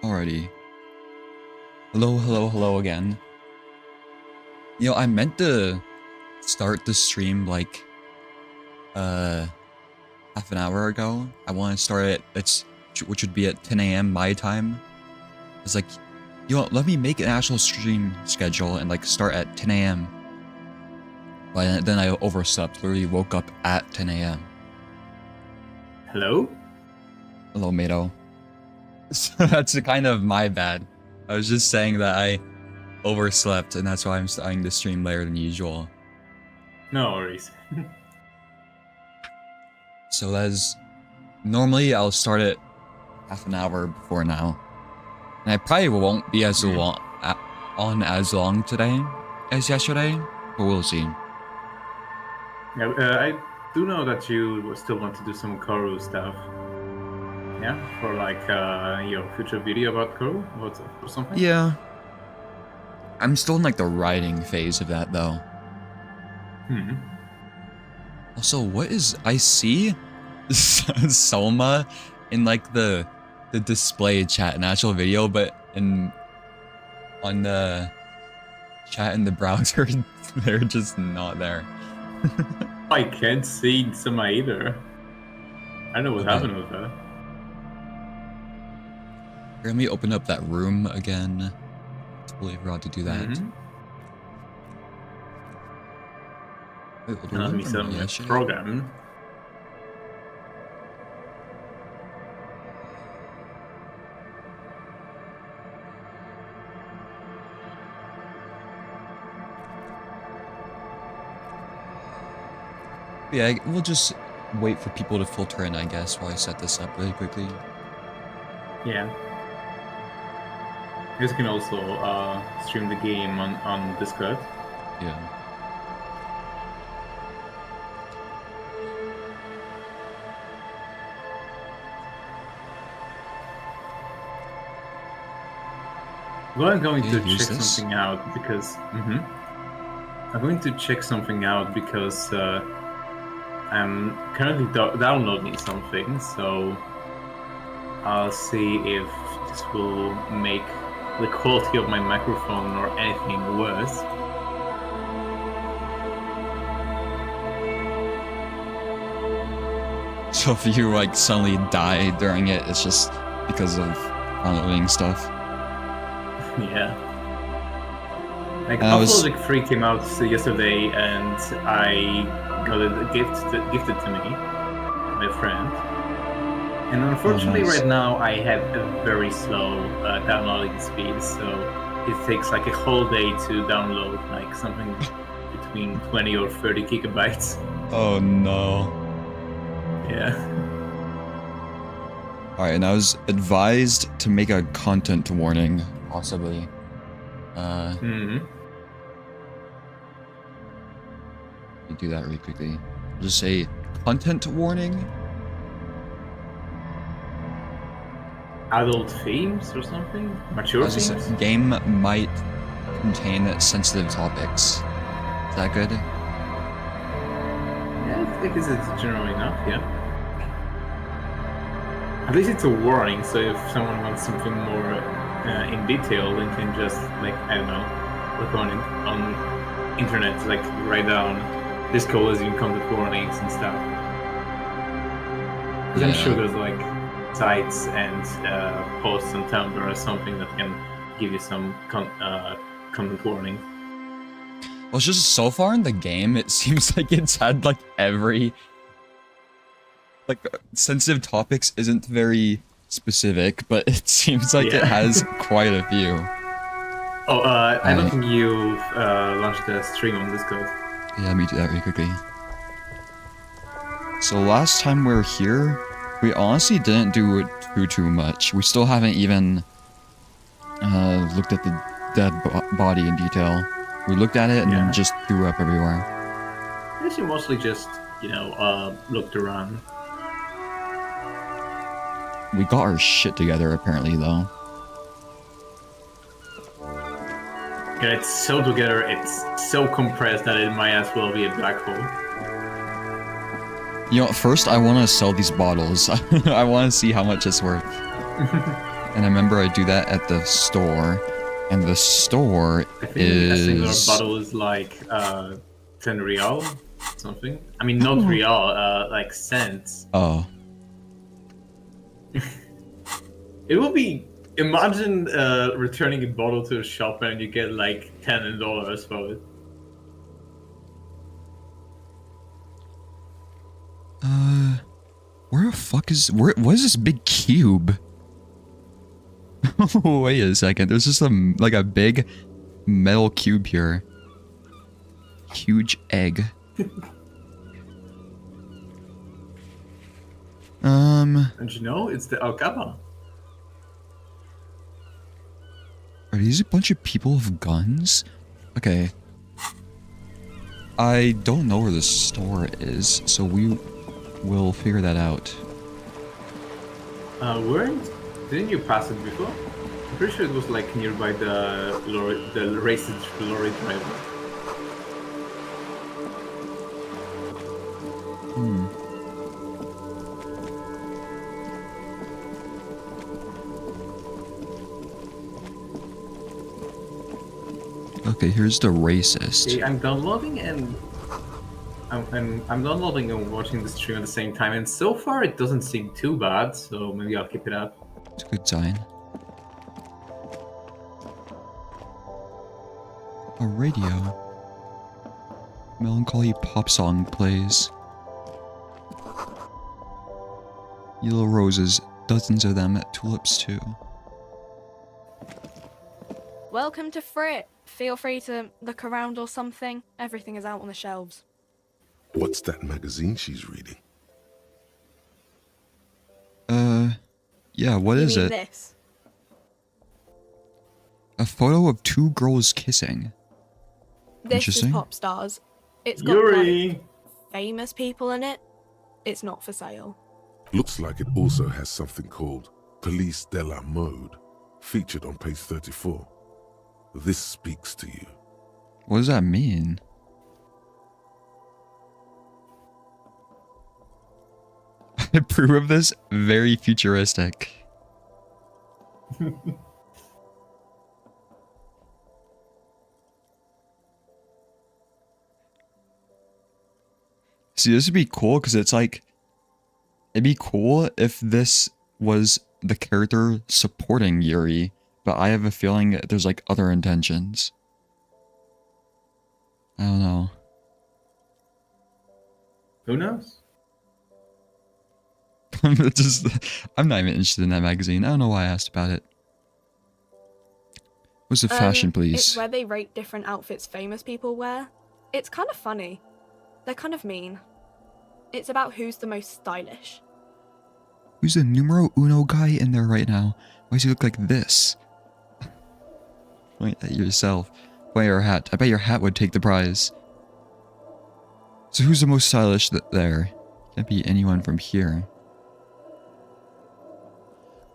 Alrighty. Hello again. You know, I meant to start the stream like half an hour ago. I want to start it which would be at 10 a.m. my time. It's like, you know, let me make an actual stream schedule and like start at 10 a.m. But then I overslept, literally woke up at 10 a.m. Hello? Hello, Mato. So that's kind of my bad. I was just saying that I overslept and that's why I'm starting the stream later than usual. No worries. So that's... Normally I'll start it half an hour before now. And I probably won't be as long as long today as yesterday, but we'll see. Yeah, I do know that you still want to do some Koru stuff. Yeah, for like your future video about Koru or something? Yeah. I'm still in like the writing phase of that though. Also, what is... I see Selma in like the display chat in actual video, but on the chat in the browser, they're just not there. I can't see Selma either. I don't know what happened with her. Let me open up that room again. Totally forgot to do that. Wait, Let me set up my program. Yeah, we'll just wait for people to filter in, I guess, while I set this up really quickly. Yeah. You guys can also stream the game on Discord. Yeah. Well, I'm going to check something out because... I'm going to check something out because I'm currently downloading something, so I'll see if this will make the quality of my microphone or anything worse. So if you like suddenly die during it, it's just because of downloading stuff. Yeah. Like Uploading 3 came out yesterday and I got it gifted to me by a friend. And unfortunately right now I have a very slow downloading speed, so it takes like a whole day to download like something between 20 or 30 gigabytes. Oh no. Yeah. Alright, and I was advised to make a content warning, possibly. Let me do that really quickly. I'll just say content warning. Adult themes or something? Mature themes? Game might contain sensitive topics. Is that good? Yeah, I think it's general enough, yeah. At least it's a warning, so if someone wants something more in detail, they can just, like, I don't know, look on internet, like, write down this Elysium content warnings and stuff. Because I'm sure there's, like, sites and posts on Tumblr or something that can give you some content warning. Well, it's just so far in the game, it seems like it's had like every... Like, sensitive topics isn't very specific, but it seems like it has quite a few. Oh, I don't think you've launched a stream on Discord. Yeah, let me do that really quickly. So last time we were here, we honestly didn't do too much. We still haven't even looked at the dead body in detail. We looked at it and then just threw up everywhere. I actually mostly just, you know, looked around. We got our shit together apparently though. Yeah, it's so together, it's so compressed that it might as well be a black hole. You know, first I want to sell these bottles. I want to see how much it's worth. And I remember I do that at the store. And the store I think is... a singular bottle is like 10 real, something. I mean, not Oh. real, like cents. Oh. It will be... Imagine returning a bottle to a shop and you get like $10 for it. Where the fuck is... what is this big cube? Wait a second. There's just like a big metal cube here. Huge egg. And you know, it's the Alcaba. Are these a bunch of people with guns? Okay. I don't know where the store is, so we will figure that out. Didn't you pass it before? I'm pretty sure it was like nearby the racist lorry driver. Okay, here's the racist. Okay, I'm downloading and I'm downloading and watching the stream at the same time, and so far it doesn't seem too bad. So maybe I'll keep it up. It's a good sign. A radio. Melancholy pop song plays. Yellow roses, dozens of them, tulips too. Welcome to Frit. Feel free to look around or something. Everything is out on the shelves. What's that magazine she's reading? Yeah, what is it? This? A photo of two girls kissing. This Interesting. is Pop Stars. It's got Yuri! like, famous people in it. It's not for sale. Looks like it also has something called Police de la Mode, featured on page 34. This speaks to you. What does that mean? I approve of this. Very futuristic. See, this would be cool because it's like... it'd be cool if this was the character supporting Yuri, but I have a feeling there's like other intentions. I don't know. Who knows? I'm not even interested in that magazine. I don't know why I asked about it. What's the fashion, please? It's where they rate different outfits famous people wear. It's kind of funny. They're kind of mean. It's about who's the most stylish. Who's the numero uno guy in there right now? Why does he look like this? Point at yourself. Point at your hat. I bet your hat would take the prize. So who's the most stylish there? Can't be anyone from here.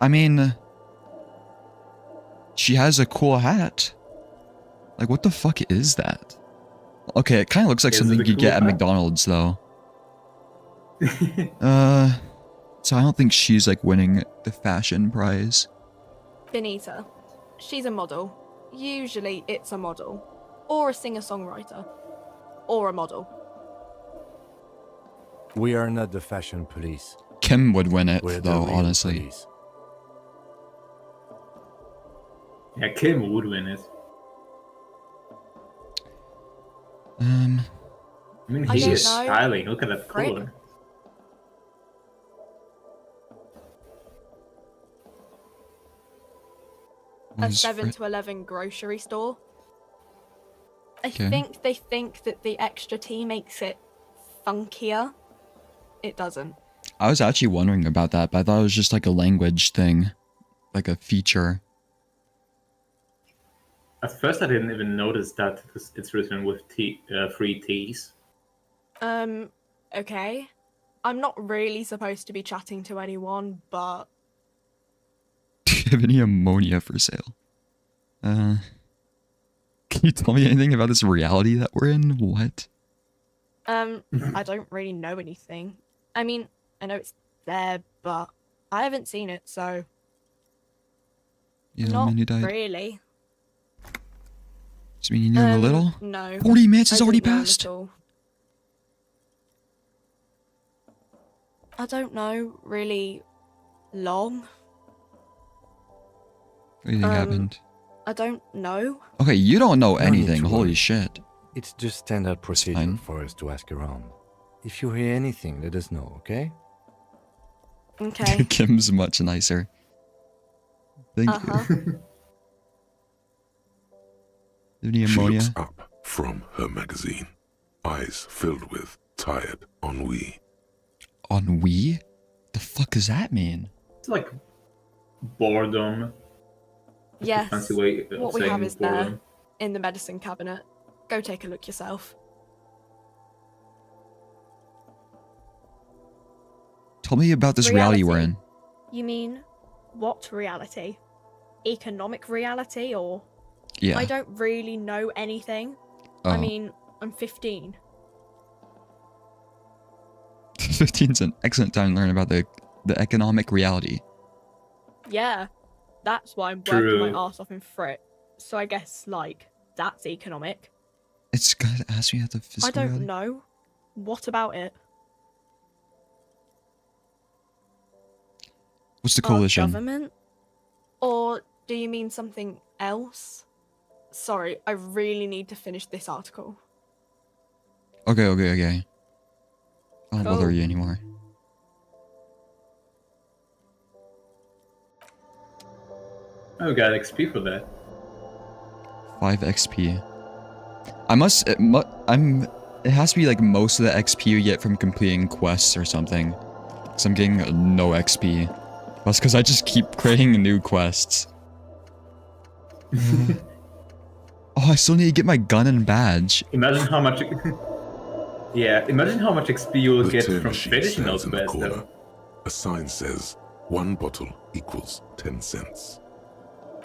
I mean... she has a cool hat. Like, what the fuck is that? Okay, it kind of looks like something you could get at McDonald's, though. So I don't think she's, like, winning the fashion prize. Benita. She's a model. Usually it's a model. Or a singer-songwriter. Or a model. We are not the fashion police. Kim would win it, We're though, the real honestly. police. Yeah, Kim would win it. I mean, I he don't is know. styling. Look at that Great. color. What A is 7 Frit- to 11 grocery store. I Okay. think they think that the extra T makes it funkier. It doesn't. I was actually wondering about that, but I thought it was just like a language thing. Like a feature. At first, I didn't even notice that it's written with three T's. Okay. I'm not really supposed to be chatting to anyone, but... Do you have any ammonia for sale? Can you tell me anything about this reality that we're in? What? I don't really know anything. I mean, I know it's there, but I haven't seen it, so... You don't Not mean you died? really. Does it mean you knew him a little? No. 40 minutes has I already didn't know him passed? at all. I don't know really long. What do you think happened? I don't know. Okay, you don't know No need anything. to Holy worry. shit. It's just standard procedure fine. for us to ask around. If you hear anything, let us know, okay? Okay. Kim's much nicer. Thank Uh-huh. you. Any She ammonia? looks up from her magazine, eyes filled with tired ennui. Ennui? The fuck does that mean? It's like boredom. Yes. Fancy way of What we saying have is boredom. there in the medicine cabinet. Go take a look yourself. Tell me about this reality we're Reality. in. You mean what reality? Economic reality or? Yeah. I don't really know anything. Oh. I mean, I'm 15. 15's an excellent time to learn about the economic reality. Yeah, that's why I'm working True. my arse off in Frit. So I guess, like, that's economic. It's gonna ask me about the physical I don't reality. know. What about it? What's the Our coalition? government? Or do you mean something else? Sorry, I really need to finish this article. Okay. I don't bother Cool. you anymore. Oh, we got XP for that. 5 XP. I must. It has to be like most of the XP you get from completing quests or something. Cause I'm getting no XP. That's because I just keep creating new quests. Oh, I still need to get my gun and badge. Imagine how much. Yeah, imagine how much XP you will The get term from sheet finishing those stands in the quests, corner. though. A sign says 1 bottle equals 10 cents.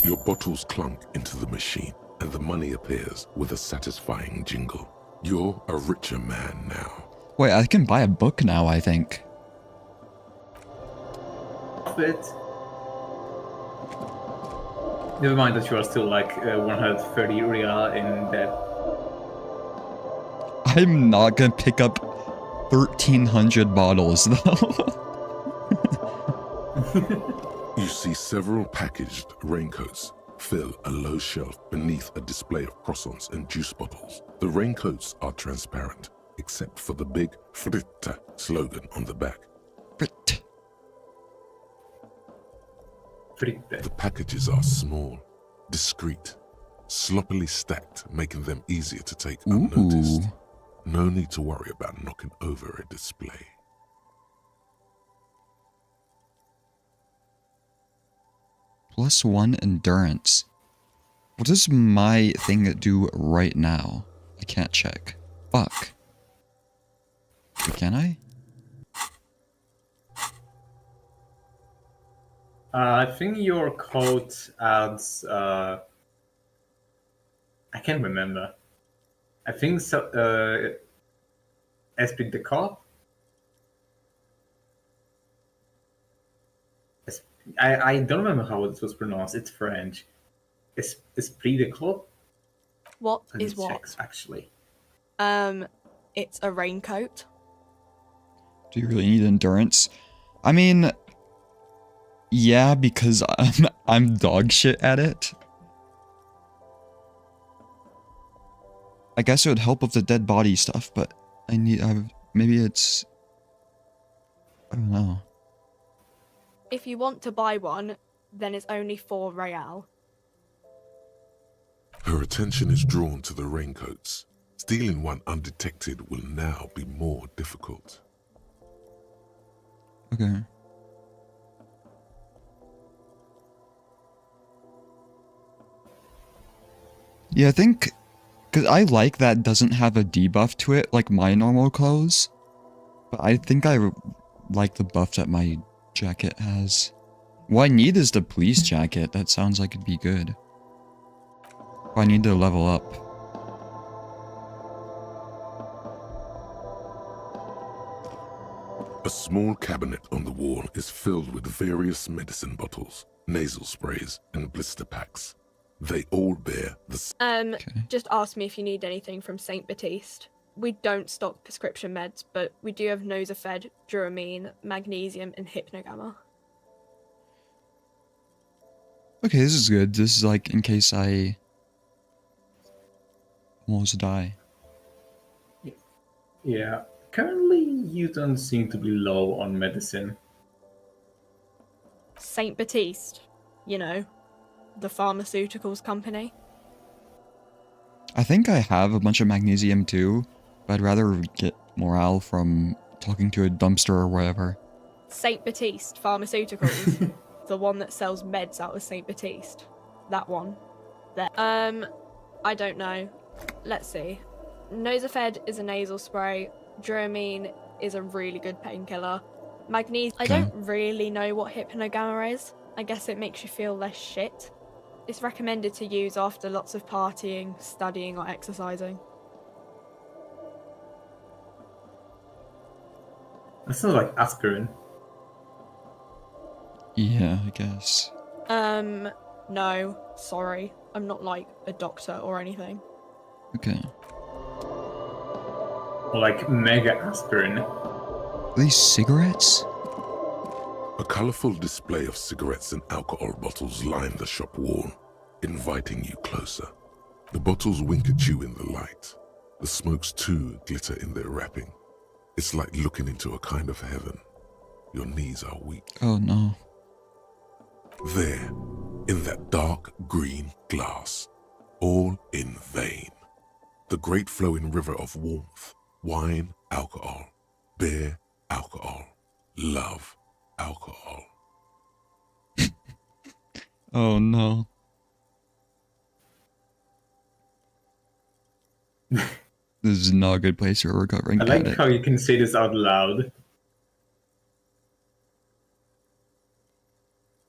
Your bottles clunk into the machine, and the money appears with a satisfying jingle. You're a richer man now. Wait, I can buy a book now, I think. Profit. Never mind that you are still like 130 real in debt. I'm not gonna pick up 1,300 bottles, though. You see several packaged raincoats fill a low shelf beneath a display of croissants and juice bottles. The raincoats are transparent, except for the big Fritte slogan on the back. Brit. The packages are small, discreet, sloppily stacked, making them easier to take unnoticed. Ooh. No need to worry about knocking over a display. +1 endurance. What does my thing do right now? I can't check. Fuck. Can I? I think your code adds. I can't remember. I think so. Esprit de corps. I don't remember how it was pronounced. It's French. Esprit de corps. What Let me is what? check, actually. It's a raincoat. Do you really need endurance? I mean, yeah, because I'm dog shit at it. I guess it would help with the dead body stuff, but maybe it's, I don't know. If you want to buy one, then it's only 4 real. Her attention is drawn to the raincoats. Stealing one undetected will now be more difficult. Okay. Yeah, I think, because I like that doesn't have a debuff to it like my normal clothes, but I think I like the buff that my jacket has. What I need is the police jacket. That sounds like it'd be good. But I need to level up. A small cabinet on the wall is filled with various medicine bottles, nasal sprays, and blister packs. They all bear the Just ask me if you need anything from St. Baptiste. We don't stock prescription meds, but we do have Nosafed, Duramine, Magnesium, and Hypnogamma. Okay, this is good. This is like in case I almost die. Yeah. Currently, you don't seem to be low on medicine. St. Baptiste, you know, the pharmaceuticals company. I think I have a bunch of magnesium too, but I'd rather get morale from talking to a dumpster or whatever. St. Baptiste Pharmaceuticals, the one that sells meds out of St. Baptiste. That one. There. I don't know. Let's see. Nosafed is a nasal spray. Duramine is a really good painkiller. Magnesium. I don't really know what Hypnogamma is. I guess it makes you feel less shit. It's recommended to use after lots of partying, studying, or exercising. That sounds like aspirin. Yeah, I guess. No, sorry. I'm not like a doctor or anything. Okay. Or like mega aspirin. Are these cigarettes? A colorful display of cigarettes and alcohol bottles line the shop wall, inviting you closer. The bottles wink at you in the light. The smokes too glitter in their wrapping. It's like looking into a kind of heaven. Your knees are weak. Oh no. There, in that dark green glass, all in vain. The great flowing river of warmth, wine, alcohol, beer, alcohol, love, alcohol. Oh no. This is not a good place for a recovering I like addict. how you can say this out loud.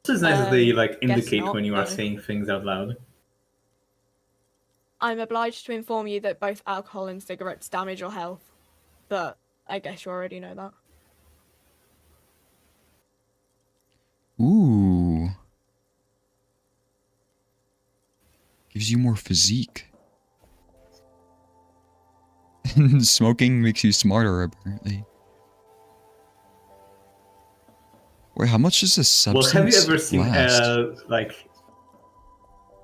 It's nice that they like indicate not, when you are though. saying things out loud. I'm obliged to inform you that both alcohol and cigarettes damage your health, but I guess you already know that. Ooh. Gives you more physique. Smoking makes you smarter, apparently. Wait, how much does this substance Well, have you ever seen last?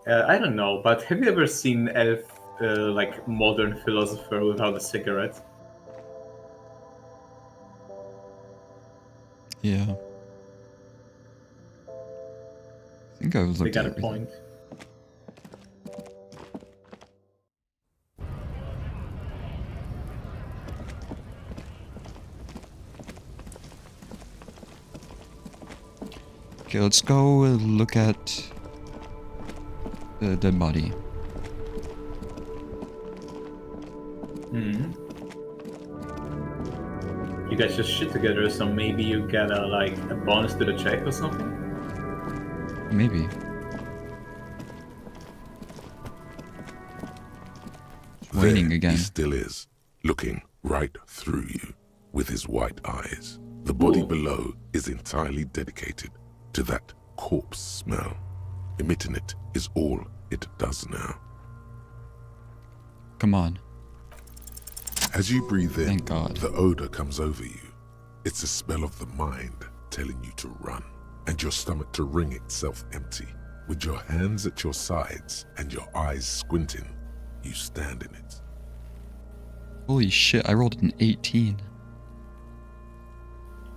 I don't know, but have you ever seen a like modern philosopher without a cigarette? Yeah. I think I've They looked got at a everything. point. Okay, let's go look at the dead body. You guys just shit together, so maybe you get a bonus to the check or something. Maybe. It's raining There again. he still is, looking right through you with his white eyes. The body Ooh. below is entirely dedicated to that corpse smell. Emitting it is all it does now. Come on. As you breathe in, Thank God. the odor comes over you. It's a smell of the mind telling you to run, and your stomach to wring itself empty. With your hands at your sides and your eyes squinting, you stand in it. Holy shit, I rolled an 18.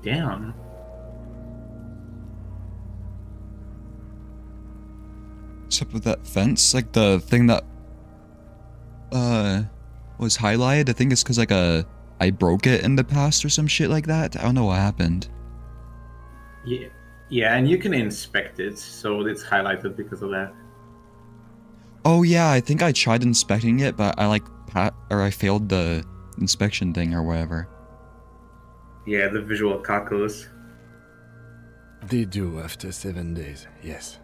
Damn. Except with that fence, like the thing that was highlighted. I think it's because like I broke it in the past or some shit like that. I don't know what happened. Yeah, and you can inspect it, so it's highlighted because of that. Oh yeah, I think I tried inspecting it, but I I failed the inspection thing or whatever. Yeah, the visual calculus. They do after 7 days, yes.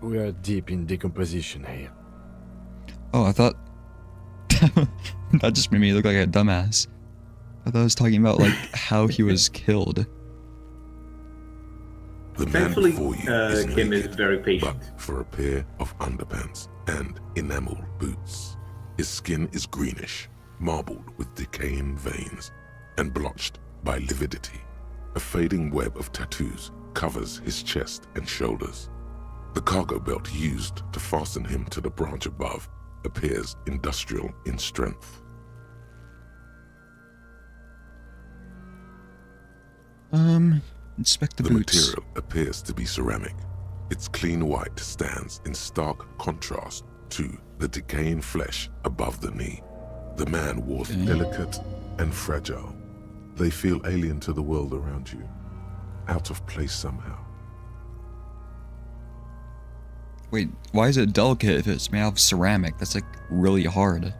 We are deep in decomposition here. Oh, I thought that just made me look like a dumbass. I thought I was talking about like how he was killed. The man Thankfully, before you Kim is naked, very patient. but for a pair of underpants and enamel boots. His skin is greenish, marbled with decaying veins, and blotched by lividity. A fading web of tattoos covers his chest and shoulders. The cargo belt used to fasten him to the branch above appears industrial in strength. Inspect the The boots. material appears to be ceramic. Its clean white stands in stark contrast to the decaying flesh above the knee. The man was delicate and fragile. They feel alien to the world around you, out of place somehow. Wait, why is it delicate if it's made out of ceramic? That's like really hard.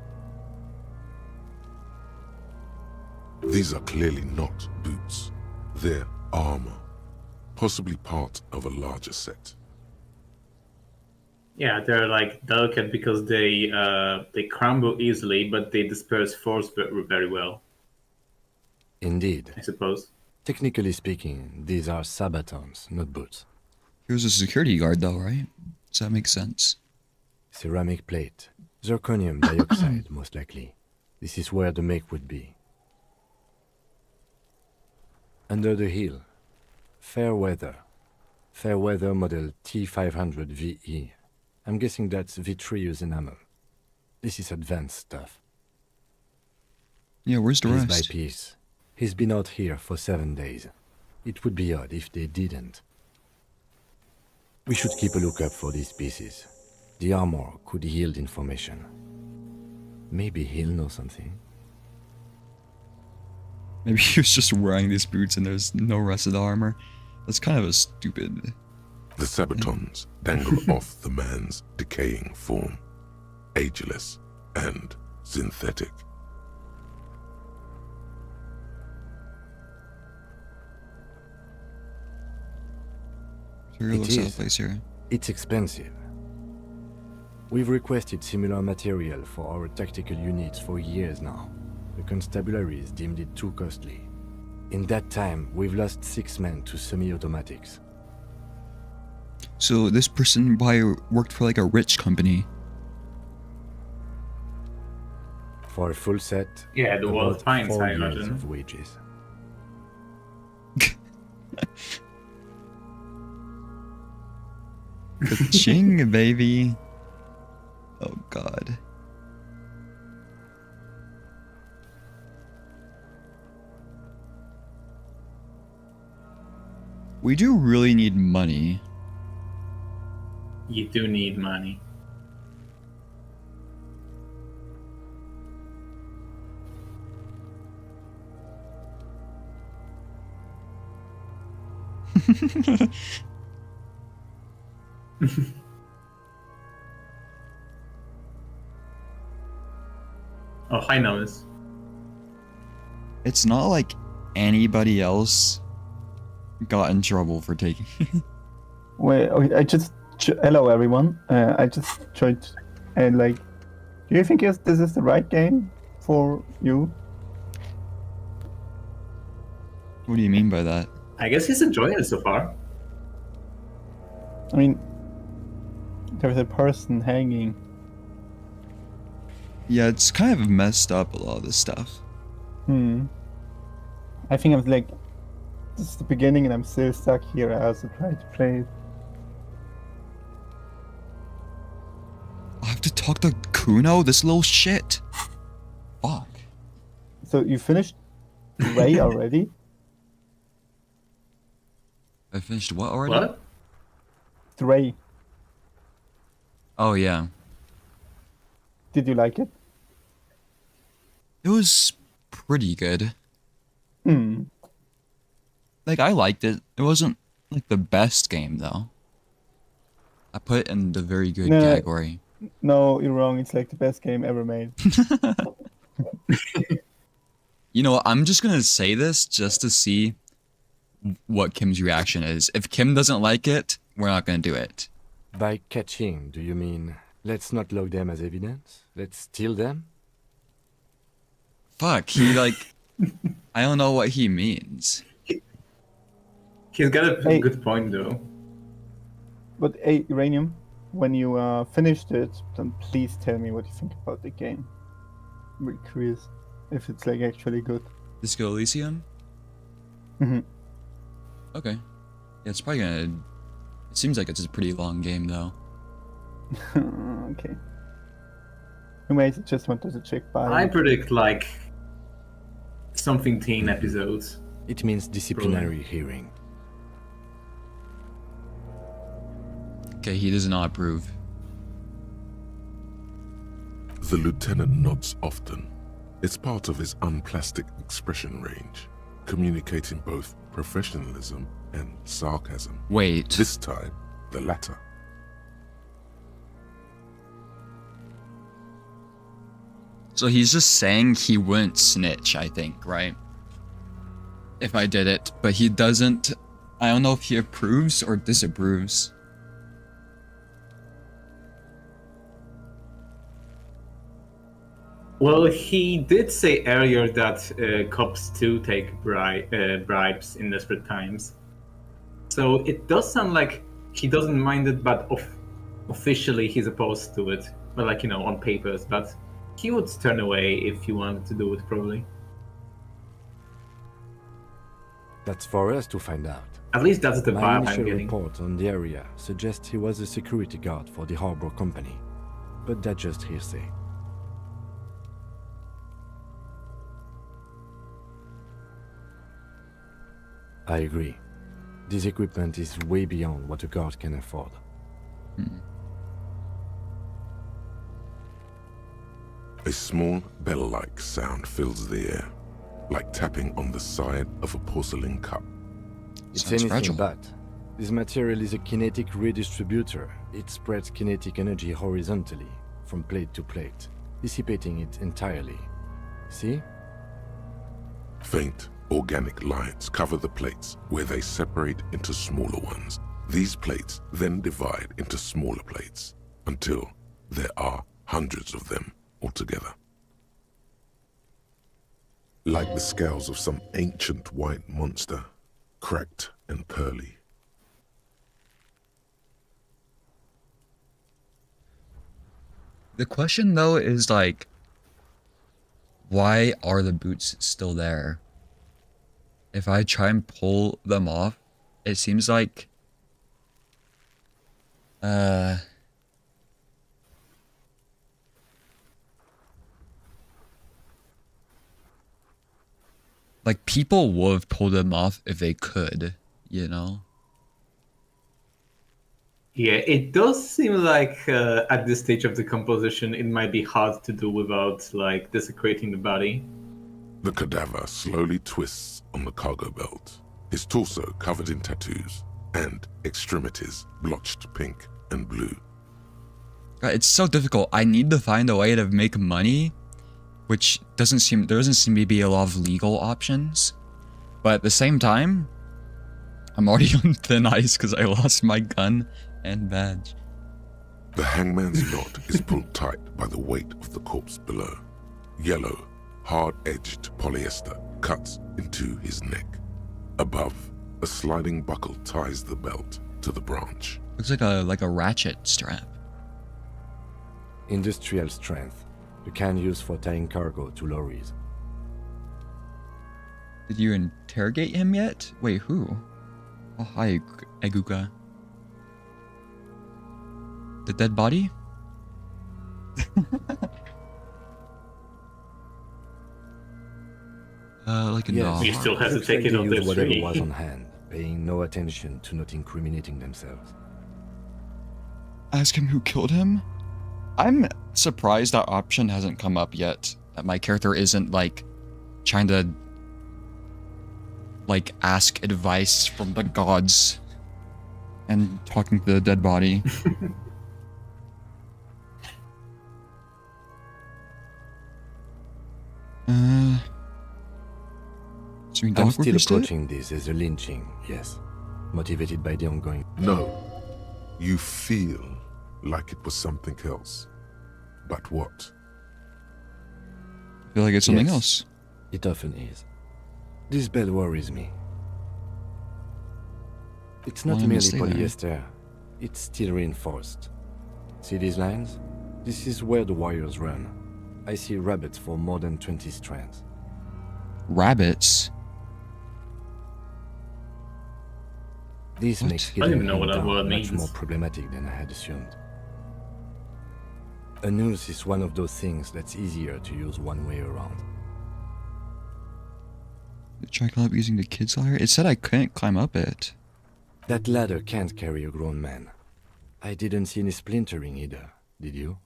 These are clearly not boots. They're armor, possibly part of a larger set. Yeah, they're like delicate because they crumble easily, but they disperse force very well, Indeed. I suppose. Technically speaking, these are sabatons, not boots. He was a security guard though, right? So that makes sense. Ceramic plate. Zirconium dioxide, most likely. This is where the make would be. Under the heel. Fair weather. Fair weather model T500 VE. I'm guessing that's vitreous enamel. This is advanced stuff. Yeah, where's the Piece by rest? piece. He's been out here for 7 days. It would be odd if they didn't. We should keep a lookout for these pieces. The armor could yield information. Maybe he'll know something. Maybe he was just wearing these boots and there's no rest of the armor. That's kind of a stupid... The sabatons dangle off the man's decaying form, ageless and synthetic. Material looks out of place here. It's expensive. We've requested similar material for our tactical units for years now. The constabularies deemed it too costly. In that time, we've lost 6 men to semi-automatics. So this person probably worked for like a rich company. For a full set, Yeah, the Wall of about Pines, 4 I years imagine. of wages. Ka-ching, baby. Oh god. We do really need money. You do need money. Oh, hi, nnomis. It's not like anybody else got in trouble for taking. Wait, okay, hello everyone. I just joined, and like, do you think this is the right game for you? What do you mean by that? I guess he's enjoying it so far. I mean, there's a person hanging. Yeah, it's kind of messed up, a lot of this stuff. I think I'm like, this is the beginning, and I'm still stuck here. I also tried to play it. I have to talk to Kuno, this little shit. Fuck. So you finished Ray already? I finished what already? What? Ray. Oh yeah. Did you like it? It was pretty good. Hmm. Like, I liked it. It wasn't, like, the best game, though. I put it in the very good No. category. No, you're wrong. It's like the best game ever made. You know what? I'm just gonna say this just to see what Kim's reaction is. If Kim doesn't like it, we're not gonna do it. By catching, do you mean let's not log them as evidence? Let's steal them? Fuck, he, like, I don't know what he means. He's got a Hey. good point though. But hey, Uranium, when you finished it, then please tell me what you think about the game. I'm really curious if it's like actually good. Disco Elysium? Mm-hmm. Okay. Yeah, it's probably gonna... It seems like it's a pretty long game, though. Okay. Anyways, I just wanted to check by. I predict like something teen episodes. It means disciplinary hearing. Okay, he does not approve. The lieutenant nods often. It's part of his unplastic expression range, communicating both professionalism and sarcasm. Wait. This time, the latter. So he's just saying he wouldn't snitch, I think, right? If I did it, but he doesn't... I don't know if he approves or disapproves. Well, he did say earlier that cops do take bribes in desperate times. So it does sound like he doesn't mind it, but officially he's opposed to it. But like, on papers. But he would turn away if he wanted to do it, probably. That's for us to find out. At least that's the My vibe I'm initial getting. report on the area suggests he was a security guard for the harbor company, but that's just hearsay. I agree. This equipment is way beyond what a guard can afford. A small bell-like sound fills the air, like tapping on the side of a porcelain cup. It's Sounds anything fragile. but. This material is a kinetic redistributor. It spreads kinetic energy horizontally, from plate to plate, dissipating it entirely. See? Faint, organic lines cover the plates where they separate into smaller ones. These plates then divide into smaller plates until there are hundreds of them altogether. Like the scales of some ancient white monster, cracked and pearly. The question, though, is like... Why are the boots still there? If I try and pull them off, it seems like... Like, people would have pulled them off if they could, you know? Yeah, it does seem like at this stage of the composition, it might be hard to do without like desecrating the body. The cadaver slowly twists on the cargo belt, his torso covered in tattoos, and extremities blotched pink and blue. God, it's so difficult. I need to find a way to make money, which there doesn't seem to be a lot of legal options. But at the same time, I'm already on thin ice because I lost my gun and badge. The hangman's knot is pulled tight by the weight of the corpse below. Yellow, hard-edged polyester cuts into his neck. Above, a sliding buckle ties the belt to the branch. Looks like a ratchet strap. Industrial strength. The kind used for tying cargo to lorries. Did you interrogate him yet? Wait, who? Oh, hi, Eguka. The dead body? Like a dog. You still have to looks take like it they off used the whatever tree. was on hand, paying no attention to not incriminating themselves. Ask him who killed him? I'm surprised that option hasn't come up yet. That my character isn't, like, trying to, like, ask advice from the gods and talking to the dead body. So I'm still approaching this as a lynching, yes. Motivated by the ongoing... No, you feel like it was something else. But what? I feel like it's something Yes. else. It often is. This bell worries me. It's not Why merely stay there? polyester, it's steel reinforced. See these lines? This is where the wires run. I see rabbits for more than 20 strands. Rabbits? This What? makes I don't getting even know what him that down word much means. more problematic than I had assumed. A noose is one of those things that's easier to use one way around. Try climb up using the kid's ladder? It said I couldn't climb up it. That ladder can't carry a grown man. I didn't see any splintering either, did you?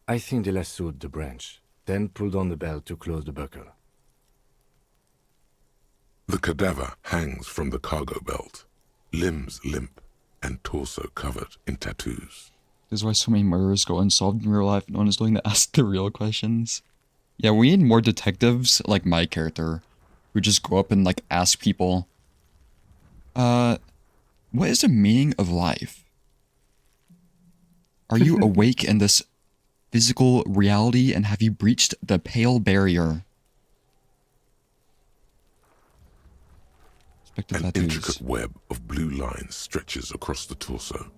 I think they lassoed the branch, then pulled on the bell to close the buckle. The cadaver hangs from the cargo belt, limbs limp and torso covered in tattoos. This is why so many murders go unsolved in real life. No one is willing to ask the real questions. Yeah, we need more detectives like my character, who just go up and like ask people, what is the meaning of life? Are you awake in this physical reality and have you breached the pale barrier? Expected An tattoos. intricate web of blue lines stretches across the torso,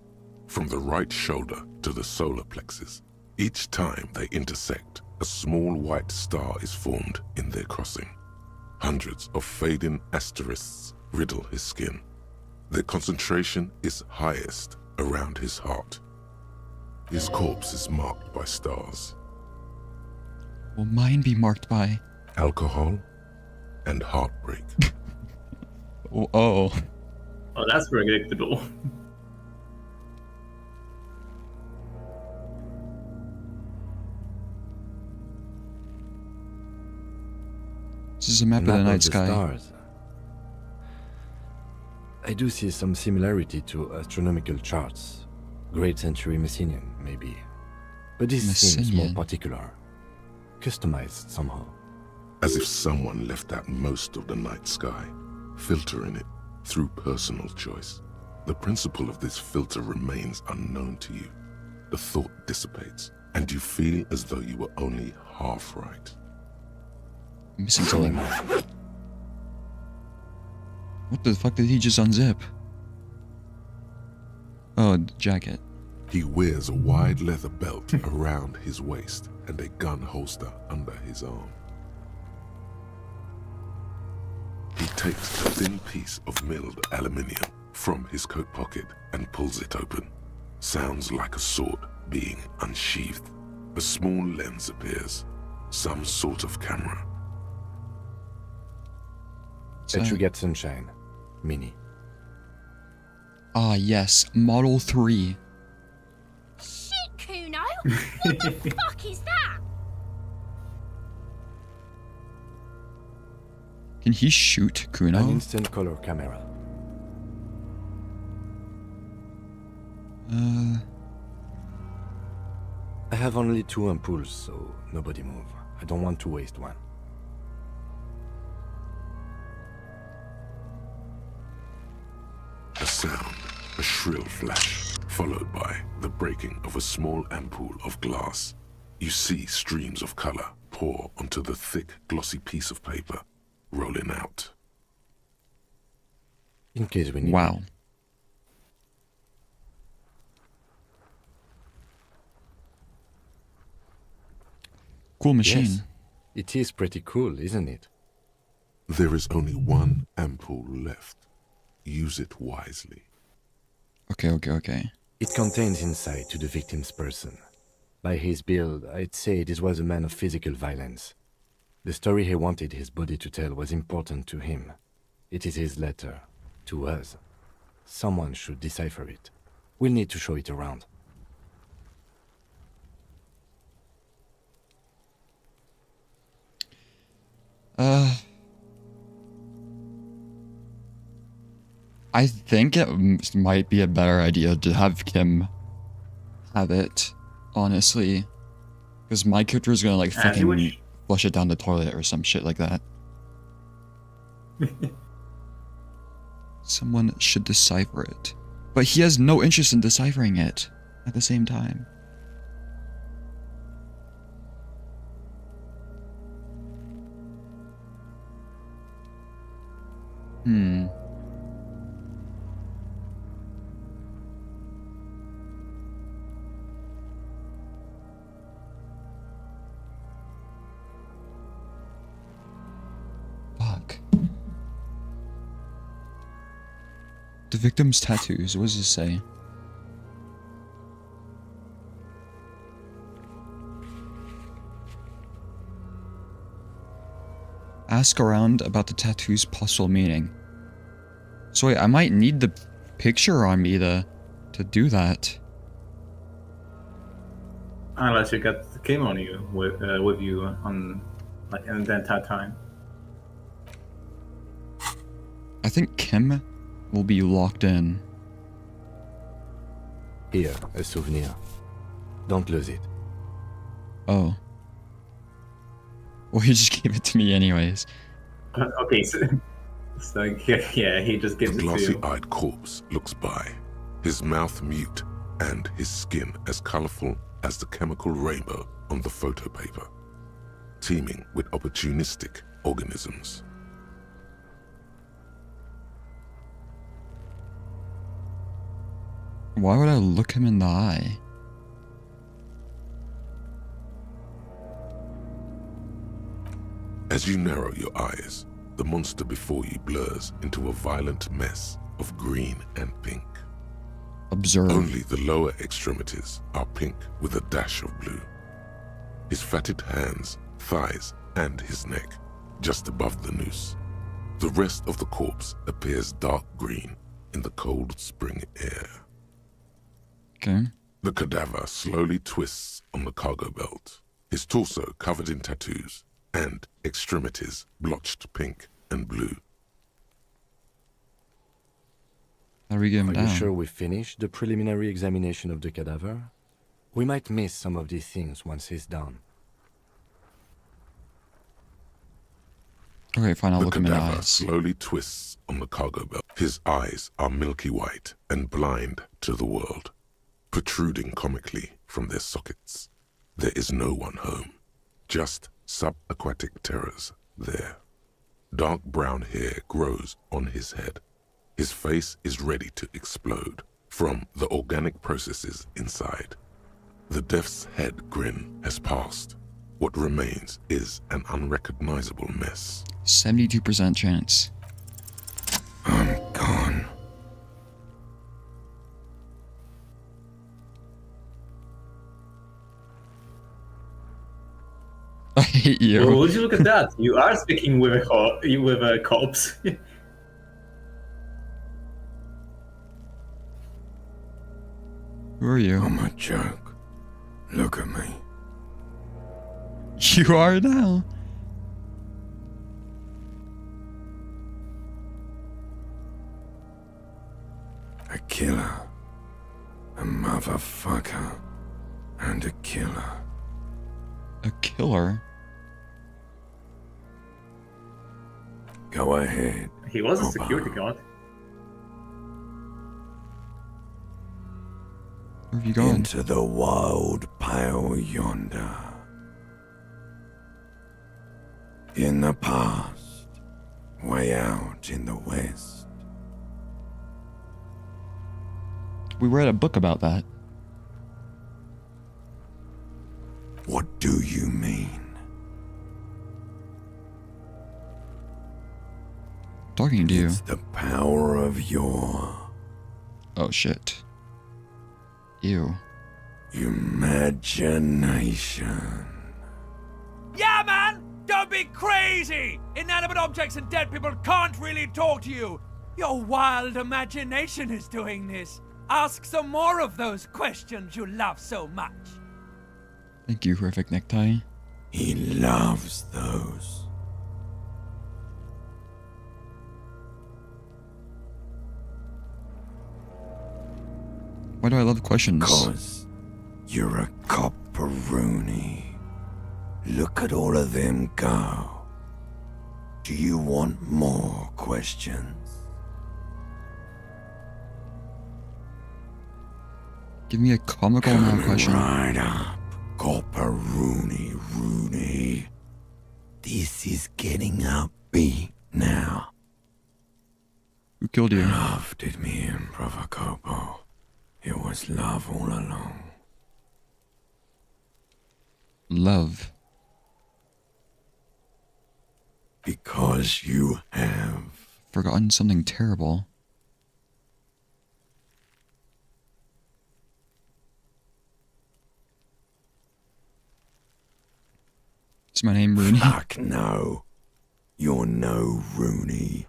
from the right shoulder to the solar plexus. Each time they intersect, a small white star is formed in their crossing. Hundreds of fading asterisks riddle his skin. Their concentration is highest around his heart. His corpse is marked by stars, Will mine be marked by? alcohol, and heartbreak. Oh. Oh, that's predictable. This is a map of the Map night of the sky. stars. I do see some similarity to astronomical charts. Great century Messinian, maybe. But this seems more Messinian? particular. Customized somehow. As if someone left out most of the night sky, filtering it through personal choice. The principle of this filter remains unknown to you. The thought dissipates, and you feel as though you were only half right. I'm missing something. What the fuck did he just unzip? Oh, the jacket. He wears a wide leather belt around his waist and a gun holster under his arm. He takes a thin piece of milled aluminium from his coat pocket and pulls it open. Sounds like a sword being unsheathed. A small lens appears, some sort of camera. That you get sunshine. Mini. Ah, yes. Model 3. Shit, Kuno! What the fuck is that? Can he shoot An Kuno? instant color camera. I have only 2 ampoules, so nobody move. I don't want to waste one. A sound, a shrill flash, followed by the breaking of a small ampoule of glass. You see streams of color pour onto the thick, glossy piece of paper, rolling out. In case we need Wow. it. Cool machine. Yes. It is pretty cool, isn't it? There is only one ampoule left. Use it wisely. Okay. It contains insight to the victim's person. By his build, I'd say this was a man of physical violence. The story he wanted his body to tell was important to him. It is his letter. To us. Someone should decipher it. We'll need to show it around. I think it might be a better idea to have Kim have it, honestly. Because my character is gonna like As you fucking wish. flush it down the toilet or some shit like that. Someone should decipher it. But he has no interest in deciphering it at the same time. Hmm. Fuck. The victim's tattoos. What does this say? Ask around about the tattoo's possible meaning. So wait, I might need the picture on me to do that. Unless you got the Kim on you with you on like in the entire time. I think Kim will be locked in. Here, a souvenir. Don't lose it. Oh. Well, he just gave it to me anyways. Okay, so yeah, he just gives The it to you. glossy-eyed corpse looks by, his mouth mute and his skin as colorful as the chemical rainbow on the photo paper, teeming with opportunistic organisms. Why would I look him in the eye? As you narrow your eyes, the monster before you blurs into a violent mess of green and pink. Observe. Only the lower extremities are pink with a dash of blue. His fatted hands, thighs, and his neck, just above the noose. The rest of the corpse appears dark green in the cold spring air. Okay. The cadaver slowly twists on the cargo belt, his torso covered in tattoos, and extremities blotched pink and blue. How do we get him Are down? you sure we finished the preliminary examination of the cadaver? We might miss some of these things once he's done. Okay, fine, I'll The look him in the cadaver eyes. slowly twists on the cargo belt. His eyes are milky white and blind to the world, protruding comically from their sockets. There is no one home, just subaquatic terrors there. Dark brown hair grows on his head. His face is ready to explode from the organic processes inside. The death's head grin has passed. What remains is an unrecognizable mess. 72% chance. I'm gone. I hate you. Well, would you look at that? You are speaking with a corpse. Who are you? I'm a joke. Look at me. You are now. A killer. A motherfucker. And a killer. A killer? Go ahead. He was a security guard. Where have you gone? Into the wild pale yonder. In the past, way out in the west. We read a book about that. What do you mean? Talking to you. It's the power of your Oh shit. Ew. imagination. Yeah, man! Don't be crazy! Inanimate objects and dead people can't really talk to you. Your wild imagination is doing this. Ask some more of those questions you love so much. Thank you, horrific necktie. He loves those. Why do I love questions? 'Cause you're a copperoonie. Look at all of them go. Do you want more questions? Give me a comical amount of question. Right up, copperoonie Rooney. This is getting upbeat now. killed you? Love did me in, Brother Corpo. It was love all along. Love. Because you have. Forgotten something terrible. Is my name Rooney? Fuck no. You're no Rooney.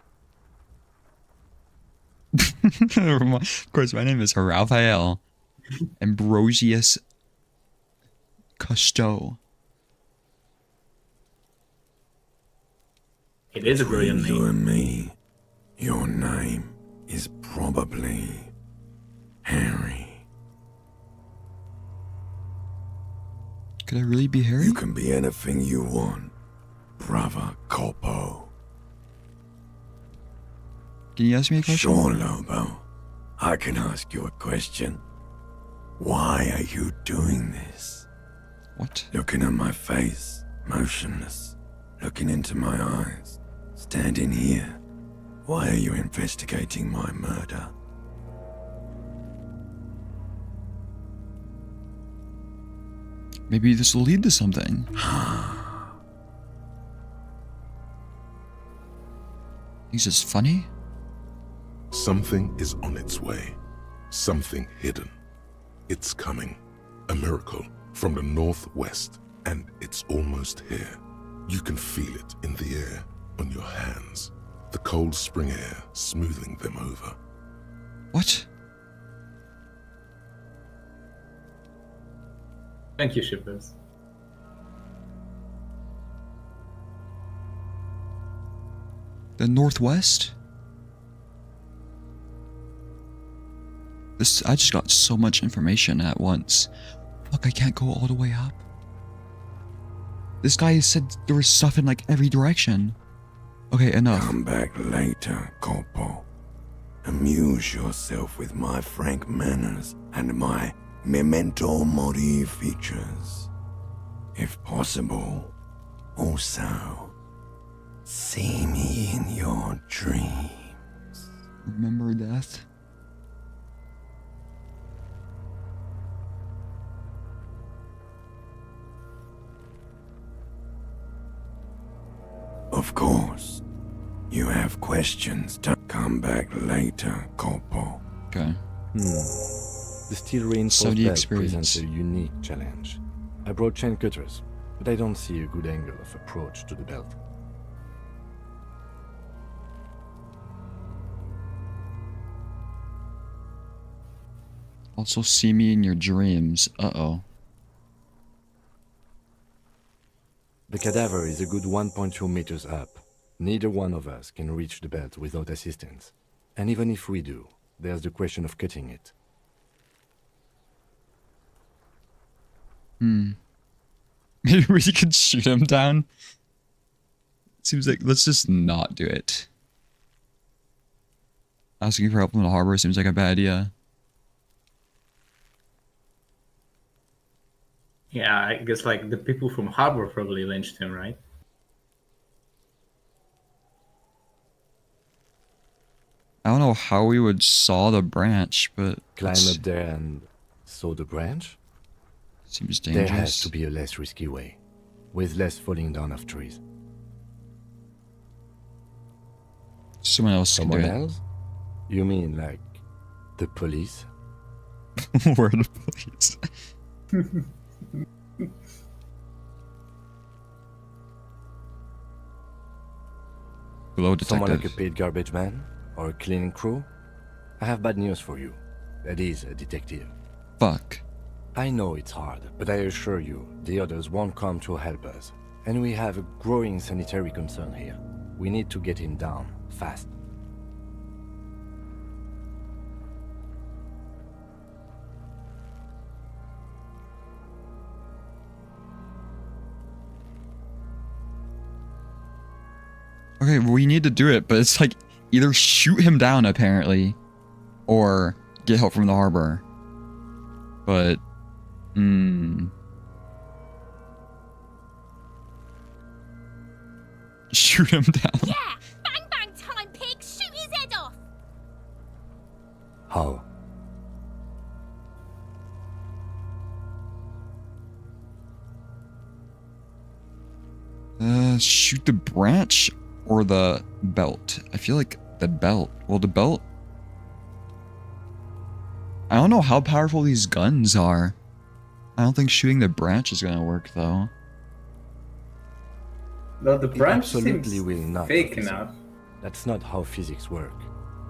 Of course, my name is Raphael Ambrosius Cousteau. It is a brilliant Between you name. and me, your name is probably Harry. Could I really be Harry? You can be anything you want, Brother Corpo. Can you ask me a question? Sure, Lobo. I can ask you a question. Why are you doing this? What? Looking at my face, motionless, looking into my eyes, standing here. Why are you investigating my murder? Maybe this will lead to something. He's just funny? Something is on its way. Something hidden. It's coming. A miracle from the northwest, and it's almost here. You can feel it in the air, on your hands. The cold spring air smoothing them over. What? Thank you, shippers. The northwest? I just got so much information at once. Look, I can't go all the way up. This guy said there was stuff in like every direction. Okay, enough. Come back later, Corpo. Amuse yourself with my frank manners and my memento mori features. If possible, also, see me in your dreams. Remember death? Of course, you have questions to come back later, Corpo. Okay. The steel reinforced Saudi belt experience. presents a unique challenge. I brought chain cutters, but I don't see a good angle of approach to the belt. Also see me in your dreams. Uh-oh. The cadaver is a good 1.2 meters up. Neither one of us can reach the belt without assistance. And even if we do, there's the question of cutting it. Maybe we could shoot him down. Seems like, let's just not do it. Asking for help from the harbor seems like a bad idea. Yeah, I guess like the people from Harbor probably lynched him, right? I don't know how we would saw the branch, but Climb it's- up there and saw the branch? seems There has dangerous. to be a less risky way, with less falling down of trees. Someone else can do Someone it. else? You mean like the police? Where are the police? Hello, Someone like a detective. paid garbage man? Or a cleaning crew? I have bad news for you. That is a detective. Fuck. I know it's hard, but I assure you, the others won't come to help us. And we have a growing sanitary concern here. We need to get him down, fast. Okay, we need to do it, but it's like either shoot him down apparently, or get help from the harbor. But, shoot him down. Yeah! Bang bang time, pig! Shoot his head off! Shoot the branch or the belt? I feel like the belt. Well, the belt... I don't know how powerful these guns are. I don't think shooting the branch is gonna work, though. No, the It branch absolutely seems will not. fake officer. enough. That's not how physics work.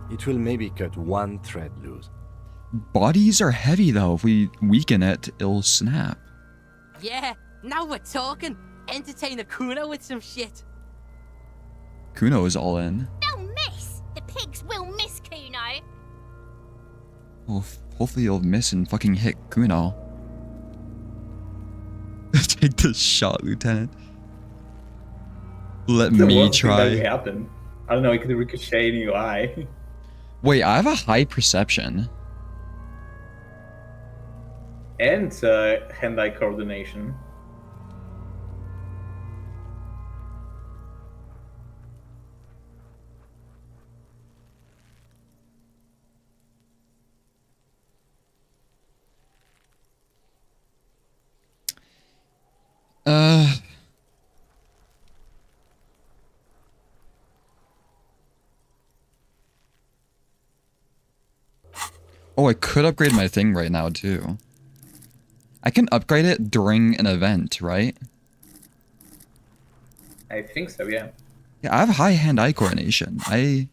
It will maybe cut one thread loose. Bodies are heavy, though. If we weaken it, it'll snap. Yeah, now we're talking. Entertain a Kuno with some shit. Kuno is all in. They'll miss. The pigs will miss Kuno. Well, hopefully you'll miss and fucking hit Kuno. Take this shot, Lieutenant. Let The me worst thing that try. could happen. I don't know, it could ricochet in your eye. Wait, I have a high perception. And hand-eye coordination. Oh, I could upgrade my thing right now, too. I can upgrade it during an event, right? I think so, yeah. Yeah, I have high hand-eye coordination. Let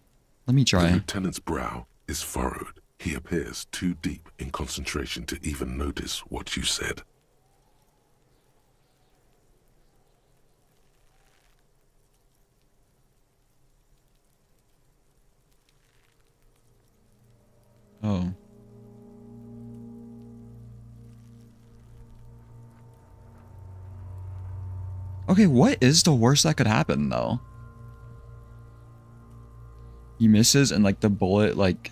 me The try. lieutenant's brow is furrowed. He appears too deep in concentration to even notice what you said. Oh. Okay, what is the worst that could happen, though? He misses and, like, the bullet, like...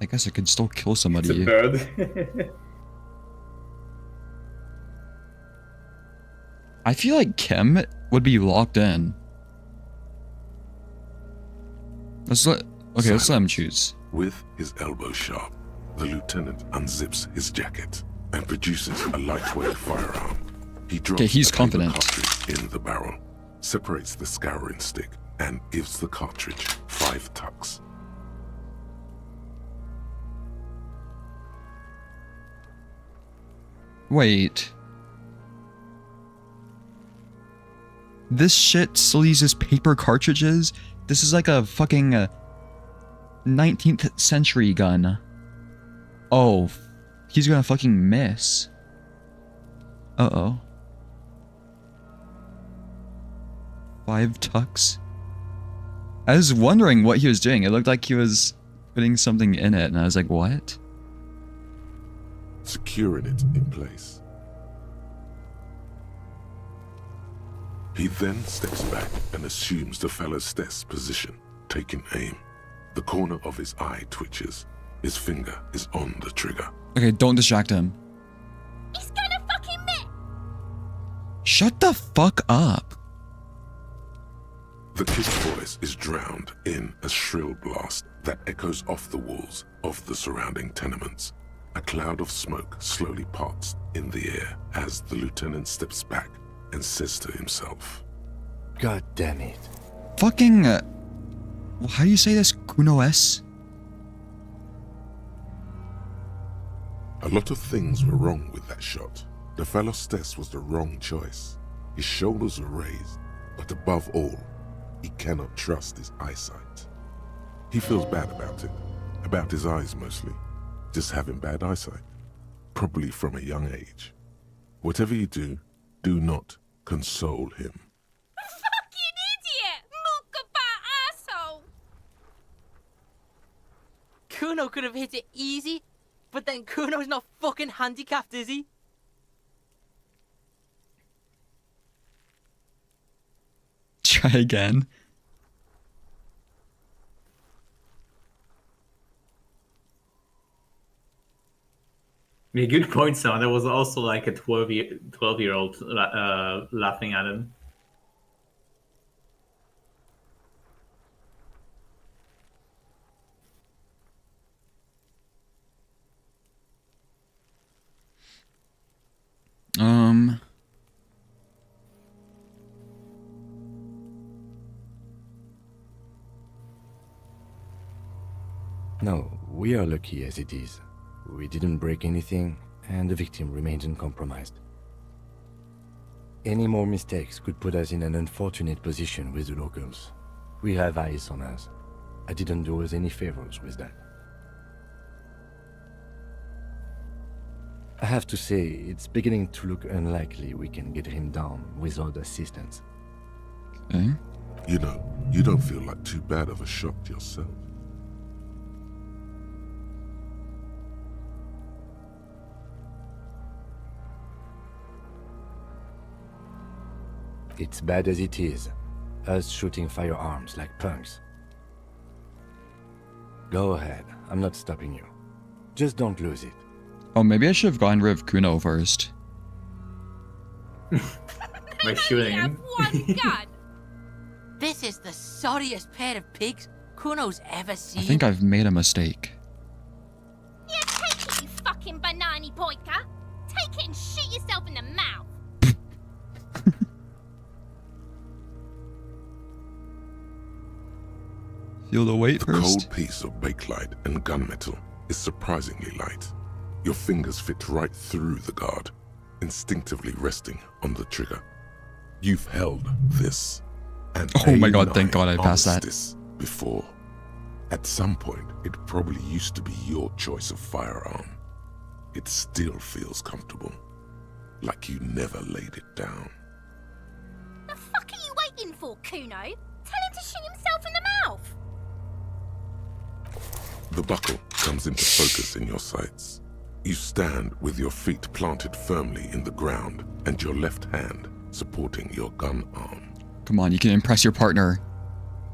I guess it could still kill It's a somebody. bird. I feel like Kim would be locked in. Let's let him choose. With his elbow sharp, the lieutenant unzips his jacket and produces a lightweight firearm. He drops he's a paper confident. cartridge in the barrel, separates the scouring stick, and gives the cartridge 5 tucks. Wait. This shit still uses paper cartridges? This is like a fucking 19th century gun. Oh, he's gonna fucking miss. Uh-oh. 5 tucks. I was wondering what he was doing. It looked like he was putting something in it, and I was like, what? Securing it in place. He then steps back and assumes the fellow's desk position, taking aim. The corner of his eye twitches. His finger is on the trigger. Okay, don't distract him. He's gonna fucking miss. Shut the fuck up. The kid's voice is drowned in a shrill blast that echoes off the walls of the surrounding tenements. A cloud of smoke slowly parts in the air as the lieutenant steps back and says to himself, God damn it. Fucking... how do you say this? Kuno-S? a lot of things were wrong with that shot. The fellow's desk was the wrong choice. His shoulders were raised, but above all, he cannot trust his eyesight. He feels bad about his eyes mostly, just having bad eyesight, probably from a young age. Whatever you do, do not console him. Fucking idiot! Mookabat asshole! Kuno could have hit it easy, but then Kuno's not fucking handicapped, is he? Try again. Yeah, good point, Sam. There was also like a 12-year-old laughing at him. No, we are lucky as it is. We didn't break anything, and the victim remains uncompromised. Any more mistakes could put us in an unfortunate position with the locals. We have eyes on us. I didn't do us any favors with that. I have to say, it's beginning to look unlikely we can get him down without assistance. Okay. You know, you don't feel like too bad of a shot yourself. It's bad as it is. Us shooting firearms like punks. Go ahead, I'm not stopping you. Just don't lose it. Oh, maybe I should have gotten rid of Kuno first. By shooting You have him. one gun. This is the sorriest pair of pigs Kuno's ever seen. I think I've made a mistake. Yeah, take it, you fucking banani boyka. Take it and shoot yourself in the mouth. Feel the weight The first? cold piece of bakelite and gunmetal is surprisingly light. Your fingers fit right through the guard, instinctively resting on the trigger. You've held this, and Oh my god, thank god I passed that. This before. At some point, it probably used to be your choice of firearm. It still feels comfortable, like you never laid it down. The fuck are you waiting for, Kuno? Tell him to shoot himself in the mouth. The buckle comes into focus in your sights. You stand with your feet planted firmly in the ground and your left hand supporting your gun arm. Come on, you can impress your partner.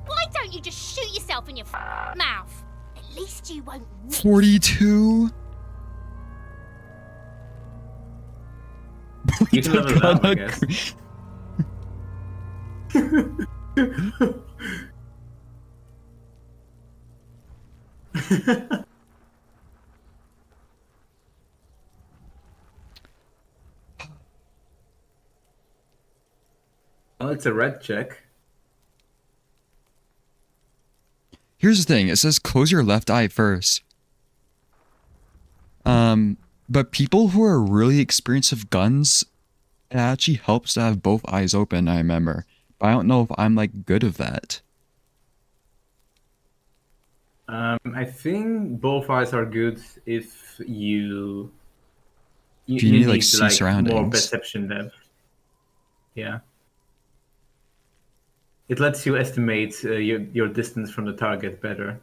Why don't you just shoot yourself in your mouth? At least you won't. 42? You can level it up, I guess. Oh, it's a red check. Here's the thing, it says close your left eye first. But people who are really experienced with guns, it actually helps to have both eyes open, I remember. But I don't know if I'm like good at that. I think both eyes are good if you You need, like, see more surroundings. perception depth. Yeah. It lets you estimate your distance from the target better.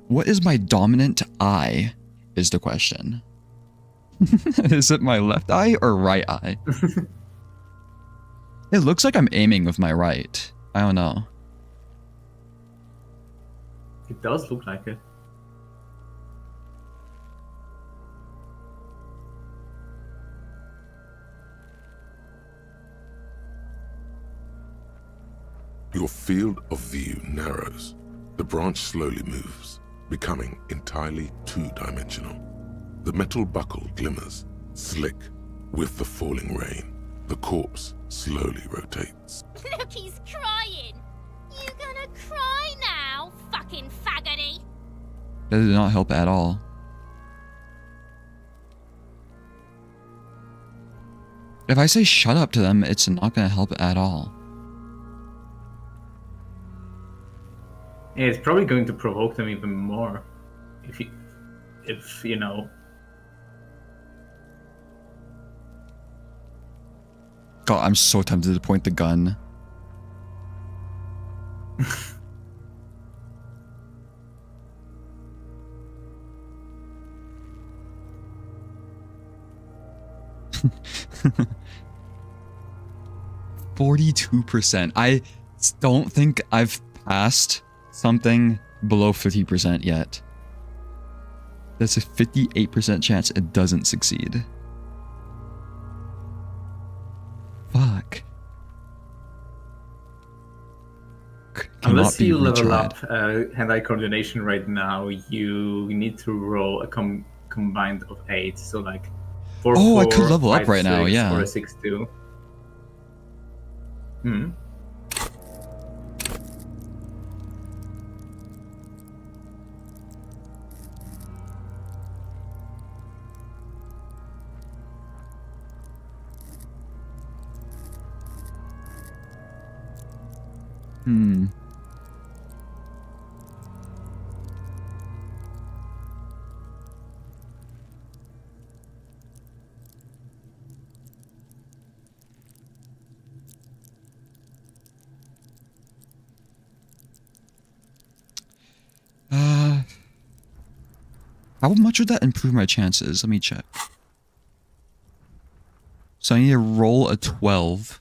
What is my dominant eye, is the question. Is it my left eye or right eye? It looks like I'm aiming with my right. I don't know. It does look like it. Your field of view narrows. The branch slowly moves, becoming entirely two-dimensional. The metal buckle glimmers, slick with the falling rain. The corpse slowly rotates. Look, he's crying. You gonna cry now, fucking faggoty? That did not help at all. If I say shut up to them, it's not gonna help at all. Yeah, it's probably going to provoke them even more. If you know. God, I'm so tempted to point the gun. %. I don't think I've passed something below 50% yet. That's a 58% chance it doesn't succeed. Fuck. Unless be you level retried. up hand-eye coordination right now, you need to roll a combined of 8. So like 4, Oh, 4, I could level up 5, right now, 6, yeah. Or a 6, 2. Hmm. How much would that improve my chances? Let me check. So I need to roll a 12.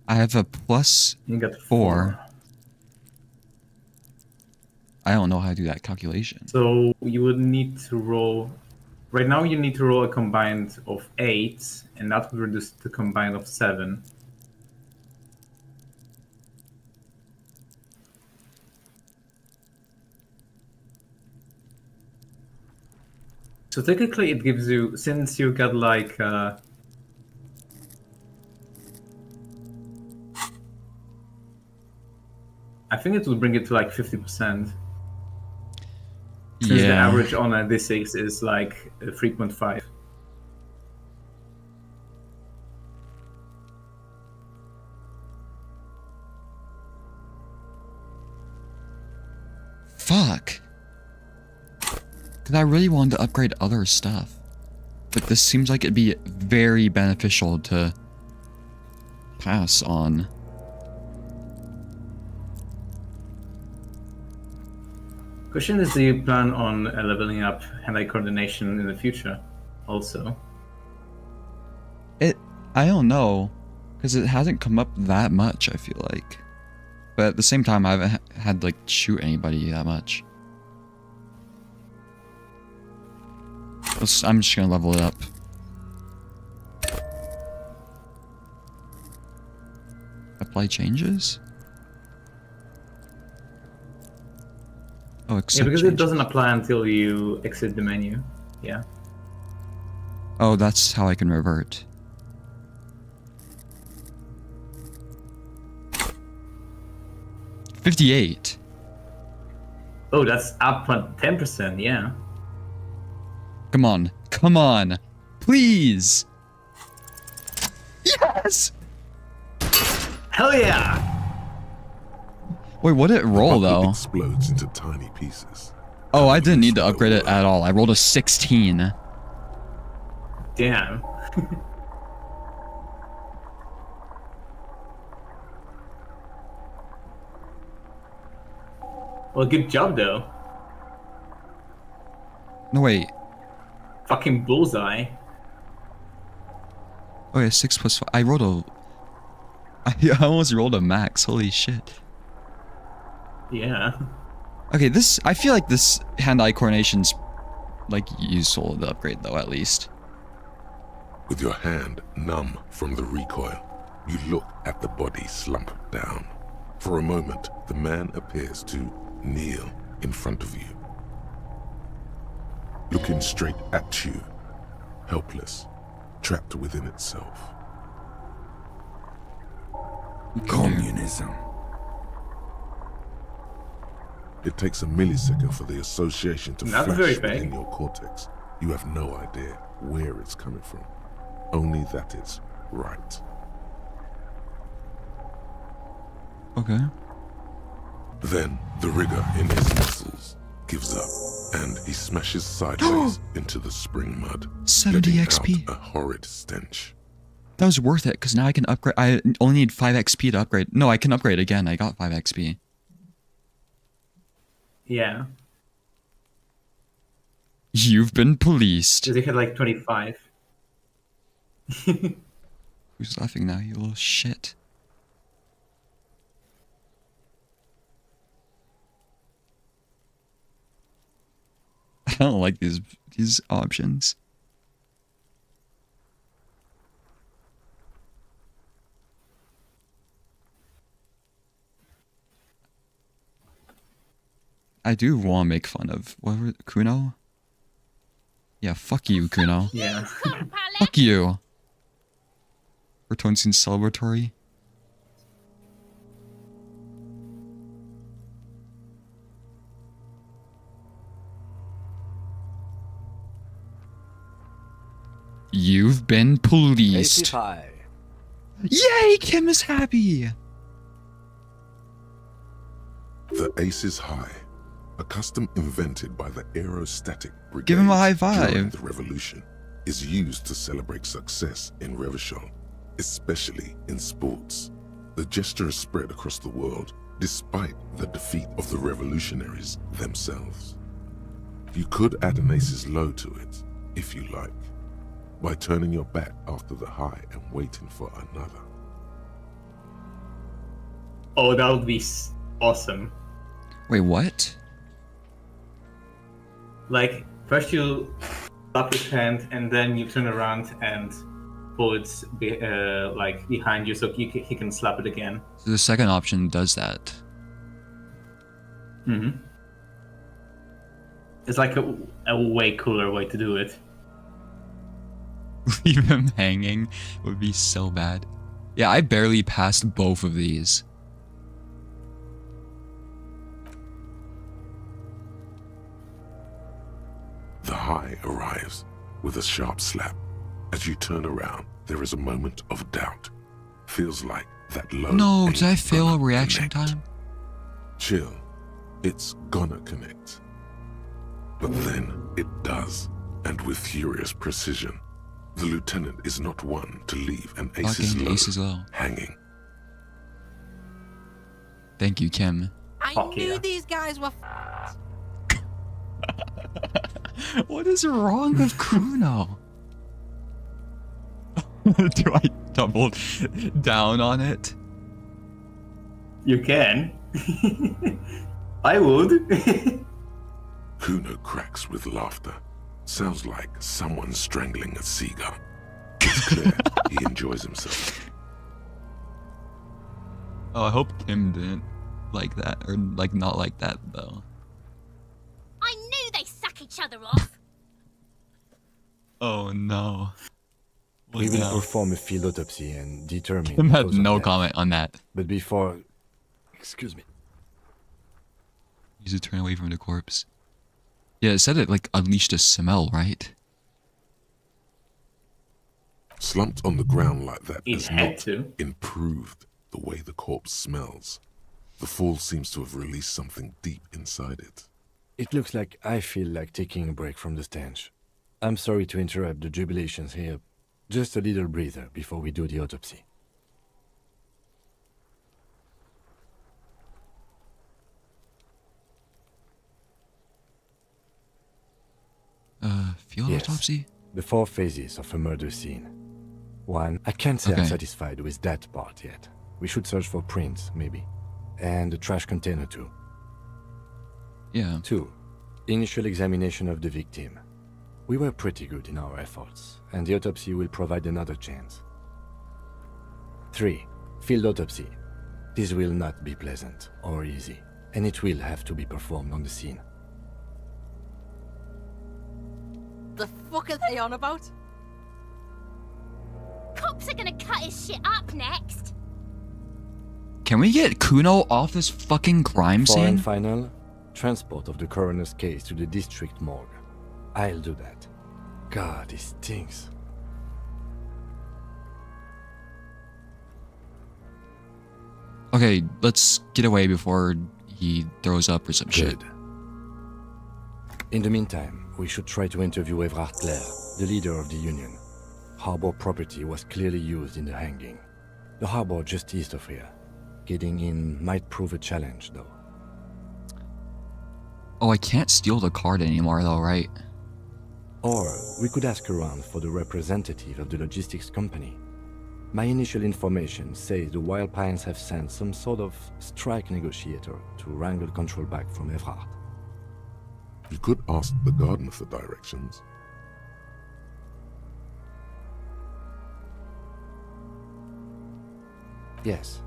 I have a plus You got 4. I don't know how to do that calculation. So you would need to roll. Right now, you need to roll a combined of 8, and that would reduce to combined of 7. So technically, it gives you, since you got like I think it will bring it to like 50%. Since the average on a D6 is like 3.5. Fuck. Because I really wanted to upgrade other stuff. But this seems like it'd be very beneficial to pass on. Question is, do you plan on leveling up hand-eye coordination in the future also? I don't know. Because it hasn't come up that much, I feel like. But at the same time, I haven't had to like shoot anybody that much. I'm just gonna level it up. Apply changes? Oh, accept Yeah, because changes. it doesn't apply until you exit the menu. Yeah. Oh, that's how I can revert. $58. Oh, that's up 10%, yeah. Come on. Come on. Please. Yes! Hell yeah! Wait, what did it roll, The bucket though? explodes into tiny pieces. Oh, I didn't need to upgrade it at all. I rolled a 16. Damn. Well, good job, though. No, wait. Fucking bullseye. Oh, yeah, 6 plus 5. I rolled a... I almost rolled a max. Holy shit. Yeah. Okay, this... I feel like this hand-eye coordination's, like, useful to upgrade, though, at least. With your hand numb from the recoil, you look at the body slump down. For a moment, the man appears to kneel in front of you, looking straight at you, helpless, trapped within itself. Communism. It takes a millisecond for the association to Not flash very within vague. your cortex. You have no idea where it's coming from, only that it's right. Okay. Then the rigor in his muscles gives up, and he smashes sideways into the spring mud, 70 letting XP. out a horrid stench. That was worth it, because now I can upgrade... I only need 5 XP to upgrade. No, I can upgrade again. I got 5 XP. Yeah. You've been policed. Because you had like 25. Who's laughing now, you little shit? I don't like these options. I do want to make fun of Kuno. Yeah, fuck you, Kuno. Yeah. Fuck you. Return seems celebratory. You've been policed. 85. Yay, Kim is happy. The Aces High, a custom invented by the Aerostatic Brigade Give him a high during five. the Revolution, is used to celebrate success in Revachol, especially in sports. The gesture is spread across the world, despite the defeat of the revolutionaries themselves. You could add an Aces Low to it, if you like, by turning your back after the high and waiting for another. Oh, that would be awesome. Wait, what? Like, first you slap his hand, and then you turn around and pull it like behind you, so he can slap it again. So the second option does that. Mm-hmm. It's like a way cooler way to do it. Leave him hanging would be so bad. Yeah, I barely passed both of these. The high arrives with a sharp slap. As you turn around, there is a moment of doubt. Feels like that low. No, ain't did I fail a gonna reaction connect. time? Chill. It's gonna connect. But then it does, and with furious precision. The lieutenant is not one to leave an Aces Fucking Low Aces Low. hanging. Thank you, Kim. I Fuck knew yeah. these guys were. What is wrong with Kuno? Do I double down on it? You can. I would. Kuno cracks with laughter. Sounds like someone strangling a seagull. It's clear he enjoys himself. Oh, I hope Kim didn't like that, or like not like that though. I knew they suck each other off. Oh no. We What will now? perform a field autopsy and determine. Kim the had cause of no death. comment on that. But before, excuse me. Use to turn away from the corpse. Yeah, it said it like unleashed a smell, right? Slumped on the ground like that It has had not to. improved the way the corpse smells. The fall seems to have released something deep inside it. It looks like I feel like taking a break from the stench. I'm sorry to interrupt the jubilations here. Just a little breather before we do the autopsy. Field Yes. autopsy? The 4 phases of a murder scene. 1, I can't say I'm Okay. satisfied with that part yet. We should search for prints, maybe. And a trash container too. Yeah. 2, initial examination of the victim. We were pretty good in our efforts, and the autopsy will provide another chance. 3, field autopsy. This will not be pleasant or easy, and it will have to be performed on the scene. The fuck are they on about? Cops are gonna cut his shit up next. Can we get Kuno off this fucking crime 4 scene? and final, transport of the coroner's case to the district morgue. I'll do that. God, this stinks. Okay, let's get away before he throws up or some shit. Good. In the meantime, we should try to interview Evrard Clare, the leader of the Union. Harbor property was clearly used in the hanging. The harbor just east of here. Getting in might prove a challenge, though. Oh, I can't steal the card anymore though, right? Or we could ask around for the representative of the logistics company. My initial information says the Wild Pines have sent some sort of strike negotiator to wrangle control back from Evrard. You could ask the gardener for directions. Yes.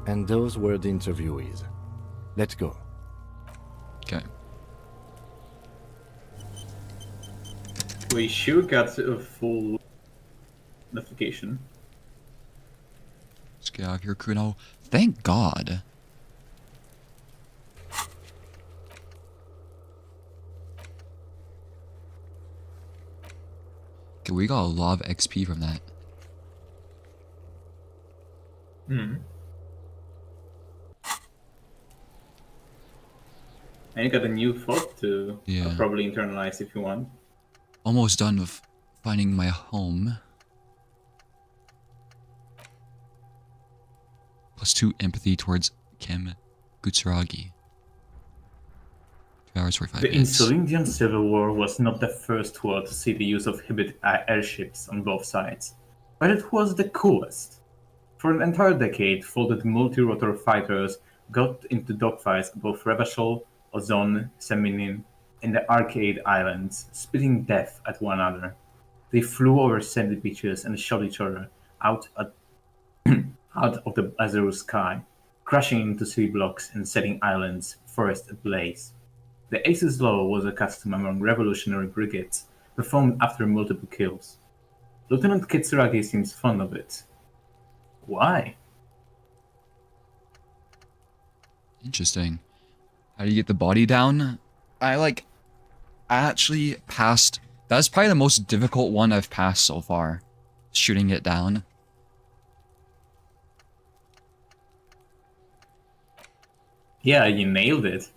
And those were the interviewees. Let's go. Okay. We should get a full notification. Let's get out of here, Kuno. Thank God. Okay, we got a lot of XP from that. Hmm. And you got a new thought to Yeah. probably internalize if you want. Almost done with finding my home. +2 empathy towards Kim Gutsuragi. 2 hours 45 The minutes. Insulindian Civil War was not the first war to see the use of hybrid airships on both sides, but it was the coolest. For an entire decade, folded multi-rotor fighters got into dogfights above Revachol, Ozon, Seminin, and the Arcade Islands, spitting death at one another. They flew over sandy beaches and shot each other out of the azure sky, crashing into city blocks and setting islands, forests ablaze. The Ace's Law was a custom among revolutionary brigades, performed after multiple kills. Lieutenant Kitsuragi seems fond of it. Why? Interesting. How do you get the body down? I actually passed. That's probably the most difficult one I've passed so far. Shooting it down. Yeah, you nailed it.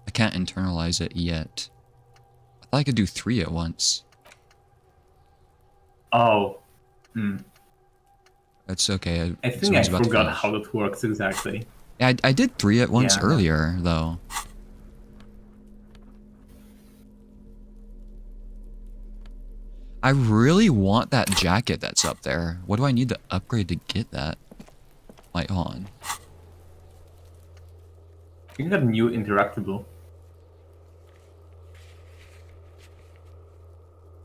I can't internalize it yet. I thought I could do 3 at once. Oh. That's okay. I think I forgot how that works exactly. Yeah, I did 3 at once Yeah. earlier, though. I really want that jacket that's up there. What do I need to upgrade to get that light on? You got a new interactable.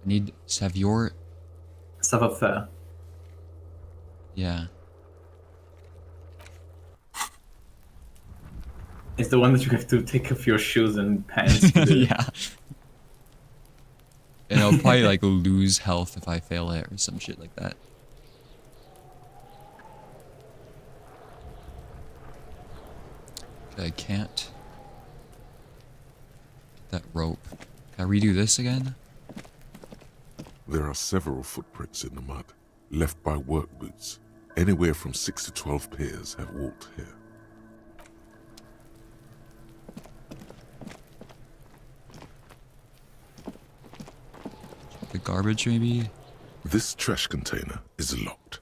I need Savior. Savoir-faire. Yeah. It's the one that you have to take off your shoes and pants to do. Yeah. And I'll probably like lose health if I fail it or some shit like that. I can't get that rope. Can I redo this again? There are several footprints in the mud, left by work boots. Anywhere from 6 to 12 pairs have walked here. The garbage, maybe? This trash container is locked.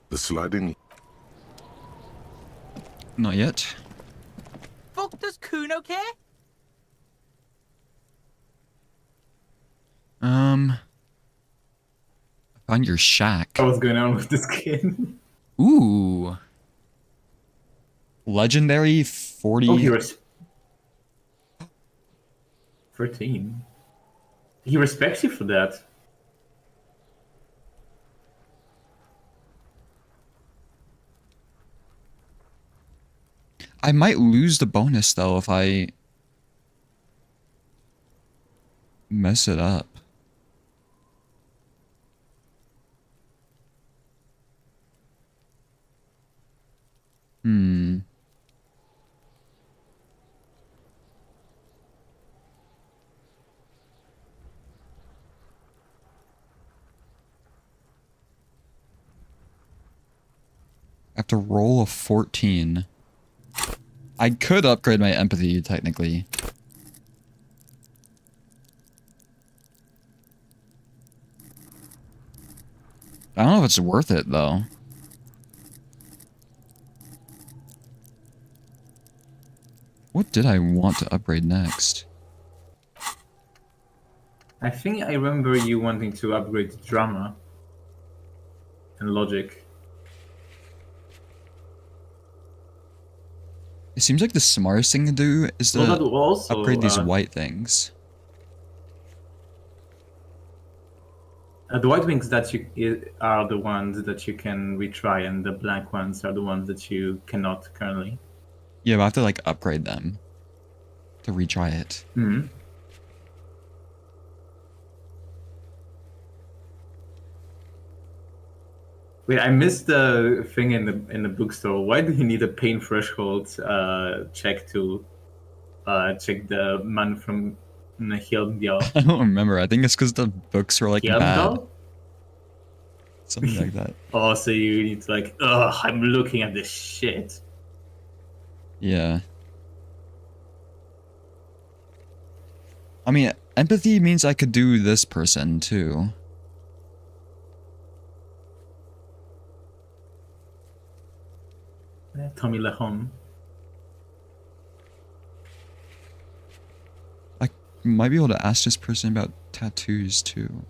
The sliding... Not yet. Fuck, does Kuno care? I found your shack. What's going on with this kid? Ooh. Legendary 40. Oh, he was 13. He respects you for that. I might lose the bonus though if I mess it up. I have to roll a 14. I could upgrade my empathy, technically. I don't know if it's worth it, though. What did I want to upgrade next? I think I remember you wanting to upgrade drama and logic. It seems like the smartest thing to do is to Well, that also, upgrade these white things. The white wings that are the ones that you can retry, and the black ones are the ones that you cannot currently. Yeah, but I have to like upgrade them to retry it. Hmm. Wait, I missed the thing in the bookstore. Why do you need a pain threshold check to check the man from Hjelmdal? I don't remember. I think it's because the books are like bad. Hjelmdal? Something like that. Oh, so you need to like, ugh, I'm looking at this shit. Yeah. I mean, empathy means I could do this person too. Tommy Lehom. I might be able to ask this person about tattoos too.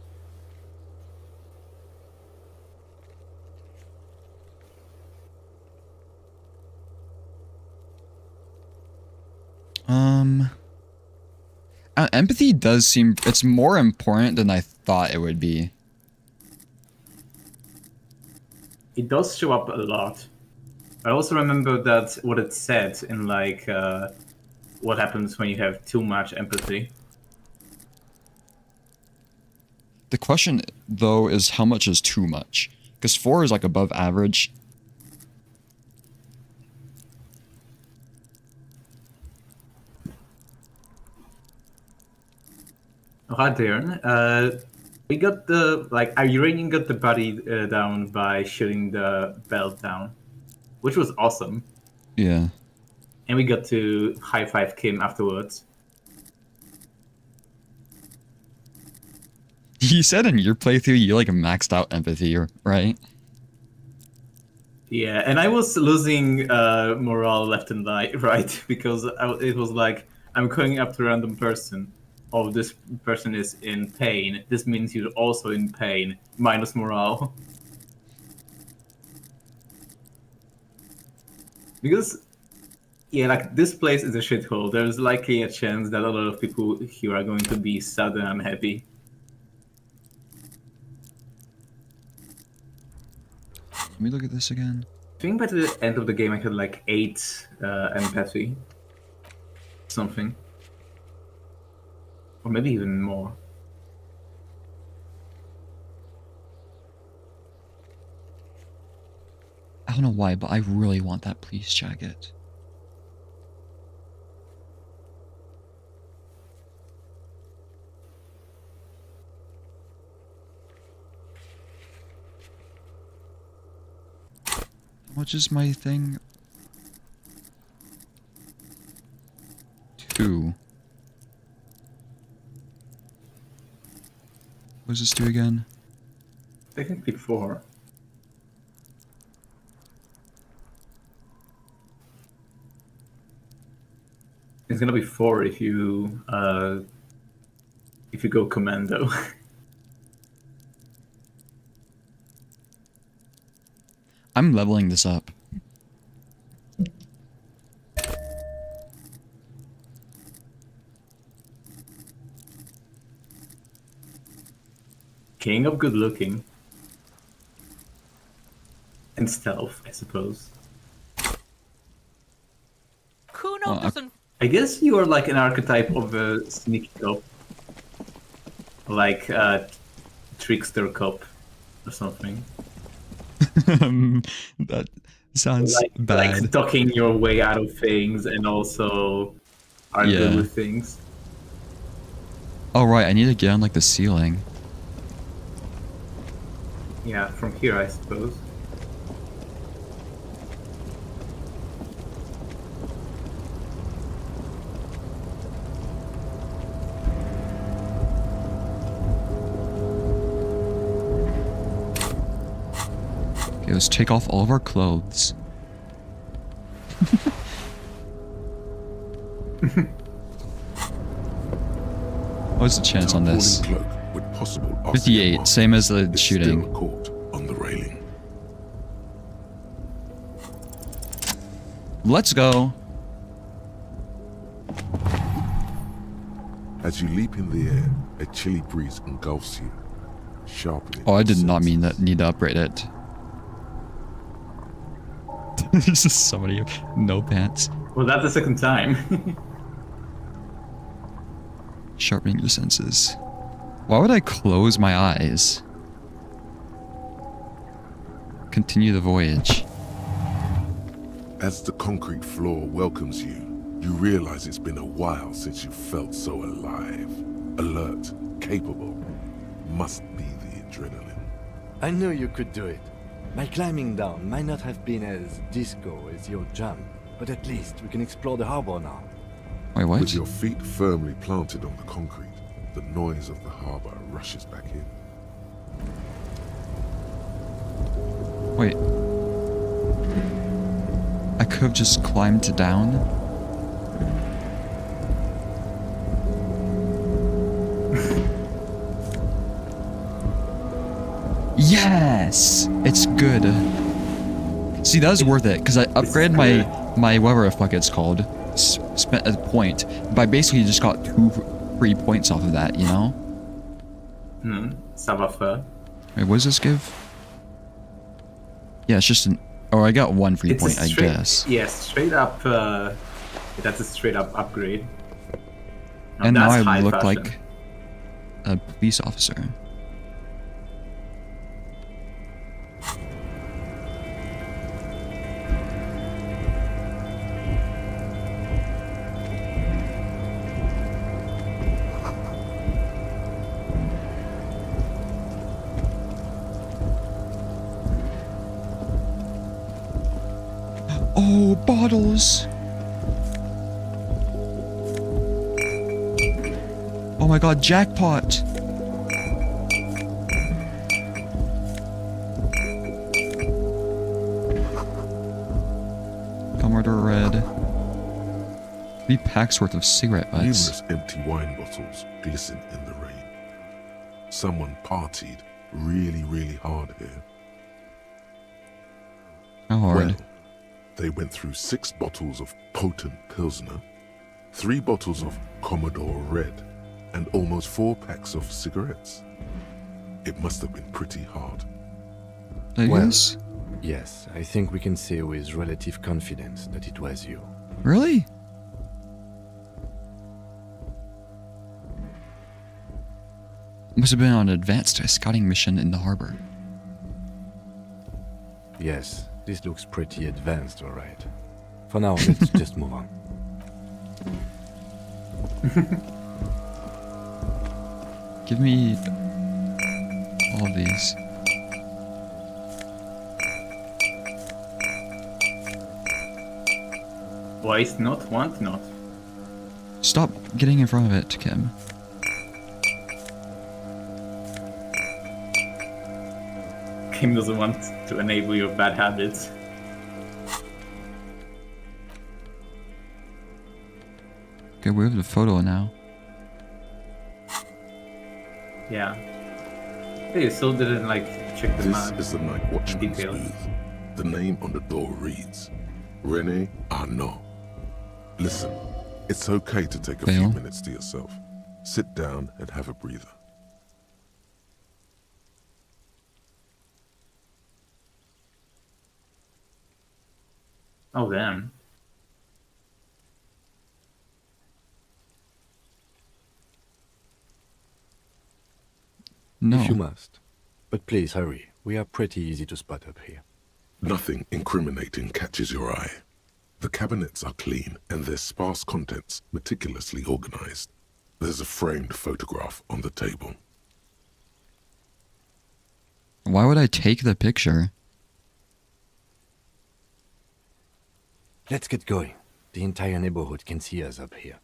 Empathy does seem, it's more important than I thought it would be. It does show up a lot. I also remember that what it said in like what happens when you have too much empathy. The question though is how much is too much? Because 4 is like above average. Hi there. We got the Uranium got the body down by shooting the belt down, which was awesome. Yeah. And we got to high five Kim afterwards. You said in your playthrough you like maxed out empathy, right? Yeah, and I was losing morale left and right because it was like I'm going up to a random person. Oh, this person is in pain. This means you're also in pain. Minus morale. Because, yeah, like, this place is a shithole. There's likely a chance that a lot of people here are going to be sad and unhappy. Let me look at this again. I think by the end of the game I had like 8 empathy. Something. Or maybe even more. I don't know why, but I really want that police jacket. How much is my thing? 2. What does this do again? Technically 4. It's gonna be 4 if you go commando. I'm leveling this up. King of good looking. And stealth, I suppose. Kuno doesn't. I guess you are like an archetype of a sneaky cop. Like trickster cop or something. That sounds like, bad. Like talking your way out of things and also arguing with things. Oh right, I need to get on like the ceiling. Yeah, from here I suppose. Okay, let's take off all of our clothes. What's the chance on this? 58, same as the shooting. On the railing. Let's go. As you leap in the air, a chilly breeze engulfs you, sharpening. Oh, I did not mean that. Need to upgrade it. There's just so many no pants. Well, that's the second time. Sharpening your senses. Why would I close my eyes? Continue the voyage. As the concrete floor welcomes you, you realize it's been a while since you felt so alive, alert, capable. Must be the adrenaline. I knew you could do it. My climbing down might not have been as disco as your jump, but at least we can explore the harbor now. Wait, what? With your feet firmly planted on the concrete, the noise of the harbor rushes back in. Wait. I could have just climbed down. Yes! It's good. See, that was worth it, because I upgraded my whatever the fuck it's called. Spent a point, but I basically just got 2 free points off of that, you know? Ça va faire. Wait, what does this give? Yeah, it's just an... Oh, I got 1 free point, I guess. Yeah, straight up, that's a straight up upgrade. And now that's I high look fashion. like a police officer. Oh, bottles! Oh my god, jackpot! Commodore Red. 3 packs worth of cigarette butts. Numerous empty wine bottles glisten in the rain. Someone partied really, really hard here. How hard? Well, they went through 6 bottles of potent Pilsner, 3 bottles of Commodore Red, and almost 4 packs of cigarettes. It must have been pretty hard. I Well, guess? Yes, I think we can say with relative confidence that it was you. Really? Must have been on an advanced scouting mission in the harbor. Yes, this looks pretty advanced, alright. For now, let's just move on. Give me all of these. Why not? Want not? Stop getting in front of it, Kim. Kim doesn't want to enable your bad habits. Okay, we have the photo now. Yeah. Hey, you still didn't like check the This map. is the night watchman's Details. booth. The name on the door reads, René Arnaud. Listen, it's okay to take a few Fail. minutes to yourself. Sit down and have a breather. Oh damn. No. If you must. But please hurry. We are pretty easy to spot up here. Nothing incriminating catches your eye. The cabinets are clean and their sparse contents meticulously organized. There's a framed photograph on the table. Why would I take the picture? Let's get going. The entire neighborhood can see us up here.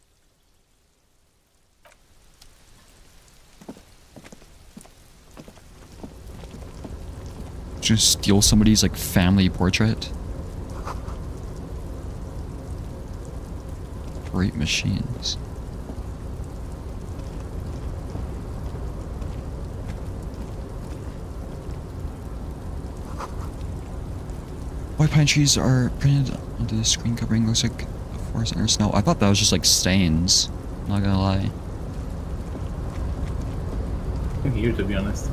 Just steal somebody's like family portrait? Great machines. White pine trees are printed onto the screen covering. Looks like a forest under snow. I thought that was just like stains. Not gonna lie. I'm here to be honest.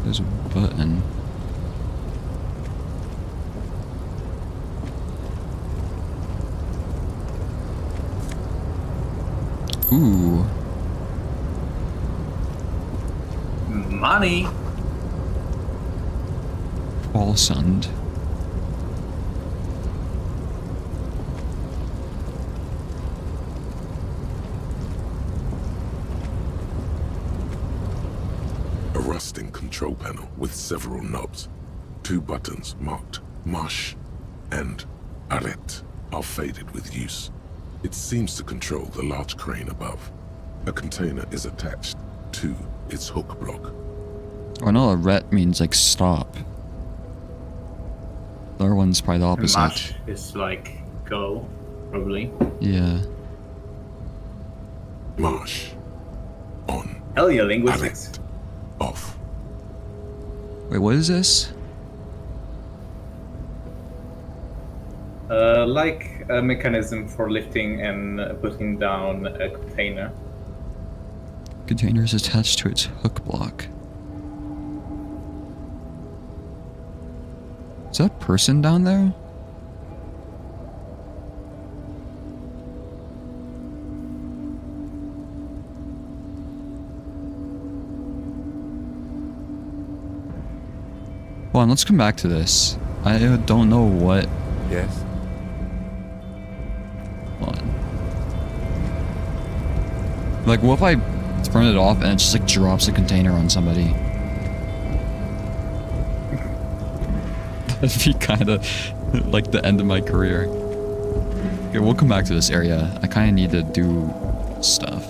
There's a button. Ooh. Money! Balsund. A rusting control panel with several knobs. 2 buttons marked Marsh and Arrête are faded with use. It seems to control the large crane above. A container is attached to its hook block. Oh no, Arrête means like stop. The other one's probably the opposite. Mash is like go, probably. Yeah. Marsh. On. Hell yeah, linguistics. Arrête. Off. Wait, what is this? Like a mechanism for lifting and putting down a container. Container is attached to its hook block. Is that a person down there? Hold on, let's come back to this. I don't know what... Yes? Hold on. Like, what if I turn it off and it just like drops a container on somebody? That'd be kind of like the end of my career. Okay, we'll come back to this area. I kind of need to do stuff.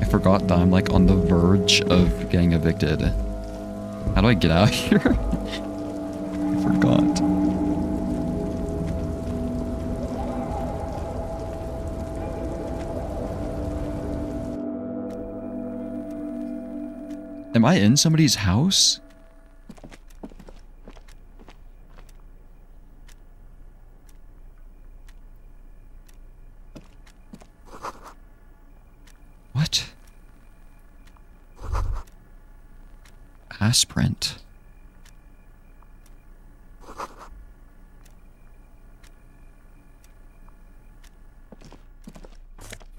I forgot that I'm like on the verge of getting evicted. How do I get out of here? I forgot. Am I in somebody's house? What? Aspirant.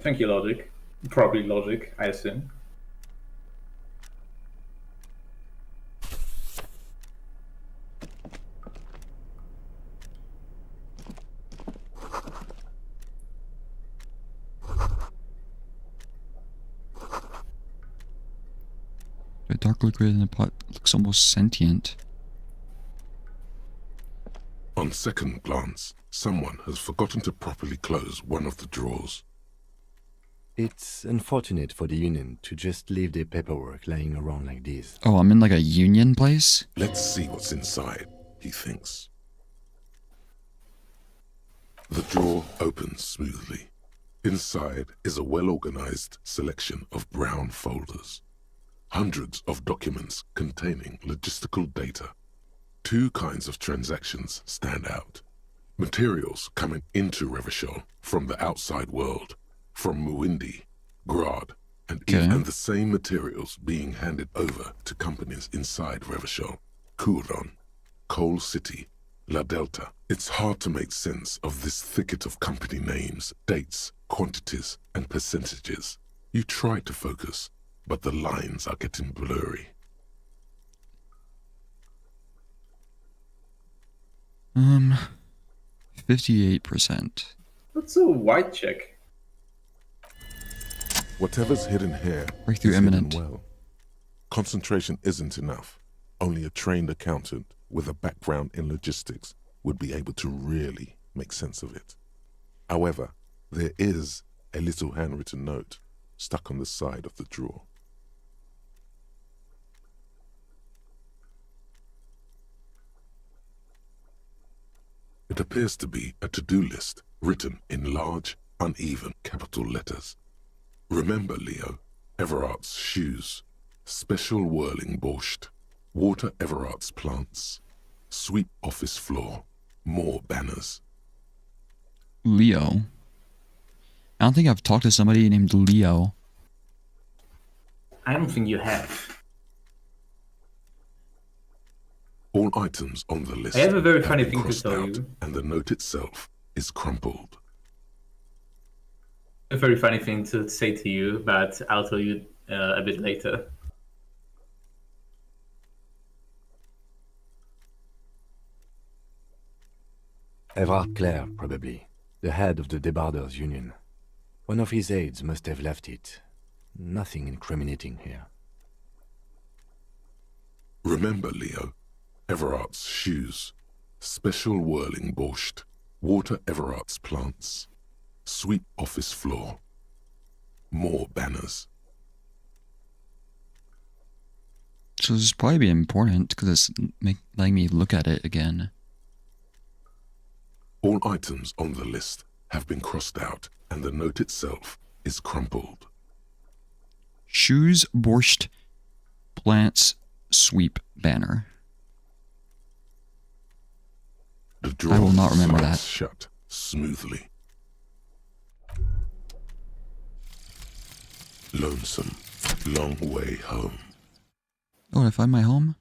Thank you, Logic. Probably Logic, I assume. The dark liquid in the pot looks almost sentient. On second glance, someone has forgotten to properly close one of the drawers. It's unfortunate for the Union to just leave their paperwork lying around like this. Oh, I'm in like a union place? Let's see what's inside, he thinks. The drawer opens smoothly. Inside is a well-organized selection of brown folders. Hundreds of documents containing logistical data. 2 kinds of transactions stand out. Materials coming into Revachol from the outside world, from Muindi, Grad, and even the same materials being handed over to companies inside Revachol, Kuron, Coal City, La Delta. It's hard to make sense of this thicket of company names, dates, quantities, and percentages. You try to focus, but the lines are getting blurry. Um, 58%. That's a white check. Whatever's hidden here Breakthrough is imminent. hidden well. Concentration isn't enough. Only a trained accountant with a background in logistics would be able to really make sense of it. However, there is a little handwritten note stuck on the side of the drawer. It appears to be a to-do list written in large, uneven capital letters. Remember, Leo, Everart's shoes, special whirling borscht, water Everart's plants, sweep office floor, more banners. Leo. I don't think I've talked to somebody named Leo. I don't think you have. All items on the list I have a very funny been thing to crossed tell out, you. and the note itself is crumpled. A very funny thing to say to you, but I'll tell you a bit later. Everard Clare, probably. The head of the Debarders Union. One of his aides must have left it. Nothing incriminating here. Remember, Leo, Everart's shoes, special whirling borscht, water Everart's plants, sweep office floor, more banners. So this is probably be important because it's letting me look at it again. All items on the list have been crossed out and the note itself is crumpled. Shoes, borscht, plants, sweep, banner. The drawer I will not remember slides that. shut smoothly. Lonesome, long way home. Oh, did I find my home?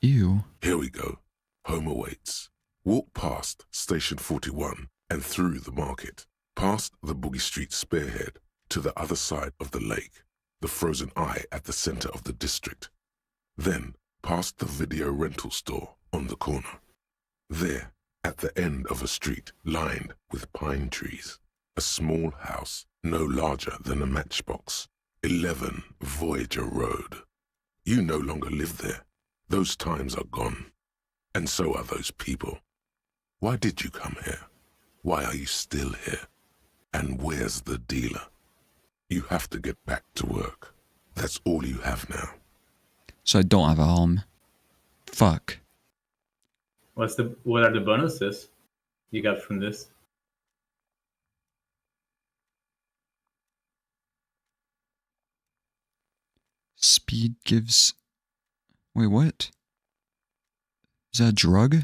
Ew. Here we go. Home awaits. Walk past Station 41 and through the market, past the Boogie Street spearhead to the other side of the lake, the frozen eye at the center of the district. Then past the video rental store on the corner. There, at the end of a street lined with pine trees, a small house no larger than a matchbox, 11 Voyager Road. You no longer live there. Those times are gone. And so are those people. Why did you come here? Why are you still here? And where's the dealer? You have to get back to work. That's all you have now. So I don't have a home. Fuck. What are the bonuses you got from this? Speed gives... Wait, what? Is that a drug?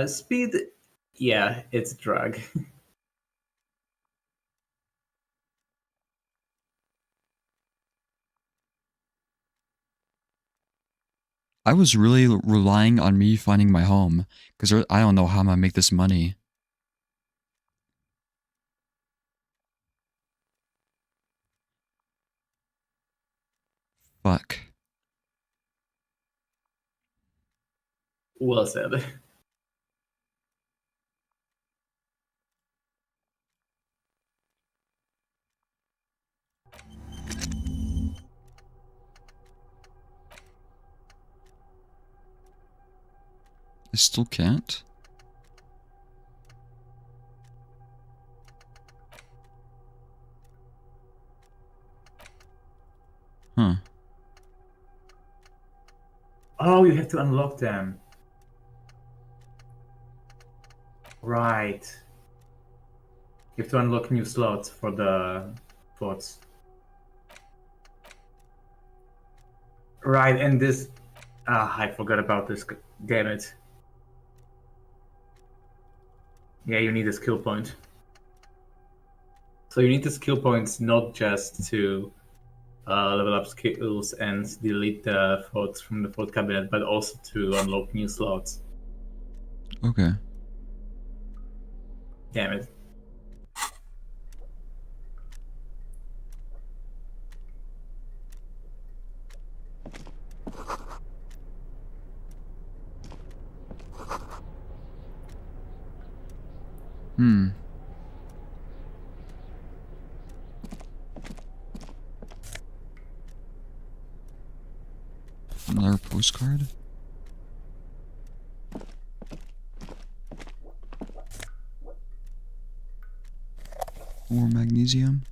Speed, yeah, it's a drug. I was really relying on me finding my home, because I don't know how I'm gonna make this money. Fuck. Well said. I still can't? Huh. Oh, you have to unlock them. Right. You have to unlock new slots for the bots. Right, and this... I forgot about this. Damn it. Yeah, you need a skill point. So you need the skill points not just to level up skills and delete the thoughts from the thought cabinet, but also to unlock new slots. Okay. Damn it. Another postcard? More magnesium?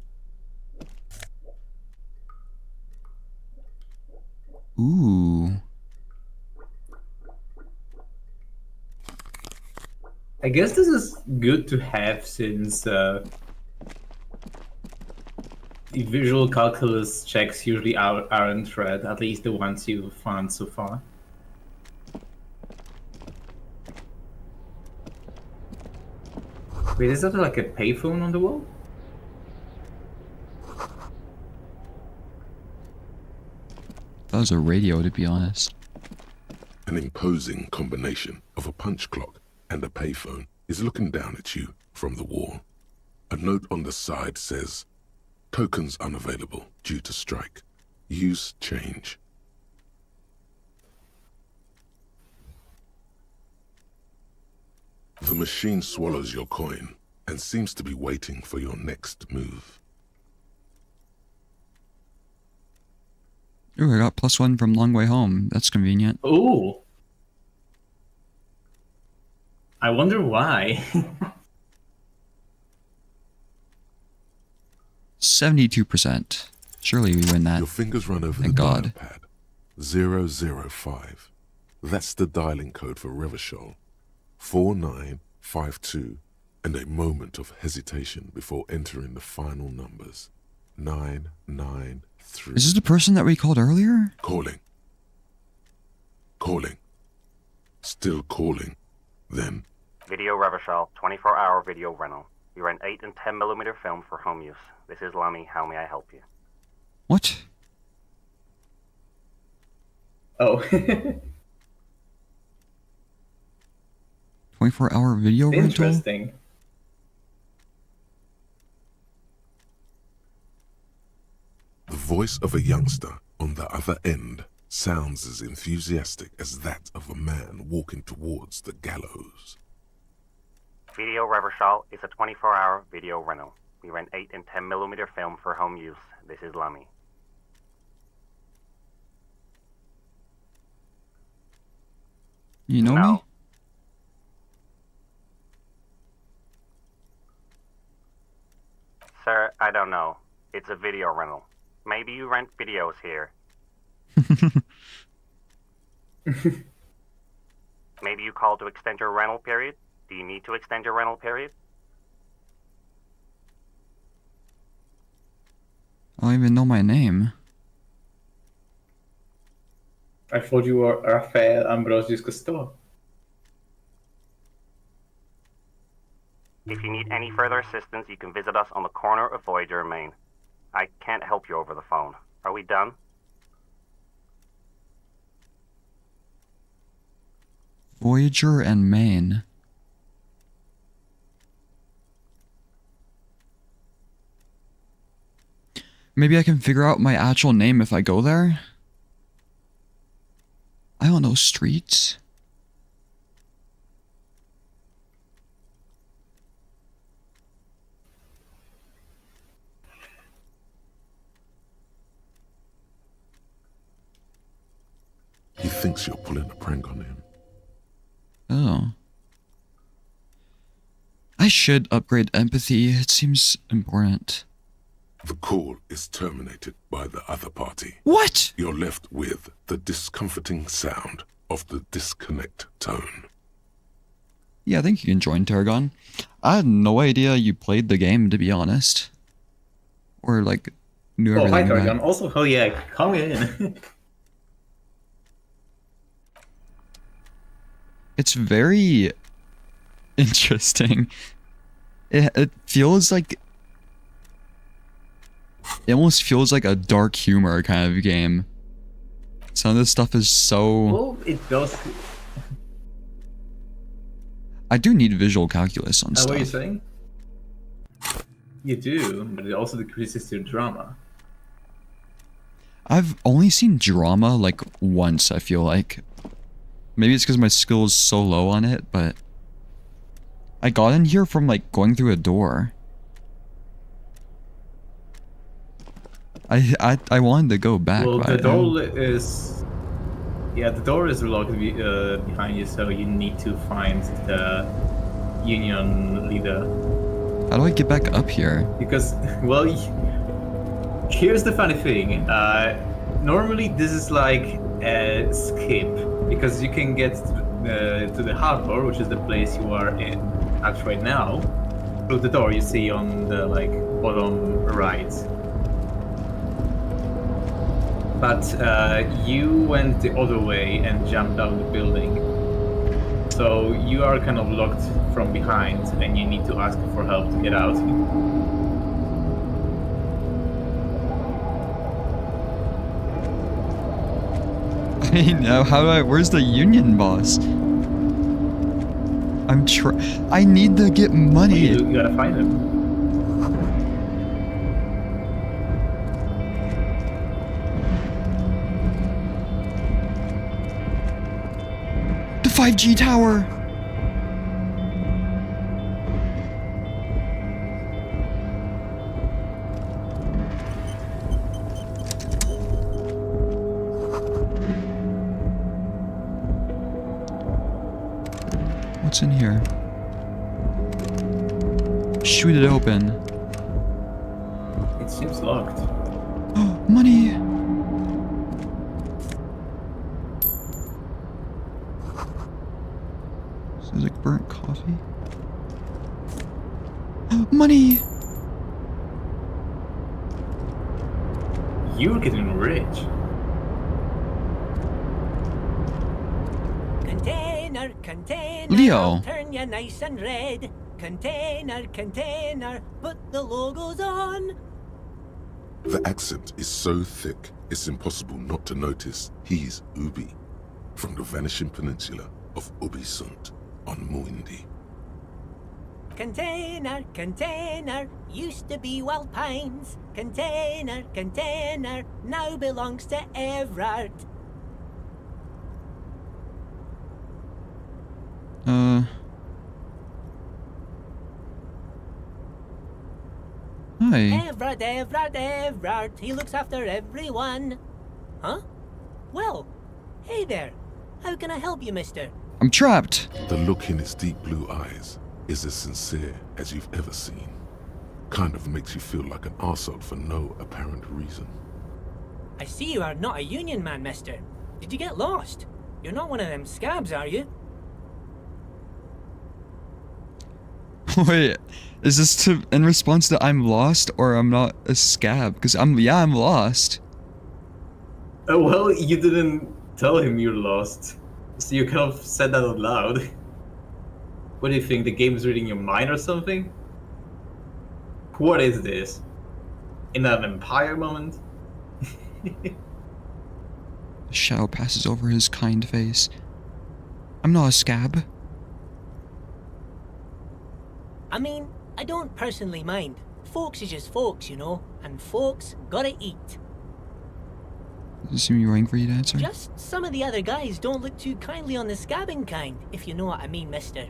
Ooh. I guess this is good to have since the visual calculus checks usually aren't read, at least the ones you've found so far. Wait, is that like a payphone on the wall? That was a radio, to be honest. An imposing combination of a punch clock and a payphone is looking down at you from the wall. A note on the side says, "Tokens unavailable due to strike. Use change." The machine swallows your coin and seems to be waiting for your next move. Ooh, I got +1 from Long Way Home. That's convenient. Ooh. I wonder why. 72%. Surely we win that. Your fingers run over Thank the God. dial pad. 005. That's the dialing code for Rygel. 4952, and a moment of hesitation before entering the final numbers. 993. Is this the person that we called earlier? Calling. Calling. Still calling. Then. Video Rygel, 24-hour video rental. We rent 8 and 10mm film for home use. This is Lamy. How may I help you? What? Oh. 24-hour video rental? Interesting. The voice of a youngster on the other end sounds as enthusiastic as that of a man walking towards the gallows. Video Rygel is a 24-hour video rental. We rent 8 and 10mm film for home use. This is Lamy. You know No. me? Sir, I don't know. It's a video rental. Maybe you rent videos here. Maybe you called to extend your rental period? Do you need to extend your rental period? I don't even know my name. I thought you were Raphael Ambrosius Cousteau. If you need any further assistance, you can visit us on the corner of Voyager and Main. I can't help you over the phone. Are we done? Voyager and Maine. Maybe I can figure out my actual name if I go there? I don't know streets. He thinks you're pulling a prank on him. Oh. I should upgrade empathy. It seems important. The call is terminated by the other party. What? You're left with the discomforting sound of the disconnect tone. Yeah, I think you can join Tarragon. I had no idea you played the game, to be honest. Or, like, knew Oh, everything hi, about Tarragon. it. Also, oh yeah, come in. It's very interesting. It feels like... It almost feels like a dark humor kind of game. Some of this stuff is so... Well, it does. I do need visual calculus on What stuff. are you saying? You do, but it also decreases your drama. I've only seen drama like once, I feel like. Maybe it's because my skill is so low on it, but... I got in here from like going through a door. I wanted to go back. Well, but the I don't- door is... Yeah, the door is locked behind you, so you need to find the union leader. How do I get back up here? Because, well, here's the funny thing. Normally this is like a skip, because you can get to the harbor, which is the place you are in at right now, through the door you see on the like bottom right. But you went the other way and jumped out of the building. So you are kind of locked from behind and you need to ask for help to get out. I know, how do I... Where's the union boss? I need to get money. You gotta find him. The 5G tower! What's in here? Shoot it open. It seems locked. Money! This is like burnt coffee. Money! You're getting rich. Container, container, Leo. I'll turn you nice and red. Container, container, put the logos on. The accent is so thick, it's impossible not to notice he's Ubi, from the vanishing peninsula of Ubisunt on Muindi. Container, container, used to be Wild Pines. Container, container, now belongs to Everard. Hi. Everard, Everard, Everard, he looks after everyone. Huh? Well, hey there. How can I help you, mister? I'm trapped. The look in his deep blue eyes is as sincere as you've ever seen. Kind of makes you feel like an arsehole for no apparent reason. I see you are not a union man, mister. Did you get lost? You're not one of them scabs, are you? Wait, is this in response to I'm lost or I'm not a scab? Because I'm lost. Oh, well, you didn't tell him you're lost. So you kind of said that out loud. What do you think, the game is reading your mind or something? What is this? In an vampire moment? The shadow passes over his kind face. I'm not a scab. I mean, I don't personally mind. Folks is just folks, you know, and folks gotta eat. Does it seem you're angry, Dancer? Just some of the other guys don't look too kindly on the scabbing kind, if you know what I mean, mister.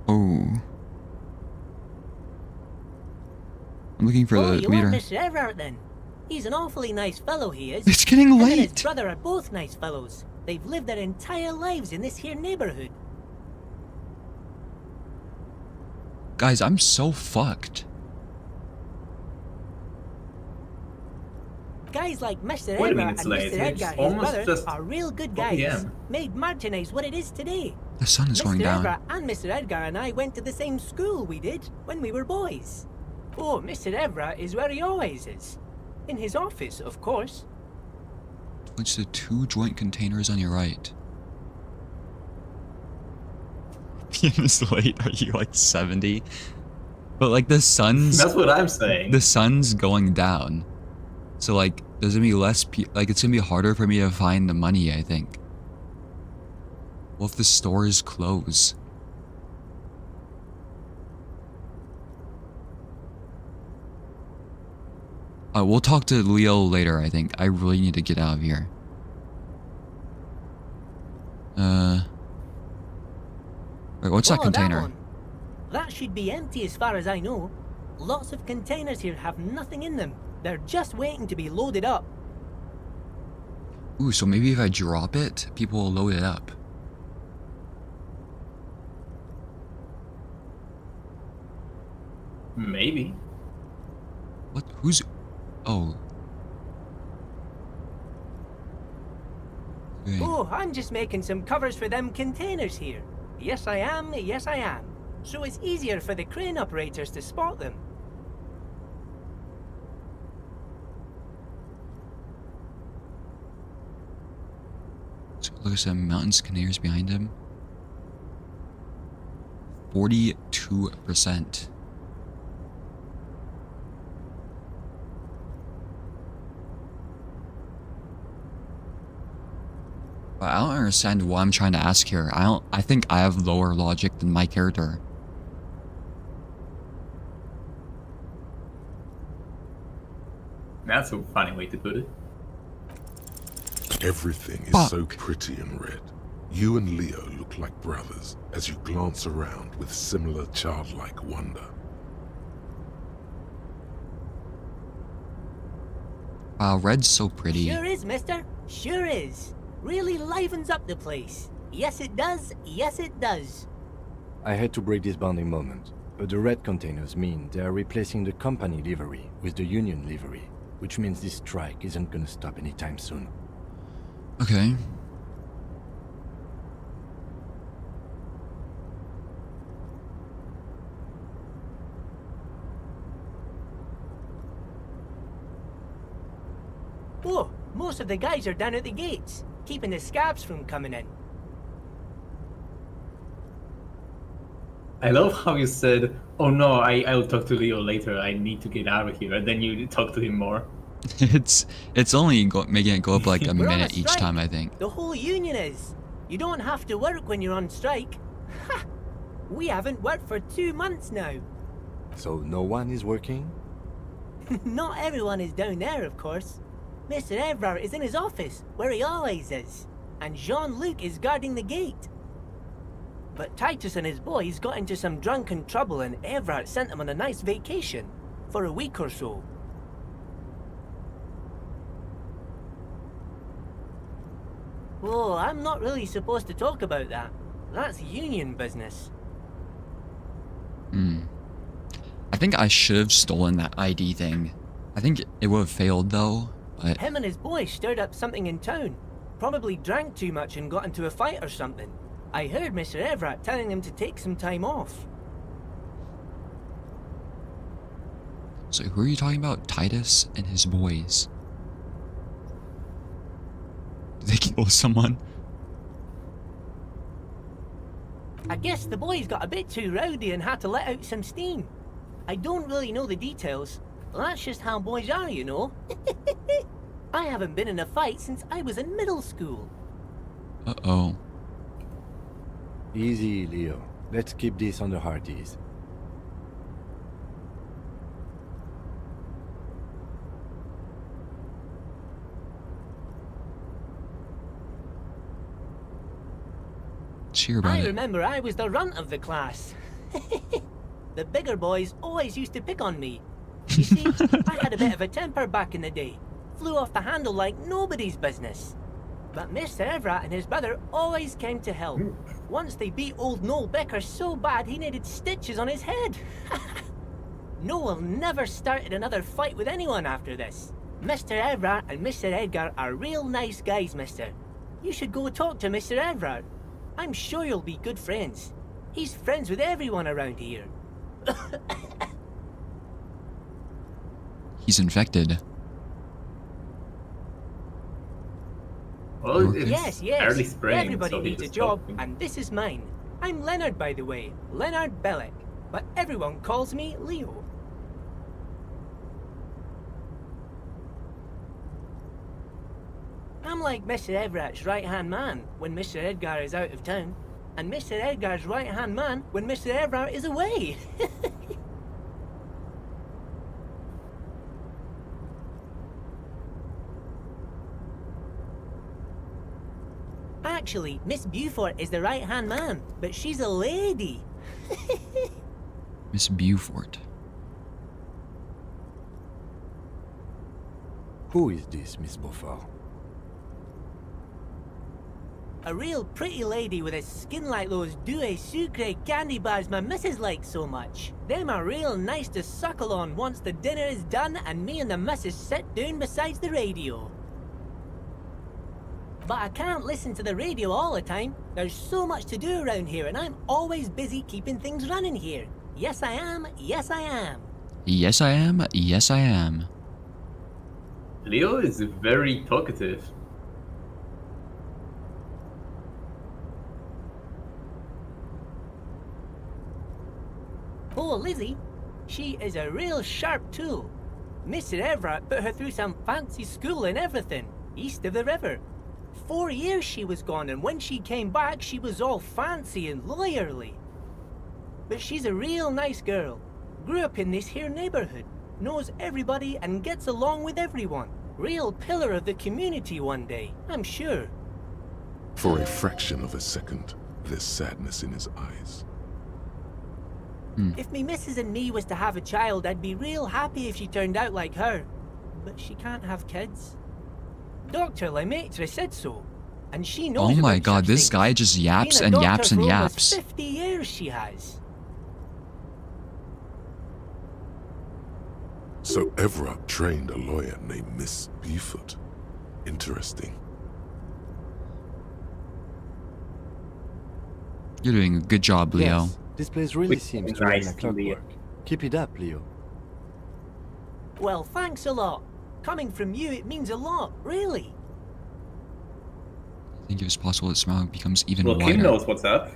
Oh. I'm looking for the you leader. want Mr. Everard then? He's an awfully nice fellow, he is. It's getting Him and late. his brother are both nice fellows. They've lived their entire lives in this here neighborhood. Guys, I'm so fucked. Guys like Mr. What do you Everard mean and it's late? Mr. It's Edgar, his almost brother, just are real good 4 guys. PM. Made Martinez what it is today. The sun is going Mr. down. Everard and Mr. Edgar and I went to the same school we did when we were boys. Oh, Mr. Everard is where he always is. In his office, of course. Which the 2 joint containers on your right. PM is late. Are you like 70? But like the sun's. That's what I'm saying. The sun's going down. So like there's gonna be less like it's gonna be harder for me to find the money, I think. What if the stores close? We'll talk to Leo later, I think. I really need to get out of here. Wait, what's that container? That should be empty as far as I know. Lots of containers here have nothing in them. They're just waiting to be loaded up. Ooh, so maybe if I drop it, people will load it up. Maybe. What? Who's... Oh. Okay. Oh, I'm just making some covers for them containers here. Yes, I am. Yes, I am. So it's easier for the crane operators to spot them. So look at some mountains containers behind him. 42%. But I don't understand what I'm trying to ask here. I think I have lower logic than my character. That's a funny way to put it. Everything is so pretty and red. You and Leo look like brothers as you glance around with similar childlike wonder. Wow, red's so pretty. Sure is, mister. Sure is. Really livens up the place. Yes, it does. Yes, it does. I had to break this bonding moment, but the red containers mean they are replacing the company livery with the union livery, which means this strike isn't gonna stop anytime soon. Okay. Oh, most of the guys are down at the gates, keeping the scabs from coming in. I love how you said, "Oh no, I'll talk to Leo later. I need to get out of here," and then you talk to him more. It's only making it go up like a We're on minute each strike. time, I think. The whole union is. You don't have to work when you're on strike. Ha! We haven't worked for 2 months now. So no one is working? Not everyone is down there, of course. Mr. Everard is in his office, where he always is, and Jean-Luc is guarding the gate. But Titus and his boys got into some drunken trouble and Everard sent them on a nice vacation, for a week or so. Oh, I'm not really supposed to talk about that. That's union business. I think I should have stolen that ID thing. I think it would have failed though, but... Him and his boys stirred up something in town. Probably drank too much and got into a fight or something. I heard Mr. Everett telling him to take some time off. So who are you talking about? Titus and his boys? Did they kill someone? I guess the boys got a bit too rowdy and had to let out some steam. I don't really know the details. That's just how boys are, you know. I haven't been in a fight since I was in middle school. Uh-oh. Easy, Leo. Let's keep this on the hearties. Let's hear about I it. remember I was the runt of the class. The bigger boys always used to pick on me. You see, I had a bit of a temper back in the day. Flew off the handle like nobody's business. But Mr. Everett and his brother always came to help. Once they beat old Noel Becker so bad he needed stitches on his head. Noel never started another fight with anyone after this. Mr. Everett and Mr. Edgar are real nice guys, mister. You should go talk to Mr. Everett. I'm sure you'll be good friends. He's friends with everyone around here. He's infected. Well, it's Yes, early spring, everybody so he needs a just job, talking. and this is mine. I'm Leonard, by the way. Leonard Bellick. But everyone calls me Leo. I'm like Mr. Everett's right-hand man when Mr. Edgar is out of town, and Mr. Edgar's right-hand man when Mr. Everett is away. Actually, Miss Beaufort is the right-hand man, but she's a lady. Miss Beaufort. Who is this, Miss Beaufort? A real pretty lady with a skin like those Douai Sucre candy bars my missus likes so much. Them are real nice to suckle on once the dinner is done and me and the missus sit down beside the radio. But I can't listen to the radio all the time. There's so much to do around here and I'm always busy keeping things running here. Yes I am, yes I am. Yes, I am. Yes, I am. Leo is very talkative. Oh, Lizzie, she is a real sharp tool. Mr. Everett put her through some fancy school and everything, east of the river. 4 years she was gone, and when she came back, she was all fancy and lawyerly. But she's a real nice girl. Grew up in this here neighborhood, knows everybody and gets along with everyone. Real pillar of the community one day, I'm sure. For a fraction of a second, there's sadness in his eyes. If me missus and me was to have a child, I'd be real happy if she turned out like her. But she can't have kids. Dr. Lemaitre said so. And she knows Oh my about god, such this things. guy just yaps Been a and doctor yaps and for almost yaps. 50 years she has. So Everett trained a lawyer named Miss Buford. Interesting. You're doing a good job, Leo. Yes, this place really Which seems is to run nice, like clockwork. Keep it up, Leo. Well, thanks a lot. Coming from you, it means a lot, really. I think it was possible that Smog becomes even Well, Kim wider. knows what's up.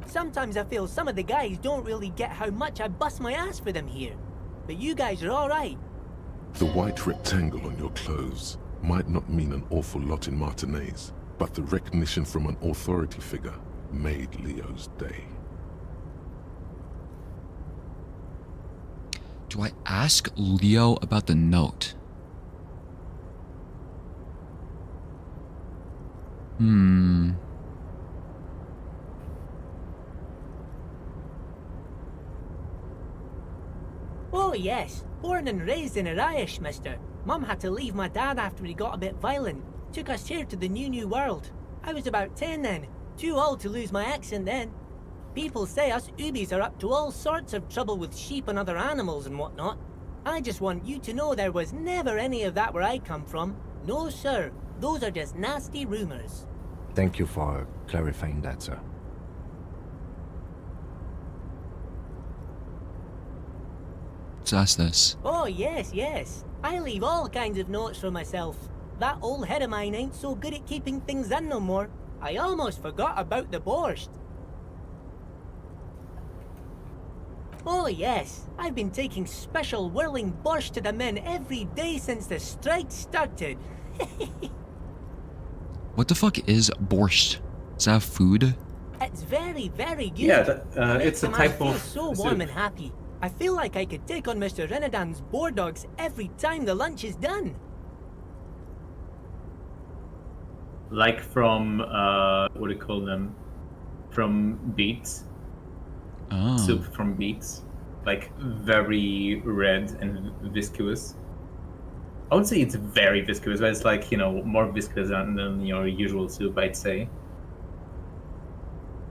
Sometimes I feel some of the guys don't really get how much I bust my ass for them here. But you guys are alright. The white rectangle on your clothes might not mean an awful lot in Martinez, but the recognition from an authority figure made Leo's day. Do I ask Leo about the note? Oh yes, born and raised in Irish, mister. Mum had to leave my dad after he got a bit violent. Took us here to the new world. I was about 10 then, too old to lose my accent then. People say us Ubis are up to all sorts of trouble with sheep and other animals and whatnot. I just want you to know there was never any of that where I come from. No sir, those are just nasty rumors. Thank you for clarifying that, sir. Let's ask this. Oh yes, yes. I leave all kinds of notes for myself. That old head of mine ain't so good at keeping things in no more. I almost forgot about the borscht. Oh yes, I've been taking special whirling borscht to the men every day since the strike started. What the fuck is borscht? Is that food? It's very, very good. Yeah, Makes it's a man type feel of so warm soup. and happy. I feel like I could take on Mr. Renadan's boar dogs every time the lunch is done. Like from, what do you call them? From beets. Oh. Soup from beets. Like, very red and viscous. I would say it's very viscous, but it's like, you know, more viscous than your usual soup, I'd say.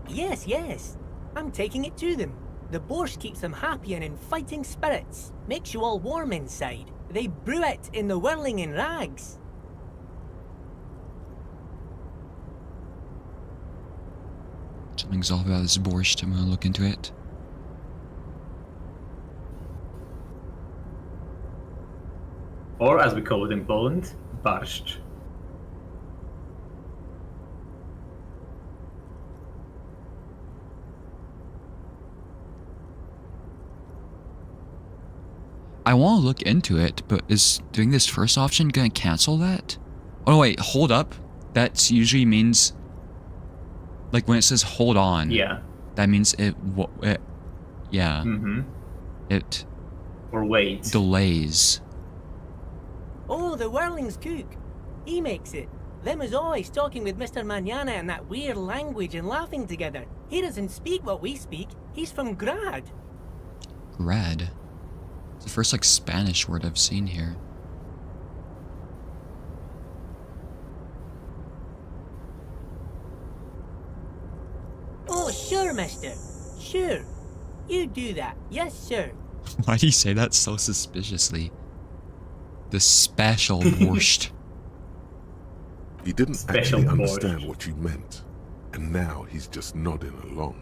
Yes, yes. I'm taking it to them. The borscht keeps them happy and in fighting spirits. Makes you all warm inside. They brew it in the whirling in rags. Something's off about this borscht. I'm gonna look into it. Or, as we call it in Poland, barszcz. I want to look into it, but is doing this first option gonna cancel that? Oh no, wait, hold up. That usually means, like when it says hold on. Yeah. That means it yeah. Mm-hmm. It Or wait. delays. Oh, the whirling's cook. He makes it. Them is always talking with Mr. Manana in that weird language and laughing together. He doesn't speak what we speak. He's from Grad. Grad. It's the first like Spanish word I've seen here. Oh, sure, mister. Sure. You do that. Yes, sir. Why do you say that so suspiciously? The special borscht. He didn't Special actually borscht. understand what you meant, and now he's just nodding along.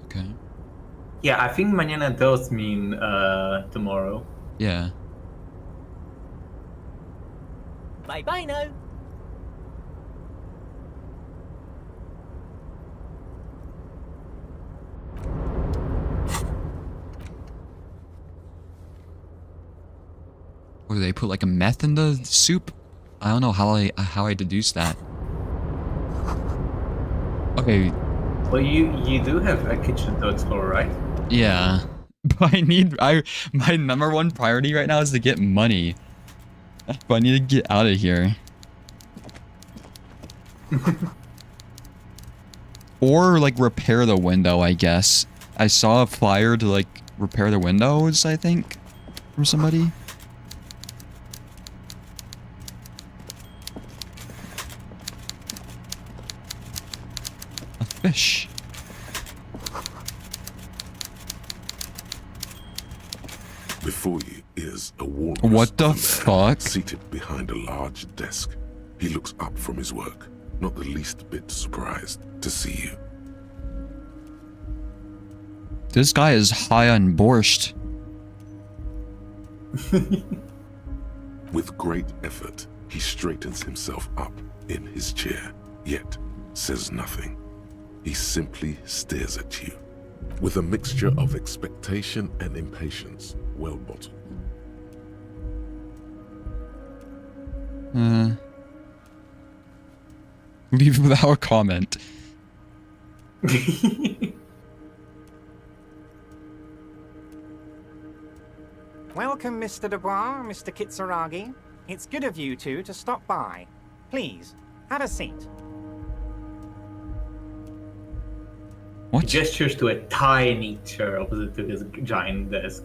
Okay. Yeah, I think mañana does mean tomorrow. Yeah. Bye-bye now. Or do they put like a meth in the soup? I don't know how I deduce that. Okay, Well, you do have a kitchen to explore, right? yeah. But my number one priority right now is to get money. But I need to get out of here. Or like repair the window, I guess. I saw a flyer to like repair the windows, I think, from somebody. fish. Before you is a walrus. What the man fuck? Seated behind a large desk. He looks up from his work, not the least bit surprised to see you. This guy is high on borscht. With great effort, he straightens himself up in his chair, yet says nothing. He simply stares at you, with a mixture of expectation and impatience, well bottled. Leave without a comment. Welcome, Mr. Dubois, Mr. Kitsuragi. It's good of you two to stop by. Please, have a seat. What? He gestures to a tiny chair opposite to his giant desk.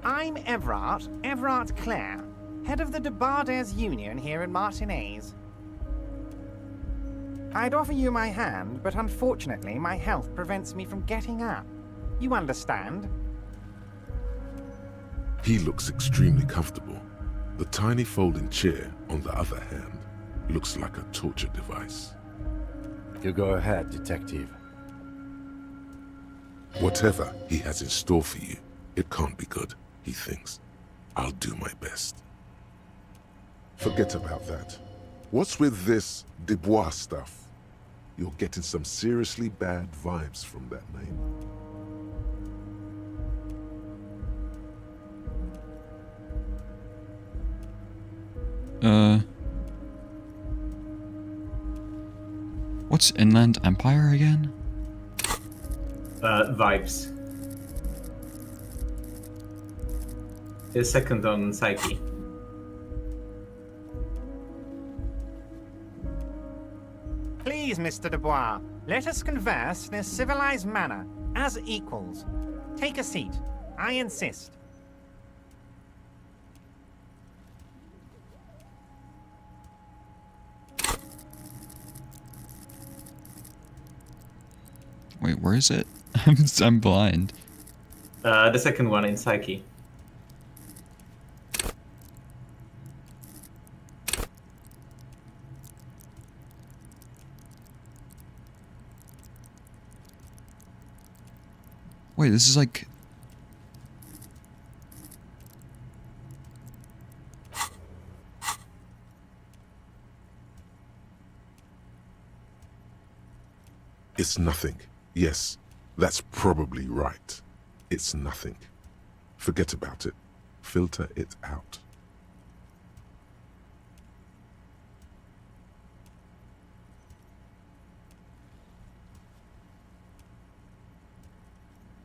I'm Everard Clare, head of the Debarders Union here in Martinez. I'd offer you my hand, but unfortunately my health prevents me from getting up. You understand? He looks extremely comfortable. The tiny folding chair, on the other hand, looks like a torture device. You go ahead, detective. Whatever he has in store for you, it can't be good, he thinks. I'll do my best. Forget about that. What's with this Dubois stuff? You're getting some seriously bad vibes from that name. What's Inland Empire again? Vibes. His second on Psyche. Please, Mr. Dubois, let us converse in a civilized manner, as equals. Take a seat. I insist. Wait, where is it? I'm blind. The second one in Psyche. Wait, this is like... It's nothing. Yes, that's probably right. It's nothing. Forget about it. Filter it out.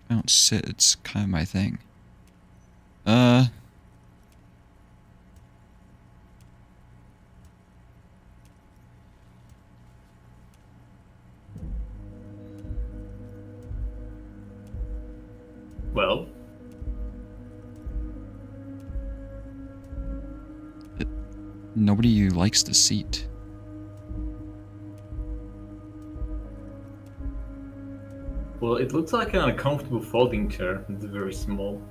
I don't sit, it's kind of my thing. Well, Nobody likes the seat. well, it looks like an uncomfortable folding chair. It's very small.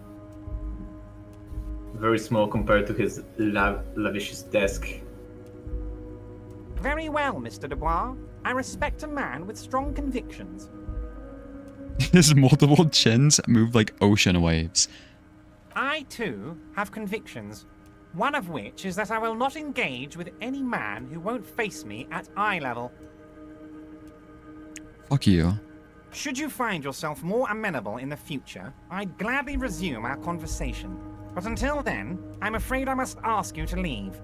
Very small compared to his lavish desk. Very well, Mr. Dubois. I respect a man with strong convictions. His multiple chins move like ocean waves. I, too, have convictions. One of which is that I will not engage with any man who won't face me at eye level. Fuck you. Should you find yourself more amenable in the future, I'd gladly resume our conversation. But until then, I'm afraid I must ask you to leave.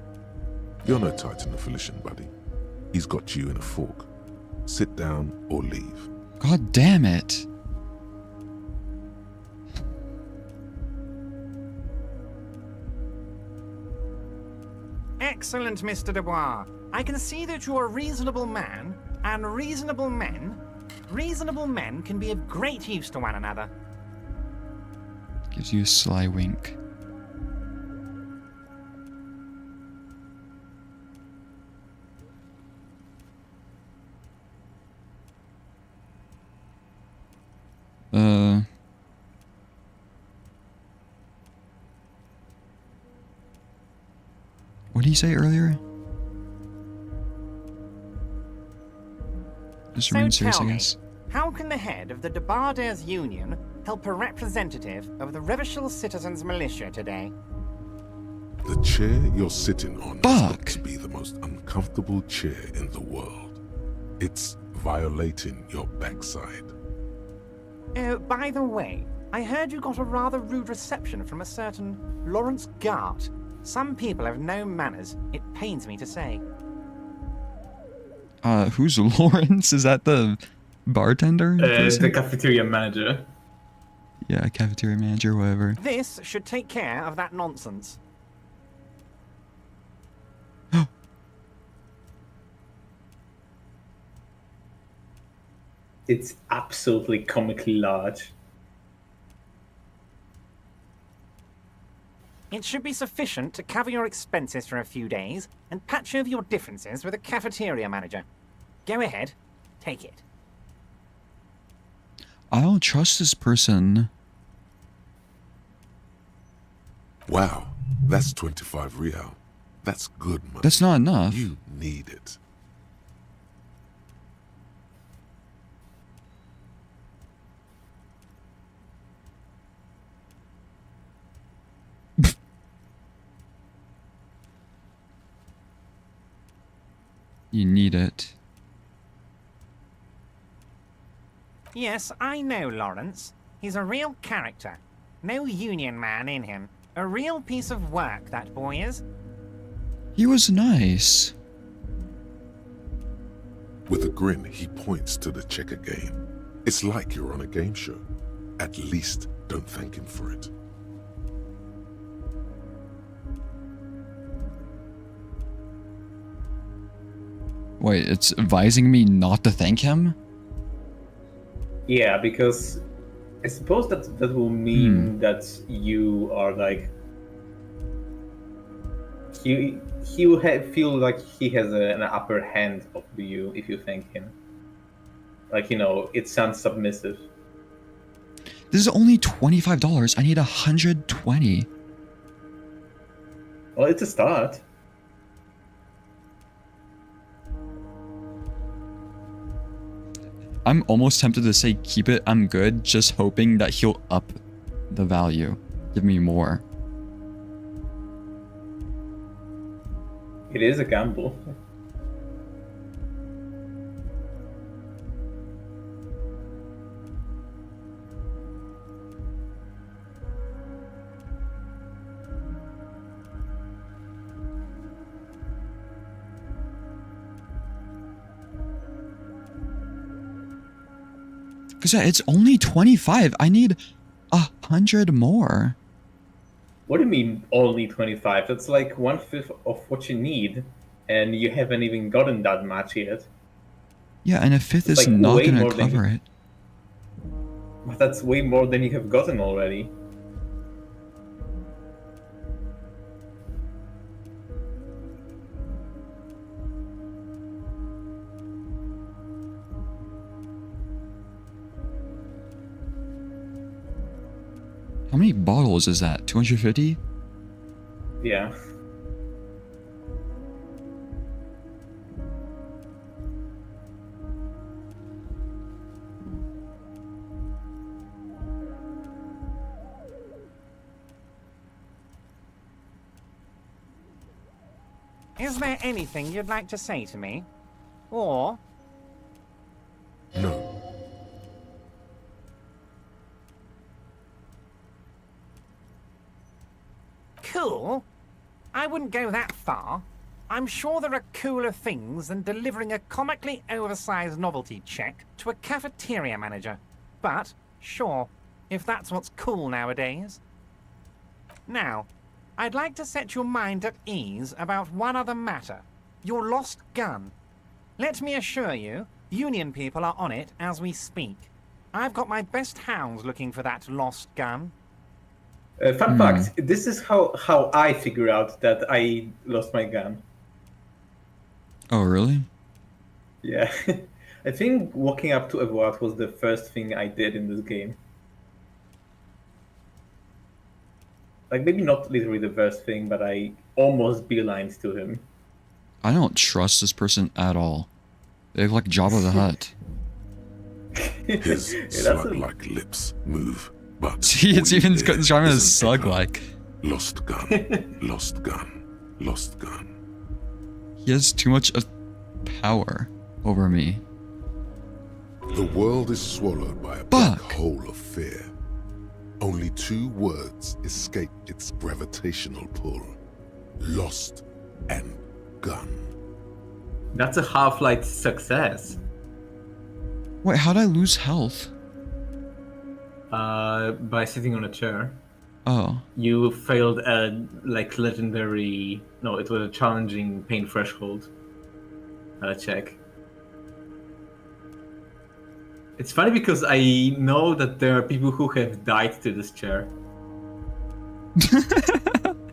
You're no Titan of Elysium, buddy. He's got you in a fork. Sit down or leave. God damn it. Excellent, Mr. Dubois. I can see that you're a reasonable man, and reasonable men can be of great use to one another. Gives you a sly wink. What did he say earlier? Just So remain serious, I tell me, guess. how can the head of the Debarders Union help a representative of the Revachol Citizens Militia today? The chair you're sitting on has got Fuck. to be the most uncomfortable chair in the world. It's violating your backside. Oh, by the way, I heard you got a rather rude reception from a certain Lawrence Gart. Some people have no manners, it pains me to say. Who's Lawrence? Is that the bartender? The cafeteria manager. Yeah, cafeteria manager, whatever. This should take care of that nonsense. It's absolutely comically large. It should be sufficient to cover your expenses for a few days and patch over your differences with a cafeteria manager. Go ahead, take it. I don't trust this person. Wow, that's 25 real. That's good money. That's not enough. You need it. You need it. Yes, I know Lawrence. He's a real character. No union man in him. A real piece of work, that boy is. He was nice. With a grin, he points to the checker game. It's like you're on a game show. At least don't thank him for it. Wait, it's advising me not to thank him? Yeah, because I suppose that will mean that you are like he will feel like he has an upper hand of you if you thank him. Like, you know, it sounds submissive. This is only $25. I need 120. Well, it's a start. I'm almost tempted to say keep it, I'm good, just hoping that he'll up the value. Give me more. It is a gamble. Because it's only 25. I need 100 more. What do you mean only 25? That's like 1/5 of what you need, and you haven't even gotten that much yet. Yeah, and a fifth It's is like not way going more to than cover it. But that's way more than you have gotten already. How many bottles is that? 250? Yeah. Is there anything you'd like to say to me? Or... No. Cool? I wouldn't go that far. I'm sure there are cooler things than delivering a comically oversized novelty check to a cafeteria manager. But, sure, if that's what's cool nowadays. Now, I'd like to set your mind at ease about one other matter. Your lost gun. Let me assure you, Union people are on it as we speak. I've got my best hounds looking for that lost gun. Fun fact, this is how I figure out that I lost my gun. Oh, really? Yeah. I think walking up to Evoat was the first thing I did in this game. Like, maybe not literally the first thing, but I almost beelines to him. I don't trust this person at all. They look like Jabba the Hutt. His slug-like lips move, but See, it's all you even hear driving a is an slug-like. echo. Lost gun, lost gun, lost gun. He has too much of power over me. The world is swallowed by a black hole of fear. Only 2 words escape its gravitational pull. Lost and gun. That's a Half-Life success. Wait, how'd I lose health? By sitting on a chair. Oh. You failed a legendary. No, it was a challenging pain threshold check. It's funny because I know that there are people who have died to this chair.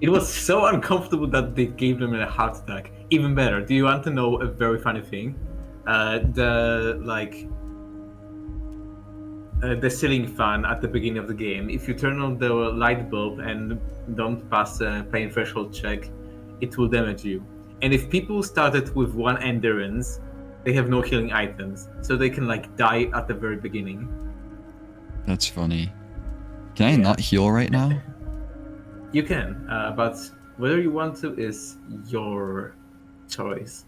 It was so uncomfortable that they gave them a heart attack. Even better, do you want to know a very funny thing? The ceiling fan at the beginning of the game, if you turn on the light bulb and don't pass a pain threshold check, it will damage you. And if people started with 1 endurance, they have no healing items, so they can die at the very beginning. That's funny. Can I not heal right now? You can, but whether you want to is your choice.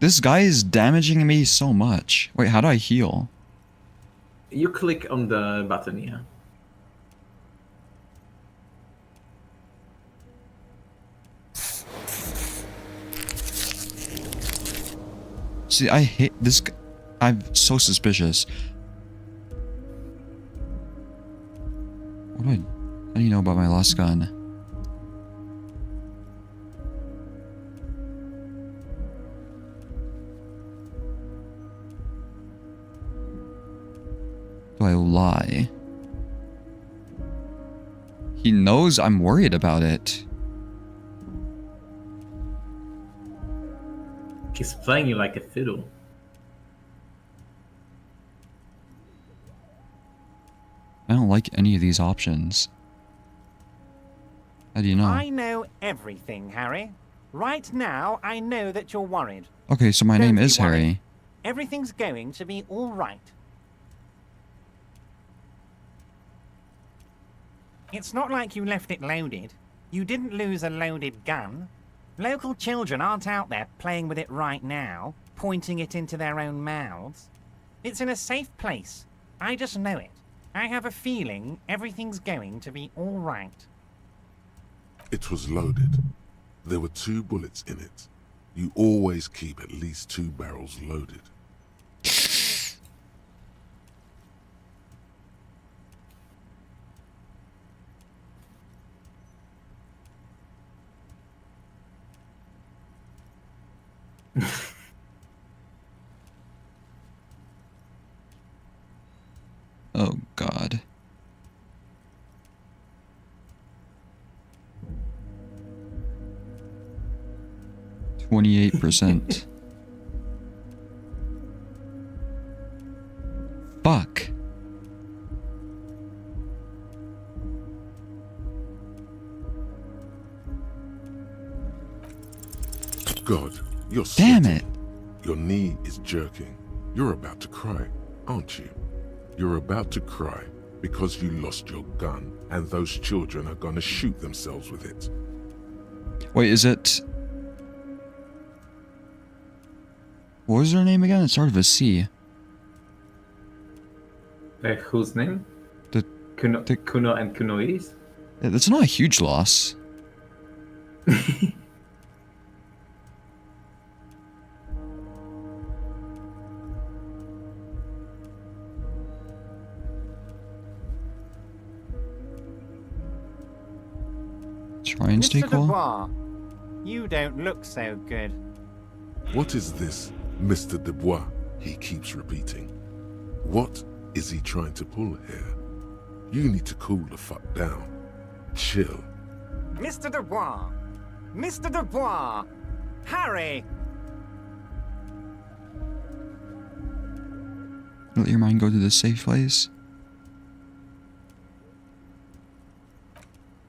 This guy is damaging me so much. Wait, how do I heal? You click on the button, yeah. See, I hate this. I'm so suspicious. How do you know about my lost gun? Do I lie? He knows I'm worried about it. He's playing you like a fiddle. I don't like any of these options. How do you know? I know everything, Harry. Right now, I know that you're worried. Okay, so my name is Harry. Everything's going to be all right. It's not like you left it loaded. You didn't lose a loaded gun. Local children aren't out there playing with it right now, pointing it into their own mouths. It's in a safe place. I just know it. I have a feeling everything's going to be all right. It was loaded. There were 2 bullets in it. You always keep at least 2 barrels loaded. Oh God. %. Fuck. God, you're Damn sweating. it. Your knee is jerking. You're about to cry, aren't you? You're about to cry because you lost your gun and those children are gonna shoot themselves with it. Wait, is it... What was her name again? It started with a C. Whose name? The Kuno and Kunoides? That's not a huge loss. Try and stay Mr. cool. Dubois, you don't look so good. What is this, Mr. Dubois? He keeps repeating. What is he trying to pull here? You need to cool the fuck down. Chill. Mr. Dubois! Mr. Dubois! Harry! Let your mind go to the safe place.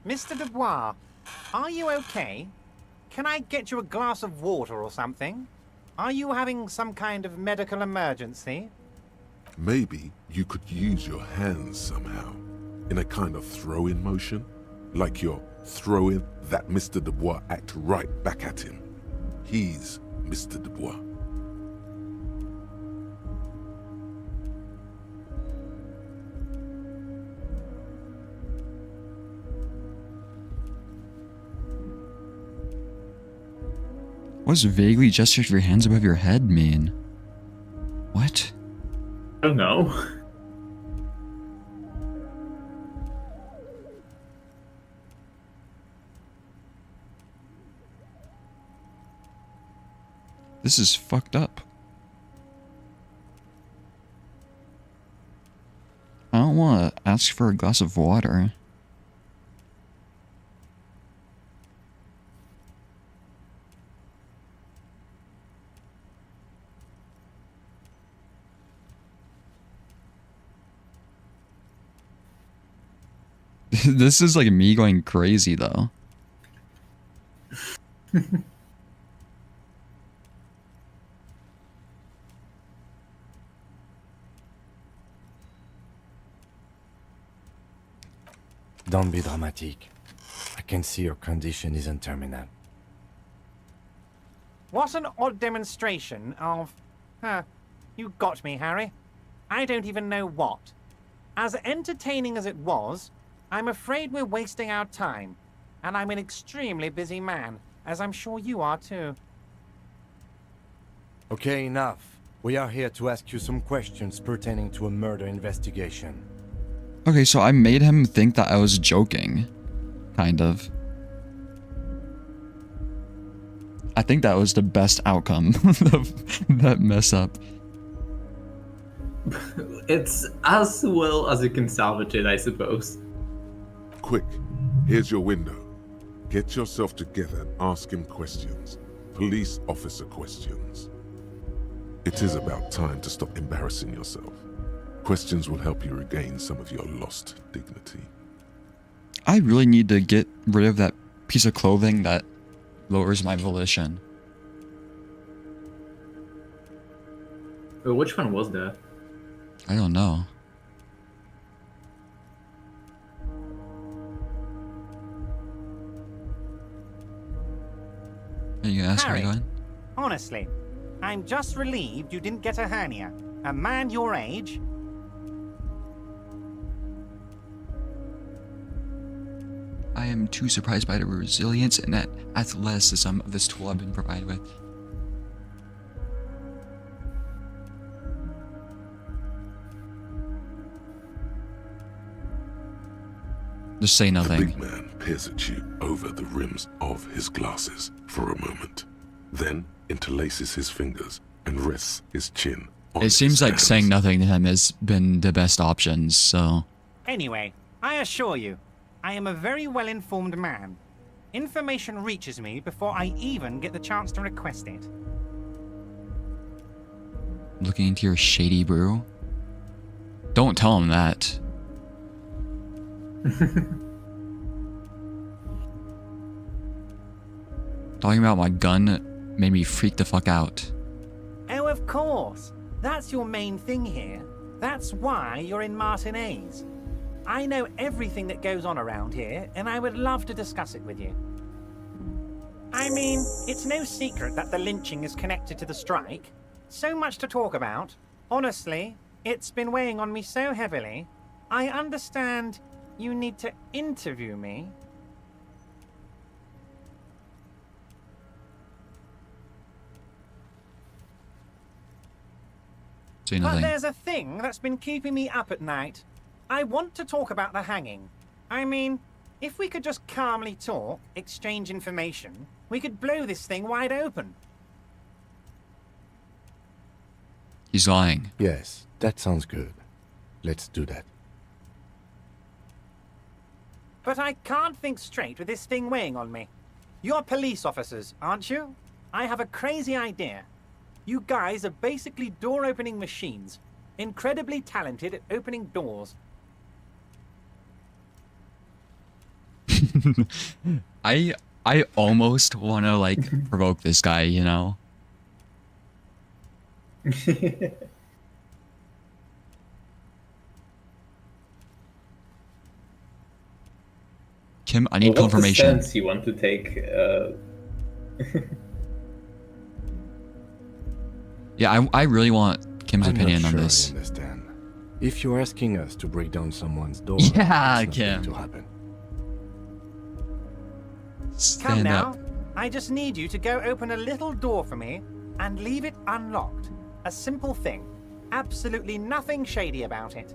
Mr. Dubois, are you okay? can I get you a glass of water or something? Are you having some kind of medical emergency? Maybe you could use your hands somehow, in a kind of throw-in motion, like you're throwing that Mr. Dubois act right back at him. He's Mr. Dubois. What does vaguely gesture with your hands above your head mean? What? I don't know. This is fucked up. I don't want to ask for a glass of water. This is like me going crazy though. Don't be dramatic. I can see your condition isn't terminal. What an odd demonstration of... you got me, Harry. I don't even know what. As entertaining as it was, I'm afraid we're wasting our time. And I'm an extremely busy man, as I'm sure you are too. Okay, enough. We are here to ask you some questions pertaining to a murder investigation. Okay, so I made him think that I was joking. Kind of. I think that was the best outcome of that mess up. It's as well as you can salvage it, I suppose. Quick, here's your window. Get yourself together and ask him questions. Police officer questions. It is about time to stop embarrassing yourself. Questions will help you regain some of your lost dignity. I really need to get rid of that piece of clothing that lowers my volition. Which one was that? I don't know. Are you gonna ask Harry, me again? honestly, I'm just relieved you didn't get a hernia. A man your age... I am too surprised by the resilience and athleticism of this tool I've been provided with. Just say The nothing. big man peers at you over the rims of his glasses for a moment, then interlaces his fingers and rests his chin on It seems his like hands. saying nothing to him has been the best option, so... Anyway, I assure you, I am a very well-informed man. Information reaches me before I even get the chance to request it. Looking into your shady brew? Don't tell him that. Talking about my gun made me freak the fuck out. Oh, of course. That's your main thing here. That's why you're in Martinez. I know everything that goes on around here, and I would love to discuss it with you. I mean, it's no secret that the lynching is connected to the strike. So much to talk about. Honestly, it's been weighing on me so heavily. I understand you need to interview me. Say But nothing. there's a thing that's been keeping me up at night. I want to talk about the hanging. I mean, if we could just calmly talk, exchange information, we could blow this thing wide open. He's lying. Yes, that sounds good. Let's do that. But I can't think straight with this thing weighing on me. You're police officers, aren't you? I have a crazy idea. You guys are basically door-opening machines. Incredibly talented at opening doors. I I almost want to like provoke this guy, you know? Kim, I need Well, what's the confirmation. stance you want to take? Yeah, I really want Kim's opinion I'm on not sure this. I understand. If you're asking us to break down someone's door, Yeah, it's not Kim. going to happen. Come Stand now. up. I just need you to go open a little door for me and leave it unlocked. A simple thing. Absolutely nothing shady about it.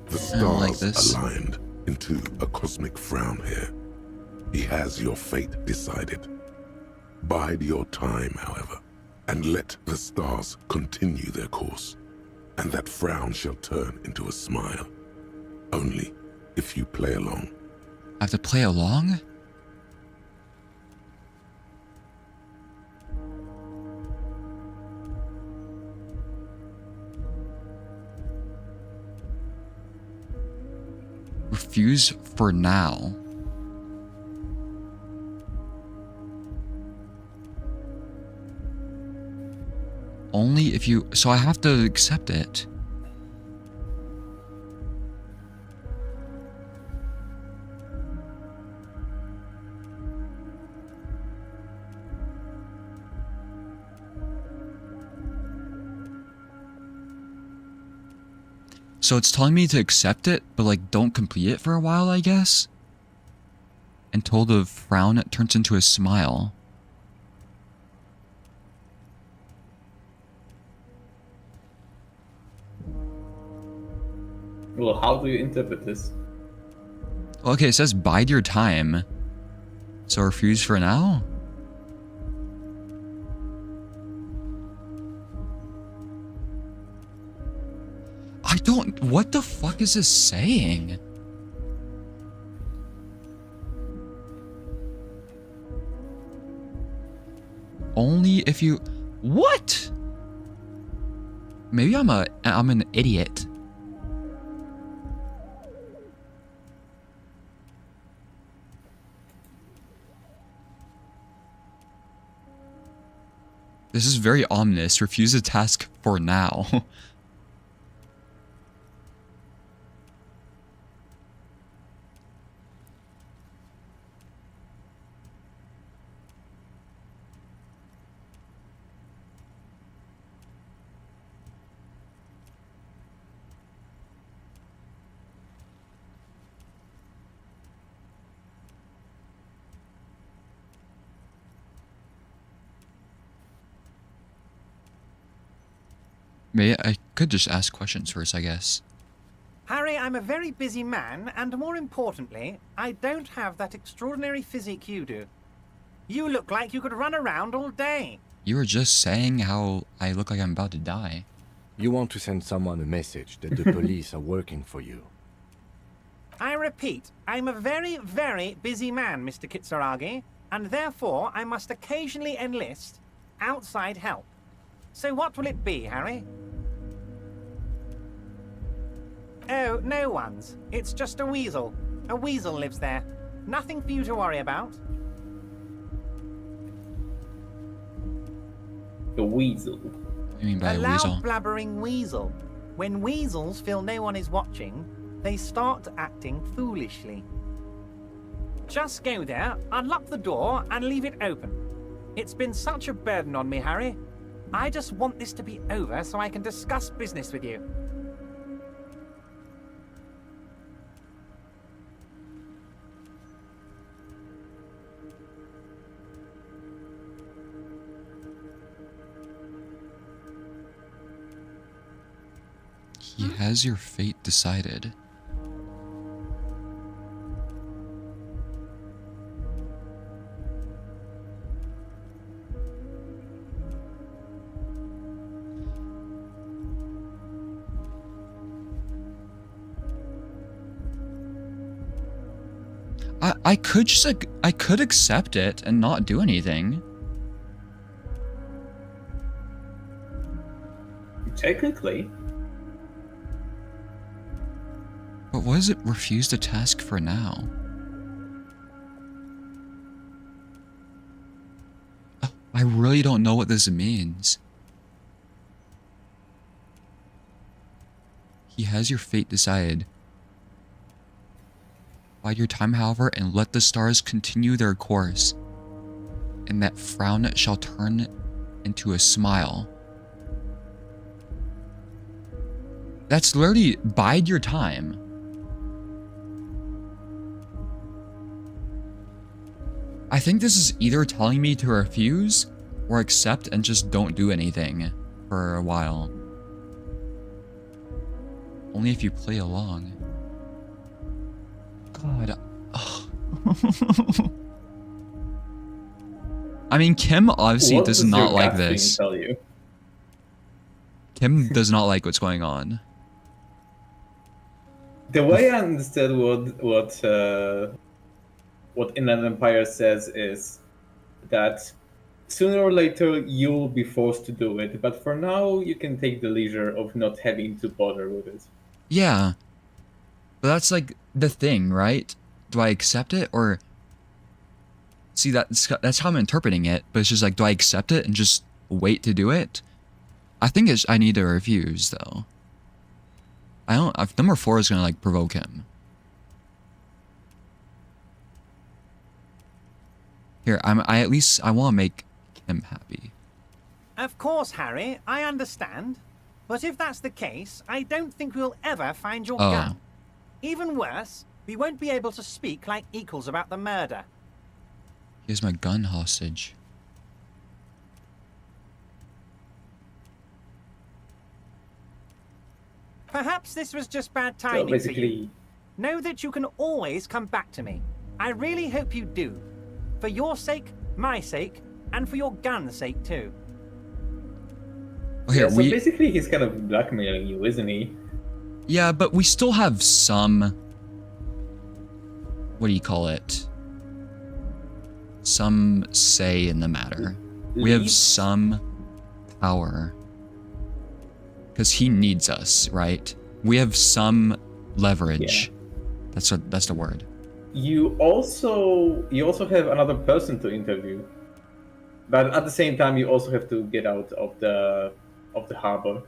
The I don't like stars this. aligned into a cosmic frown here. He has your fate decided. Bide your time, however, and let the stars continue their course, and that frown shall turn into a smile. Only if you play along. I have to play along? Refuse for now. Only if you... So I have to accept it. So it's telling me to accept it, but like don't complete it for a while, I guess? Until the frown turns into a smile. Well, how do you interpret this? Okay, it says bide your time. So refuse for now? I don't... What the fuck is this saying? Only if you... What? Maybe I'm an idiot. This is very ominous. Refuse a task for now. Maybe I could just ask questions first, I guess. Harry, I'm a very busy man, and more importantly, I don't have that extraordinary physique you do. You look like you could run around all day. You were just saying how I look like I'm about to die. You want to send someone a message that the police are working for you. I repeat, I'm a very, very busy man, Mr. Kitsuragi, and therefore I must occasionally enlist outside help. So what will it be, Harry? Oh, no one's. It's just a weasel. A weasel lives there. Nothing for you to worry about. The weasel. What do you mean by A a loud, weasel? blabbering weasel. When weasels feel no one is watching, they start acting foolishly. Just go there, unlock the door, and leave it open. It's been such a burden on me, Harry. I just want this to be over so I can discuss business with you. He has your fate decided. I could just like I could accept it and not do anything. Technically. But what does it refuse the task for now? I really don't know what this means. He has your fate decided. Bide your time, however, and let the stars continue their course. And that frown shall turn into a smile. That's literally bide your time. I think this is either telling me to refuse or accept and just don't do anything for a while. Only if you play along. God. I mean, Kim obviously does not like this. Tell you? Kim does not like what's going on. The way I understood what Inland Empire says is that sooner or later you will be forced to do it, but for now you can take the leisure of not having to bother with it. Yeah. But that's like the thing, right? Do I accept it or... See, that's how I'm interpreting it, but it's just like, do I accept it and just wait to do it? I think I need to refuse, though. Number 4 is gonna like provoke him. Here, I want to make him happy. Of course, Harry, I understand. But if that's the case, I don't think we'll ever find your gun. Even worse, we won't be able to speak like equals about the murder. Here's my gun hostage. Perhaps this was just bad timing. So basically, know that you can always come back to me. I really hope you do. For your sake, my sake, and for your gun's sake too. Okay, yeah, so basically he's kind of blackmailing you, isn't he? Yeah, but we still have some... What do you call it? Some say in the matter. We have some power. Because he needs us, right? We have some leverage. Yeah. That's the word. You also have another person to interview, but at the same time you also have to get out of the harbor.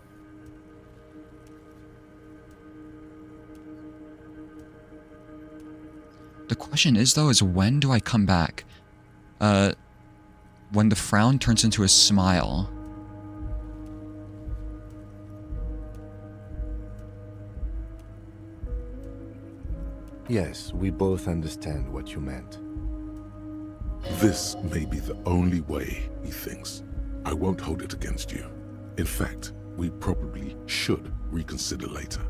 The question is though, is when do I come back? When the frown turns into a smile. Yes, we both understand what you meant. This may be the only way, he thinks. I won't hold it against you. In fact, we probably should reconsider later.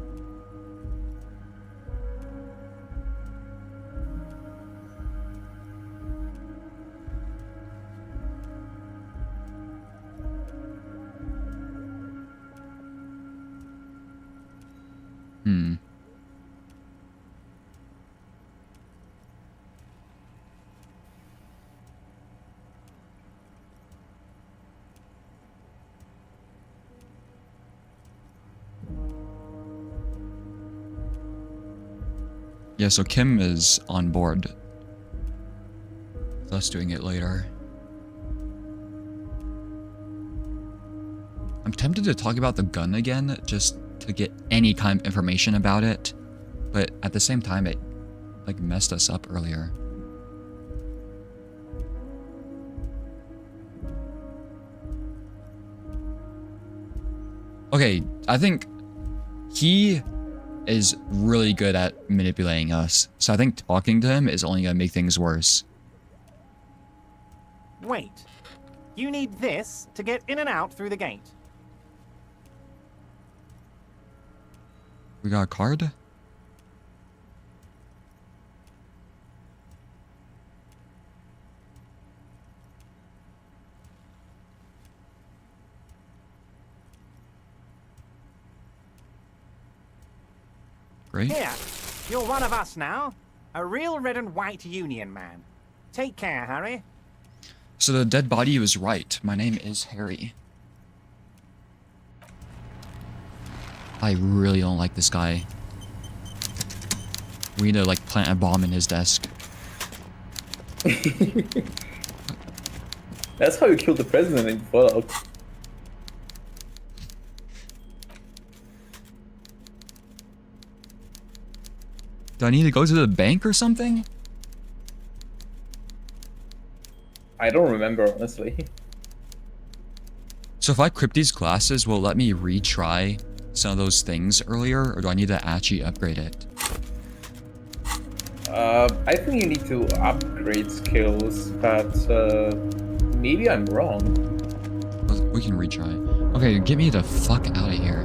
Yeah, so Kim is on board. With us doing it later. I'm tempted to talk about the gun again, just to get any kind of information about it. But at the same time, it like messed us up earlier. Okay, I think he is really good at manipulating us. So I think talking to him is only gonna make things worse. Wait. You need this to get in and out through the gate. We got a card? Great. Here, you're one of us now. A real red and white Union man. Take care, Harry. So the dead body was right. My name is Harry. I really don't like this guy. We need to like plant a bomb in his desk. That's how you killed the president in Fallout. Do I need to go to the bank or something? I don't remember, honestly. So if I equip these glasses, will it let me retry some of those things earlier, or do I need to actually upgrade it? I think you need to upgrade skills, but maybe I'm wrong. We can retry. Okay, get me the fuck out of here.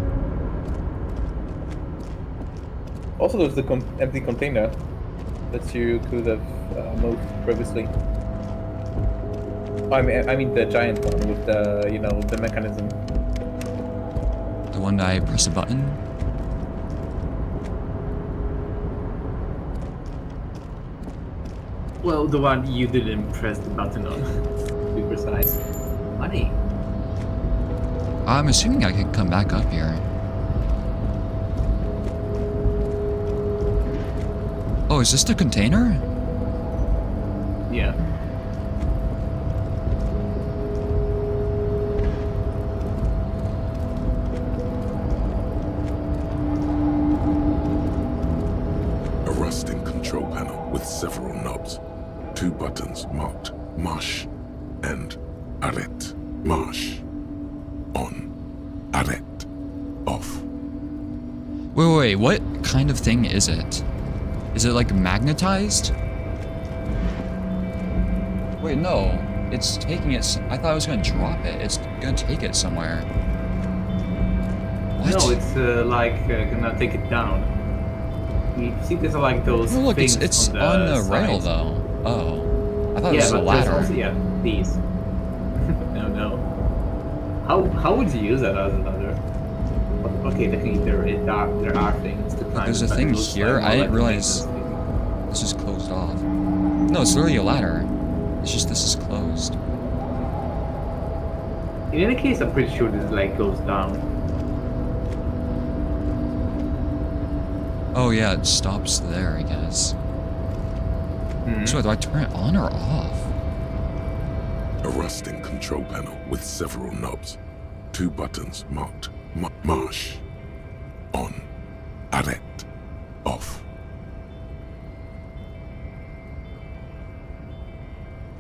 Also, there's the empty container that you could have moved previously. I mean the giant one with the, you know, the mechanism. The one that I press a button? Well, the one you didn't press the button on, to be precise. Money. I'm assuming I can come back up here. Oh, is this the container? Yeah. A rusting control panel with several knobs. 2 buttons marked Marsh and Arrête. Marsh. On. Arrête. Off. Wait, what kind of thing is it? Is it like magnetized? Wait, no. It's taking it. I thought I was gonna drop it. It's gonna take it somewhere. What? No, it's like gonna take it down. You see, there's like those. No, look, things it's on the rail though. Oh, I thought it was a ladder. Also, yeah, these. No. How would you use that as a ladder? Okay, technically there are things to climb. There's a thing here. I didn't realize this is closed off. No, it's literally a ladder. It's just this is closed. In any case, I'm pretty sure this like goes down. Oh yeah, it stops there, I guess. So do I turn it on or off? A rusting control panel with several knobs. 2 buttons marked Marsh. On. Arrête. Off.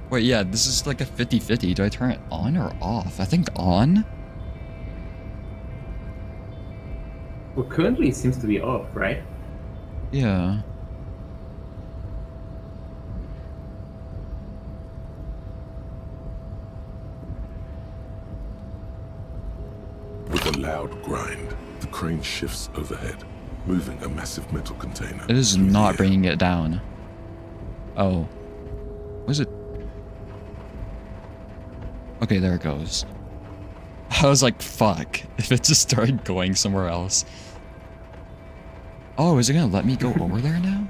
Wait, yeah, this is like a 50-50. Do I turn it on or off? I think on? Well, currently it seems to be off, right? Yeah. With a loud grind, the crane shifts overhead, moving a massive metal container. It is not bringing it down. Oh. Was it? Okay, there it goes. I was like, fuck. If it just started going somewhere else. Oh, is it gonna let me go over there now?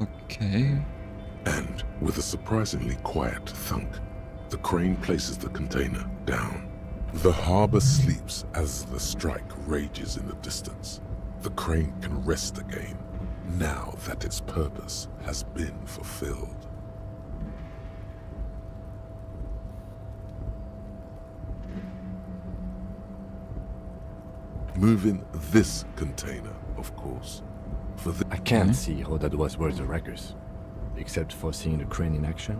Okay. And with a surprisingly quiet thunk, the crane places the container down. The harbor sleeps as the strike rages in the distance. The crane can rest again, now that its purpose has been fulfilled. Moving this container, of course. For the I can't see how that was worth the wreckers, except for seeing the crane in action,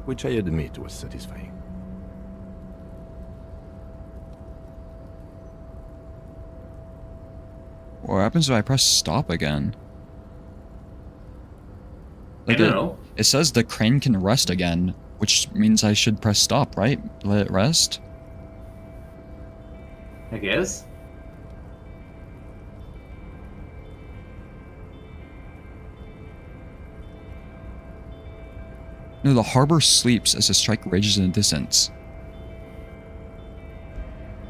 which I admit was satisfying. What happens if I press stop again? I don't know. It says the crane can rest again, which means I should press stop, right? Let it rest? I guess. No, the harbor sleeps as the strike rages in the distance.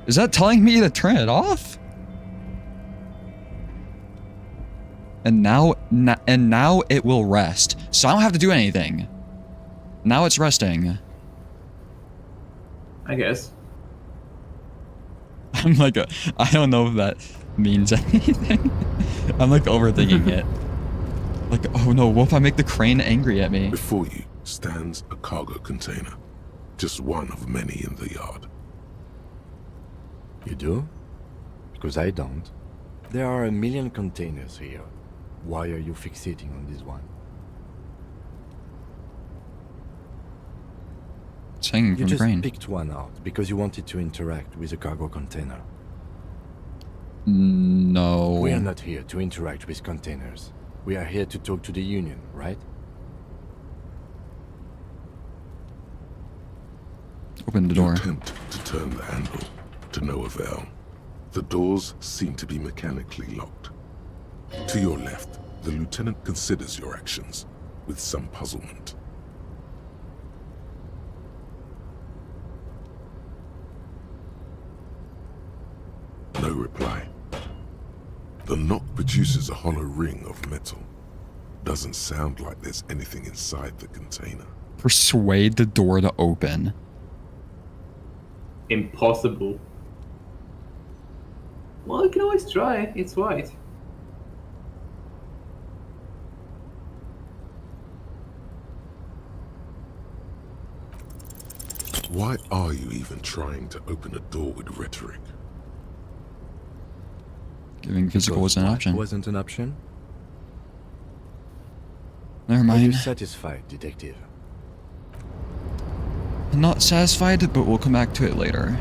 Is that telling me to turn it off? And now it will rest. So I don't have to do anything. Now it's resting. I guess. I'm like, I don't know if means anything. I'm like overthinking it. Like, oh no, what if I make the crane angry at me? Before you stands a cargo container, just one of many in the yard. You do? Because I don't. There are a million containers here. Why are you fixating on this one? It's hanging You from the just crane. picked one out because you wanted to interact with a cargo container. No. We are not here to interact with containers. We are here to talk to the Union, right? Open the You door. attempt to turn the handle, to no avail. The doors seem to be mechanically locked. To your left, the lieutenant considers your actions with some puzzlement. No reply. The knock produces a hollow ring of metal. Doesn't sound like there's anything inside the container. Persuade the door to open. Impossible. Well, you can always try. It's white. Why are you even trying to open a door with rhetoric? Giving physical was an What option. wasn't an option? Never Are you mind. satisfied, detective? Not satisfied, but we'll come back to it later.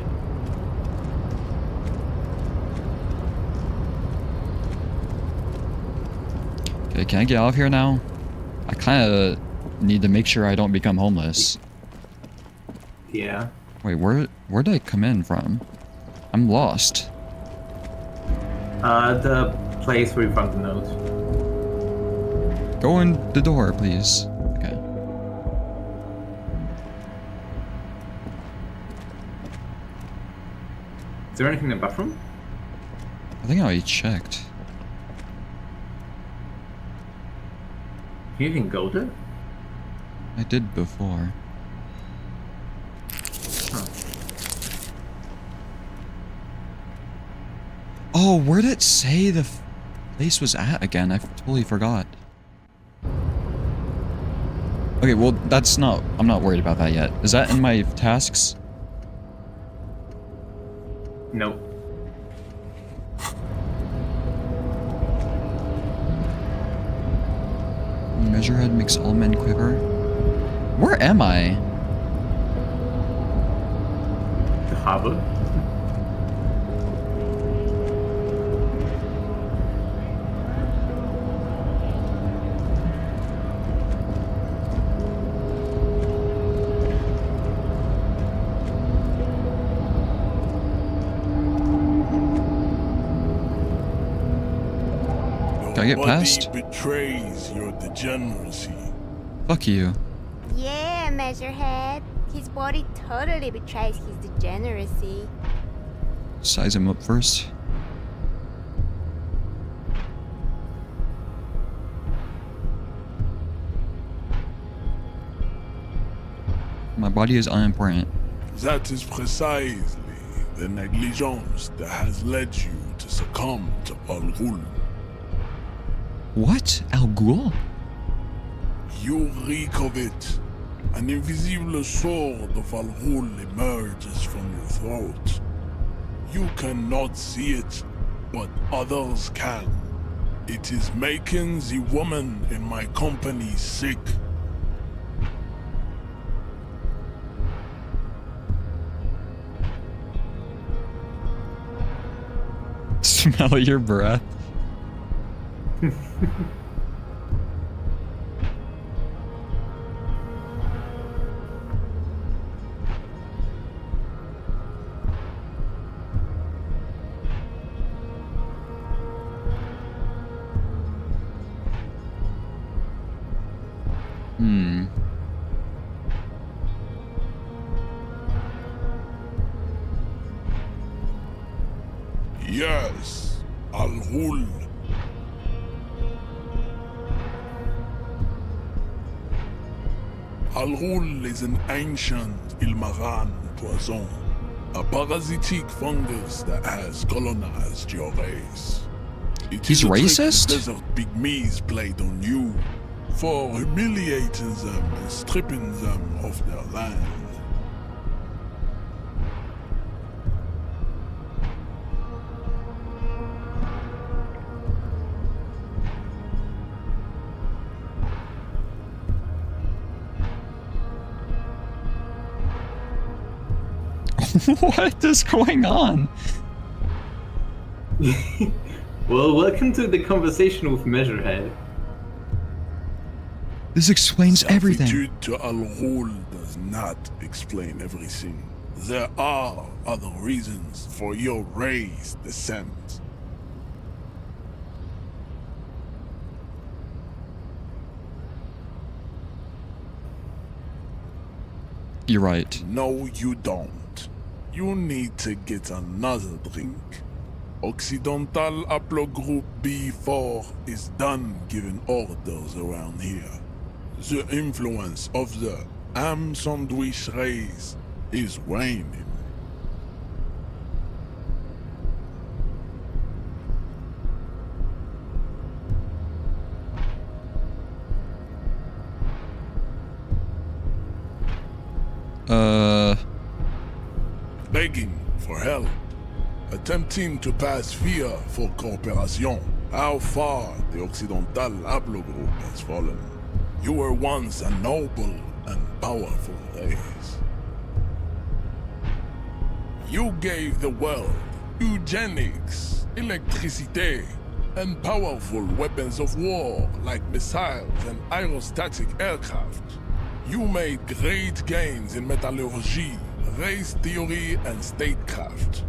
Okay, can I get out of here now? I kind of need to make sure I don't become homeless. Yeah. Wait, where did I come in from? I'm lost. The place where you found the note. Go in the door, please. Okay. Is there anything in the bathroom? I think I already checked. Can you even go there? I did before. Huh. Oh, where did it say the place was at again? I totally forgot. Okay, well, that's not... I'm not worried about that yet. Is that in my tasks? Nope. Measurehead makes all men quiver. Where am I? The harbor? Can I get past? Betrays your degeneracy. Fuck you. Yeah, Measurehead. His body totally betrays his degeneracy. Size him up first. My body is unimportant. That is precisely the negligence that has led you to succumb to Al Ghul. What? Al Ghul? You reek of it. An invisible sword of Al Ghul emerges from your throat. You cannot see it, but others can. It is making the woman in my company sick. Smell your breath. Yes, Al Ghul. Al Ghul is an ancient Ilmaran poison. A parasitic fungus that has colonized your race. He's racist? The desert pygmies played on you for humiliating them and stripping them of their land. What is going on? Well, welcome to the conversation with Measurehead. This explains everything. Servitude to Al-Ghul does not explain everything. There are other reasons for your race descent. You're right. No, you don't. You need to get another drink. Occidental Haplogroup B4 is done giving orders around here. The influence of the ham sandwich race is waning. Begging for help. Attempting to pass fear for cooperation. How far the Occidental Haplogroup has fallen. You were once a noble and powerful race. You gave the world eugenics, electricity, and powerful weapons of war like missiles and aerostatic aircraft. You made great gains in metallurgy, race theory, and statecraft.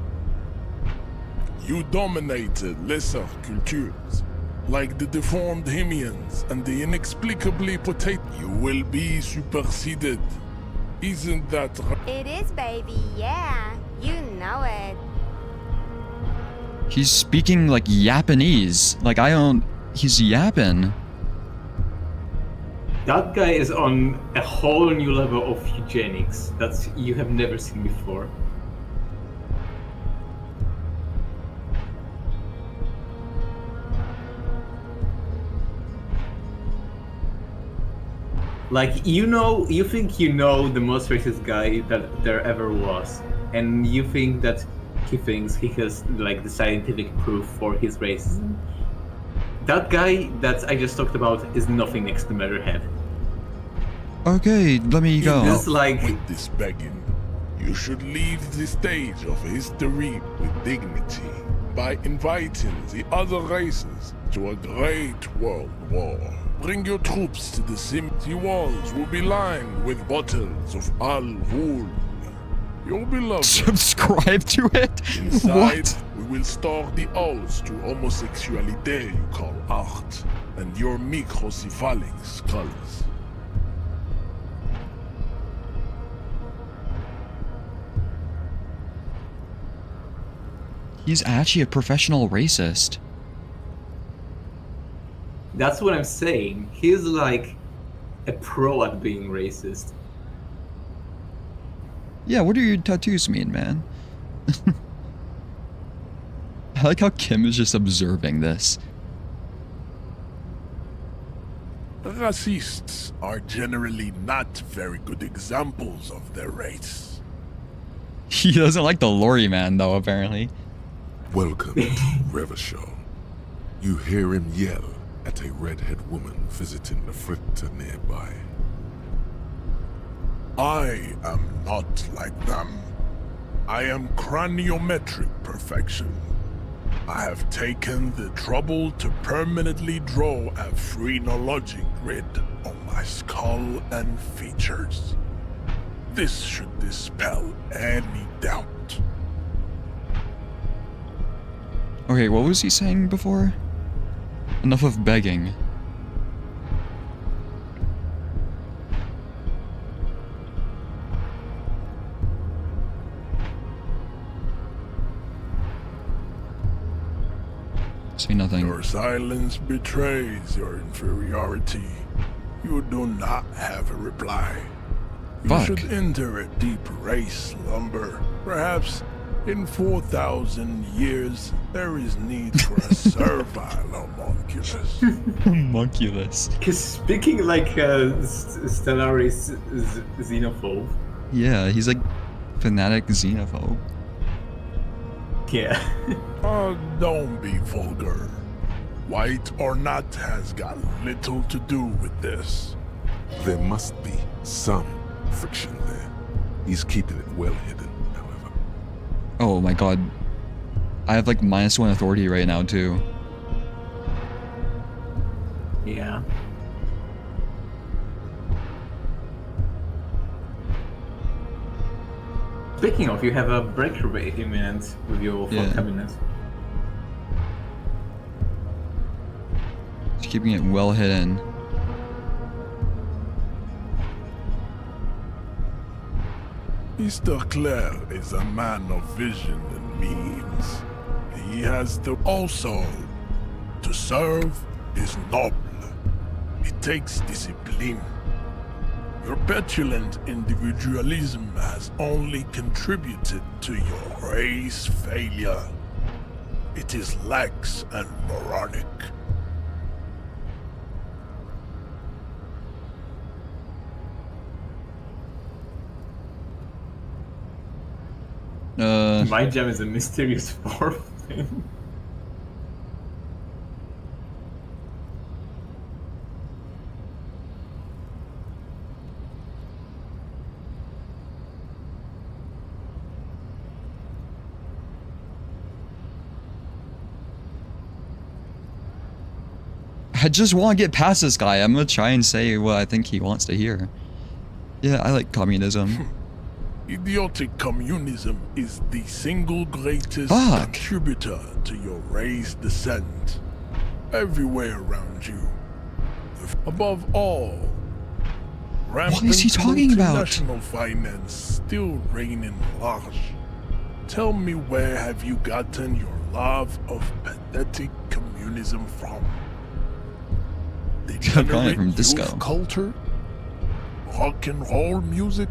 You dominated lesser cultures, like the deformed Hemians and the inexplicably potato. You will be superseded. Isn't that right? It is, baby, yeah. You know it. He's speaking like Japanese. Like, I don't... He's yapping. That guy is on a whole new level of eugenics that you have never seen before. Like, you think you know the most racist guy that there ever was, and you think that he thinks he has, like, the scientific proof for his racism. That guy that I just talked about is nothing next to Measurehead. Okay, let me go. It's like... With this begging, you should leave the stage of history with dignity by inviting the other races to a great world war. Bring your troops to the sim. The walls will be lined with bottles of Al-Ghul. You'll be loved. Subscribe to it? Inside, What? we will store the odes to homosexuality you call art, and your microcephalic skulls. He's actually a professional racist. That's what I'm saying. He's like a pro at being racist. Yeah, what do your tattoos mean, man? I like how Kim is just observing this. Racists are generally not very good examples of their race. He doesn't like the lorry man, though, apparently. Welcome to Revachol. You hear him yell at a redhead woman visiting the fritter nearby. I am not like them. I am craniometric perfection. I have taken the trouble to permanently draw a phrenologic grid on my skull and features. This should dispel any doubt. Okay, what was he saying before? Enough of begging. Say nothing. Your silence betrays your inferiority. You do not have a reply. You Fuck. should enter a deep race slumber, Perhaps in 4,000 years, there is need for a servile homunculus. Homunculus. Because speaking like Stellaris xenophobe. Yeah, he's like fanatic xenophobe. Yeah. Don't be vulgar. White or not has got little to do with this. There must be some friction there. He's keeping it well hidden, however. Oh my god. I have like -1 authority right now too. Yeah. Speaking of, you have a breakthrough imminent with your full cabinet. Just keeping it well hidden. Mr. Clare is a man of vision and means. He has the also to serve is noble. It takes discipline. Your petulant individualism has only contributed to your race failure. It is lax and moronic. My gem is a mysterious form thing. I just want to get past this guy. I'm gonna try and say what I think he wants to hear. Yeah, I like communism. Idiotic communism is the single greatest contributor to your race descent. Everywhere around you. Above all, what is he talking about? Multinational finance still reigning large. Tell me, where have you gotten your love of pathetic communism from? I got it from disco. Youth culture? Rock and roll music?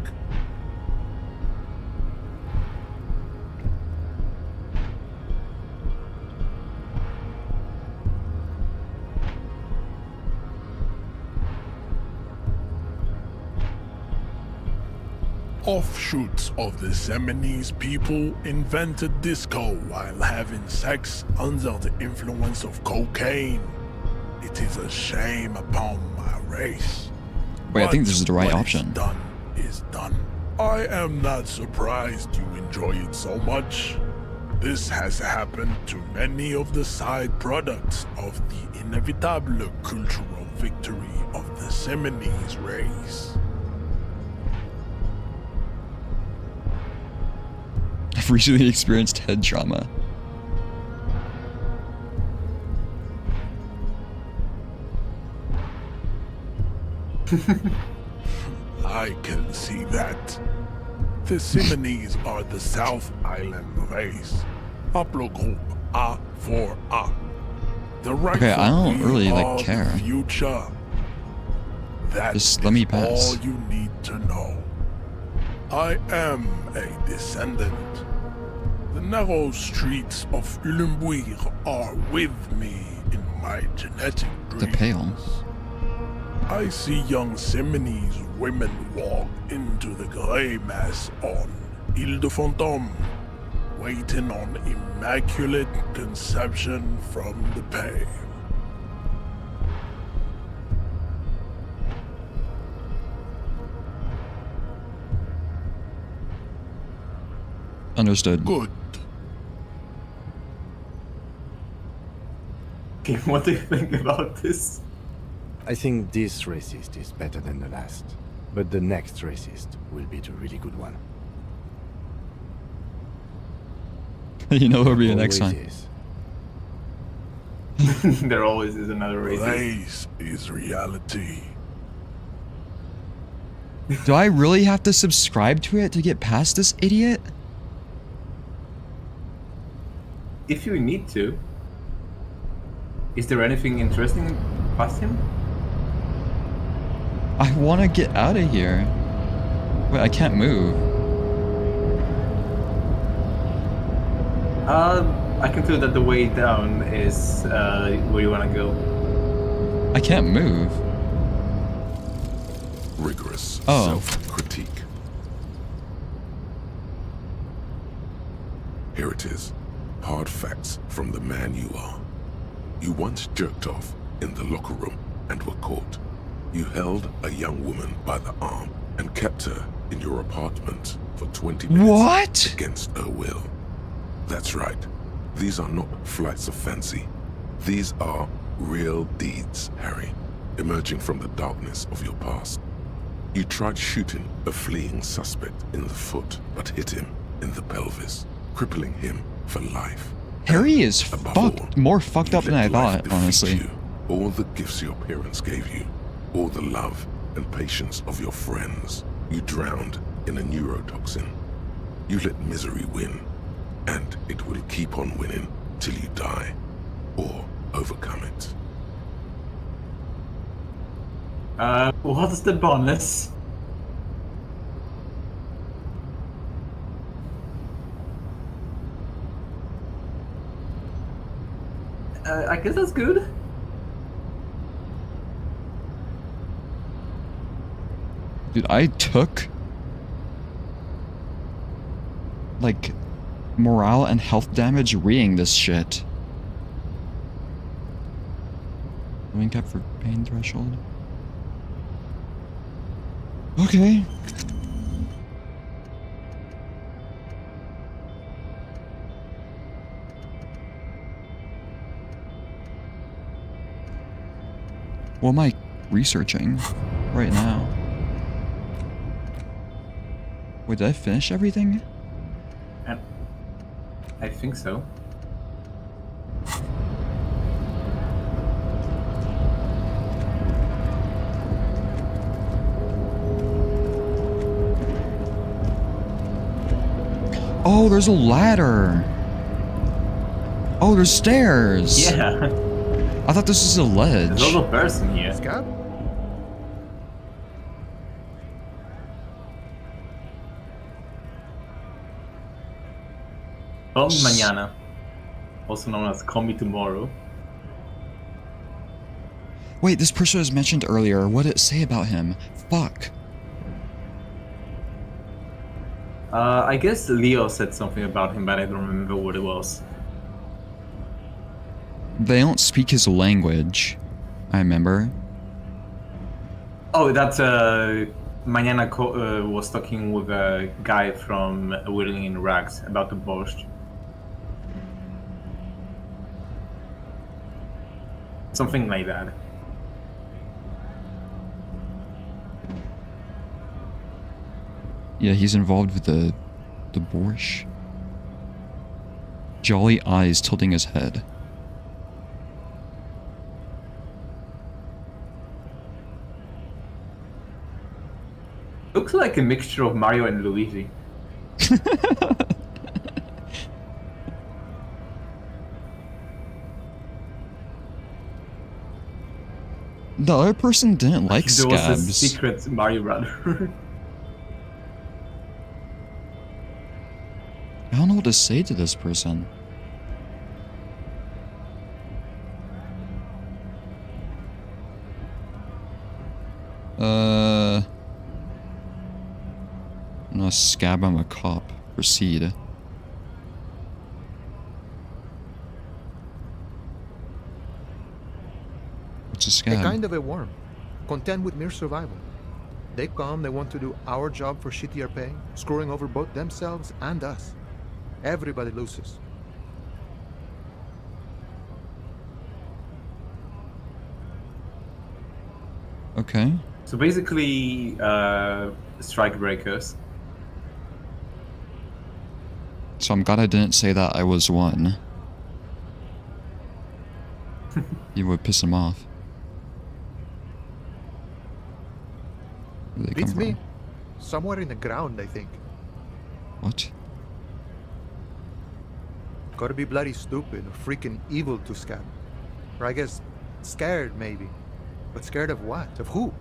Offshoots of the Seminoles people invented disco while having sex under the influence of cocaine. It is a shame upon my race. Wait, I think this is the right what option. Is done is done. I am not surprised you enjoy it so much. This has happened to many of the side products of the inevitable cultural victory of the Seminoles race. I've recently experienced head trauma. I can see that. The Seminoles are the South Island race. Haplogroup A4A. The Okay, I don't really like of care. the future. That Just let me pass. all you need to know. I am a descendant. The narrow streets of Elysium are with me in my genetic dreams. The pale. I see young Seminoles women walk into the grey mass on Ile de Fantôme, waiting on immaculate conception from the pale. Understood. Good. Okay, what do you think about this? I think this racist is better than the last, but the next racist will be the really good one. You know who'll be the next one. Always is. There always is another racist. Race is reality. Do I really have to subscribe to it to get past this idiot? If you need to. Is there anything interesting past him? I want to get out of here. Wait, I can't move. I conclude that the way down is where you want to go. I can't move. Rigorous Oh. self-critique. Here it is. Hard facts from the man you are. You once jerked off in the locker room and were caught. You held a young woman by the arm and kept her in your apartment for 20 minutes. What? Against her will. That's right. These are not flights of fancy. These are real deeds, Harry, emerging from the darkness of your past. You tried shooting a fleeing suspect in the foot, but hit him in the pelvis, crippling him for life. Harry is Above more fucked up than I let life thought, defeat honestly. you. All the gifts your parents gave you, all the love and patience of your friends, you drowned in a neurotoxin. You let misery win, and it will keep on winning till you die, or overcome it. What's the bonus? I guess that's good. Dude, I took like morale and health damage reading this shit. Wing cap for pain threshold. Okay. What am I researching right now? Wait, did I finish everything? I think so. Oh, there's a ladder. Oh, there's stairs. Yeah. I thought this was a ledge. There's a person here. Scab? Call me mañana, also known as Call Me Tomorrow. Wait, this person was mentioned earlier. What did it say about him? Fuck. I guess Leo said something about him, but I don't remember what it was. They don't speak his language. I remember. Oh, that's Mañana was talking with a guy from Whirling in Rags about the borscht. Something like that. Yeah, he's involved with the borscht. Jolly eyes tilting his head. Looks like a mixture of Mario and Luigi. The other person didn't like There was a scabs. secret Mario brother. I don't know what to say to this person. I'm not a scab, I'm a cop. Proceed. What's a scab? A kind of a worm, content with mere survival. They come, they want to do our job for shittier pay, screwing over both themselves and us. Everybody loses. Okay. So basically, strike breakers. So I'm glad I didn't say that I was one. You would piss him off. Where do they Beats come me. from? Somewhere in the ground, I think. What? Gotta be bloody stupid or freaking evil to scab. Or I guess scared, maybe. But scared of what? Of who?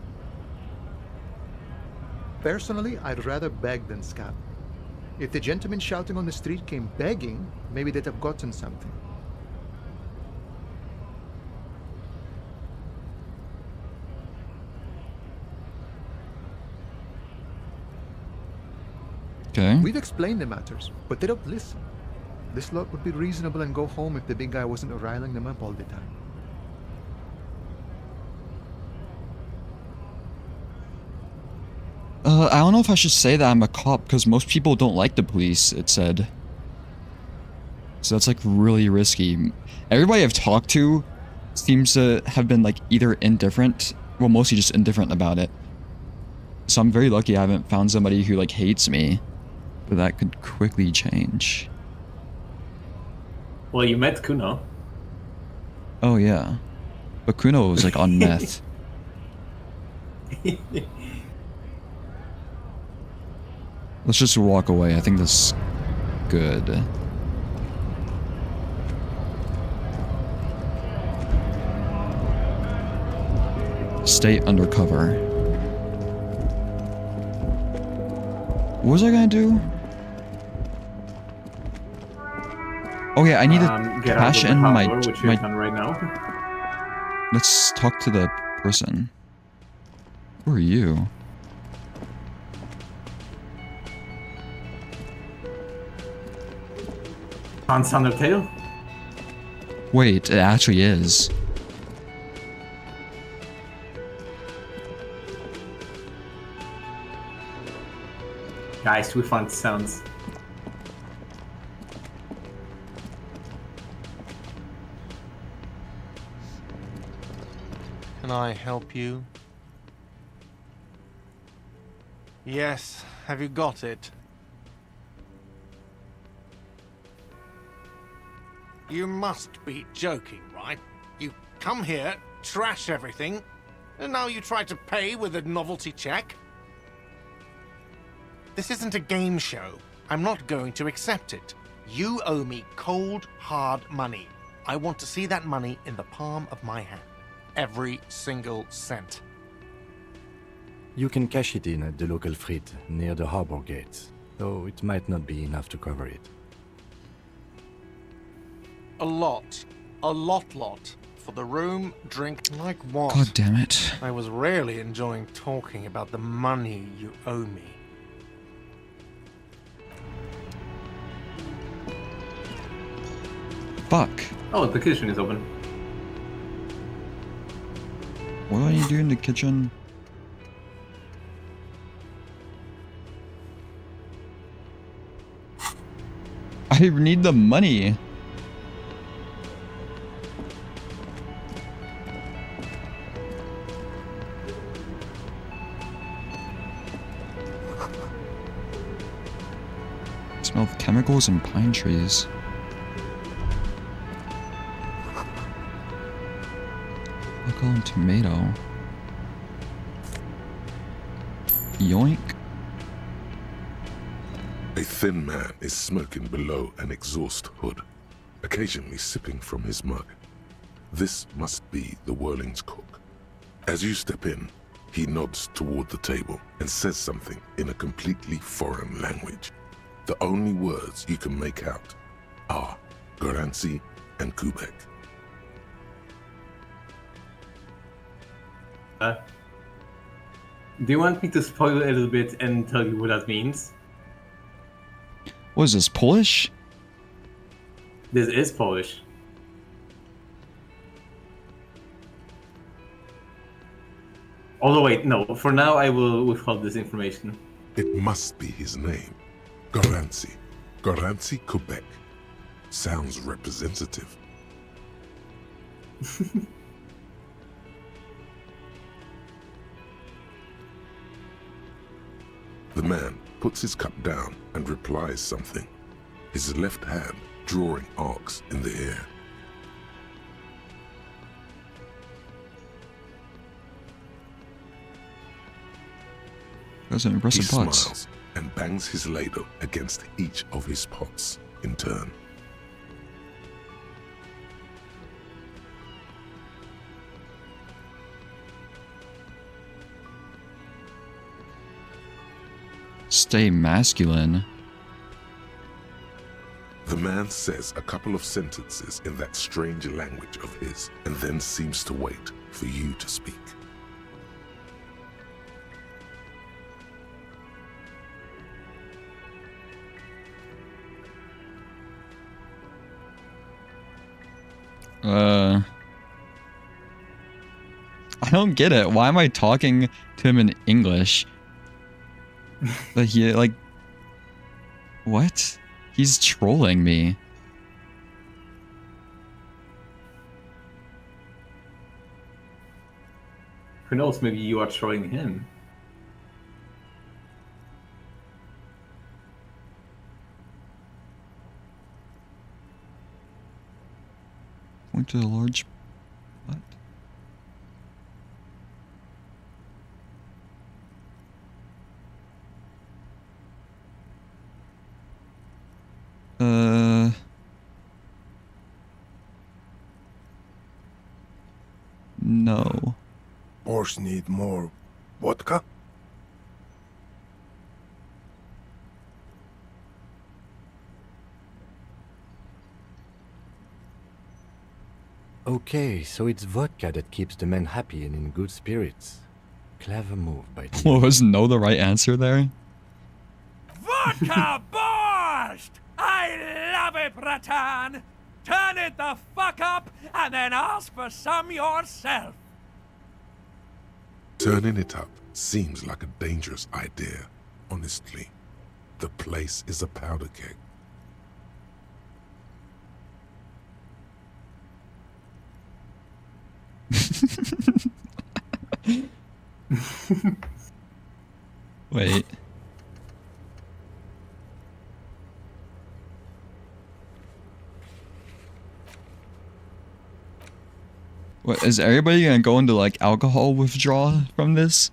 Personally, I'd rather beg than scab. If the gentleman shouting on the street came begging, maybe they'd have gotten something. Okay. We've explained the matters, but they don't listen. This lot would be reasonable and go home if the big guy wasn't riling them up all the time. I don't know if I should say that I'm a cop, because most people don't like the police, it said. So that's like really risky. Everybody I've talked to seems to have been like either indifferent, well mostly just indifferent about it. So I'm very lucky I haven't found somebody who like hates me, but that could quickly change. Well, you met Kuno. Oh yeah, but Kuno was like on meth. Let's just walk away. I think this is good. Stay undercover. What was I gonna do? Oh yeah, I need to get out cash of the in my... harbor, which you've done right now. Let's talk to the person. Who are you? Hans Undertale? Wait, it actually is. Guys, we found sounds. Can I help you? Yes, have you got it? You must be joking, right? You come here, trash everything, and now you try to pay with a novelty check? This isn't a game show. I'm not going to accept it. You owe me cold, hard money. I want to see that money in the palm of my hand. Every single cent. You can cash it in at the local frit near the harbor gates, though it might not be enough to cover it. A lot. A lot. For the room, drink, like what? God damn it. I was really enjoying talking about the money you owe me. Fuck. Oh, the kitchen is open. What do I need to do in the kitchen? I need the money. Smell of chemicals and pine trees. Alcohol and tomato. Yoink. A thin man is smoking below an exhaust hood, occasionally sipping from his mug. This must be the Whirling's cook. As you step in, he nods toward the table and says something in a completely foreign language. The only words you can make out are Garancy and Kubek. Do you want me to spoil a little bit and tell you what that means? What is this, Polish? This is Polish. Although wait, no, for now I will withhold this information. It must be his name. Garancy. Garancy Kubek. Sounds representative. The man puts his cup down and replies something, his left hand drawing arcs in the air. Those are impressive He pots. smiles and bangs his ladle against each of his pots in turn. Stay masculine. The man says a couple of sentences in that strange language of his, and then seems to wait for you to speak. I don't get it. Why am I talking to him in English? But he, like... What? He's trolling me. Who knows, maybe you are trolling him. Point to the large... What? No. Boss need more vodka? Okay, so it's vodka that keeps the men happy and in good spirits. Clever move by the... Well, was no the right answer there? Vodka borscht! I love it, Bratan! Turn it the fuck up and then ask for some yourself! Turning it up seems like a dangerous idea, honestly. The place is a powder keg. Wait. What, is everybody gonna go into like alcohol withdrawal from this?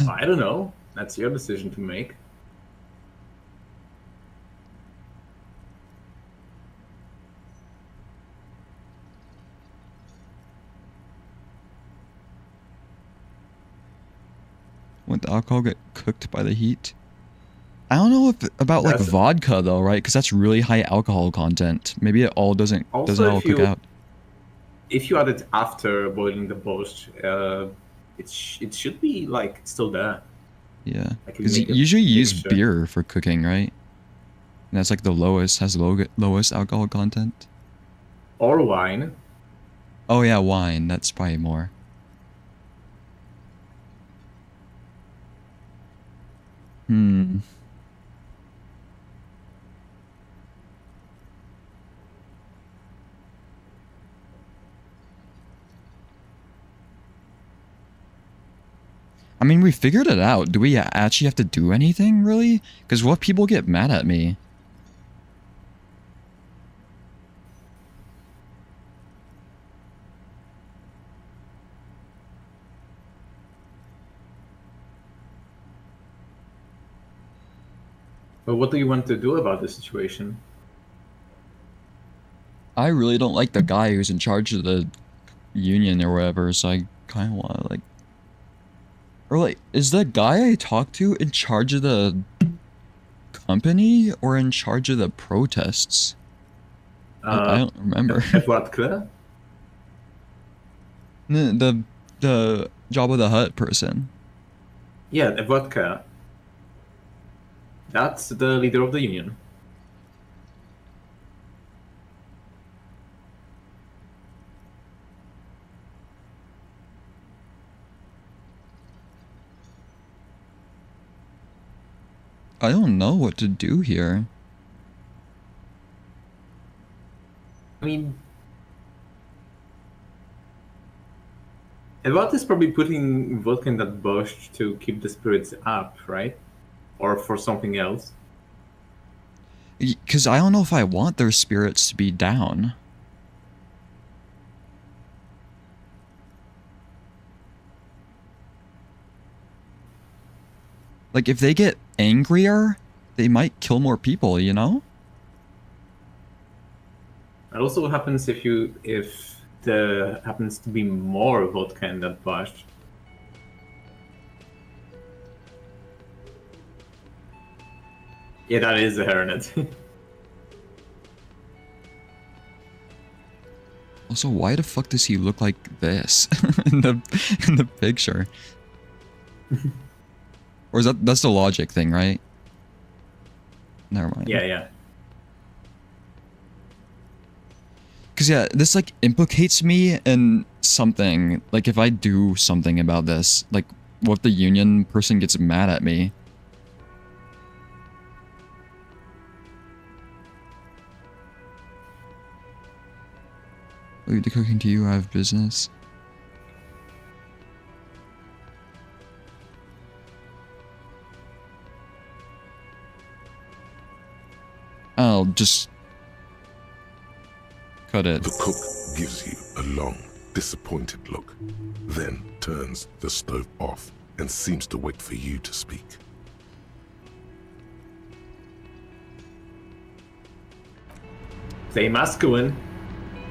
I don't know. That's your decision to make. Won't the alcohol get cooked by the heat? I don't know if about like vodka though, right? Because that's really high alcohol content. Maybe it all doesn't all cook out. If you add it after boiling the borscht, it should be like still there. Yeah, Like because you usually use beer for cooking, right? And that's like the lowest, has the lowest alcohol content. Or wine. Oh yeah, wine. That's probably more. Hmm. I mean, we figured it out. Do we actually have to do anything, really? Because what if people get mad at me? But what do you want to do about the situation? I really don't like the guy who's in charge of the union or whatever, so I kind of want to, like... Or, like, is the guy I talked to in charge of the company or in charge of the protests? I don't remember. What, Claire? The Jabba the Hutt person. Yeah, the vodka. That's the leader of the union. I don't know what to do here. I mean, Edward is probably putting vodka in that borscht to keep the spirits up, right? Or for something else. Because I don't know if I want their spirits to be down. Like, if they get angrier, they might kill more people, you know? And also what happens if there happens to be more vodka in that borscht? Yeah, that is a Heronet. Also, why the fuck does he look like this in the picture? Or is that's the logic thing, right? Never mind. Yeah. Cause yeah, this like implicates me in something. Like if I do something about this, like what if the union person gets mad at me? Leave the cooking to you, I have business. I'll just cut it. The cook gives you a long, disappointed look, then turns the stove off and seems to wait for you to speak. Say masculine.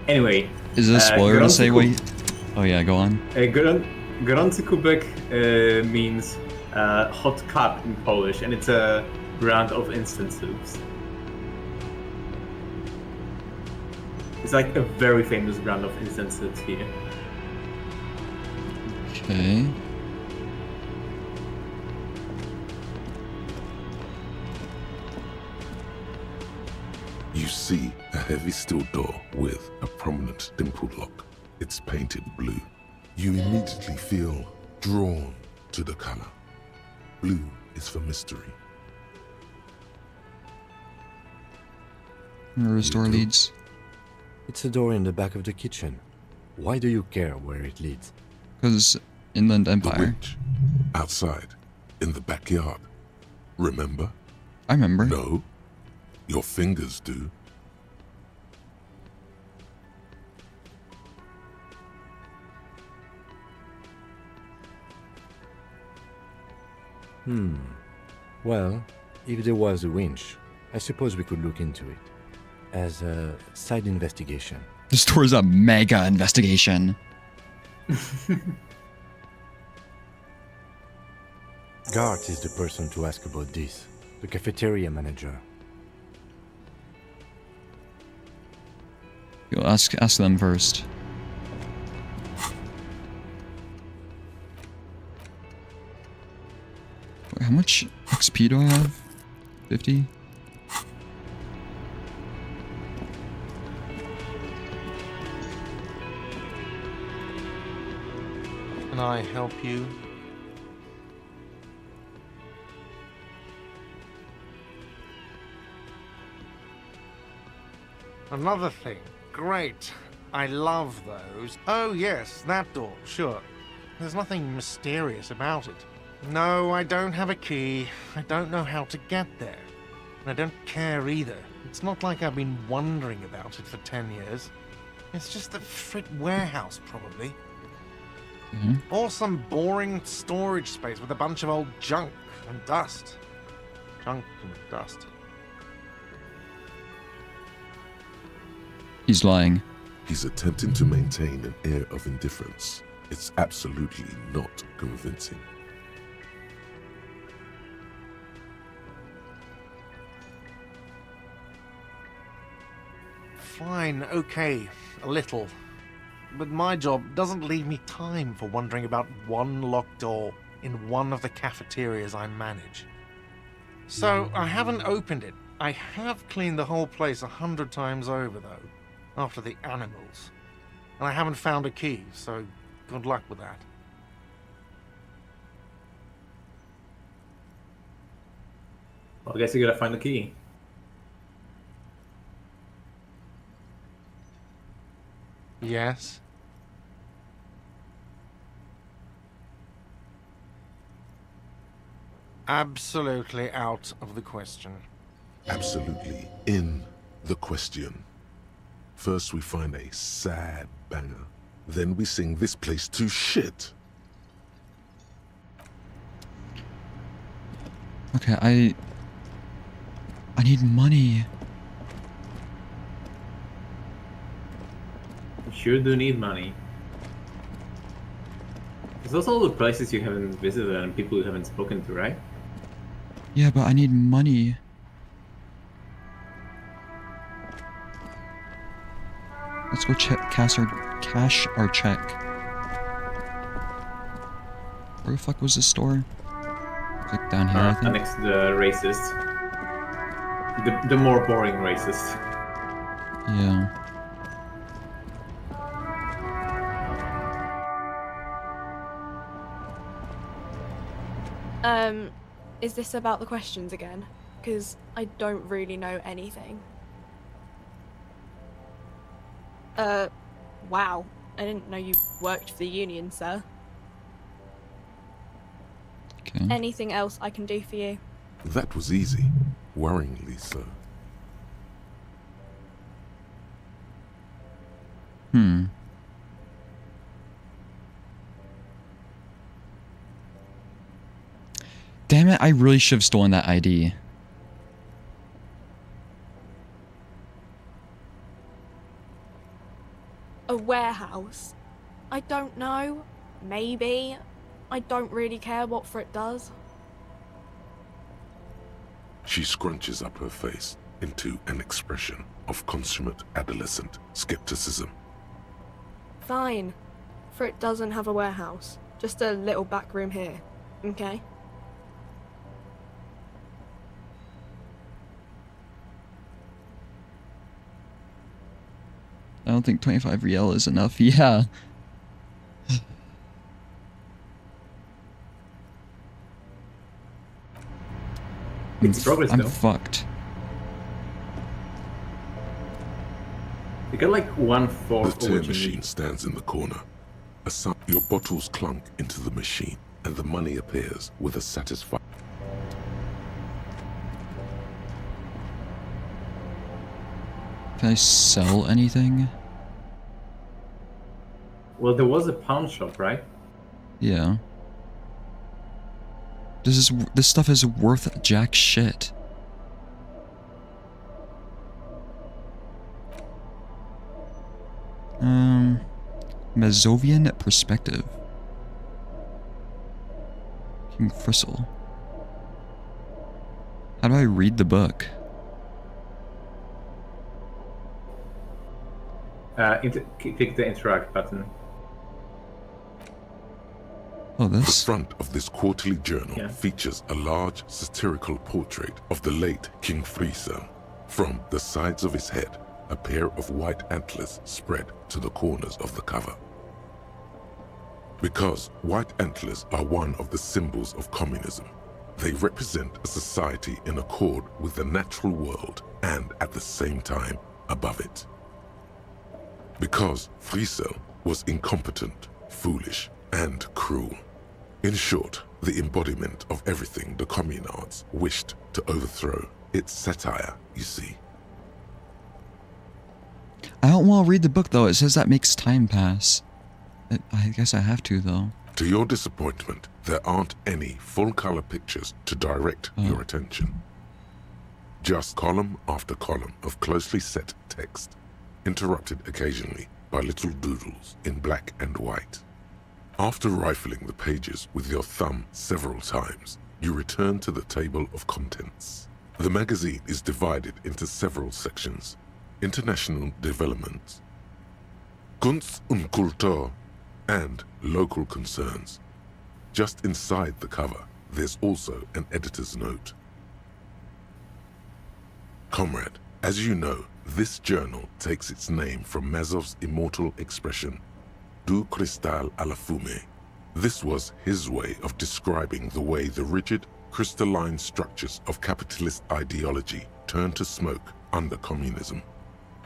Anyway. Is this a spoiler to say what? Oh yeah, go on. Gorący kubek means hot cup in Polish, and it's a brand of instant soups. It's like a very famous brand of instant soups here. Okay. You see a heavy steel door with a prominent dimpled lock. It's painted blue. You immediately feel drawn to the color. Blue is for mystery. Where this door leads? It's a door in the back of the kitchen. Why do you care where it leads? Because Inland The Empire. witch, outside, in the backyard. Remember? I remember. No, your fingers do. Well, if there was a winch, I suppose we could look into it. As a side investigation. This door is a mega investigation. Gart is the person to ask about this. The cafeteria manager. You'll ask them first. Wait, how much XP do I have? 50? Can I help you? Another thing. Great. I love those. Oh yes, that door, sure. There's nothing mysterious about it. No, I don't have a key. I don't know how to get there. And I don't care either. It's not like I've been wondering about it for 10 years. It's just the frit warehouse, probably. Or some boring storage space with a bunch of old junk and dust. Junk and dust. He's lying. He's attempting to maintain an air of indifference. It's absolutely not convincing. Fine, okay, a little. But my job doesn't leave me time for wondering about one locked door in one of the cafeterias I manage. So I haven't opened it. I have cleaned the whole place 100 times over, though, after the animals. And I haven't found a key, so good luck with that. Well, I guess you gotta find the key. Yes? Absolutely out of the question. Absolutely in the question. First we find a sad banger. Then we sing this place to shit. Okay, I need money. You sure do need money. There's also all the places you haven't visited and people you haven't spoken to, right? Yeah, but I need money. Let's go cash our check. Where the fuck was the store? Click down here, I think. Next to the racist. The more boring racist. Yeah. Is this about the questions again? Because I don't really know anything. Wow. I didn't know you worked for the union, sir. Okay. Anything else I can do for you? That was easy. Worryingly so. Damn it, I really should have stolen that ID. A warehouse? I don't know. Maybe. I don't really care what for it does. She scrunches up her face into an expression of consummate adolescent skepticism. Fine. For it doesn't have a warehouse. Just a little back room here. Okay? I don't think 25 Riel is enough. Yeah. It's progress, I'm though. fucked. You got like 1/4 The of what tear you machine need. stands in the corner. Your bottles clunk into the machine, and the money appears with a satisfied. Can I sell anything? Well, there was a pawn shop, right? Yeah. This stuff is worth jack shit. Mazovian perspective. King Fristle. How do I read the book? Click the interact button. Oh, this? The front of this quarterly journal features a large satirical portrait of the late King Frisell. From the sides of his head, a pair of white antlers spread to the corners of the cover. Because white antlers are one of the symbols of communism, they represent a society in accord with the natural world and at the same time above it. Because Frisell was incompetent, foolish, and cruel. In short, the embodiment of everything the communards wished to overthrow. It's satire, you see. I don't want to read the book though. It says that makes time pass. I guess I have to though. To your disappointment, there aren't any full-color pictures to direct your attention. Just column after column of closely set text, interrupted occasionally by little doodles in black and white. After rifling the pages with your thumb several times, you return to the table of contents. The magazine is divided into several sections. International development, Kunst und Kultur, and local concerns. Just inside the cover, there's also an editor's note. Comrade, as you know, this journal takes its name from Mazov's immortal expression, Du cristal à la fumée. This was his way of describing the way the rigid, crystalline structures of capitalist ideology turn to smoke under communism.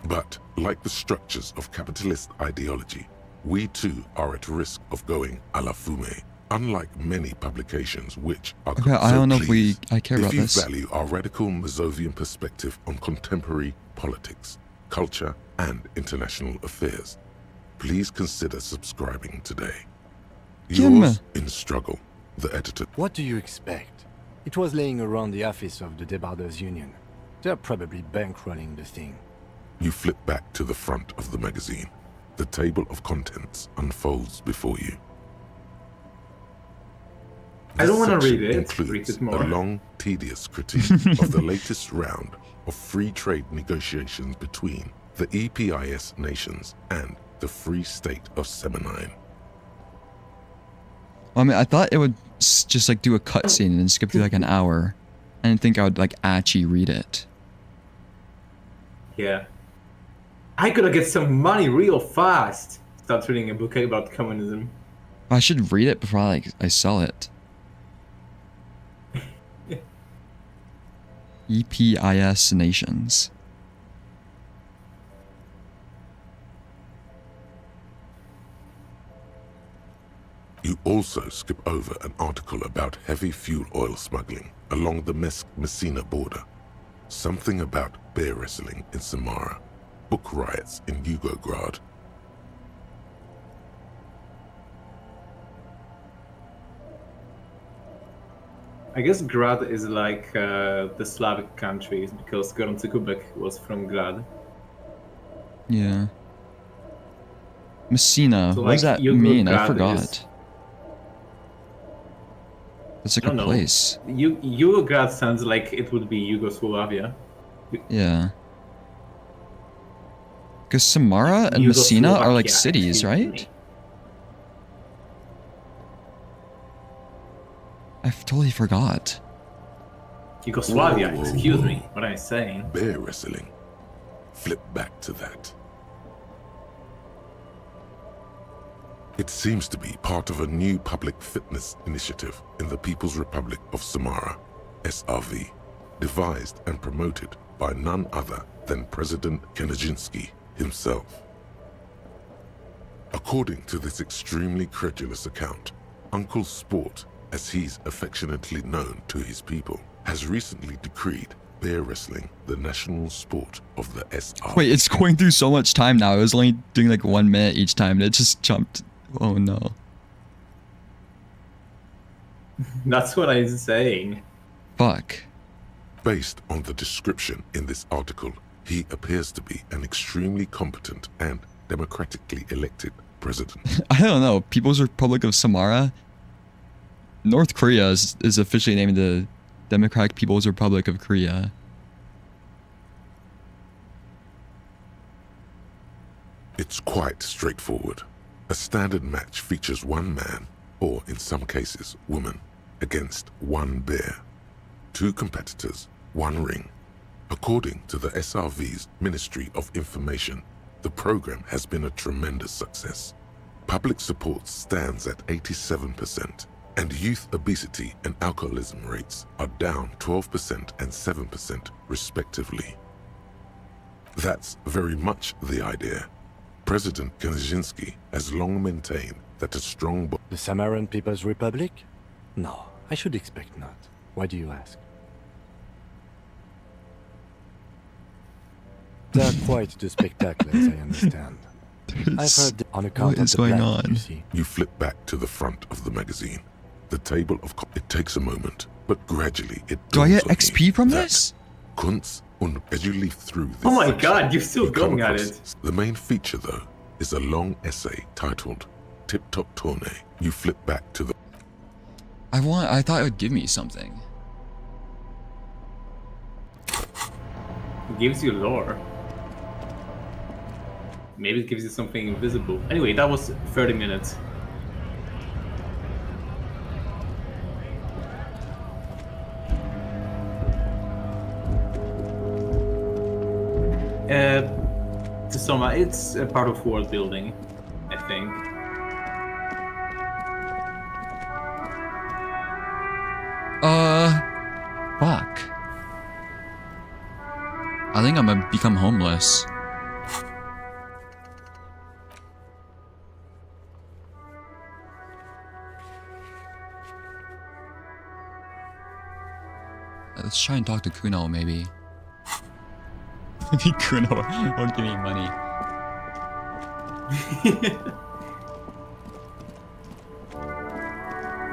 But, like the structures of capitalist ideology, we too are at risk of going à la fumée, unlike many publications which are okay, I don't know if I care about this. If you value our radical Mazovian perspective on contemporary politics, culture, and international affairs, please consider subscribing today. Yours in struggle, the editor. What do you expect? It was laying around the office of the Debarders Union. They're probably bankrolling the thing. You flip back to the front of the magazine. The table of contents unfolds before you. I don't want to This read it. includes Read it more. a long, tedious critique of the latest round of free trade negotiations between the EPIS nations, and the Free State of Seminine. Well, I mean, I thought it would just like do a cutscene and skip through like an hour. I didn't think I would like actually read it. Yeah. I gotta get some money real fast. Start reading a book about communism. I should read it before I sell it. EPIS nations. You also skip over an article about heavy fuel oil smuggling along the Messina border. Something about bear wrestling in Samara. Book riots in Yugograd. I guess Grad is like the Slavic countries because Goran Kubek was from Grad. Yeah. Messina. So, What does like, that mean? I Yugograd forgot. is- It's like I a don't know. place. Yugograd sounds like it would be Yugoslavia. Yeah. Because Samara and Messina are like Yugoslovakia, cities, excuse right? me. I've totally forgot. Yugoslavia, Whoa, excuse whoa. me. What am I saying? Bear wrestling. Flip back to that. It seems to be part of a new public fitness initiative in the People's Republic of Samara, SRV, devised and promoted by none other than President Kanajinsky himself. According to this extremely credulous account, Uncle Sport, as he's affectionately known to his people, has recently decreed bear wrestling the national sport of the SRV. Wait, it's going through so much time now. It was only doing like 1 minute each time and it just jumped. Oh no. That's what I'm saying. Fuck. Based on the description in this article, he appears to be an extremely competent and democratically elected president. I don't know. People's Republic of Samara? North Korea is officially named the Democratic People's Republic of Korea. It's quite straightforward. A standard match features one man, or in some cases, woman, against one bear. 2 competitors, 1 ring. According to the SRV's Ministry of Information, the program has been a tremendous success. Public support stands at 87%, and youth obesity and alcoholism rates are down 12% and 7% respectively. That's very much the idea. President Kaczynski has long maintained that a strong The Samaran People's Republic? No, I should expect not. Why do you ask? They're quite the spectaculars, I understand. I've heard on account What is of the going black, on? you see. You flip back to the front of the magazine. The table of... It takes a moment, but gradually it... Do I get dawns on XP you from that this? Kunst und as you leaf through this Oh my section, god, you're still you come going at across- it. The main feature, though, is a long essay titled Tip Top Tournée. You flip back to the... I thought it would give me something. It gives you lore. Maybe it gives you something invisible. Anyway, that was 30 minutes. To sum up, it's a part of world building, I think. Fuck. I think I'm gonna become homeless. Let's try and talk to Kuno, maybe. Maybe Kuno won't give me money.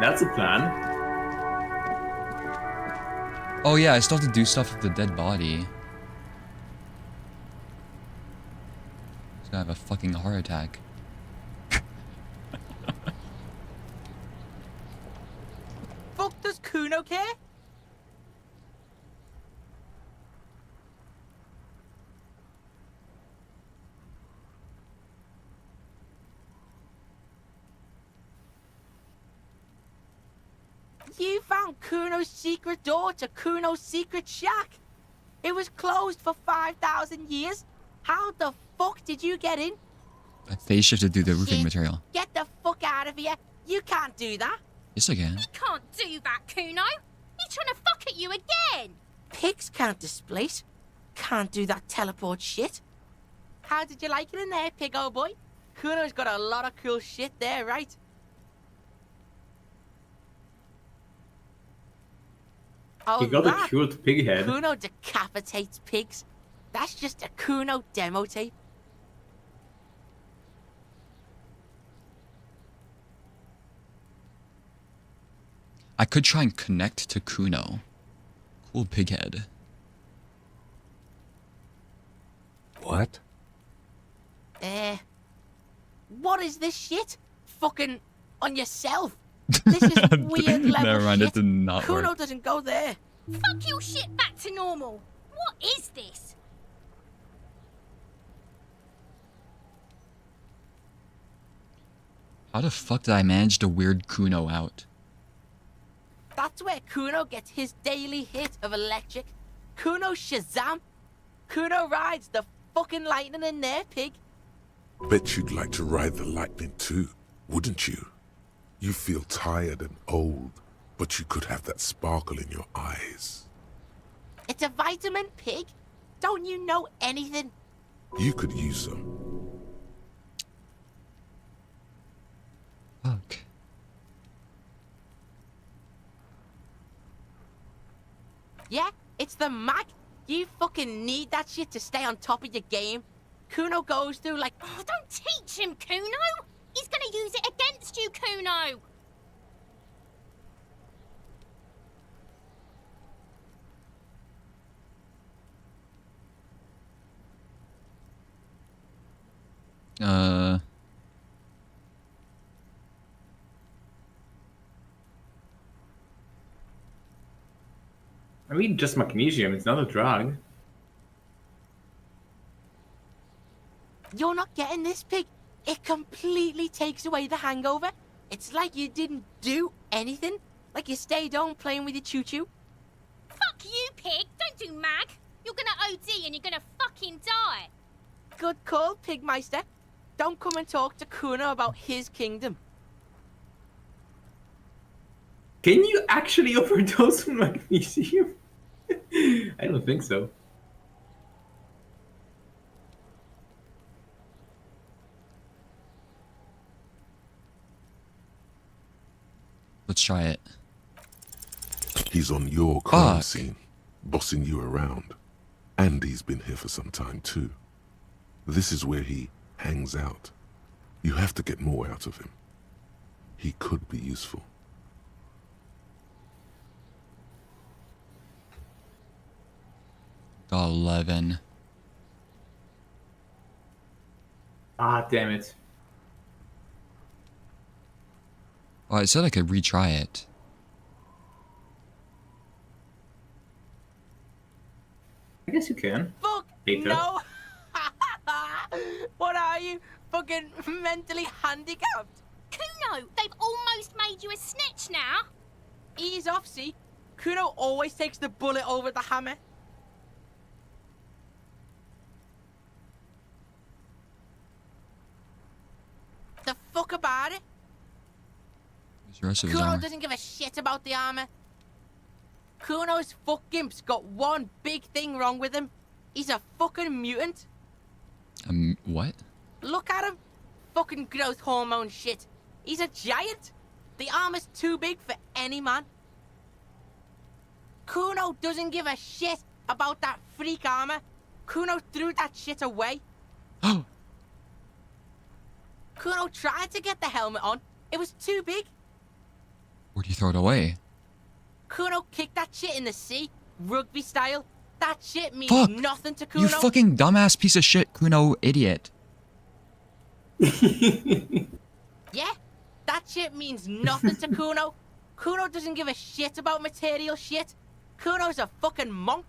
That's a plan. Oh yeah, I still have to do stuff with the dead body. He's gonna have a fucking heart attack. Fuck, does Kuno care? You found Kuno's secret door to Kuno's secret shack. It was closed for 5,000 years. How the fuck did you get in? I phase shifted through the roofing Shit. material. Get the fuck out of here. You can't do that. Yes, I can. You can't do that, Kuno. He's trying to fuck at you again. Pigs can't displace. Can't do that teleport shit. How did you like it in there, pig old boy? Kuno's got a lot of cool shit there, right? Oh, He got that? a cute pig head. Kuno decapitates pigs. That's just a Kuno demo tape. I could try and connect to Kuno. Cool pig head. What? What is this shit? Fucking on yourself. This is weird level Never mind, shit. it did not Kuno work. doesn't go there. Fuck your shit back to normal. What is this? How the fuck did I manage to weird Kuno out? That's where Kuno gets his daily hit of electric. Kuno Shazam. Kuno rides the fucking lightning in there, pig. Bet you'd like to ride the lightning too, wouldn't you? You feel tired and old, but you could have that sparkle in your eyes. It's a vitamin, pig. Don't you know anything? You could use some. Fuck. Yeah, it's the mag. You fucking need that shit to stay on top of your game. Kuno goes through like... Oh, don't teach him, Kuno. He's gonna use it against you, Kuno. I mean, just magnesium. It's not a drug. You're not getting this, pig. It completely takes away the hangover. It's like you didn't do anything. Like you stayed home playing with your choo-choo. Fuck you, pig. Don't do mag. You're gonna OD and you're gonna fucking die. Good call, Pigmeister. Don't come and talk to Kuno about his kingdom. Can you actually overdose on magnesium? I don't think so. Let's try it. He's on your crime Fuck. scene, bossing you around. And he's been here for some time too. This is where he hangs out. You have to get more out of him. He could be useful. Got 11. Ah, damn it. Oh, it said I could retry it. I guess you can. Fuck Hater. no! What are you? Fucking mentally handicapped? Kuno, they've almost made you a snitch now. Ease off, see? Kuno always takes the bullet over the hammer. The fuck about it? Where's the rest of his Kuno armor? doesn't give a shit about the armor. Kuno's fuck gimp's got one big thing wrong with him. He's a fucking mutant. What? Look at him. Fucking growth hormone shit. He's a giant. The armor's too big for any man. Kuno doesn't give a shit about that freak armor. Kuno threw that shit away. Kuno tried to get the helmet on. It was too big. Where'd you throw it away? Kuno kicked that shit in the sea, rugby style. That shit means Fuck! nothing to Kuno. You fucking dumbass piece of shit, Kuno idiot. Yeah, that shit means nothing to Kuno. Kuno doesn't give a shit about material shit. Kuno's a fucking monk.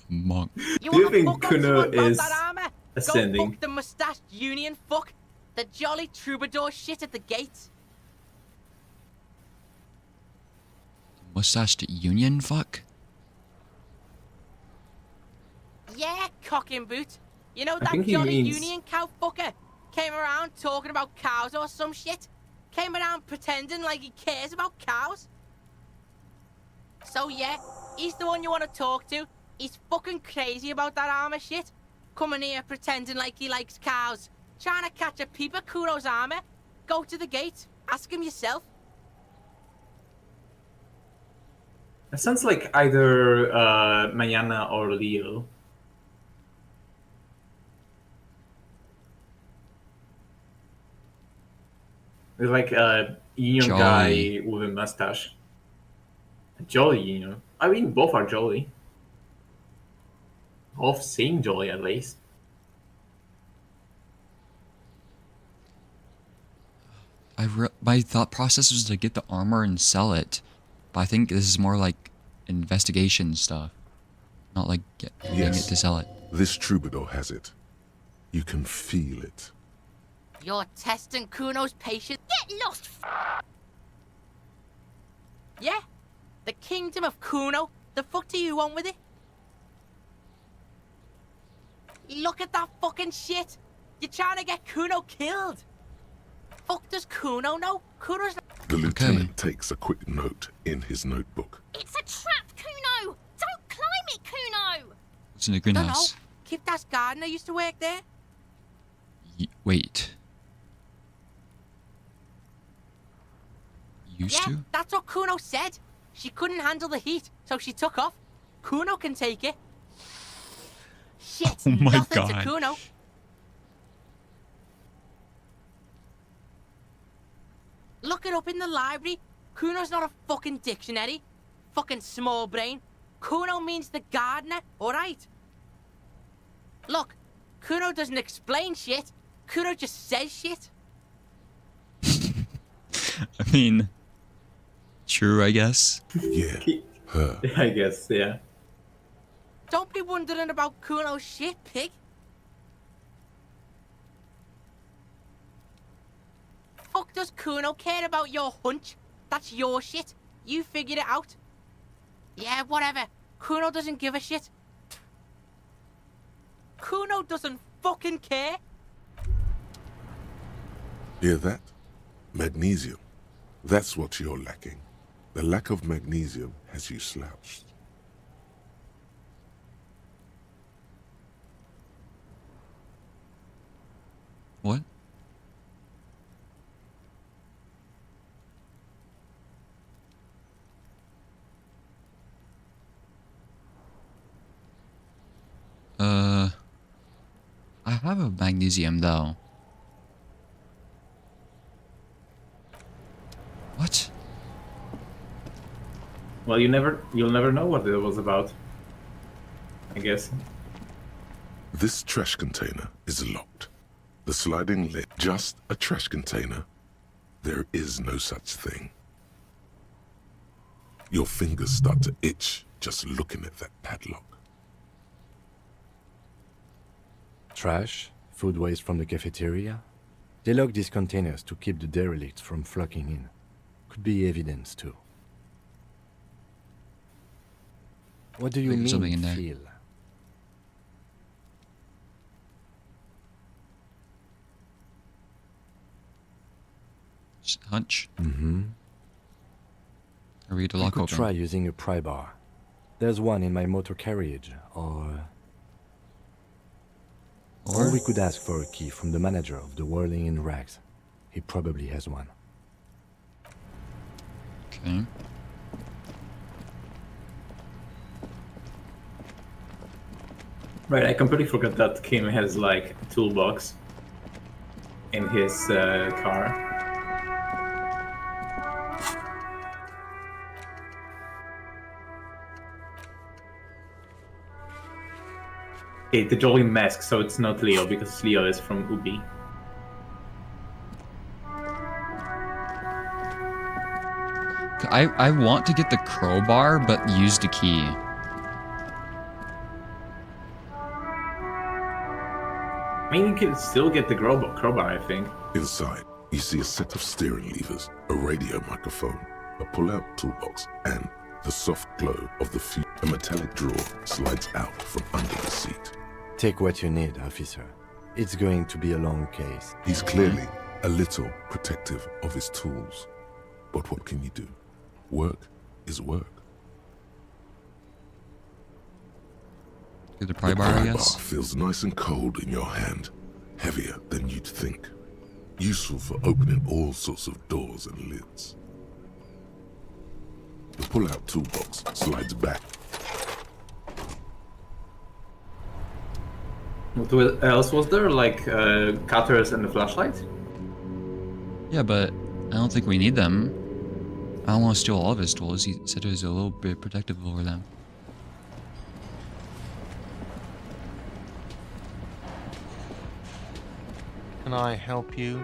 Monk. You Do you wanna think fuck up Kuno someone about is that armor? ascending? Go fuck the mustached union fuck. The jolly troubadour shit at the gates. mustached union fuck? Yeah, cocking boot. You know I that think he Johnny means- Union cow fucker came around talking about cows or some shit? Came around pretending like he cares about cows? So yeah, he's the one you want to talk to. He's fucking crazy about that armor shit. Coming here pretending like he likes cows. Trying to catch a peep at Kuno's armor. Go to the gate. Ask him yourself. It sounds like either Mayana or Leo. It's like a union guy with a mustache. A jolly union. I mean, both are jolly. Both seem jolly, at least. My thought process was to get the armor and sell it, but I think this is more like investigation stuff, not like getting it to sell it. This troubadour has it. You can feel it. You're testing Kuno's patience. Get lost, Yeah? The kingdom of Kuno? The fuck do you want with it? Look at that fucking shit! You're trying to get Kuno killed! Fuck does Kuno know? Kuno's The lieutenant takes a quick note in his notebook. It's a trap, Kuno! Don't climb it, Kuno! It's in the Dunno. greenhouse. Kiptas gardener used to work there. Wait. Used Yeah, to? that's what Kuno said. She couldn't handle the heat, so she took off. Kuno can take it. Shit, Oh my nothing God. to Kuno. Look it up in the library. Kuno's not a fucking dictionary. Fucking small brain. Kuno means the gardener, alright? Look, Kuno doesn't explain shit. Kuno just says shit. I mean, true, I guess. Yeah, her. I guess, yeah. Don't be wondering about Kuno's shit, pig. Fuck does Kuno care about your hunch? That's your shit. You figured it out. Yeah, whatever. Kuno doesn't give a shit. Kuno doesn't fucking care. Hear that? Magnesium. That's what you're lacking. The lack of magnesium has you slouched. What? I have a magnesium though. What? Well, you'll never know what it was about. I guess. This trash container is locked. The sliding lid, just a trash container. There is no such thing. Your fingers start to itch just looking at that padlock. Trash, food waste from the cafeteria. They lock these containers to keep the derelicts from flocking in. Could be evidence too. What do you There's something mean, in there. feel? Hunch? Mm-hmm. Are we to You lock could open? try using a pry bar. There's one in my motor carriage, or we could ask for a key from the manager of the Whirling in Rags. He probably has one. Okay. Right, I completely forgot that Kim has like a toolbox in his car. Okay, the Jolly mask, so it's not Leo because Leo is from Ubi. I want to get the crowbar, but use the key. I mean, you can still get the crowbar, I think. Inside, you see a set of steering levers, a radio microphone, a pull-out toolbox, and the soft glow of the fuse. A metallic drawer slides out from under the seat. Take what you need, officer. It's going to be a long case. He's clearly a little protective of his tools. But what can you do? Work is work. The pry bar, I guess. Bar feels nice and cold in your hand, heavier than you'd think. Useful for opening all sorts of doors and lids. The pull-out toolbox slides back. What else was there? Like cutters and a flashlight? Yeah, but I don't think we need them. I don't want to steal all of his tools. He said he was a little bit protective over them. Can I help you?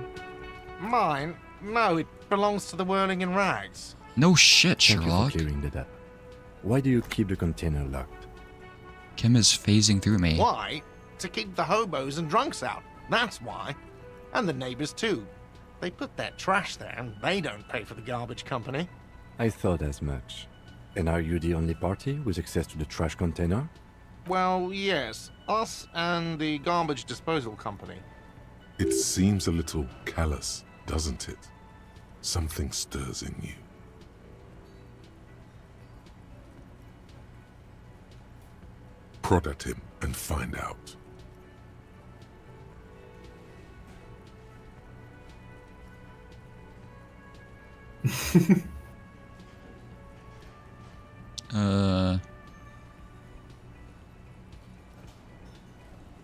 Mine? No, it belongs to the Whirling in Rags. No shit, Thank you Sherlock. for clearing that up. Why do you keep the container locked? Kim is phasing through me. Why? To keep the hobos and drunks out. That's why. And the neighbors too. They put their trash there and they don't pay for the garbage company. I thought as much. And are you the only party with access to the trash container? Well, yes. Us and the garbage disposal company. It seems a little callous, doesn't it? Something stirs in you. Prod at him and find out.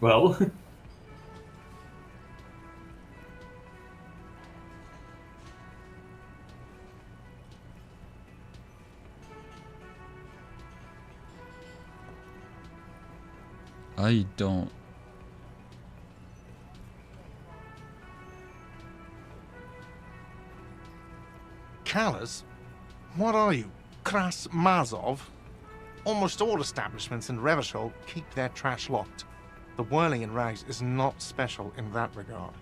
Well. I don't. Callous? What are you? Kras Mazov? Almost all establishments in Revachol keep their trash locked. The Whirling in Rags is not special in that regard.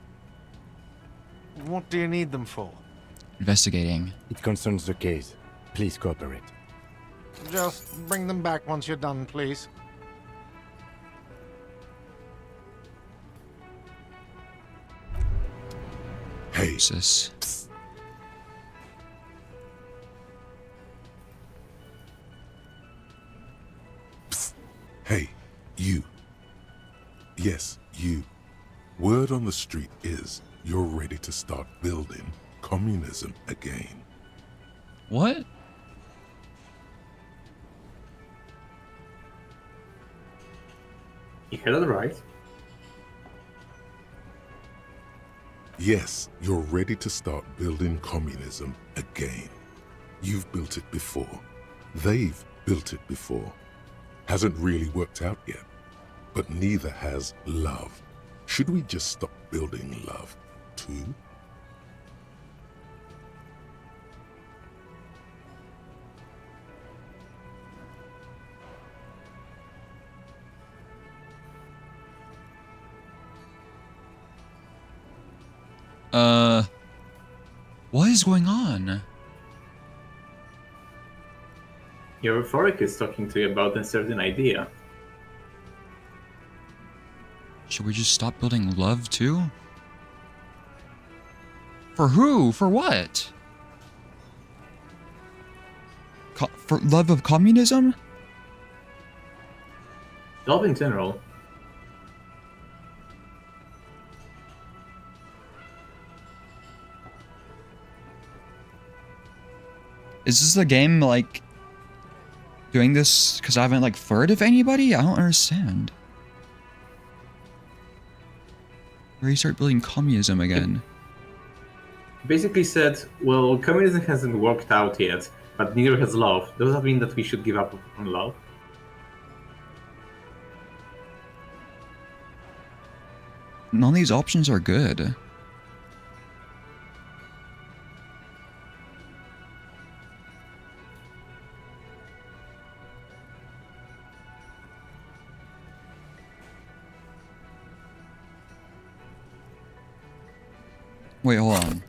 What do you need them for? Investigating. It concerns the case. Please cooperate. Just bring them back once you're done, please. Hey. Jesus. Psst. Psst. Hey, you. Yes, you. Word on the street is you're ready to start building communism again. What? You heard that right. Yes, you're ready to start building communism again. You've built it before. They've built it before. Hasn't really worked out yet. But neither has love. Should we just stop building love, too? What is going on? Your euphoric is talking to you about a certain idea. Should we just stop building love too? For who? For what? For love of communism? Love in general. Is this the game, like, doing this because I haven't, like, flirted with anybody? I don't understand. Where you start building communism again? Basically said, well, communism hasn't worked out yet, but neither has love. Does that mean that we should give up on love? None of these options are good. Wait, hold on.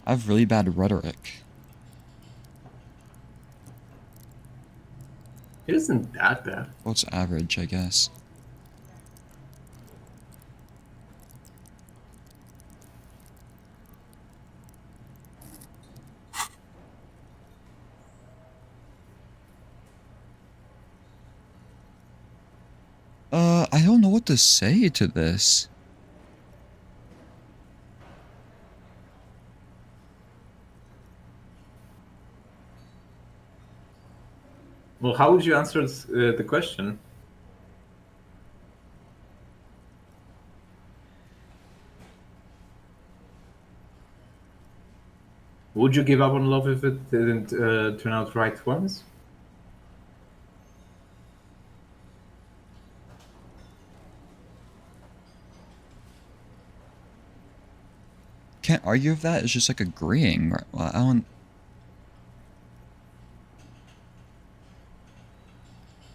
I have really bad rhetoric. It isn't that bad. Well, it's average, I guess. I don't know what to say to this. Well, how would you answer the question? Would you give up on love if it didn't turn out right once? Can't argue with that. It's just like agreeing. Well, I don't.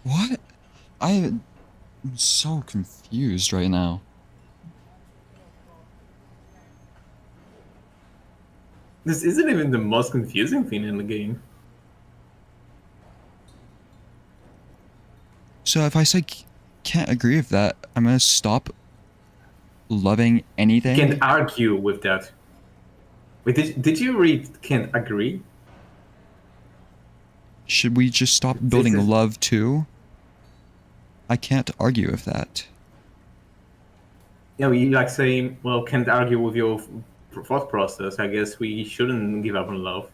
What? I'm so confused right now. This isn't even the most confusing thing in the game. So if I say can't agree with that, I'm gonna stop loving anything? Can't argue with that. Wait, did you read can't agree? Should we just stop building love too? I can't argue with that. Yeah, you like saying, well, can't argue with your thought process. I guess we shouldn't give up on love.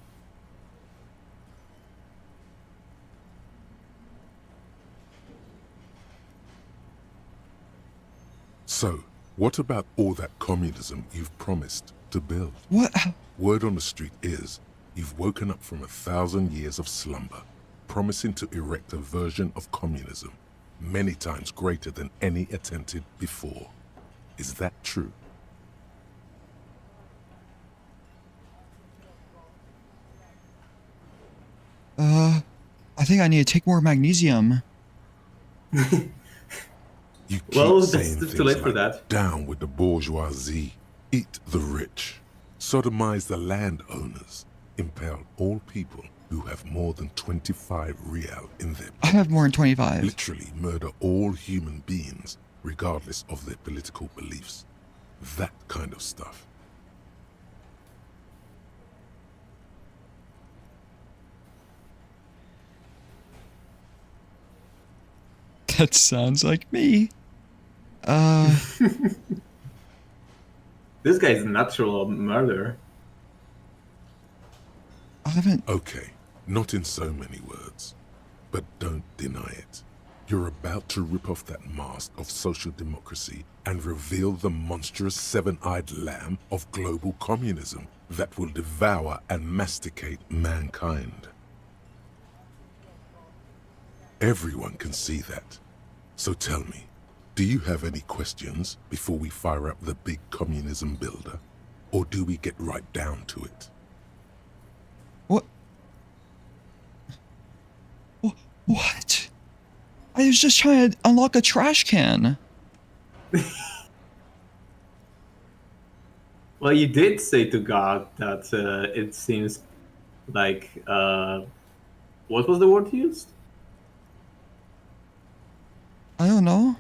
So, what about all that communism you've promised to build? What? Word on the street is, you've woken up from 1,000 years of slumber, promising to erect a version of communism, many times greater than any attempted before. Is that true? I think I need to take more magnesium. You keep Well, saying that's things too late like, for that. down with the bourgeoisie, eat the rich, sodomize the landowners, impale all people who have more than 25 real in their I have more than 25. literally murder all human beings, regardless of their political beliefs. That kind of stuff. That sounds like me. This guy's a natural murderer. I haven't. Okay, not in so many words, but don't deny it. You're about to rip off that mask of social democracy and reveal the monstrous seven-eyed lamb of global communism that will devour and masticate mankind. Everyone can see that. So tell me, do you have any questions before we fire up the big communism builder? Or do we get right down to it? What? I was just trying to unlock a trash can. Well, you did say to God that it seems like... what was the word used? I don't know.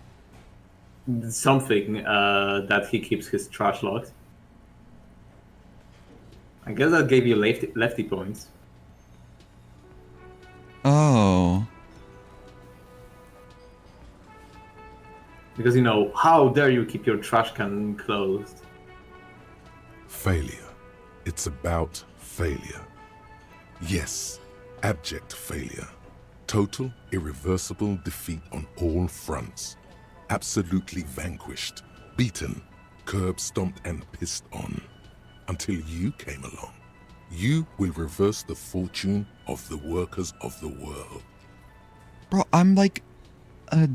Something that he keeps his trash locked. I guess that gave you lefty points. Oh. Because, you know, how dare you keep your trash can closed? Failure. It's about failure. Yes, abject failure. Total, irreversible defeat on all fronts. Absolutely vanquished, beaten, curb-stomped and pissed on. Until you came along. You will reverse the fortune of the workers of the world. Bro, I'm like a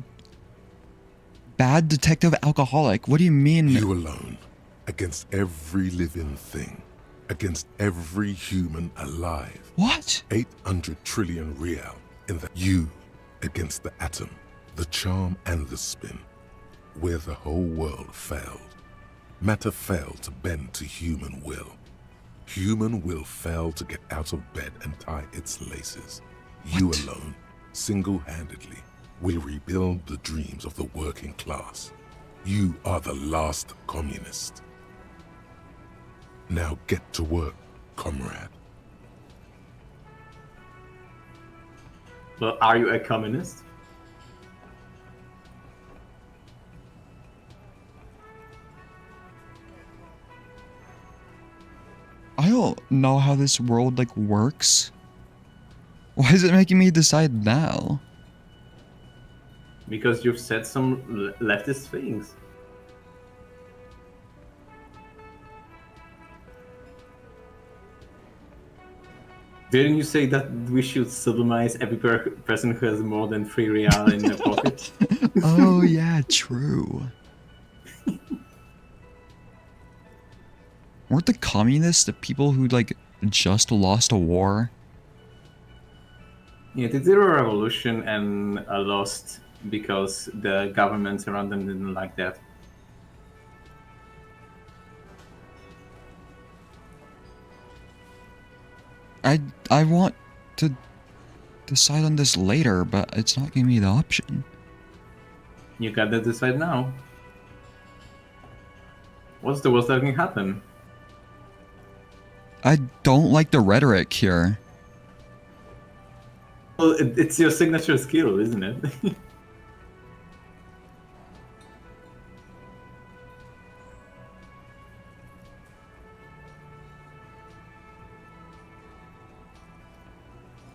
bad detective alcoholic. What do you mean? You alone, against every living thing, against every human alive. What? 800 trillion real in the you against the atom, the charm and the spin, where the whole world failed. Matter failed to bend to human will. Human will fail to get out of bed and tie its laces. You alone, single-handedly, will rebuild the dreams of the working class. You are the last communist. Now get to work, comrade. Well, are you a communist? I don't know how this world like works. Why is it making me decide now? Because you've said some leftist things. Didn't you say that we should sodomize every person who has more than 3 real in their pocket? Oh yeah, true. Weren't the communists the people who like just lost a war? Yeah, they did a revolution and lost because the governments around them didn't like that. I want to decide on this later, but it's not giving me the option. You gotta decide now. What's the worst that can happen? I don't like the rhetoric here. Well, it's your signature skill, isn't it?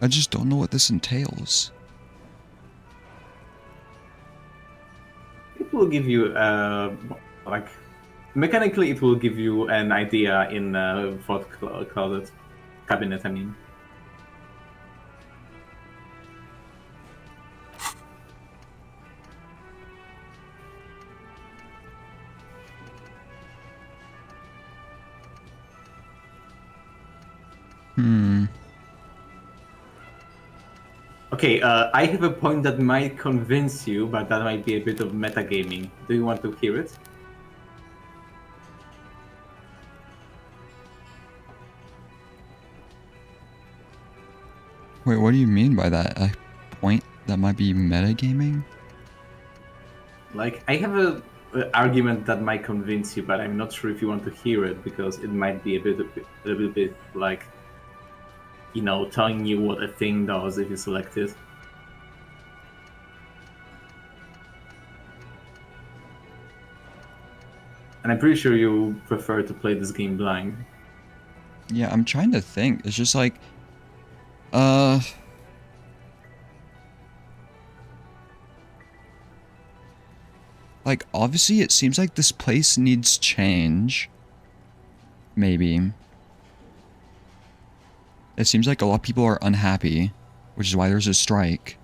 I just don't know what this entails. It will give you, like, mechanically, it will give you an idea in thought closet cabinet. I mean. Okay, I have a point that might convince you, but that might be a bit of metagaming. Do you want to hear it? Wait, what do you mean by that? A point that might be metagaming? Like, I have a argument that might convince you, but I'm not sure if you want to hear it because it might be a little bit like, you know, telling you what a thing does if you select it. And I'm pretty sure you prefer to play this game blind. Yeah, I'm trying to think. It's just like, like, obviously it seems like this place needs change. Maybe. It seems like a lot of people are unhappy, which is why there's a strike.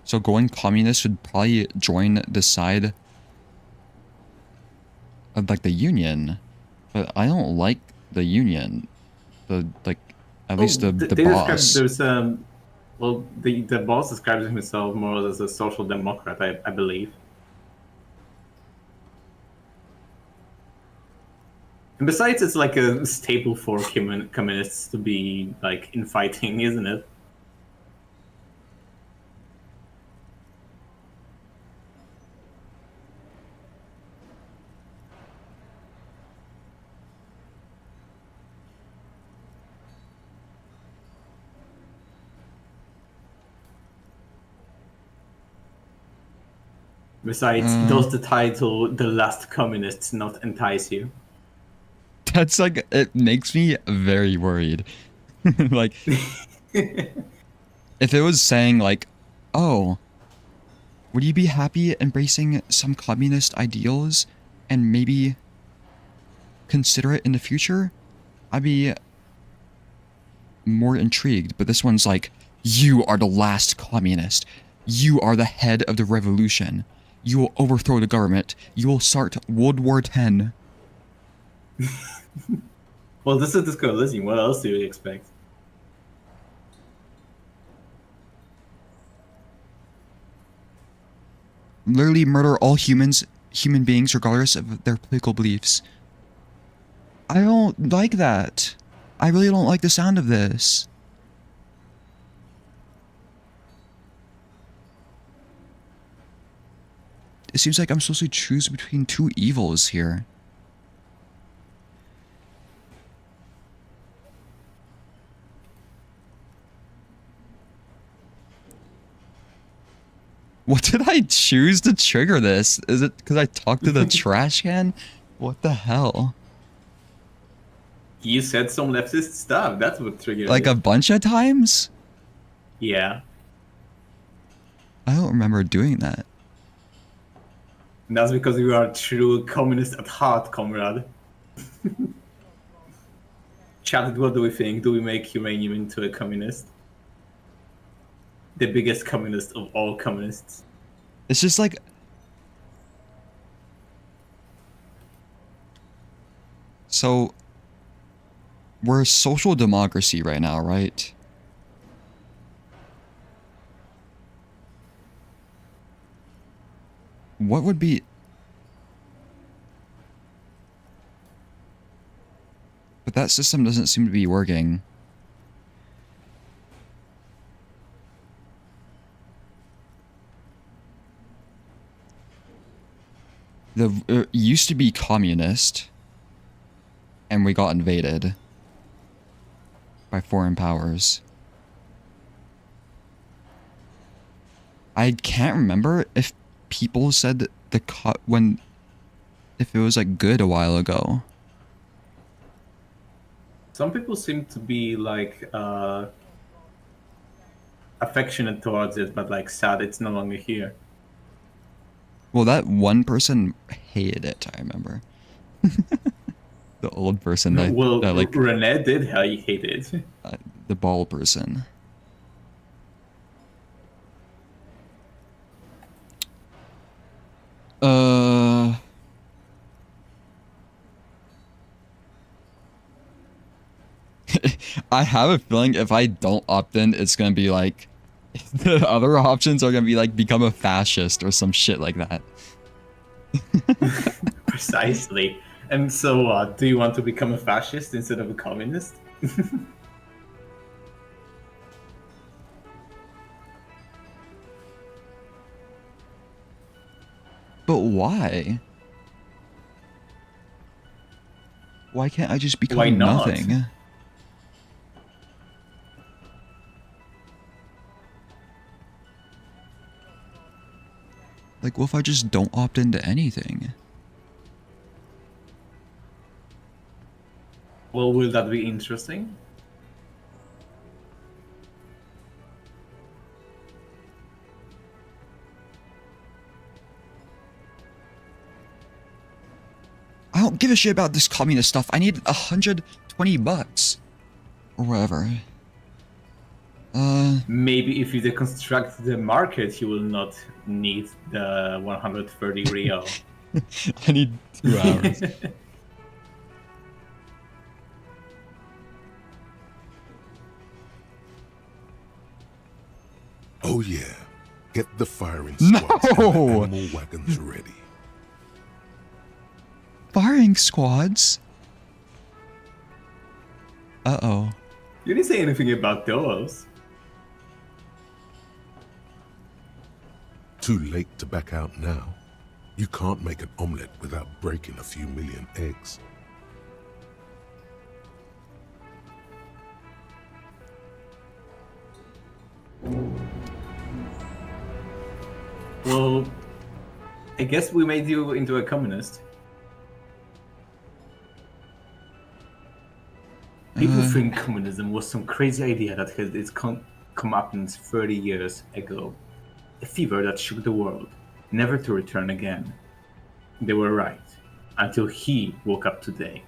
So going communist would probably join the side of like the union, but I don't like the union. At least the boss. There's well, the boss describes himself more or less as a social democrat, I believe. And besides, it's like a staple for communists to be like infighting, isn't it? Besides, does the title "The Last Communists" not entice you? That's like, it makes me very worried. Like, if it was saying like, oh, would you be happy embracing some communist ideals and maybe consider it in the future? I'd be more intrigued, but this one's like, you are the last communist. You are the head of the revolution. You will overthrow the government. You will start World War X. Well, this is Disco Elysium. What else do you expect? Literally murder all human beings regardless of their political beliefs. I don't like that. I really don't like the sound of this. It seems like I'm supposed to choose between two evils here. What did I choose to trigger this? Is it because I talked to the trash can? What the hell? You said some leftist stuff. That's what triggered Like it. a bunch of times? Yeah. I don't remember doing that. And that's because you are a true communist at heart, comrade. Chat, what do we think? Do we make uranium into a communist? The biggest communist of all communists. It's just like... So... We're a social democracy right now, right? What would be... But that system doesn't seem to be working. It used to be communist, and we got invaded by foreign powers. I can't remember if people said that if it was like good a while ago. Some people seem to be like affectionate towards it, but like sad it's no longer here. Well, that one person hated it, I remember. The old person that, Well, that like Rene did hate it. The bald person. I have a feeling if I don't opt in, it's gonna be like the other options are gonna be like become a fascist or some shit like that. Precisely. And so, do you want to become a fascist instead of a communist? But why? Why can't I just become Why not? nothing? Like, what if I just don't opt into anything? Well, will that be interesting? I don't give a shit about this communist stuff. I need $120 or whatever. Maybe if you deconstruct the market, you will not need the 130 real. I need 2 hours. Oh yeah, get the firing squads and the animal wagons ready. Firing squads? Uh-oh. You didn't say anything about those. Too late to back out now. You can't make an omelette without breaking a few million eggs. Well, I guess we made you into a communist. People think communism was some crazy idea that had its comeuppance 30 years ago. A fever that shook the world, never to return again. They were right, until he woke up today.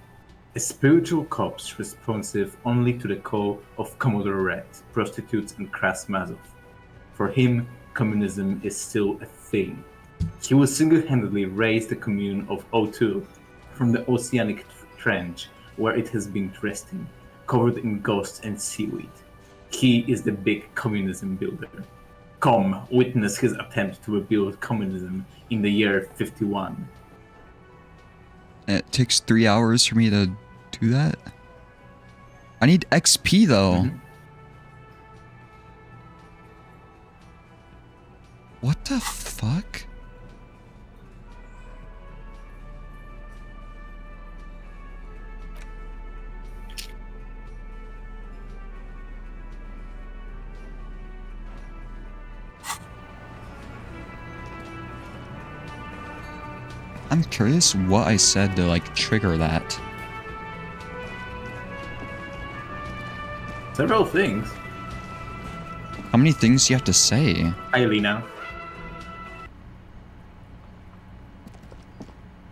A spiritual corpse responsive only to the call of Commodore Red, prostitutes and crass Mazov. For him, communism is still a thing. He will single-handedly raise the commune of O2 from the oceanic trench where it has been resting, covered in ghosts and seaweed. He is the big communism builder. Come, witness his attempt to rebuild communism in the year 51. It takes 3 hours for me to do that? I need XP though. Mm-hmm. What the fuck? I'm curious what I said to like trigger that. Several things. How many things do you have to say? Hi, Lena.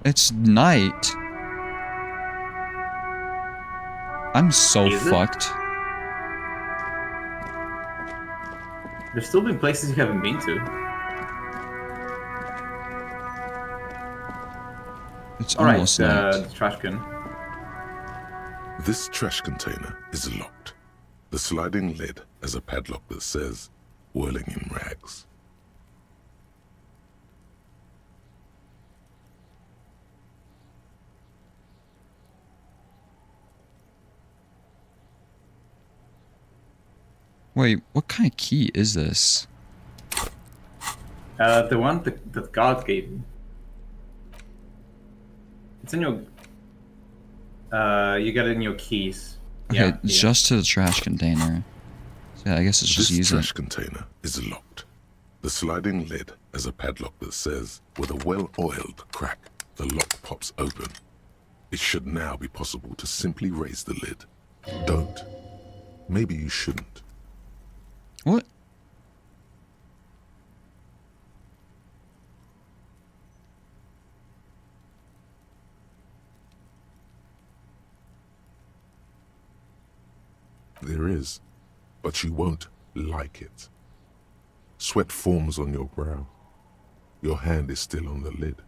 It's night. I'm so Is it? fucked. There's still been places you haven't been to. It's Alright, almost night. the trash can. This trash container is locked. The sliding lid has a padlock that says, whirling in rags. Wait, what kind of key is this? The one that God gave me. It's in your... you got it in your keys. Okay, Yeah, just to the trash container. So yeah, I guess it's just This use trash it. container is locked. The sliding lid has a padlock that says, with a well-oiled crack, the lock pops open. It should now be possible to simply raise the lid. Don't. Maybe you shouldn't. What? There is, but you won't like it. Sweat forms on your brow. Your hand is still on the lid.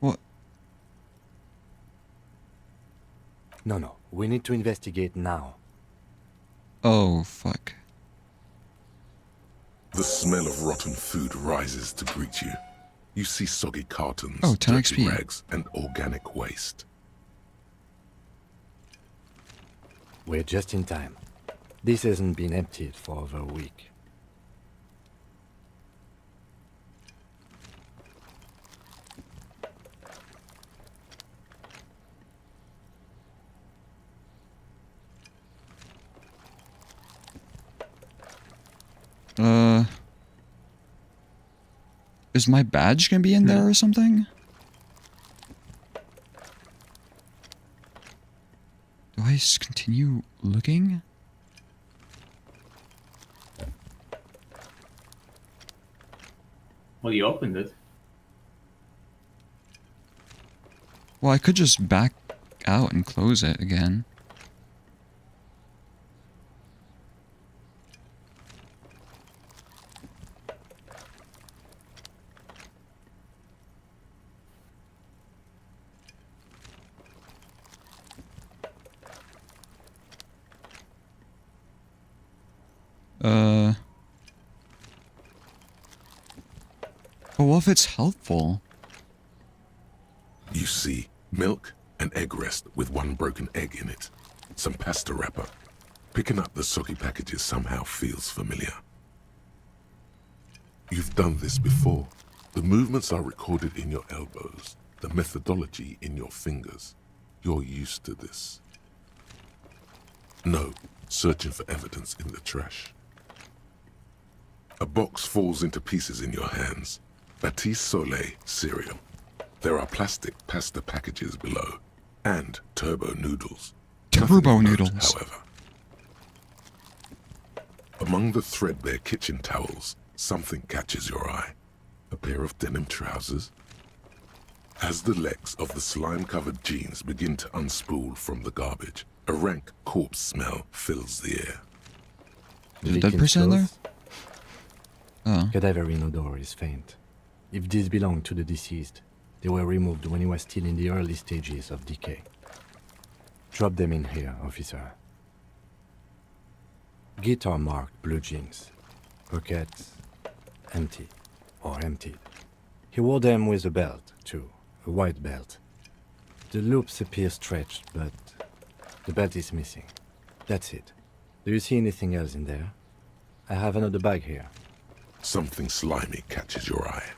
What? No, we need to investigate now. Oh, fuck. The smell of rotten food rises to greet you. You see soggy cartons, Oh, 10 dirty XP. rags, and organic waste. We're just in time. This hasn't been emptied for over a week. Is my badge gonna be in there or something? Do I just continue looking? Well, you opened it. Well, I could just back out and close it again. But what if it's helpful? You see milk and egg rest with one broken egg in it. Some pasta wrapper. Picking up the soggy packages somehow feels familiar. You've done this before. The movements are recorded in your elbows, the methodology in your fingers. You're used to this. No, searching for evidence in the trash. A box falls into pieces in your hands. Batiste Soleil cereal. There are plastic pasta packages below, and turbo noodles. Turbo Nothing noodles. burnt, however. Among the threadbare kitchen towels, something catches your eye. A pair of denim trousers. As the legs of the slime-covered jeans begin to unspool from the garbage, a rank corpse smell fills the air. Is a dead person in there? Oh. Cadaverine odor is faint. If these belong to the deceased, they were removed when he was still in the early stages of decay. Drop them in here, officer. Guitar marked blue jeans. Pockets empty or emptied. He wore them with a belt, too. A white belt. The loops appear stretched, but the belt is missing. That's it. Do you see anything else in there? I have another bag here. Something slimy catches your eye.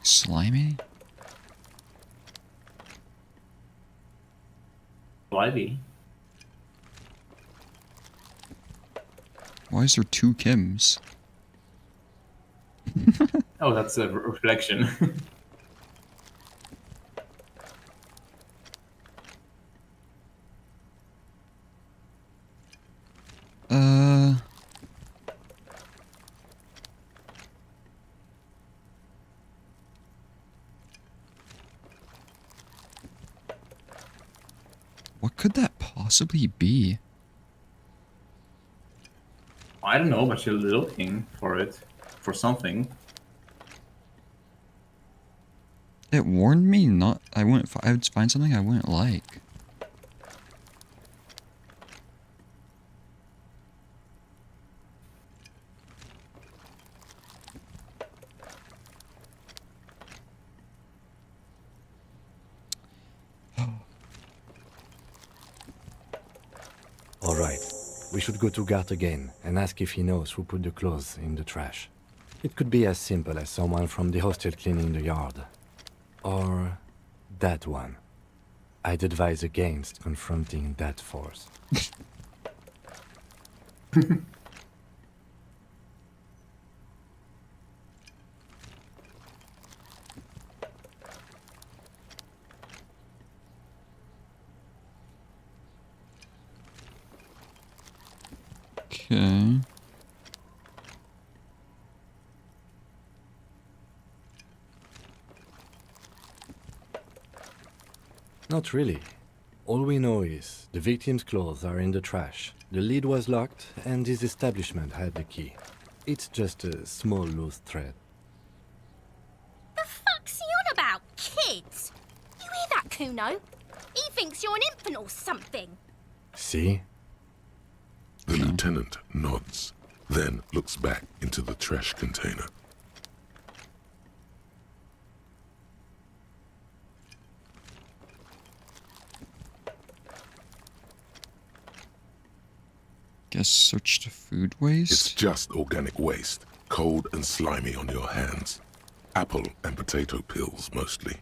Slimy? Slimy. Why is there 2 Kims? Oh, that's a reflection. What could that possibly be? I don't know, but you're looking for it. For something. It warned me not. I would find something I wouldn't like. All right. We should go to Gart again and ask if he knows who put the clothes in the trash. It could be as simple as someone from the hostel cleaning the yard. Or that one. I'd advise against confronting that force. Okay. Not really. All we know is the victim's clothes are in the trash, the lid was locked, and his establishment had the key. It's just a small loose thread. The fuck's he on about, kids? You hear that, Kuno? He thinks you're an infant or something. See? The lieutenant nods, then looks back into the trash container. Guess search the food waste? It's just organic waste, cold and slimy on your hands. Apple and potato peels, mostly.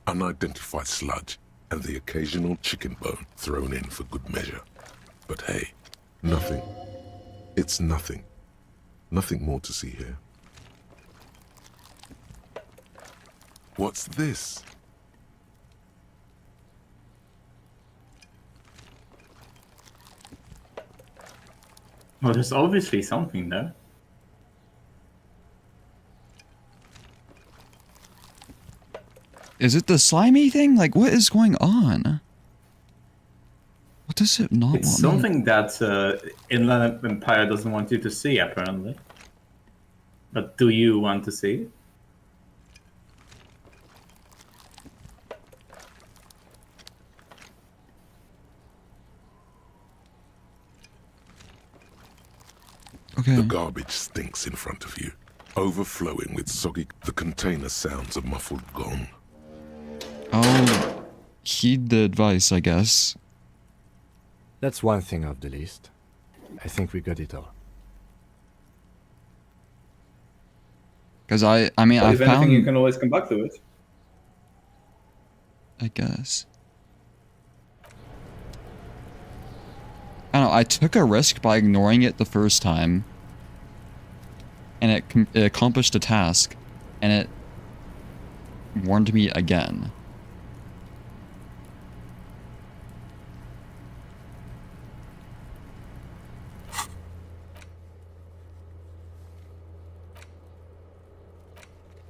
Unidentified sludge, and the occasional chicken bone thrown in for good measure. But hey, nothing. It's nothing. Nothing more to see here. What's this? Well, there's obviously something there. Is it the slimy thing? Like, what is going on? What does it not It's want something that Inland Empire doesn't want you to see, apparently. But do you want to see it? Okay. The garbage stinks in front of you, overflowing with soggy. The container sounds a muffled gong. I'll heed the advice, I guess. That's one thing off the list. I think we got it all. Because I mean, I if found... anything, you can always come back to it. I guess. I don't know, I took a risk by ignoring it the first time. And it accomplished a task. And it warned me again.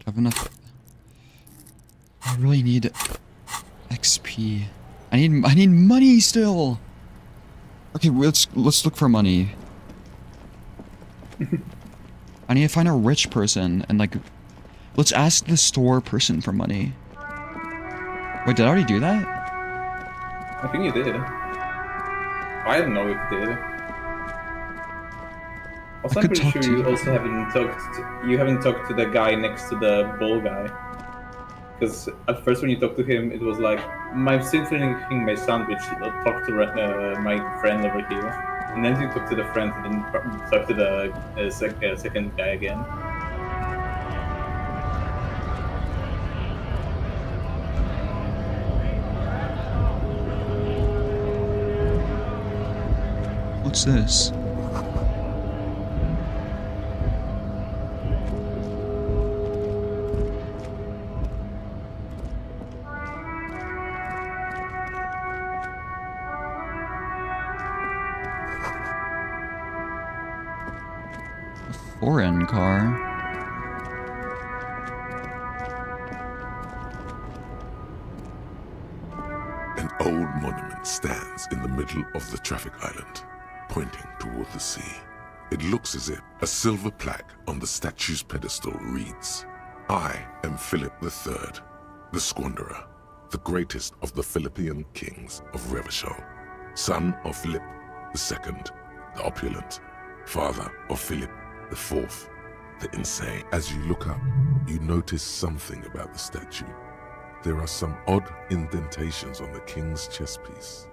Have enough. I really need XP. I need money still. Okay, let's look for money. I need to find a rich person and like, let's ask the store person for money. Wait, did I already do that? I think you did. I don't know if you did. Also, I'm pretty sure you also haven't talked to the guy next to the ball guy. Because at first when you talked to him, it was like, I'm still finishing my sandwich, talk to my friend over here. And then you talk to the friend and then talk to the second guy again. What's this? Foreign car. An old monument stands in the middle of the traffic island, pointing toward the sea. It looks as if a silver plaque on the statue's pedestal reads, "I am Philip III, the Squanderer, the greatest of the Philippian kings of Revachol, son of Philip II, the opulent, father of Philip IV, the insane." As you look up, you notice something about the statue. There are some odd indentations on the king's chest piece.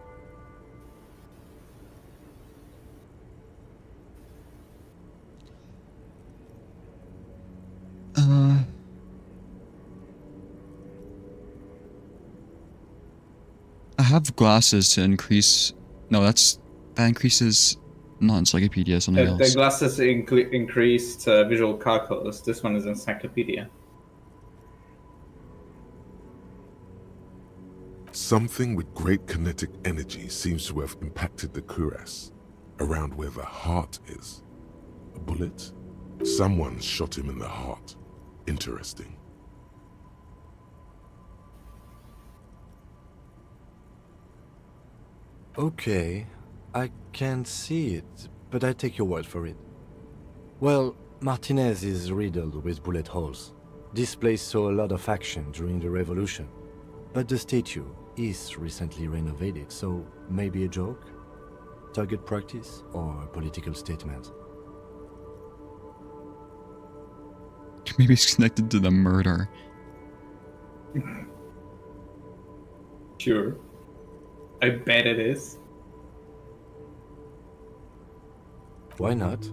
I have glasses to increase. No, that increases not encyclopedia, something else. The glasses increased visual calculus. This one is encyclopedia. Something with great kinetic energy seems to have impacted the cuirass, around where the heart is. A bullet? Someone shot him in the heart. Interesting. Okay, I can't see it, but I take your word for it. Well, Martinez is riddled with bullet holes. This place saw a lot of action during the revolution, but the statue is recently renovated, so maybe a joke? Target practice or a political statement? Maybe it's connected to the murder. Sure. I bet it is. Why not?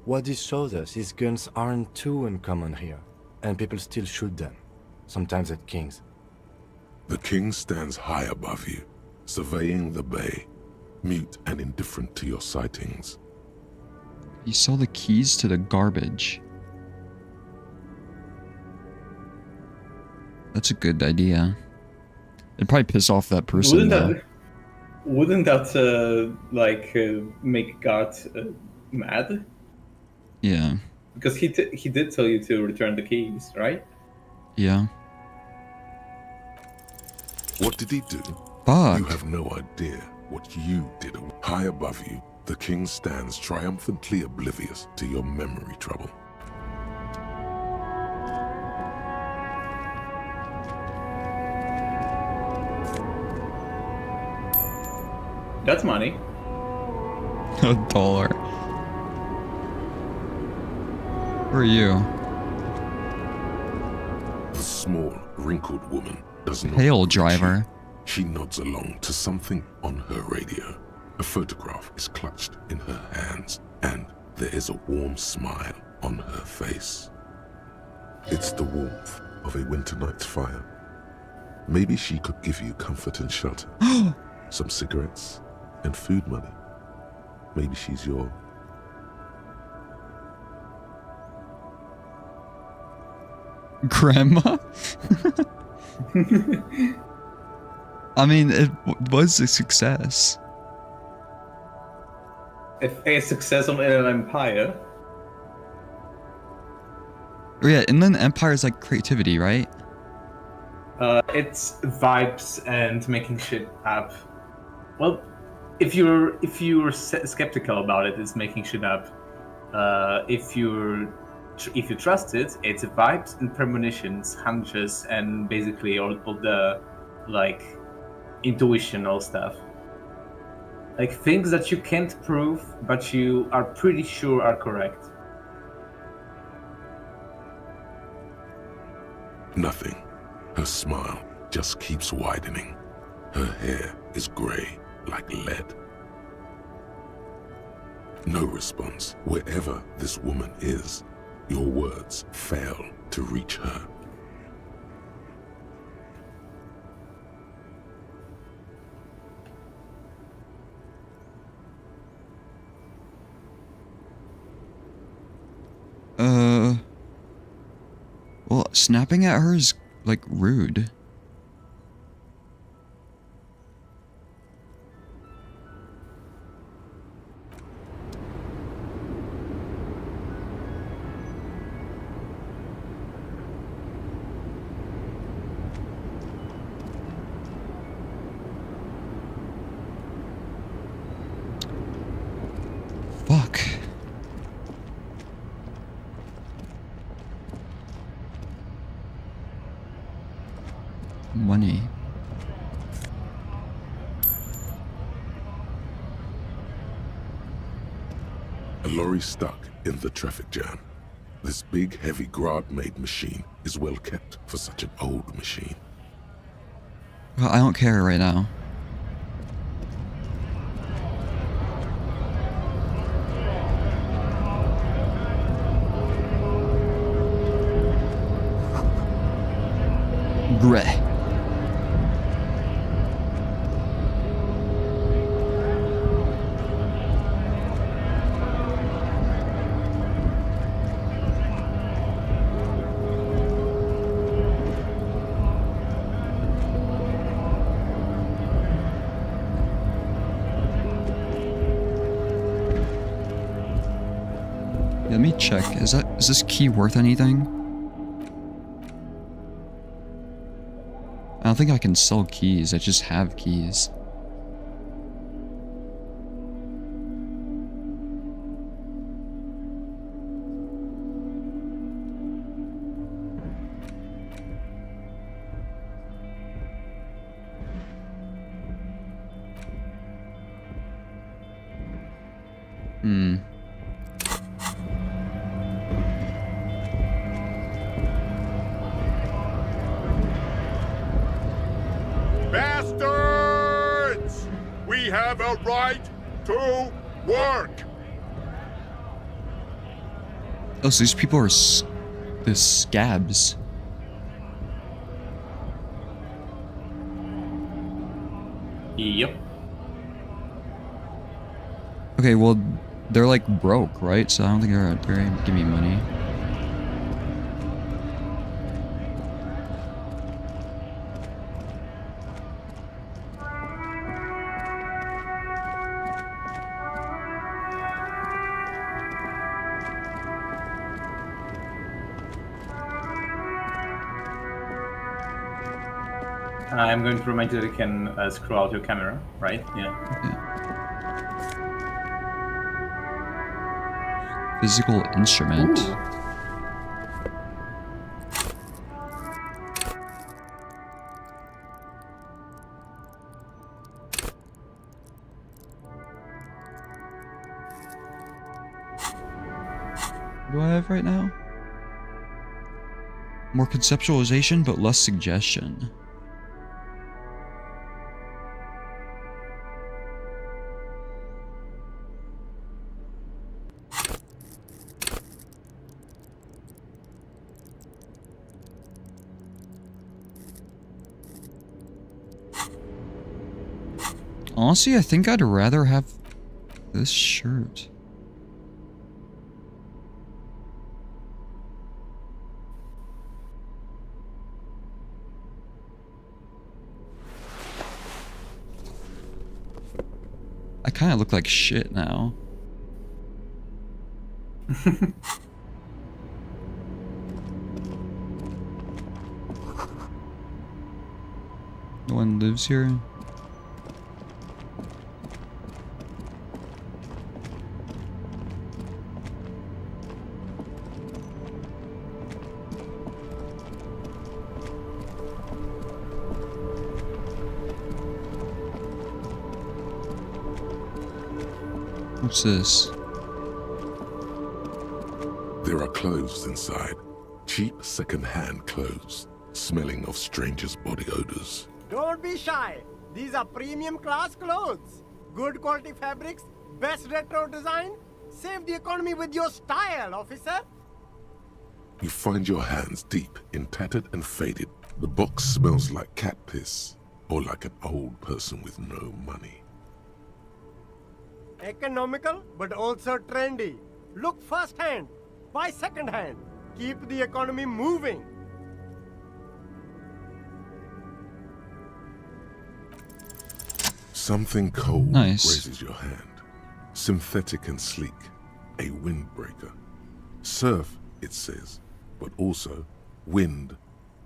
What this shows us is guns aren't too uncommon here, and people still shoot them, sometimes at kings. The king stands high above you, surveying the bay, mute and indifferent to your sightings. He saw the keys to the garbage. That's a good idea. It'd probably piss off that person. Wouldn't that make God mad? Yeah. Because he did tell you to return the keys, right? Yeah. What did he do? Fuck. You have no idea what you did. High above you, the king stands triumphantly oblivious to your memory trouble. That's money. $1. Who are you? The small, wrinkled woman does not Hail, driver. She nods along to something on her radio. A photograph is clutched in her hands, and there is a warm smile on her face. It's the warmth of a winter night's fire. Maybe she could give you comfort and shelter. Some cigarettes and food money. Maybe she's your... Grandma? I mean, it was a success. A success on Inland Empire. Oh yeah, Inland Empire is like creativity, right? It's vibes and making shit up. Well, if you're skeptical about it, it's making shit up. If you trust it, it's vibes and premonitions, hunches, and basically all the like intuitional stuff. Like things that you can't prove, but you are pretty sure are correct. Nothing. Her smile just keeps widening. Her hair is grey like lead. No response. Wherever this woman is, your words fail to reach her. Well, snapping at her is, like, rude. Fuck. Money. A lorry stuck in the traffic jam. This big, heavy Grad-made machine is well kept for such an old machine. Well, I don't care right now. Gray. Let me check. Is this key worth anything? I don't think I can sell keys. I just have keys. Bastards! We have a right to work! Oh, so these people are the scabs. Yep. Okay, well, they're like broke, right? So I don't think they're gonna give me money. I'm going to remind you that you can scroll out your camera, right? Yeah. Physical instrument. Ooh. What do I have right now? More conceptualization, but less suggestion. Honestly, I think I'd rather have this shirt. I kind of look like shit now. No one lives here. What's this? There are clothes inside. Cheap second-hand clothes, smelling of strangers' body odors. Don't be shy. These are premium class clothes. Good quality fabrics, best retro design. Save the economy with your style, officer. You find your hands deep in tattered and faded. The box smells like cat piss, or like an old person with no money. Economical, but also trendy. Look first-hand, buy second-hand. Keep the economy moving. Something cold Nice. raises your hand. Synthetic and sleek. A windbreaker. Surf, it says, but also wind,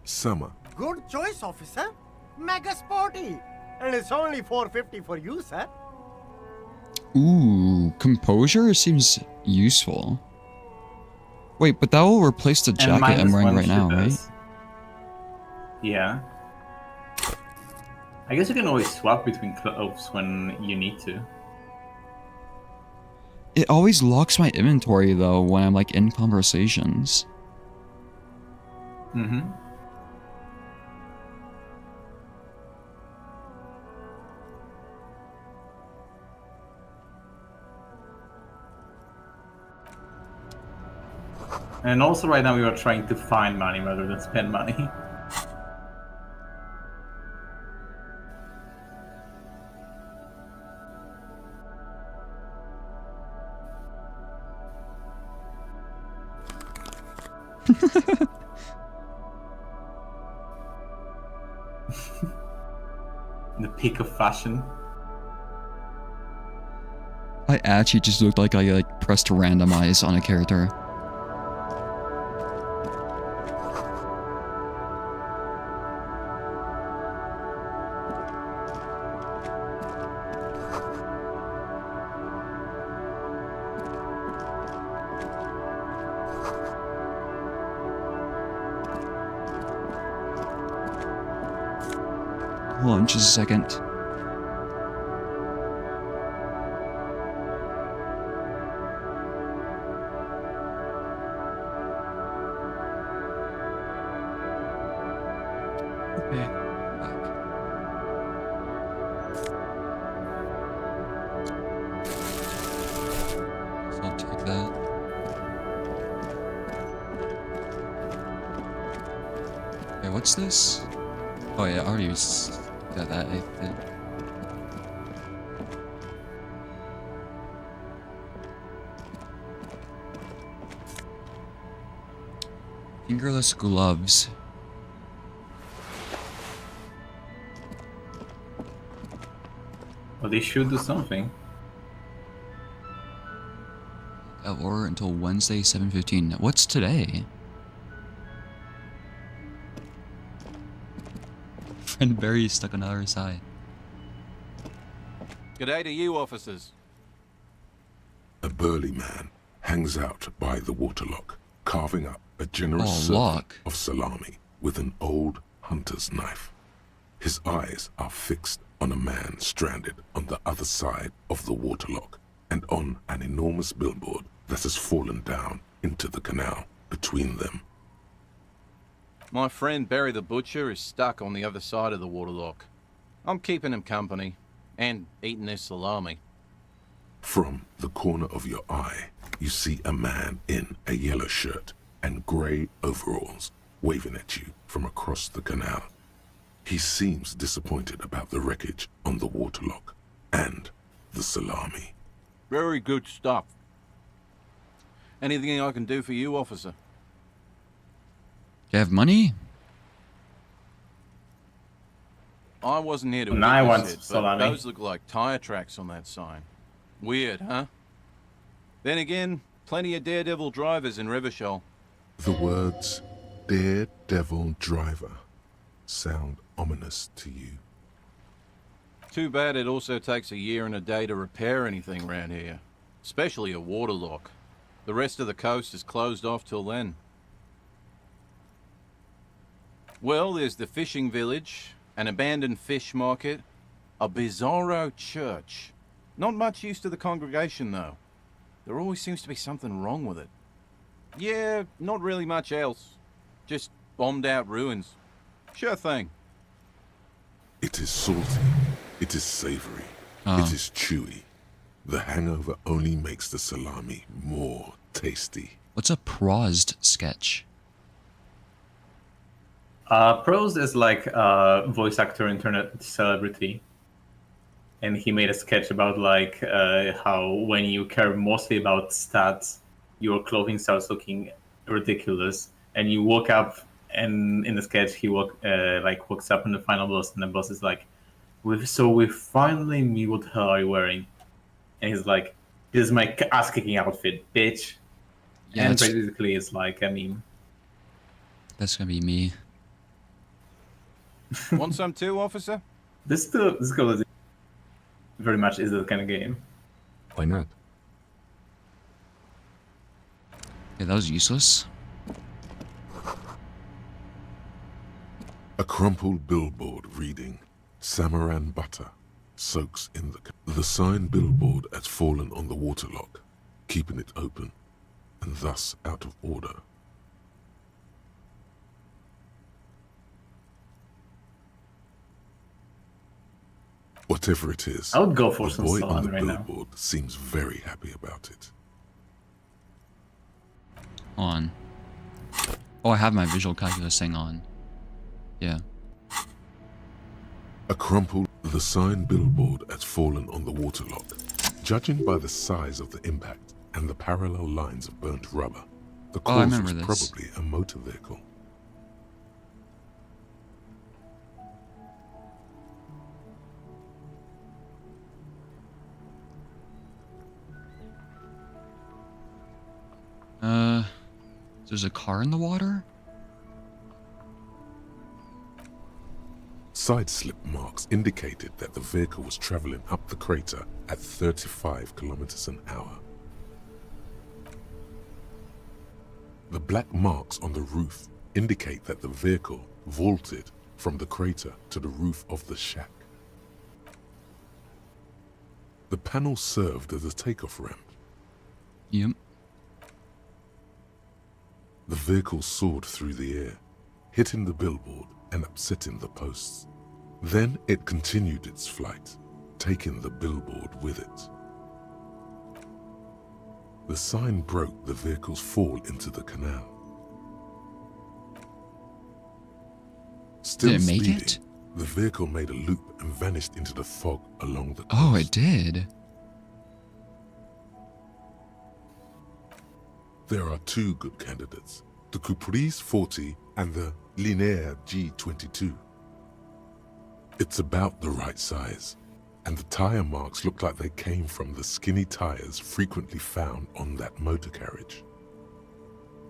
summer. Good choice, officer. Mega sporty. And it's only $4.50 for you, sir. Ooh, composure seems useful. Wait, but that will replace the jacket I'm wearing right now, right? Yeah. I guess you can always swap between clothes when you need to. It always locks my inventory though when I'm like in conversations. Mm-hmm. And also right now we are trying to find money rather than spend money. The peak of fashion. I actually just looked like I like pressed randomize on a character. Hold on just a second. Okay, back. So I'll take that. Okay, what's this? Oh yeah, I already got that, I think. Fingerless gloves. Well, they should do something. Or until Wednesday, 7:15. What's today? Friend Barry is stuck on the other side. G'day to you, officers. A burly man hangs out by the waterlock, carving up a generous serving lock. of salami with an old hunter's knife. His eyes are fixed on a man stranded on the other side of the waterlock and on an enormous billboard that has fallen down into the canal between them. My friend Barry the Butcher is stuck on the other side of the waterlock. I'm keeping him company and eating his salami. From the corner of your eye, you see a man in a yellow shirt and grey overalls waving at you from across the canal. He seems disappointed about the wreckage on the waterlock and the salami. Very good stuff. Anything I can do for you, officer? You have money? I wasn't here to And I witness want it, but salami. those look like tire tracks on that sign. Weird, huh? Then again, plenty of daredevil drivers in Rygel. The words daredevil driver sound ominous to you. Too bad it also takes a year and a day to repair anything around here. Especially a waterlock. The rest of the coast is closed off till then. Well, there's the fishing village, an abandoned fish market, a bizarro church, Not much use to the congregation, though. There always seems to be something wrong with it. Yeah, not really much else. Just bombed out ruins. Sure thing. It is salty. It is savory. It is chewy. The hangover only makes the salami more tasty. What's a prosed sketch? Pros is like a voice actor, internet celebrity, and he made a sketch about like how when you care mostly about stats, your clothing starts looking ridiculous, and you woke up, and in the sketch he wakes up in the final boss, and the boss is like, we finally meet what the hell are you wearing, and he's like, this is my ass kicking outfit, bitch. Yeah, and basically it's like a meme. That's gonna be me. Want some too, officer? This goes very much is that kind of game. Why not? Yeah, that was useless. A crumpled billboard reading, Samaran butter soaks in the sign billboard has fallen on the waterlock, keeping it open, and thus out of order. Whatever it is, I would go for the some boy on salami the right now. billboard seems very happy about it. On. Oh, I have my visual calculus thing on. Yeah. The sign billboard has fallen on the waterlock. Judging by the size of the impact and the parallel lines of burnt rubber, the Oh, I cause remember was this. probably a motor vehicle. There's a car in the water? Side slip marks indicated that the vehicle was traveling up the crater at 35 kilometers an hour. The black marks on the roof indicate that the vehicle vaulted from the crater to the roof of the shack. The panel served as a takeoff ramp. Yep. The vehicle soared through the air, hitting the billboard and upsetting the posts. Then it continued its flight, taking the billboard with it. The sign broke the vehicle's fall into the canal. Still Did it make speeding, it? the vehicle made a loop and vanished into the fog along the coast. Oh, it did. There are two good candidates, the Caprice 40 and the Linear G22. It's about the right size, and the tire marks look like they came from the skinny tires frequently found on that motor carriage.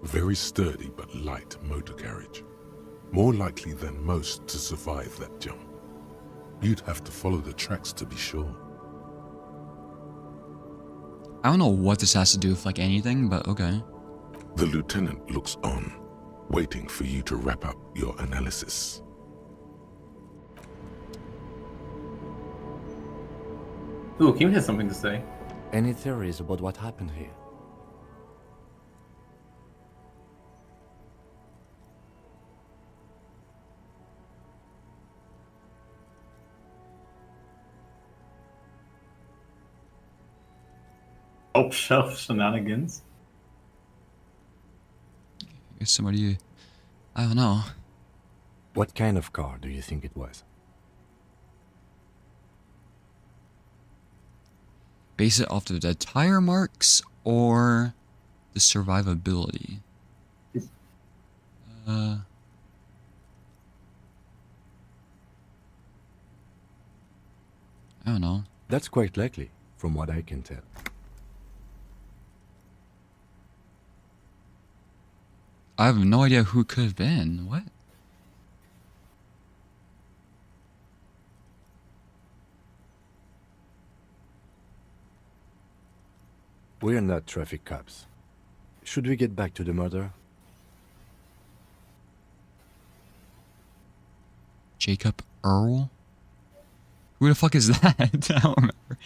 Very sturdy but light motor carriage, more likely than most to survive that jump. You'd have to follow the tracks to be sure. I don't know what this has to do with like anything, but okay. The lieutenant looks on, waiting for you to wrap up your analysis. Ooh, Kim has something to say. Any theories about what happened here? Top shelf shenanigans. I guess somebody, I don't know. What kind of car do you think it was? Base it off of the tire marks or the survivability. I don't know. That's quite likely, from what I can tell. I have no idea who it could have been. What? We're not traffic cops. Should we get back to the murder? Jacob Earl? Who the fuck is that? I don't remember.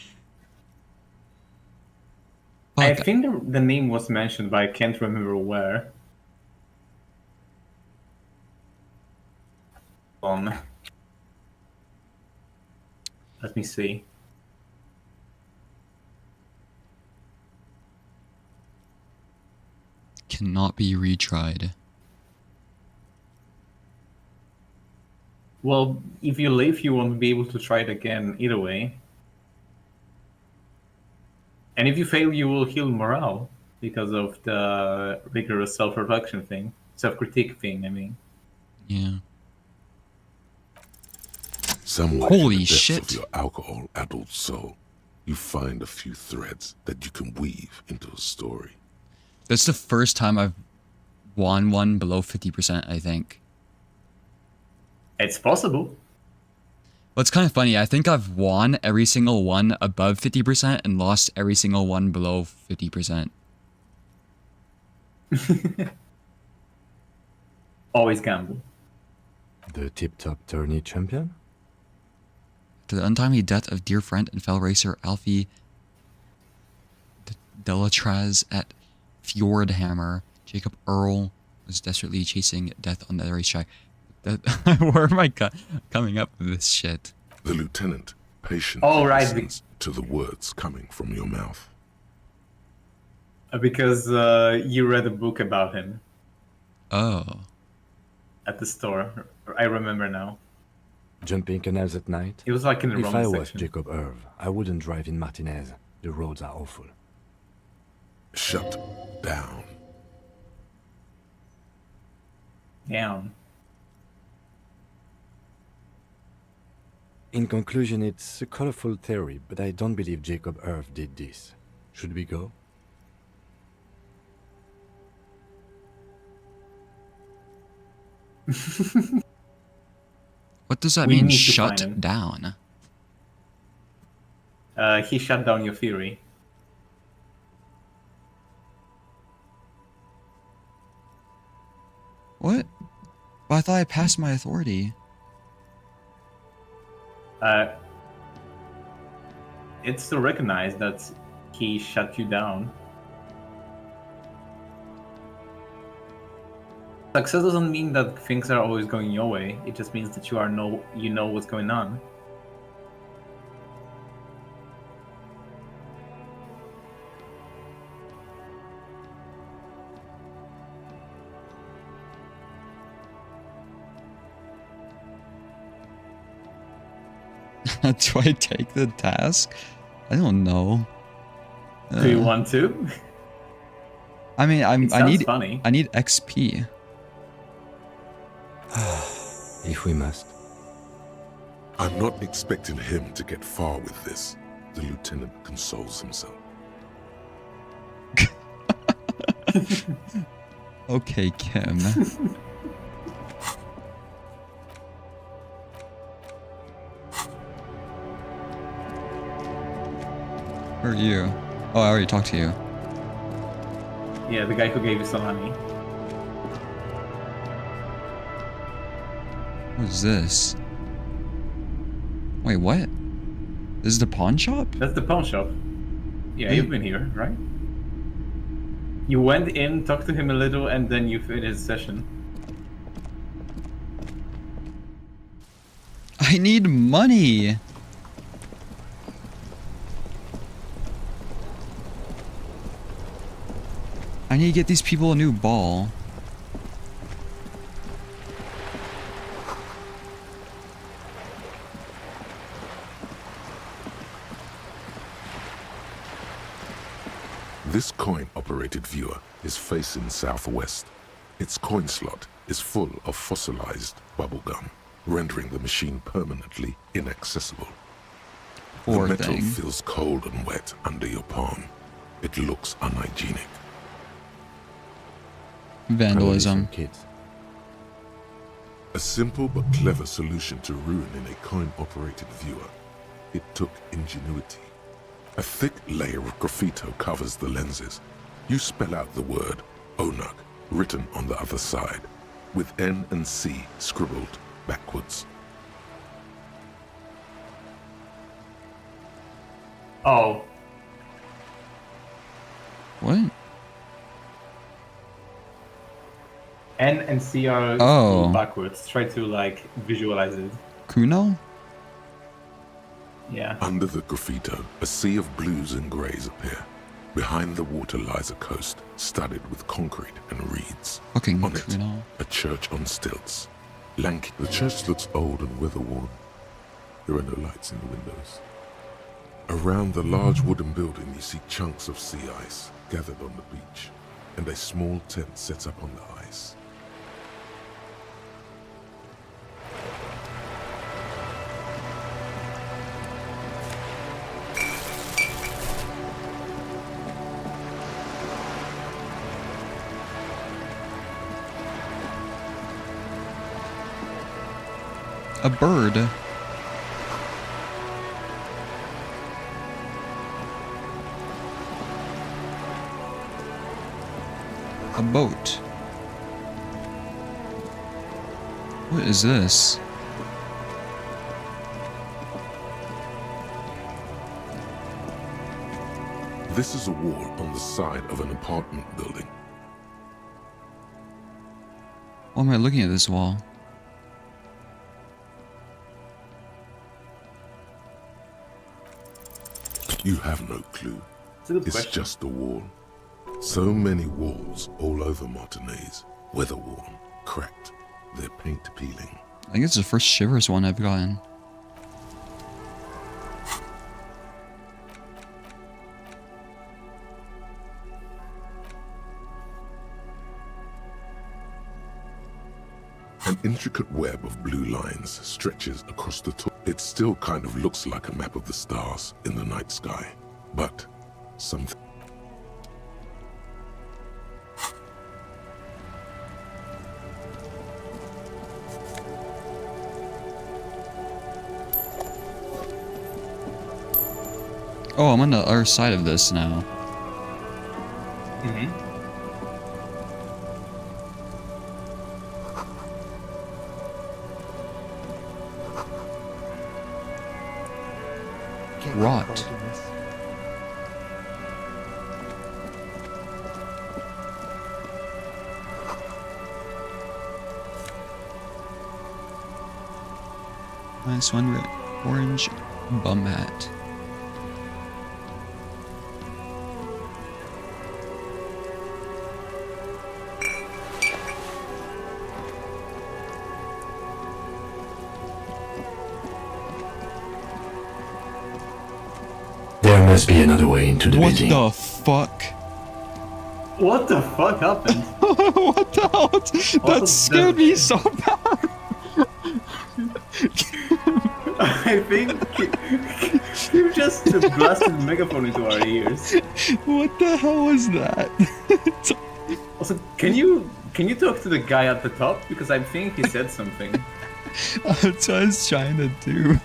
I think the name was mentioned, but I can't remember where. Let me see. Cannot be retried. Well, if you leave, you won't be able to try it again either way. And if you fail, you will heal morale because of the rigorous self-reflection thing. Self-critique thing, I mean. Yeah. Somewhere Holy in the depths shit. of your alcohol-addled soul, you find a few threads that you can weave into a story. That's the first time I've won one below 50%, I think. It's possible. Well, it's kind of funny. I think I've won every single one above 50% and lost every single one below 50%. Always gamble. The tip-top tourney champion? To the untimely death of dear friend and fellow racer Alfie Delatraz at Fjordhammer, Jacob Earl was desperately chasing death on the racetrack. Where am I coming up with this shit? The lieutenant patiently listens to the words coming from your mouth. Because you read a book about him. Oh. At the store. I remember now. Jumping canals at night? It was like in the If wrong I section. was Jacob Irv, I wouldn't drive in Martinez. The roads are awful. Shut down. Down. In conclusion, it's a colorful theory, but I don't believe Jacob Irv did this. Should we go? What does that We mean, need to find shut him. down? He shut down your theory. What? But I thought I passed my authority. It's to recognize that he shut you down. Success doesn't mean that things are always going your way. It just means that you know what's going on. Do I take the task? I don't know. Do you want to? I mean, I sounds need funny. I need XP. If we must. I'm not expecting him to get far with this, the lieutenant consoles himself. Okay, Kim. Who are you? Oh, I already talked to you. Yeah, the guy who gave you some money. What is this? Wait, what? This is the pawn shop? That's the pawn shop. Yeah, you've been here, right? You went in, talked to him a little, and then you finished his session. I need money. I need to get these people a new ball. This coin-operated viewer is facing southwest. Its coin slot is full of fossilized bubblegum, rendering the machine permanently inaccessible. Poor the metal thing. feels cold and wet under your palm. It looks unhygienic. Vandalism. Kids. A simple but clever solution to ruining a coin-operated viewer. It took ingenuity. A thick layer of graffito covers the lenses. You spell out the word Onuk written on the other side, with N and C scribbled backwards. Oh. What? N and C are Oh. backwards. Try to like visualize it. Kuno? Yeah. Under the graffito, a sea of blues and greys appear. Behind the water lies a coast studded with concrete and reeds. Fucking on it, Kuno. a church on stilts. Lanky. The church looks old and weather-worn. There are no lights in the windows. Around the large wooden building, you see chunks of sea ice gathered on the beach, and a small tent sets up on the ice. A bird. A boat. What is this? This is a wall on the side of an apartment building. Why am I looking at this wall? You have no clue. It's It's just a wall. So many walls all over Martinez. Weather-worn, cracked, their paint peeling. I think it's the first Shivers one I've gotten. An intricate web of blue lines stretches across the top. It still kind of looks like a map of the stars in the night sky, but something. Oh, I'm on the other side of this now. Mm-hmm. Rot. Nice one with orange bum hat. There must be another way into the building. What the fuck? What the fuck happened? What the hell? That scared me so bad. I think you just blasted megaphone into our ears. What the hell was that? Also, can you talk to the guy at the top, because I think he said something. That's what I was trying to do.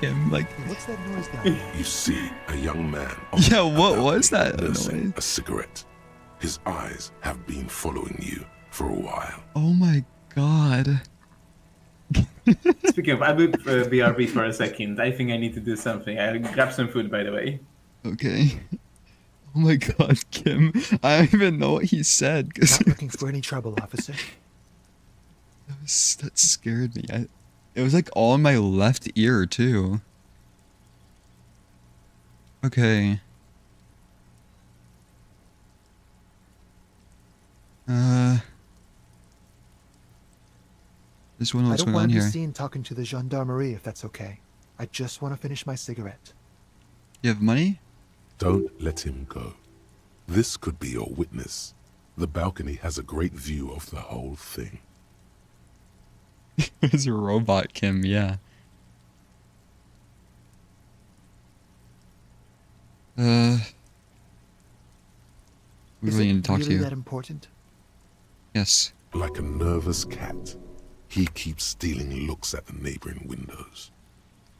Him like. What's that noise down? You see a young man. Yeah, what was that nursing noise? a cigarette. His eyes have been following you for a while. Oh my god. Speaking of, I moved BRB for a second. I think I need to do something. I grab some food, by the way. Okay. Oh my god, Kim. I don't even know what he said. Not looking for any trouble, officer. That scared me. It was like all in my left ear, too. Okay. This one, what's I don't going on want to be here? seen talking to the gendarmerie if that's okay. I just want to finish my cigarette. You have money? Don't let him go. This could be your witness. The balcony has a great view of the whole thing. It's a robot, Kim, yeah. We really need to talk to really you. that important? Yes. Like a nervous cat, he keeps stealing looks at the neighboring windows.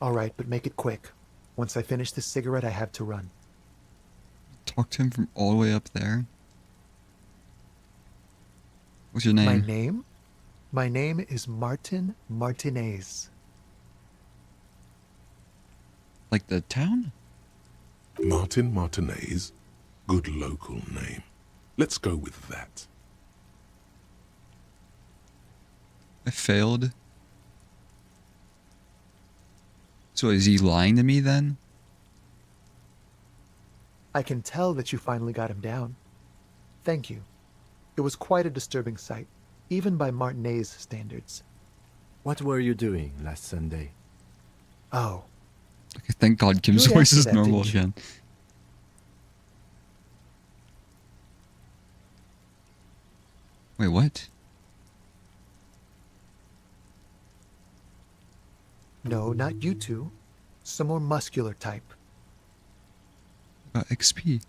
All right, but make it quick. Once I finish this cigarette, I have to run. Talk to him from all the way up there. What's your name? My name? My name is Martin Martinez. Like the town? Martin Martinez? Good local name. Let's go with that. I failed. So is he lying to me then? I can tell that you finally got him down. Thank you. It was quite a disturbing sight, even by Martinet's standards. What were you doing last Sunday? Oh. Okay, thank God Kim's You voice asked me is that, normal didn't you? again. Wait, what? No, not you two. Some more muscular type. XP.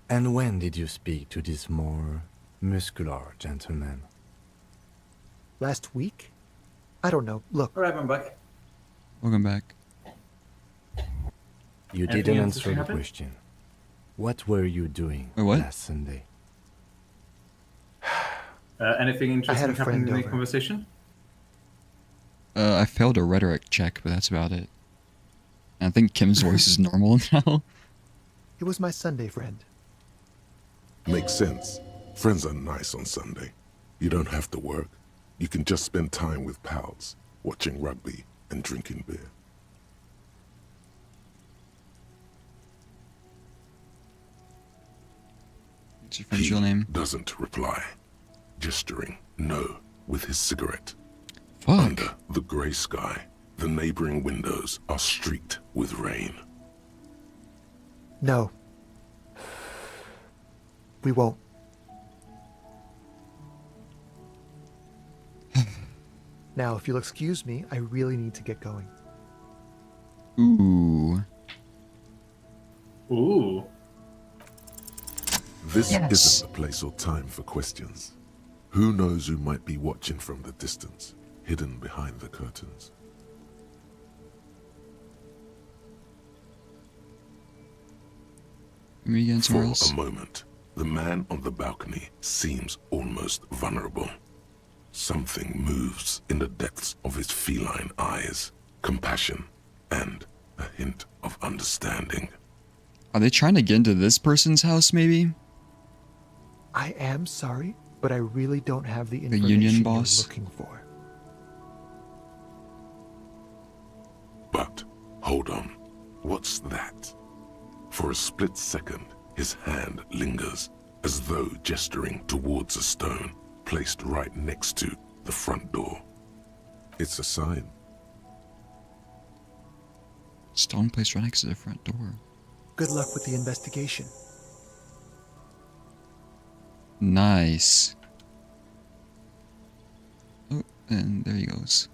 And when did you speak to this more muscular gentleman? Last week? I don't know. Look. Alright, I'm back. Welcome back. You Anything didn't else answer to the happen? question. What were you doing Wait, what? last Sunday? Anything interesting a happened friend in the over. conversation? I failed a rhetoric check, but that's about it. And I think Kim's voice is normal now. It was my Sunday friend. Makes sense. Friends are nice on Sunday. You don't have to work. You can just spend time with pals, watching rugby and drinking beer. What's your friend's real name? Doesn't reply, gesturing no with his cigarette. Fuck. Under the grey sky, the neighboring windows are streaked with rain. No. We won't. Now, if you'll excuse me, I really need to get going. Ooh. Ooh. This Yes. isn't the place or time for questions. Who knows who might be watching from the distance, hidden behind the curtains. Can we get For somewhere else? a moment, the man on the balcony seems almost vulnerable. Something moves in the depths of his feline eyes, compassion and a hint of understanding. Are they trying to get into this person's house, maybe? I am sorry, but I really don't have the The information union you're boss? looking for. But, hold on, what's that? For a split second, his hand lingers, as though gesturing towards a stone placed right next to the front door. It's a sign. Stone placed right next to the front door. Good luck with the investigation. Nice. Oh, and there he goes.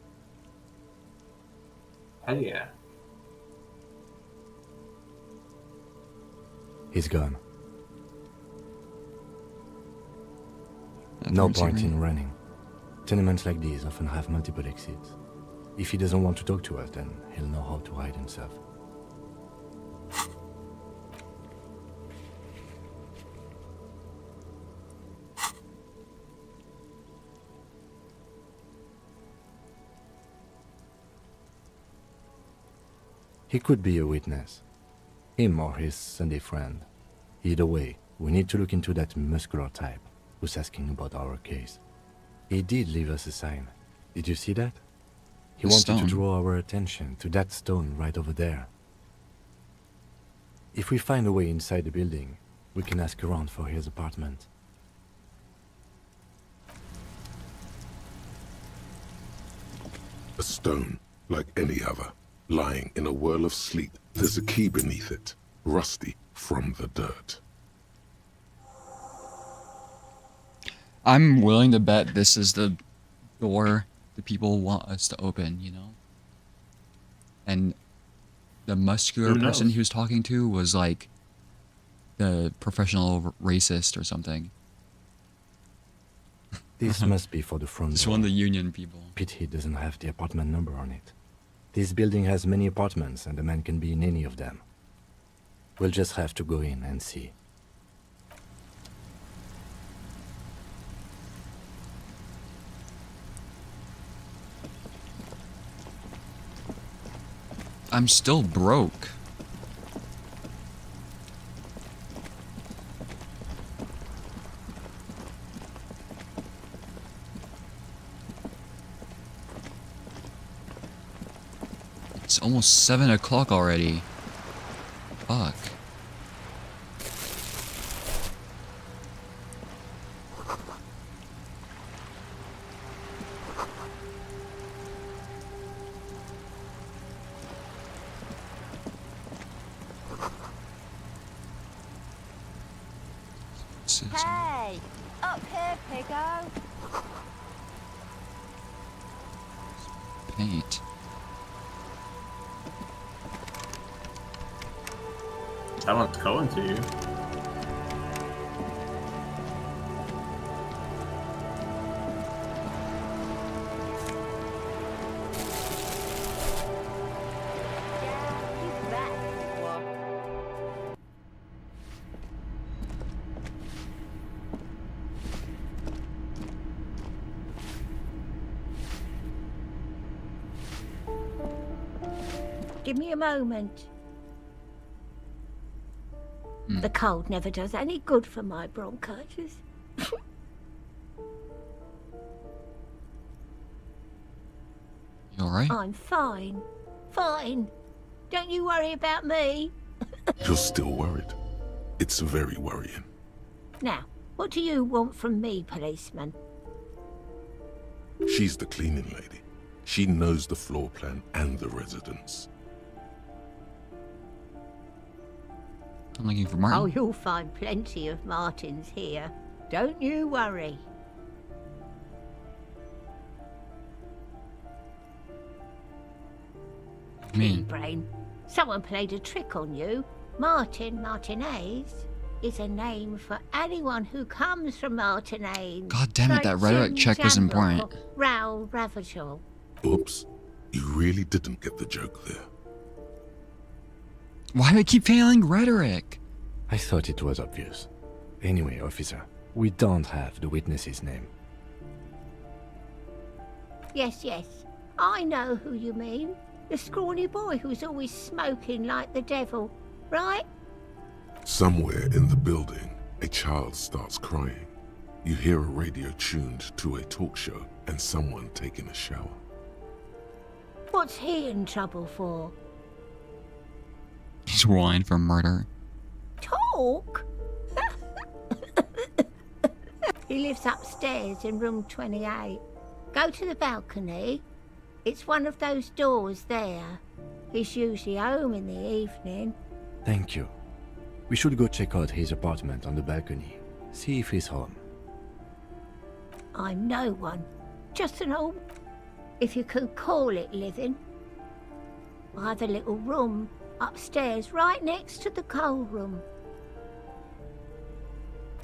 Hell yeah. He's gone. That No turns point him in running. Tenements like these often have multiple exits. If he doesn't want to talk to us, then he'll know how to hide himself. He could be a witness. Him or his Sunday friend. Either way, we need to look into that muscular type who's asking about our case. He did leave us a sign. Did you see that? He The wanted stone? to draw our attention to that stone right over there. If we find a way inside the building, we can ask around for his apartment. A stone, like any other, lying in a whirl of sleet. There's a key beneath it, rusty from the dirt. I'm willing to bet this is the door the people want us to open, you know? And the muscular Who person knows? he was talking to was like the professional racist or something. This must be for the front It's door. one of the union people. Pity it doesn't have the apartment number on it. This building has many apartments and the man can be in any of them. We'll just have to go in and see. I'm still broke. It's almost 7 o'clock already. Fuck. Hey, up here, Piggo. Paint. That one's calling to you. Give me a moment. The cold never does any good for my bronchitis. You alright? I'm fine. Fine. Don't you worry about me. You're still worried. It's very worrying. Now, what do you want from me, policeman? She's the cleaning lady. She knows the floor plan and the residence. I'm looking for Martin. Oh, you'll find plenty of Martins here. Don't you worry. Me. Brain, someone played a trick on you. Martinez is a name for anyone who comes from Martinez. God damn it, that rhetoric check was important. Raoul Ravagel. Oops. You really didn't get the joke there. Why do I keep failing rhetoric? I thought it was obvious. Anyway, officer, we don't have the witness's name. Yes, I know who you mean. The scrawny boy who's always smoking like the devil, right? Somewhere in the building, a child starts crying. You hear a radio tuned to a talk show and someone taking a shower. What's he in trouble for? He's wanted for murder. Talk? He lives upstairs in room 28. Go to the balcony. It's one of those doors there. He's usually home in the evening. Thank you. We should go check out his apartment on the balcony. See if he's home. I'm no one. Just an old... if you could call it living. I have a little room upstairs right next to the coal room.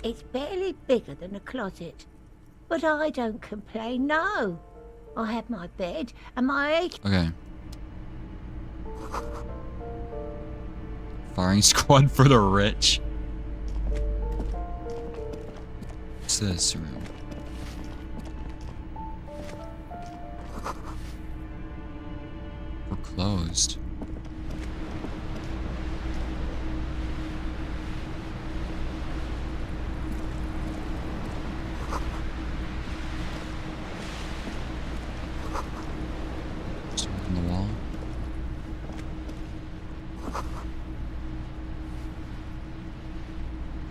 It's barely bigger than a closet. But I don't complain, no. I have my bed and my... Okay. Firing squad for the rich. What's this room? We're closed. On the wall.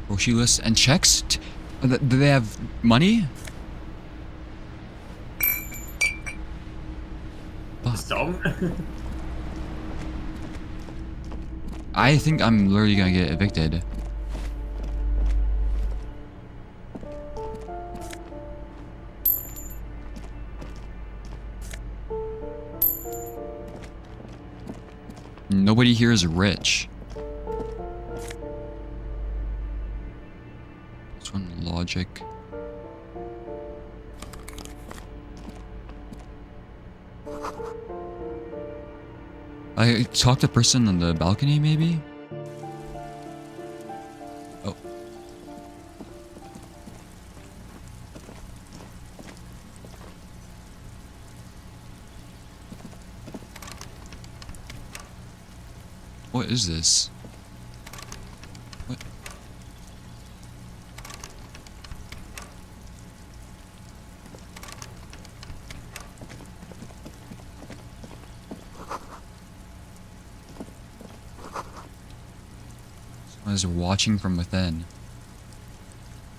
Grocery lists and checks? Do they have money? Stop. I think I'm literally gonna get evicted. Nobody here is rich. This one, logic. I talked to the person on the balcony, maybe? Oh. What is this? What? is watching from within.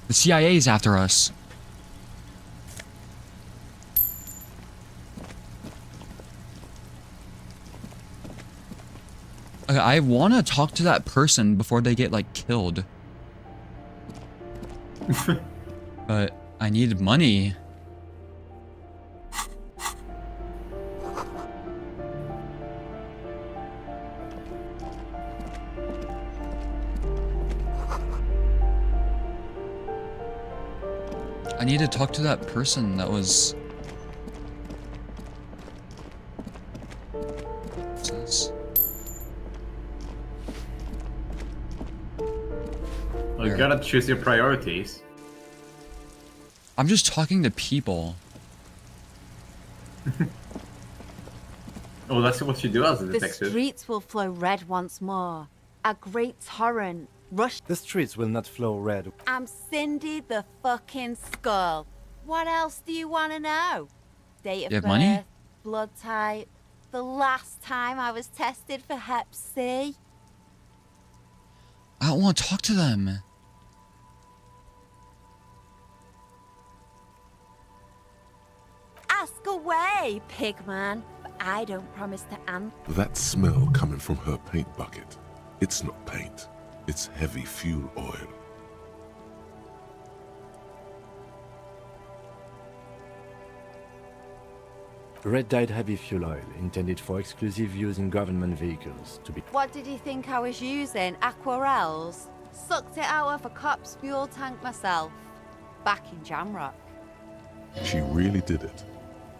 The CIA is after us. Okay, I want to talk to that person before they get, like, killed. But I need money. I need to talk to that person that was... What's this? Well, you gotta choose your priorities. I'm just talking to people. Oh, that's what you do as a The detective. streets will flow red once more. A great torrent rush. The streets will not flow red. I'm Cindy the fucking Skull. What else do you want to know? Date of You have birth, money? blood type, the last time I was tested for Hep C. I don't want to talk to them. Ask away, pigman. But I don't promise to answer. That smell coming from her paint bucket. It's not paint. It's heavy fuel oil. Red-dyed heavy fuel oil, intended for exclusive use in government vehicles, to be... What did you think I was using? Aquarels? Sucked it out of a cop's fuel tank myself. Back in Jamrock. She really did it.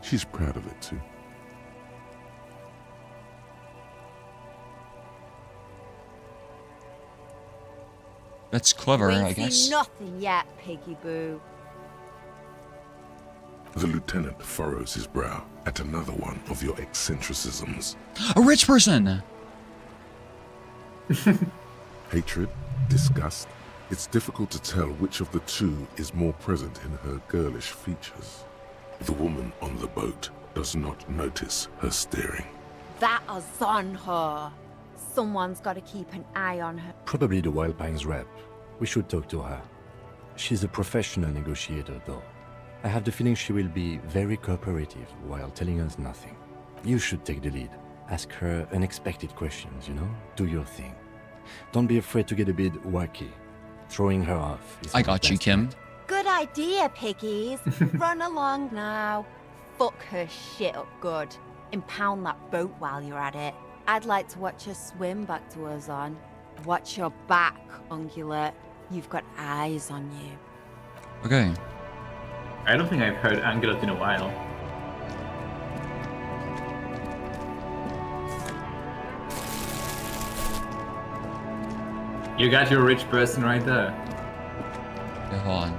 She's proud of it too. That's clever, You I ain't guess. seen nothing yet, piggy boo. The lieutenant furrows his brow at another one of your eccentricisms. A rich person! Hatred, disgust. It's difficult to tell which of the two is more present in her girlish features. The woman on the boat does not notice her staring. That is on her. Someone's got to keep an eye on her. Probably the Wild Pines rep. We should talk to her. She's a professional negotiator, though. I have the feeling she will be very cooperative while telling us nothing. You should take the lead. Ask her unexpected questions, you know? Do your thing. Don't be afraid to get a bit wacky. Throwing her off is I got you, Kim. Good idea, piggies. Run along now. Fuck her shit up good. Impound that boat while you're at it. I'd like to watch her swim back to us on. Watch your back, Ungulate. You've got eyes on you. Okay. I don't think I've heard Ungulate in a while. You got your rich person right there. Okay, hold on.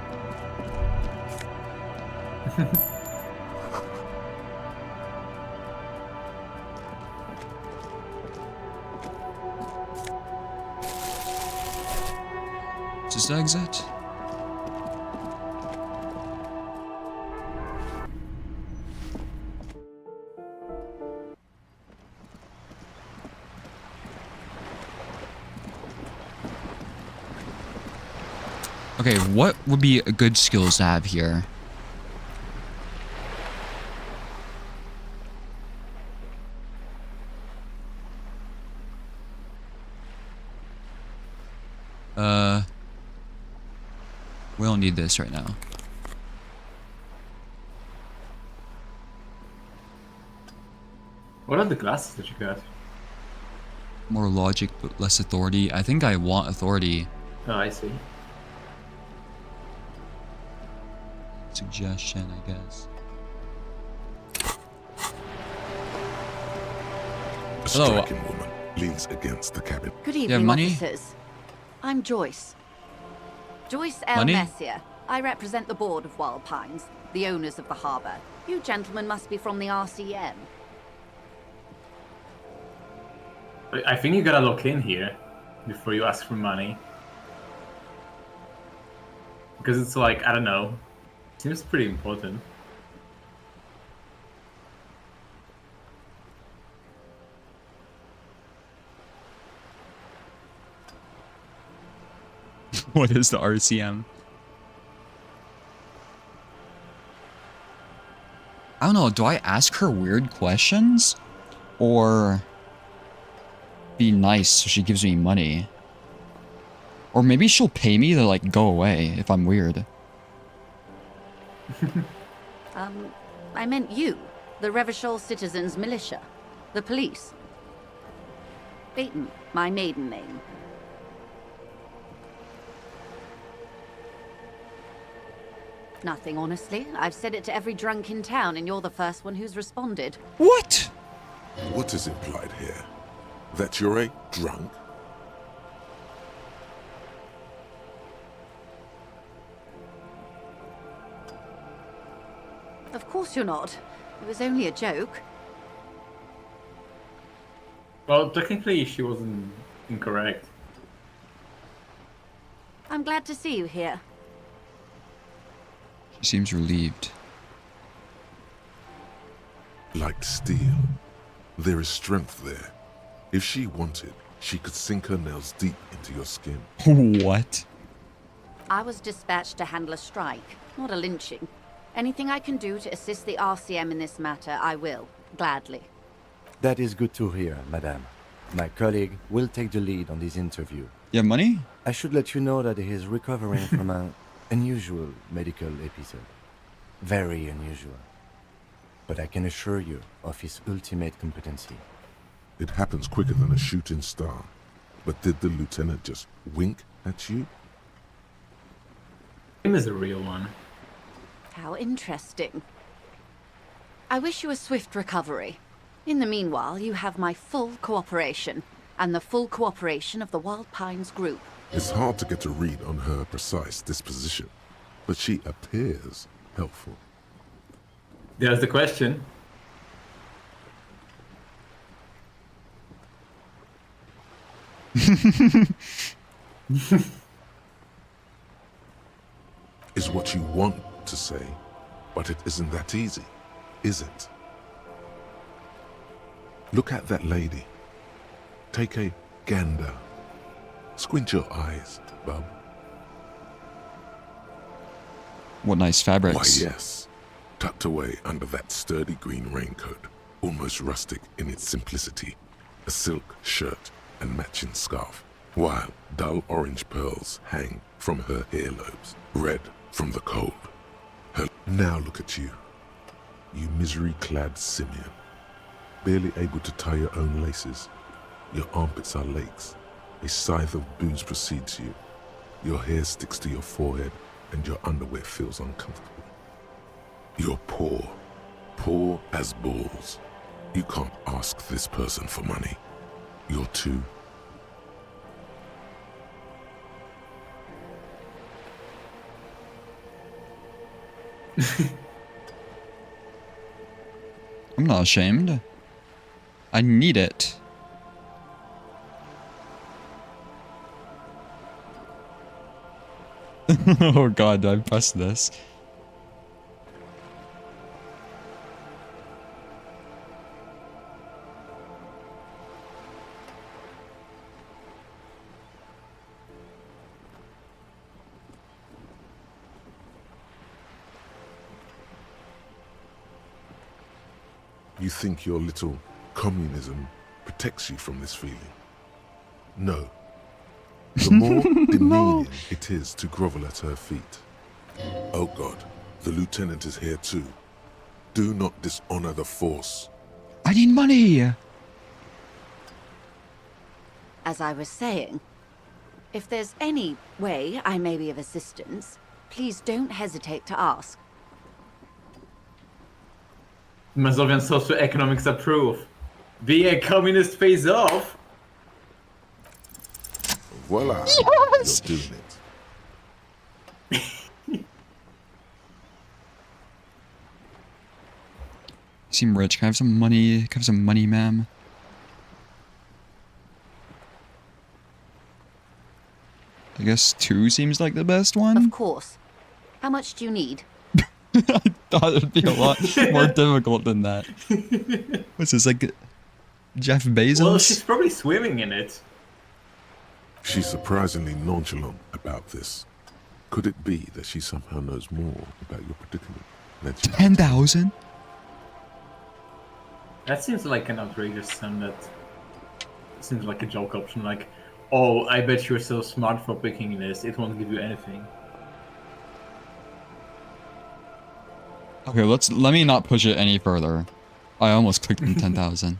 Is this the exit? Okay, what would be good skills to have here? We don't need this right now. What are the glasses that you got? More logic, but less authority. I think I want authority. Oh, I see. Suggestion, I guess. A Hello. striking woman leans against the cabin. Good You have evening, money? officers. I'm Joyce. Joyce L. Money? Messier. I represent the board of Wild Pines, the owners of the harbour. You gentlemen must be from the RCM. I think you gotta look in here before you ask for money. Because it's like, I don't know. Seems pretty important. What is the RCM? I don't know, do I ask her weird questions? Or be nice so she gives me money? Or maybe she'll pay me to, like, go away if I'm weird. I meant you, the Revachol Citizens Militia, the police. Baton, my maiden name. Nothing, honestly. I've said it to every drunk in town, and you're the first one who's responded. What? What is implied here? That you're a drunk? Of course you're not. It was only a joke. Well, technically she wasn't incorrect. I'm glad to see you here. She seems relieved. Like steel. There is strength there. If she wanted, she could sink her nails deep into your skin. What? I was dispatched to handle a strike, not a lynching. Anything I can do to assist the RCM in this matter, I will, gladly. That is good to hear, madame. My colleague will take the lead on this interview. You have money? I should let you know that he is recovering from an unusual medical episode. Very unusual. But I can assure you of his ultimate competency. It happens quicker than a shooting star. But did the lieutenant just wink at you? Him is a real one. How interesting. I wish you a swift recovery. In the meanwhile, you have my full cooperation, and the full cooperation of the Wild Pines group. It's hard to get a read on her precise disposition, but she appears helpful. There's the question. Is what you want to say, but it isn't that easy, is it? Look at that lady. Take a gander. Squint your eyes, bub. What nice fabrics. Why, yes. Tucked away under that sturdy green raincoat, almost rustic in its simplicity, a silk shirt and matching scarf, while dull orange pearls hang from her earlobes, red from the cold. Now look at you, you misery-clad simian, barely able to tie your own laces. Your armpits are lakes. A scythe of booze precedes you. Your hair sticks to your forehead, and your underwear feels uncomfortable. You're poor, poor as balls. You can't ask this person for money. You're too. I'm not ashamed. I need it. Oh god, I pressed this. You think your little communism protects you from this feeling? No. The more demeaning it is to grovel at her feet. Oh God, the lieutenant is here too. Do not dishonor the force. I need money! As I was saying, if there's any way I may be of assistance, please don't hesitate to ask. Mazovian socioeconomics approve. Be a communist face off. Voila, yes! You're doing it. You seem rich. Can I have some money? Can I have some money, ma'am? I guess 2 seems like the best one. Of course. How much do you need? I thought it'd be a lot more difficult than that. What's this, like Jeff Bezos? Well, she's probably swimming in it. She's surprisingly nonchalant about this. Could it be that she somehow knows more about your predicament? 10,000? That seems like an outrageous sum. That seems like a joke option. Like, oh, I bet you're so smart for picking this. It won't give you anything. Okay, let me not push it any further. I almost clicked on 10,000.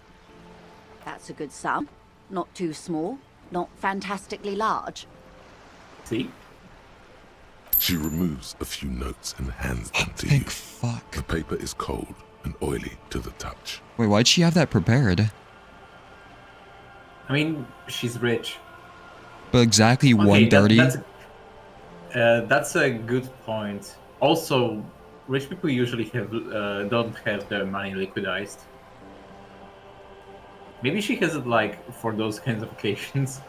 That's a good sum. Not too small, not fantastically large. See? She removes a few notes and hands them to you. Fuck. The paper is cold and oily to the touch. Wait, why'd she have that prepared? I mean, she's rich. But exactly Okay, 130? That's a good point. Also, rich people usually don't have their money liquidized. Maybe she has it like for those kinds of occasions.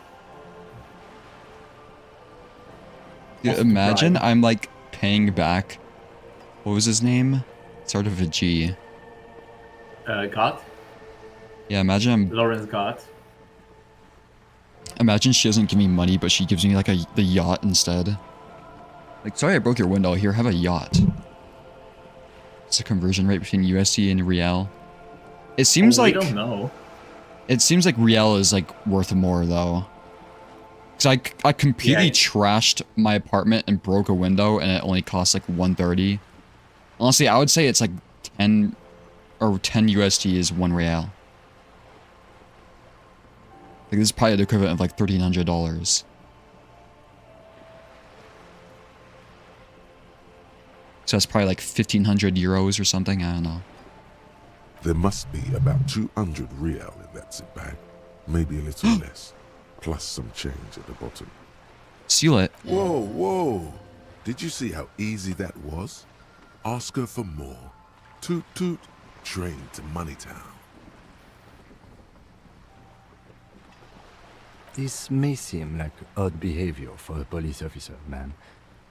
Dude, imagine I'm like paying back. What was his name? Started with a G. Gott? Yeah, imagine Lawrence Gott. Imagine she doesn't give me money, but she gives me like the yacht instead. Like, sorry I broke your window. Here, have a yacht. It's a conversion rate between USD and Riel. It seems like... I don't know. It seems like Riel is like worth more though. Cause I completely trashed my apartment and broke a window and it only cost like 130. Honestly, I would say it's like 10 USD is 1 Riel. Like this is probably the equivalent of like $1,300. So that's probably like 1,500 euros or something. I don't know. There must be about 200 Riel in that zip bag. Maybe a little less. Plus some change at the bottom. Seal it. Whoa, whoa. Did you see how easy that was? Ask her for more. Toot toot. Train to Moneytown. This may seem like odd behavior for a police officer, ma'am,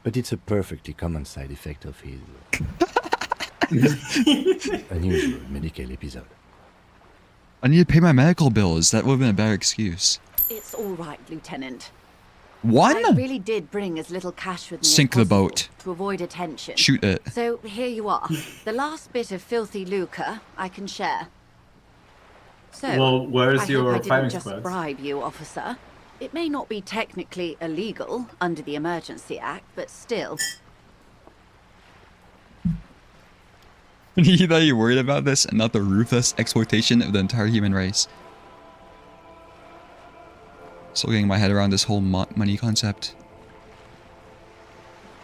but it's a perfectly common side effect of his unusual medical episode. I need to pay my medical bills. That would have been a better excuse. It's all right, Lieutenant. One? I really did bring as little cash with me Sink as the boat. to avoid attention. Shoot it. So here you are. The last bit of filthy lucre I can share. So, well, where's I your hope I firing didn't just squad? bribe you, officer. It may not be technically illegal under the Emergency Act, but still. You thought you worried about this and not the ruthless exploitation of the entire human race. Still getting my head around this whole money concept.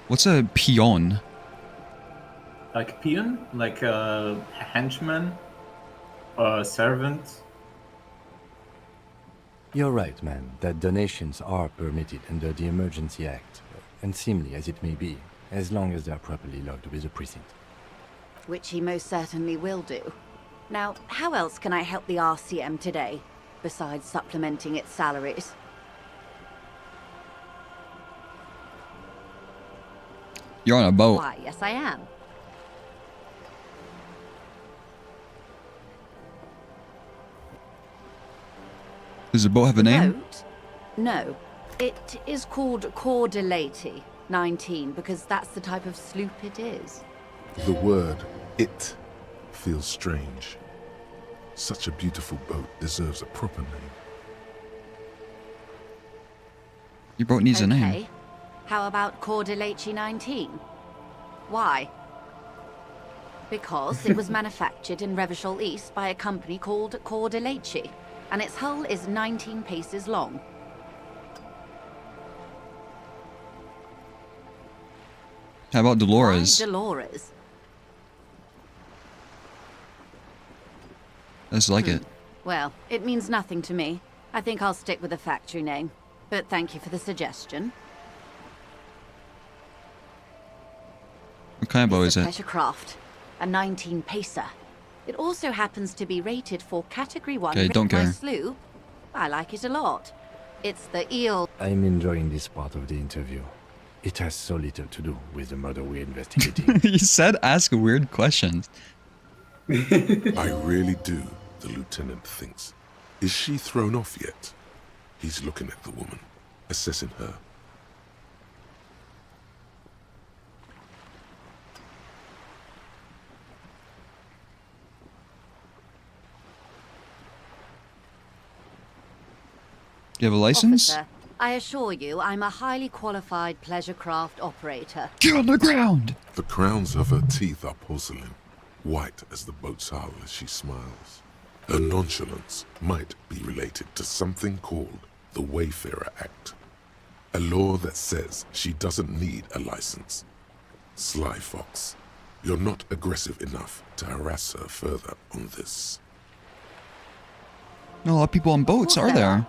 What's a peon? Like a peon? Like a henchman? A servant? You're right, ma'am, that donations are permitted under the Emergency Act, unseemly as it may be, as long as they are properly logged with the precinct. Which he most certainly will do. Now, how else can I help the RCM today, besides supplementing its salaries? You're on a boat. Why, yes I am. Does the boat have a name? Boat? No. It is called Cordelati 19 because that's the type of sloop it is. The word "it" feels strange. Such a beautiful boat deserves a proper name. Your boat needs a name. Okay. How about Cordelati 19? Why? Because it was manufactured in Revachol East by a company called Cordelati, and its hull is 19 paces long. How about Dolores? Why Dolores? I just like it. Well, it means nothing to me. I think I'll stick with the factory name. But thank you for the suggestion. What kind of boat is It's a it? pleasure craft, a 19 pacer. It also happens to be rated for Category 1 Okay, don't by care. sloop. I like it a lot. It's the eel. I'm enjoying this part of the interview. It has so little to do with the murder we're investigating. You said ask weird questions. I really do, the lieutenant thinks. Is she thrown off yet? He's looking at the woman. assessing her. You have a license? Officer, I assure you I'm a highly qualified pleasure craft operator. Get on the ground! The crowns of her teeth are porcelain, white as the boat's hull as she smiles. Her nonchalance might be related to something called the Wayfarer Act, a law that says she doesn't need a license. Sly Fox, you're not aggressive enough to harass her further on this. Not a lot of people on boats, are there?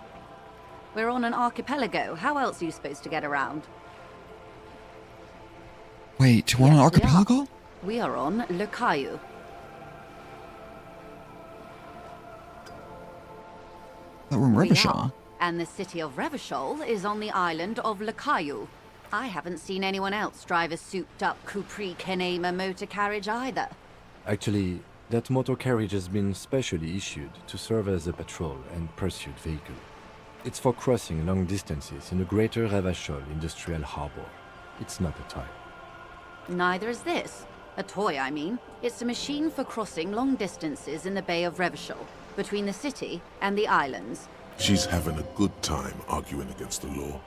We're on an archipelago. How else are you supposed to get around? Wait, we're on an archipelago? We are on Le Caillou. That we're in We Revachol. are, and the city of Revachol is on the island of Le Caillou. I haven't seen anyone else drive a souped-up Capri Kenema motor carriage either. Actually, that motor carriage has been specially issued to serve as a patrol and pursuit vehicle. It's for crossing long distances in the greater Revachol industrial harbor. It's not a toy. Neither is this. A toy, I mean. It's a machine for crossing long distances in the Bay of Revachol, between the city and the islands. She's having a good time arguing against the law.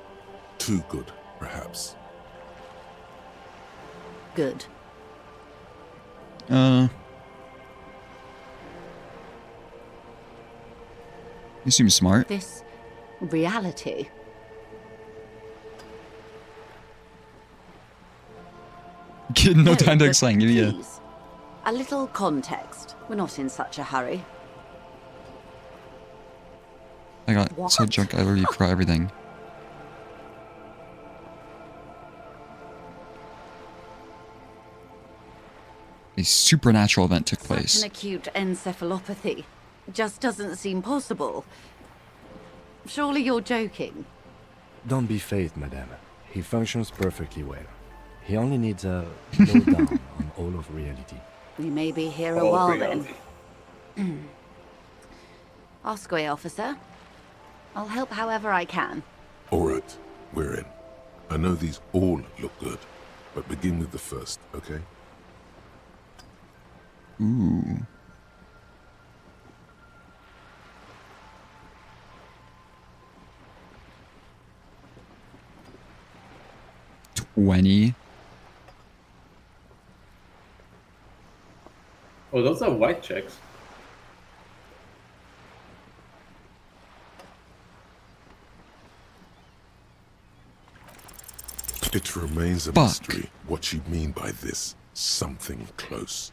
Too good, perhaps. Good. You seem smart. This reality. Kid, no time to explain. Give me a... Please, a little context. We're not in such a hurry. I got so drunk I already forgot everything. A supernatural event took place. Such an acute encephalopathy. Just doesn't seem possible. Surely you're joking. Don't be phased, madame. He functions perfectly well. He only needs a lowdown on all of reality. We may be here a while then. Ask away, officer. I'll help however I can. All right, we're in. I know these all look good, but begin with the first, okay? Ooh. $20. Oh, those are white checks. It remains a mystery what you mean by this something close.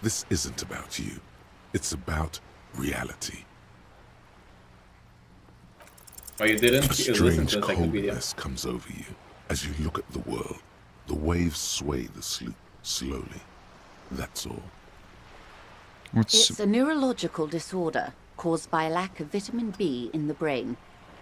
This isn't about you. It's about reality. Oh, you didn't? A strange coldness comes over you as you look at the world. The waves sway the sloop slowly. That's all. It's a neurological disorder caused by a lack of vitamin B in the brain.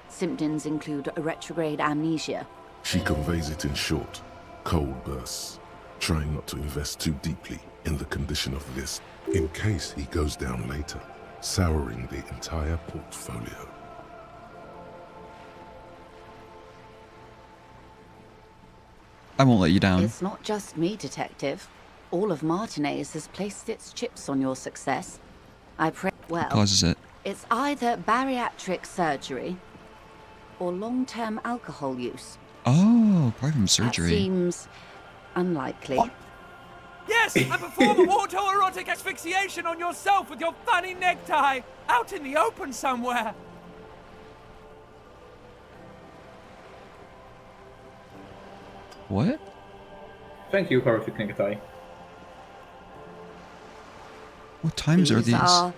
Symptoms include a retrograde amnesia. She conveys it in short, cold bursts, trying not to invest too deeply in the condition of this, in case he goes down later, souring the entire portfolio. I won't let you down. It's not just me, Detective. All of Martinez has placed its chips on your success. I pray well. What causes it? It's either bariatric surgery or long-term alcohol use. Oh, probably from surgery. That seems unlikely. Yes, and perform autoerotic asphyxiation on yourself with your funny necktie out in the open somewhere. What? Thank you, horrific necktie. What times are these? Are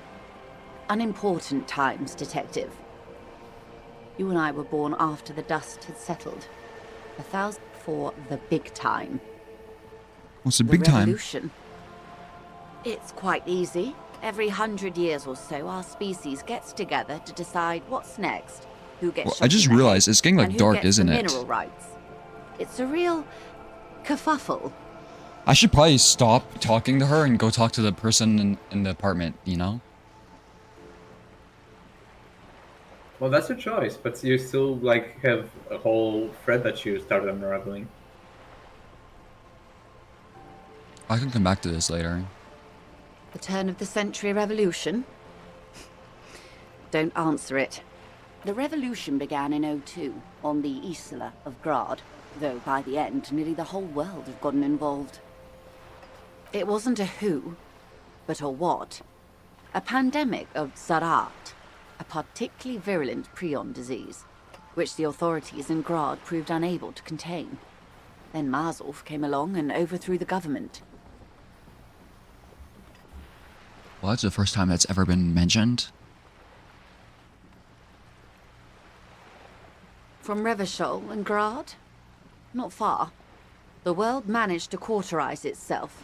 unimportant times, Detective. You and I were born after the dust had settled. 1,000 for the big time. What's the big time? Revolution. It's quite easy. Every 100 years or so, our species gets together to decide what's next. Who gets Well, shot I just in the realized head, it's getting, like, and who dark, gets the isn't it? mineral rights. It's a real kerfuffle. I should probably stop talking to her and go talk to the person in the apartment, you know? Well, that's your choice, but you still like have a whole thread that you started unraveling. I can come back to this later. The turn of the century revolution? Don't answer it. The revolution began in '02 on the Isla of Grad, though by the end nearly the whole world had gotten involved. It wasn't a who, but a what. A pandemic of Zarat, a particularly virulent prion disease, which the authorities in Grad proved unable to contain. Then Marzolf came along and overthrew the government. Well, that's the first time that's ever been mentioned. From Revachol and Grad? Not far. The world managed to cauterize itself.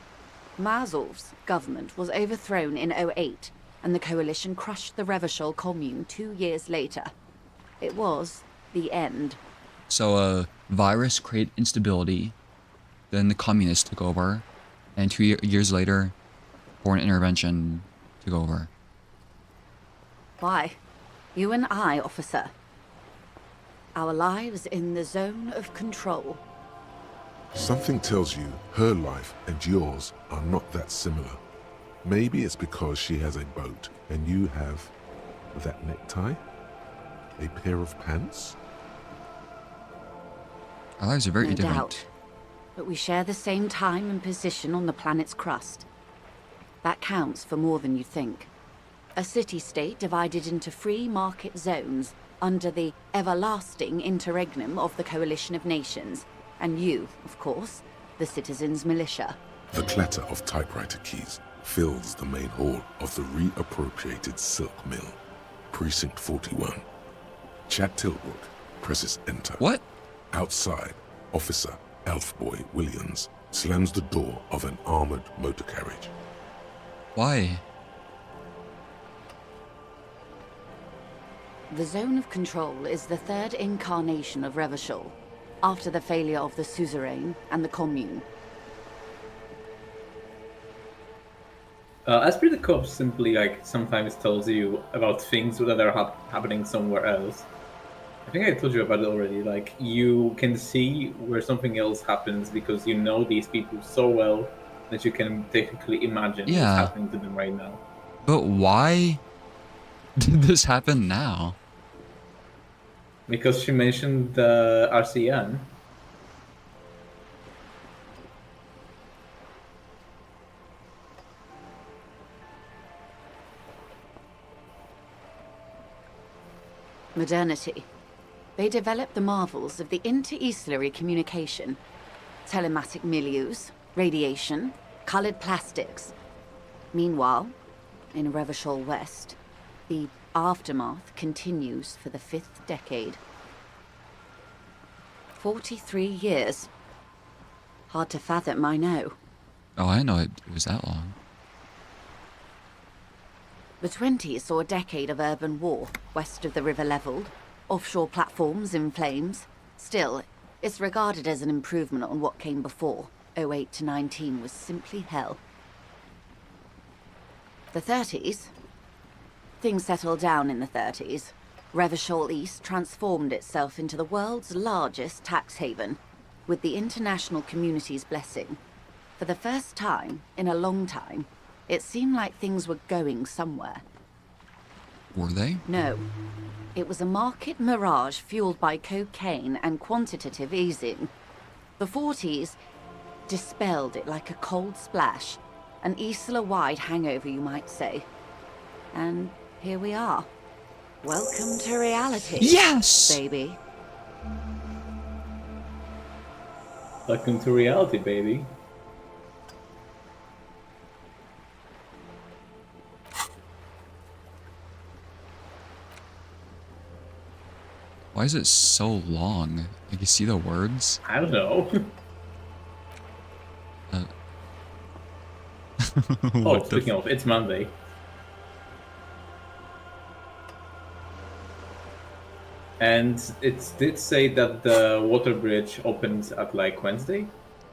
Marzolf's government was overthrown in '08, and the coalition crushed the Revachol commune 2 years later. It was the end. So a virus created instability, then the communists took over, and 2 years later, foreign intervention took over. Why? You and I, officer. Our lives in the zone of control. Something tells you her life and yours are not that similar. Maybe it's because she has a boat and you have that necktie? A pair of pants? Our lives are very No different. doubt. But we share the same time and position on the planet's crust. That counts for more than you think. A city-state divided into free market zones under the everlasting interregnum of the Coalition of Nations. And you, of course, the citizens' militia. The clatter of typewriter keys fills the main hall of the reappropriated silk mill. Precinct 41. Chad Tilbrook presses enter. What? Outside, Officer Elfboy Williams slams the door of an armored motor carriage. Why? The Zone of Control is the third incarnation of Revachol, after the failure of the Suzerain and the Commune. Esprit de Corps simply sometimes tells you about things that are happening somewhere else. I think I told you about it already. You can see where something else happens because you know these people so well that you can technically imagine what's happening to them right now. But why did this happen now? Because she mentioned the RCN. Modernity. They developed the marvels of the inter-estellary communication, telematic milieus, radiation, colored plastics. Meanwhile, in Revachol West, the aftermath continues for the 5th decade. 43 years. Hard to fathom, I know. Oh, I know it was that long. The 20s saw a decade of urban war, west of the river leveled, offshore platforms in flames. Still, it's regarded as an improvement on what came before. 08 to 19 was simply hell. The 30s? Things settled down in the 30s. Revachol East transformed itself into the world's largest tax haven, with the international community's blessing. For the first time in a long time, it seemed like things were going somewhere. Were they? No. It was a market mirage fueled by cocaine and quantitative easing. The 40s dispelled it like a cold splash, an Isla-wide hangover, you might say. And here we are. Welcome to reality. Yes! Baby. Welcome to reality, baby. Why is it so long? You see the words? I don't know. Oh, speaking of, it's Monday. And it did say that the water bridge opens at Wednesday?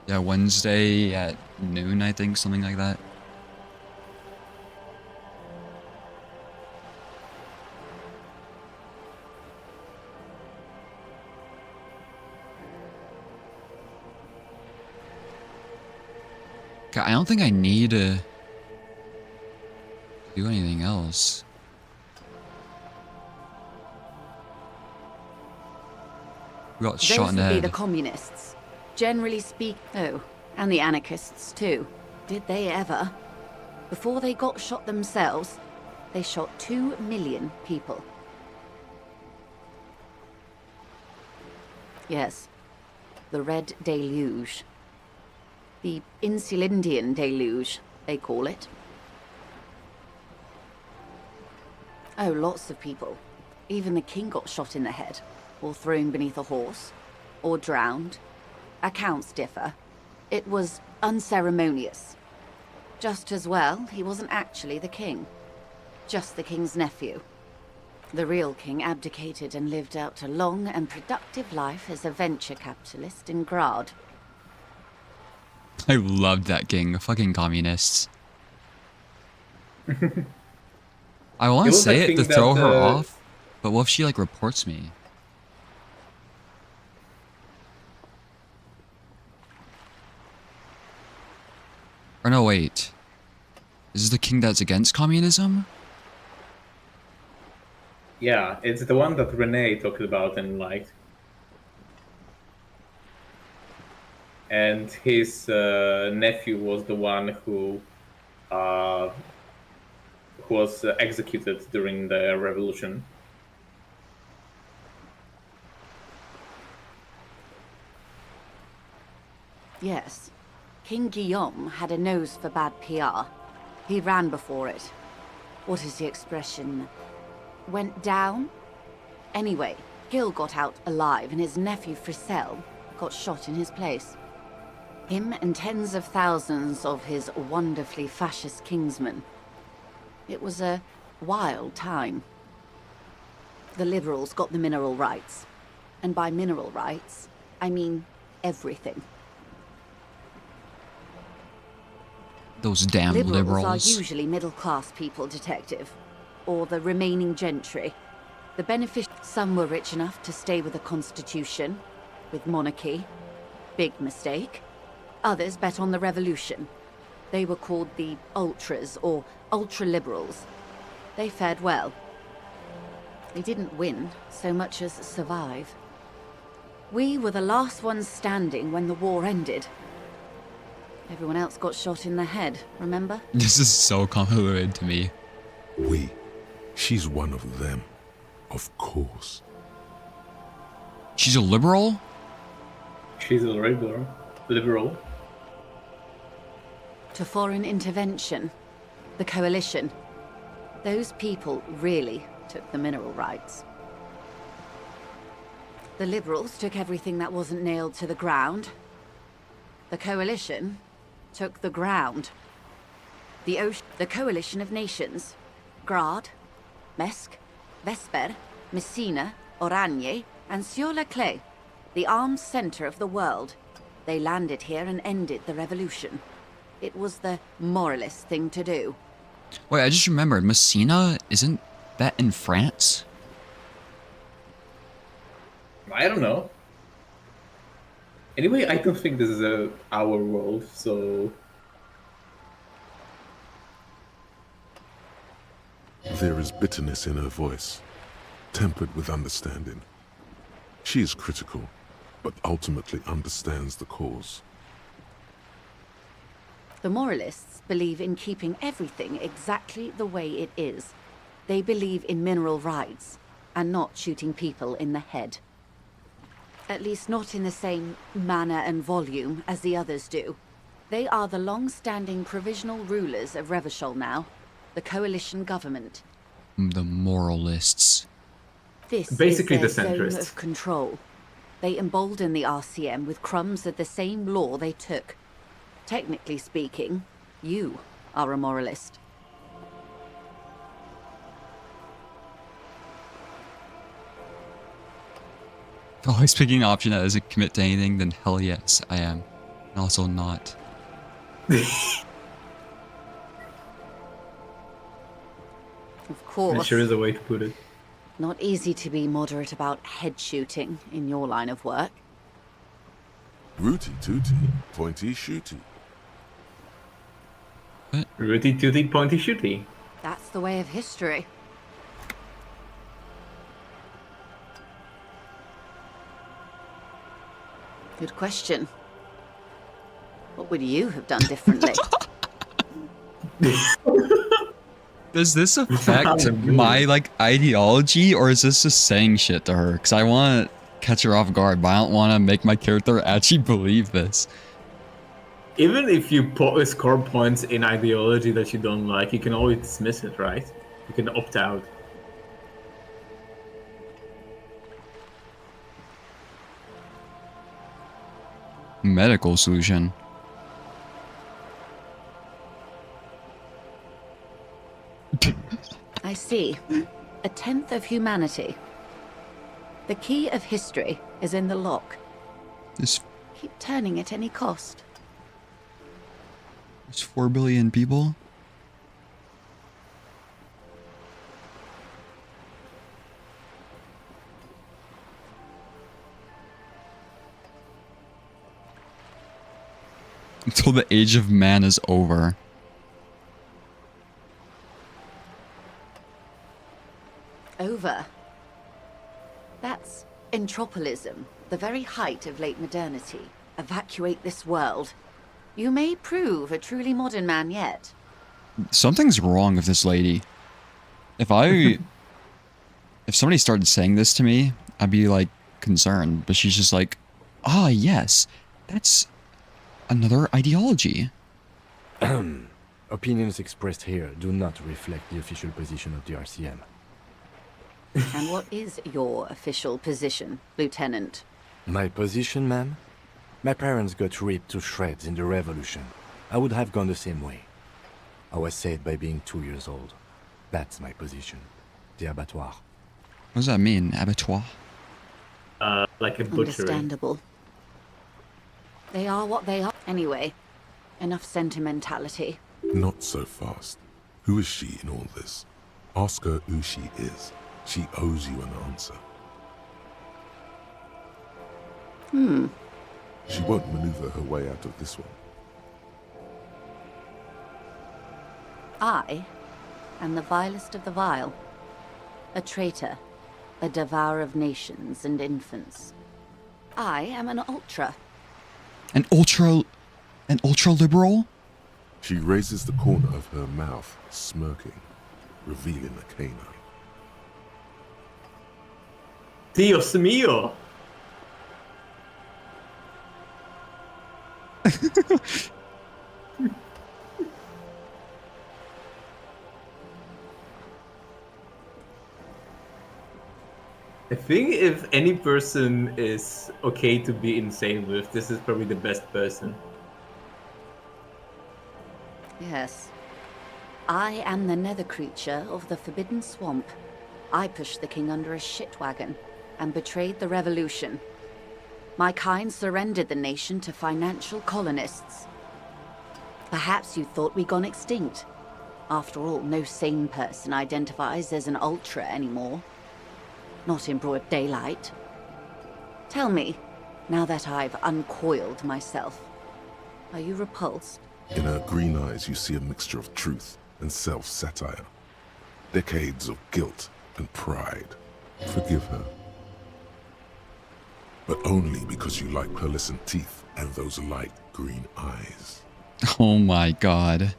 Yeah, Wednesday at noon, I think, something like that. Okay, I don't think I need to do anything else. We got shot in the Those would be head. the communists. Generally speak, oh, and the anarchists too. Did they ever? Before they got shot themselves, they shot 2 million people. Yes, the Red Deluge. The Insulindian Deluge, they call it. Oh, lots of people. Even the king got shot in the head, or thrown beneath a horse, or drowned. Accounts differ. It was unceremonious. Just as well, he wasn't actually the king. Just the king's nephew. The real king abdicated and lived out a long and productive life as a venture capitalist in Grad. I loved that king. Fucking communists. I want to say it to throw her off, but what if she like reports me? Or no, wait. Is this the king that's against communism? Yeah, it's the one that Renee talked about and liked. And his nephew was the one who was executed during the revolution. Yes. King Guillaume had a nose for bad PR. He ran before it. What is the expression? Went down? Anyway, Gil got out alive and his nephew Frisell got shot in his place. Him and tens of thousands of his wonderfully fascist kingsmen. It was a wild time. The liberals got the mineral rights. And by mineral rights, I mean everything. Those damn liberals. Are usually middle-class people, Detective. Or the remaining gentry. The some were rich enough to stay with the Constitution, with monarchy. Big mistake. Others bet on the revolution. They were called the ultras, or ultra-liberals. They fared well. They didn't win so much as survive. We were the last ones standing when the war ended. Everyone else got shot in the head, remember? This is so convoluted to me. We. She's one of them. Of course. She's a liberal? She's a liberal. To foreign intervention. The coalition. Those people really took the mineral rights. The liberals took everything that wasn't nailed to the ground. The coalition took the ground. The coalition of nations. Grad, Mesk, Vesper, Messina, Oranje, and Sur-le-Clay. The armed center of the world. They landed here and ended the revolution. It was the moralist thing to do. Wait, I just remembered. Messina, isn't that in France? I don't know. Anyway, I don't think this is our world, so... There is bitterness in her voice, tempered with understanding. She is critical, but ultimately understands the cause. The moralists believe in keeping everything exactly the way it is. They believe in mineral rights, and not shooting people in the head. At least not in the same manner and volume as the others do. They are the long-standing provisional rulers of Revachol now, the coalition government. The moralists. This basically is their the zone centrists. of control. They embolden the RCM with crumbs of the same law they took. Technically speaking, you are a moralist. Always picking an option that doesn't commit to anything, then hell yes, I am. And also not. Of course. There sure is a way to put it. Not easy to be moderate about head shooting in your line of work. Rooty tooty, pointy shooty. Rooty tooty pointy shooty. That's the way of history. Good question. What would you have done differently? Does this affect my like ideology, or is this just saying shit to her? Because I want to catch her off guard, but I don't want to make my character actually believe this. Even if you score points in ideology that you don't like, you can always dismiss it, right? You can opt out. Medical solution. I see. A tenth of humanity. The key of history is in the lock. There's Keep turning at any cost. 4 billion people. Until the age of man is over. Over. That's entropolism, the very height of late modernity. Evacuate this world. You may prove a truly modern man yet. Something's wrong with this lady. If somebody started saying this to me, I'd be like concerned. But she's just like, ah, yes, that's another ideology. Opinions expressed here do not reflect the official position of the RCM. And what is your official position, Lieutenant? My position, ma'am? My parents got ripped to shreds in the revolution. I would have gone the same way. I was saved by being 2 years old. That's my position. The abattoir. What does that mean, abattoir? Like a butchery. Understandable. They are what they are. Anyway, enough sentimentality. Not so fast. Who is she in all this? Ask her who she is. She owes you an answer. She won't maneuver her way out of this one. I am the vilest of the vile. A traitor. A devourer of nations and infants. I am an ultra. An ultra liberal? She raises the corner of her mouth, smirking, revealing a canine. Dios mío! I think if any person is okay to be insane with, this is probably the best person. Yes. I am the nether creature of the Forbidden Swamp. I pushed the king under a shit wagon and betrayed the revolution. My kind surrendered the nation to financial colonists. Perhaps you thought we'd gone extinct. After all, no sane person identifies as an ultra anymore. Not in broad daylight. Tell me, now that I've uncoiled myself, are you repulsed? In her green eyes, you see a mixture of truth and self-satire. Decades of guilt and pride. Forgive her. But only because you like pearlescent teeth and those light green eyes. Oh my god.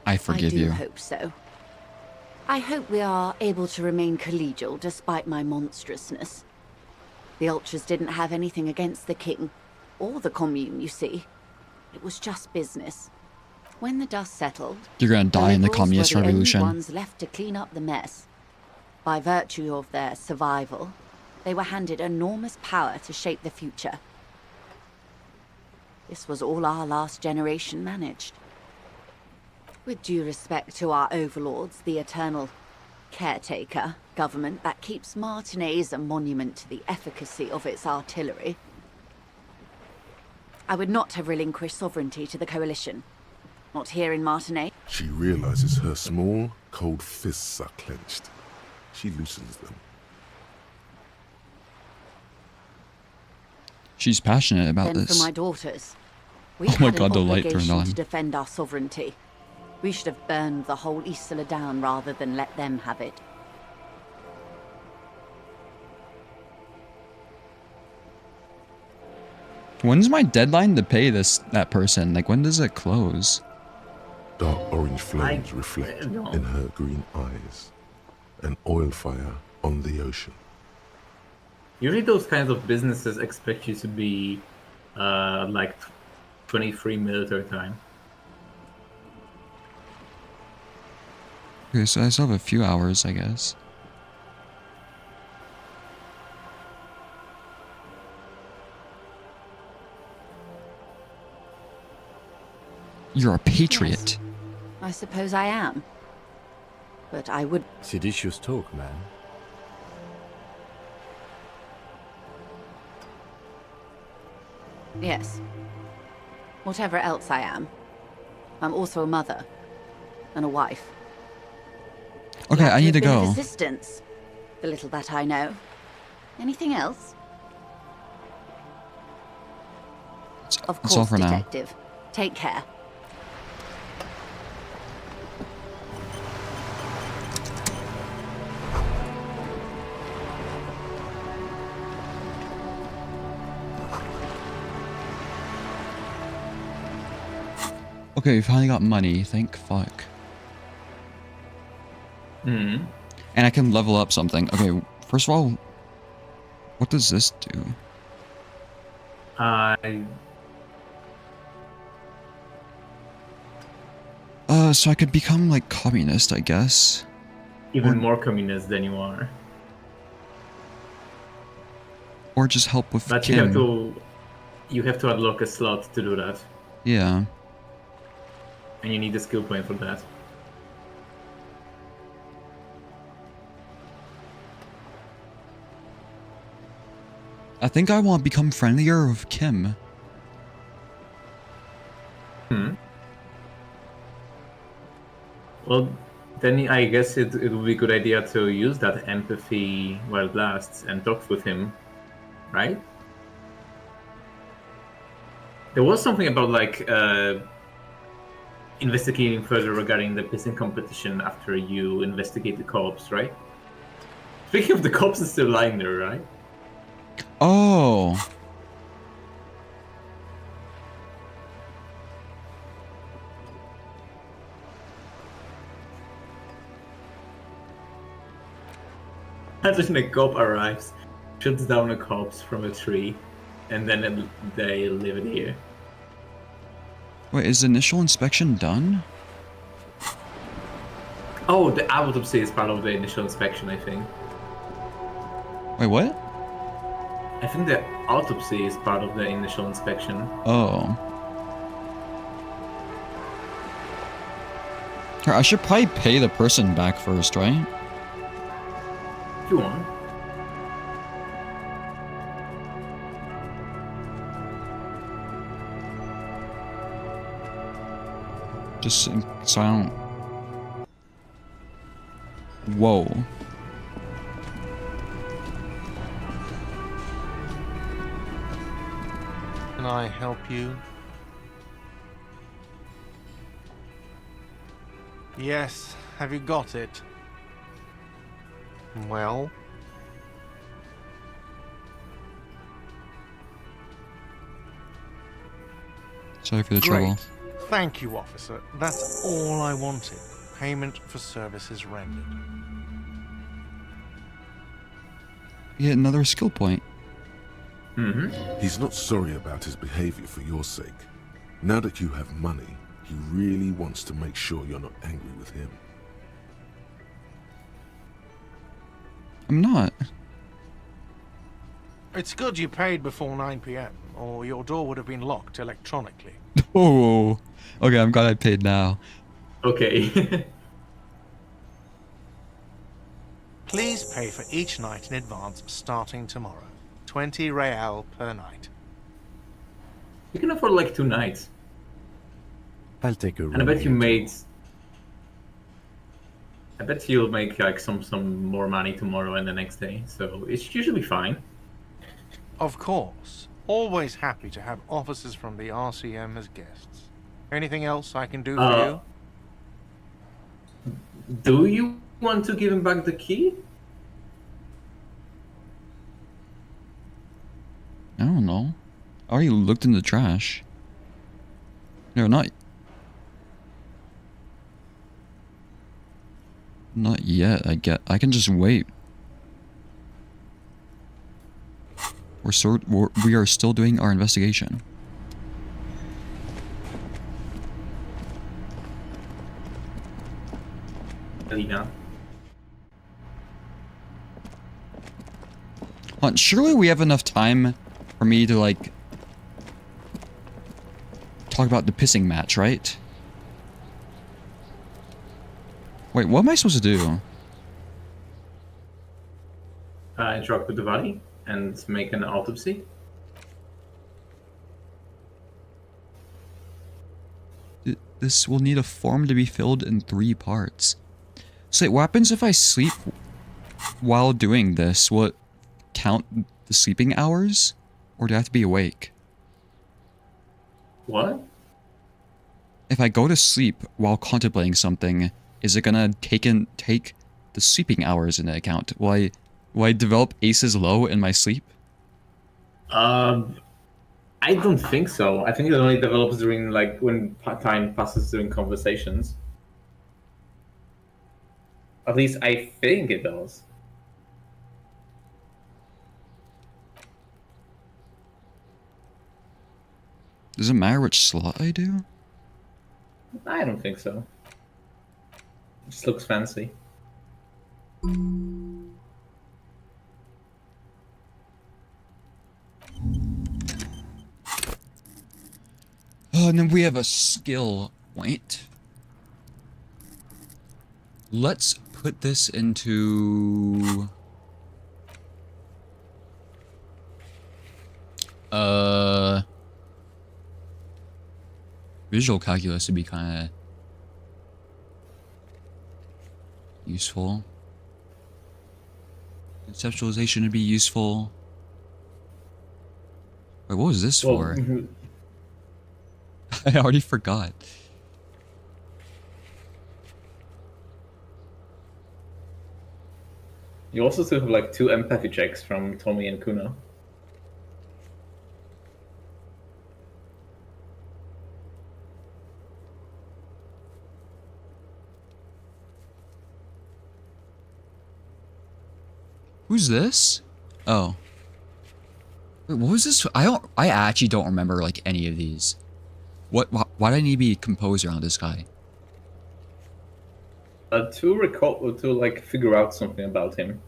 I forgive you. I do hope so. I hope we are able to remain collegial despite my monstrousness. The Ultras didn't have anything against the king, or the commune, you see. It was just business. When the dust settled, You're gonna die in the liberals communist were the revolution. only ones left to clean up the mess. By virtue of their survival, they were handed enormous power to shape the future. This was all our last generation managed. With due respect to our overlords, the eternal caretaker government that keeps Martinaise a monument to the efficacy of its artillery, I would not have relinquished sovereignty to the coalition. Not here in Martinaise. She realizes her small, cold fists are clenched. She loosens them. She's passionate about then this. for my daughters. We Oh my had god, an the light turned obligation on. to defend our sovereignty. We should have burned the whole Isla down rather than let them have it. When's my deadline to pay that person? Like, when does it close? Dark orange flames reflect in her green eyes. An oil fire on the ocean. Usually those kinds of businesses expect you to be like 23 military time. Okay, so I still have a few hours, I guess. You're a patriot. Yes, I suppose I am. But I would... Seditious talk, man. Yes. Whatever else I am, I'm also a mother. And a wife. Okay, I need to A bit of go. assistance. The little that I know. Anything else? Of That's all course, for now. Detective. Take care. Okay, we finally got money. Thank fuck. Hmm. And I can level up something. Okay, first of all, what does this do? So I could become like communist, I guess. Even more communist than you are. Or just help with But Kim. you have to unlock a slot to do that. Yeah. And you need a skill point for that. I think I want to become friendlier with Kim. Hmm. Well, then I guess it would be a good idea to use that empathy while it lasts and talk with him, right? There was something about like investigating further regarding the pissing competition after you investigate the corpse, right? Speaking of, the corpse is still lying there, right? Oh. Imagine a cop arrives, shoots down a corpse from a tree, and then they leave it here. Wait, is the initial inspection done? Oh, the autopsy is part of the initial inspection, I think. Wait, what? I think the autopsy is part of the initial inspection. Oh. Here, I should probably pay the person back first, right? If you want. Just so I don't... Whoa. Can I help you? Yes, have you got it? Well? Sorry for the Great. trouble. Thank you, officer. That's all I wanted. Payment for services rendered. Get another skill point. He's not sorry about his behavior for your sake. Now that you have money, he really wants to make sure you're not angry with him. I'm not. It's good you paid before 9 p.m., or your door would have been locked electronically. Oh. Okay, I'm glad I paid now. Okay. Please pay for each night in advance starting tomorrow. 20 real per night. You can afford like 2 nights. I'll take a room. And I bet you here. made... I bet you'll make like some more money tomorrow and the next day, so it should usually be fine. Of course. Always happy to have officers from the RCM as guests. Anything else I can do for you? Do you want to give him back the key? I don't know. I already looked in the trash. No, not yet. I can just wait. We are still doing our investigation. Alina. Surely we have enough time for me to, like, talk about the pissing match, right? Wait, what am I supposed to do? Interact with the body and make an autopsy. This will need a form to be filled in 3 parts. So what happens if I sleep while doing this? Will it count the sleeping hours? Or do I have to be awake? What? If I go to sleep while contemplating something, is it gonna take the sleeping hours into account? Will I develop aces low in my sleep? I don't think so. I think it only develops during, like, when time passes during conversations. At least I think it does. Does it matter which slot I do? I don't think so. It just looks fancy. Oh, and then we have a skill point. Let's put this into... Visual calculus would be kind of useful. Conceptualization would be useful. Wait, what was this for? I already forgot. You also still have, like, 2 empathy checks from Tommy and Kuno. Who's this? Oh. Wait, what was this? I actually don't remember, like, any of these. Why do I need to be composed around this guy? To like figure out something about him.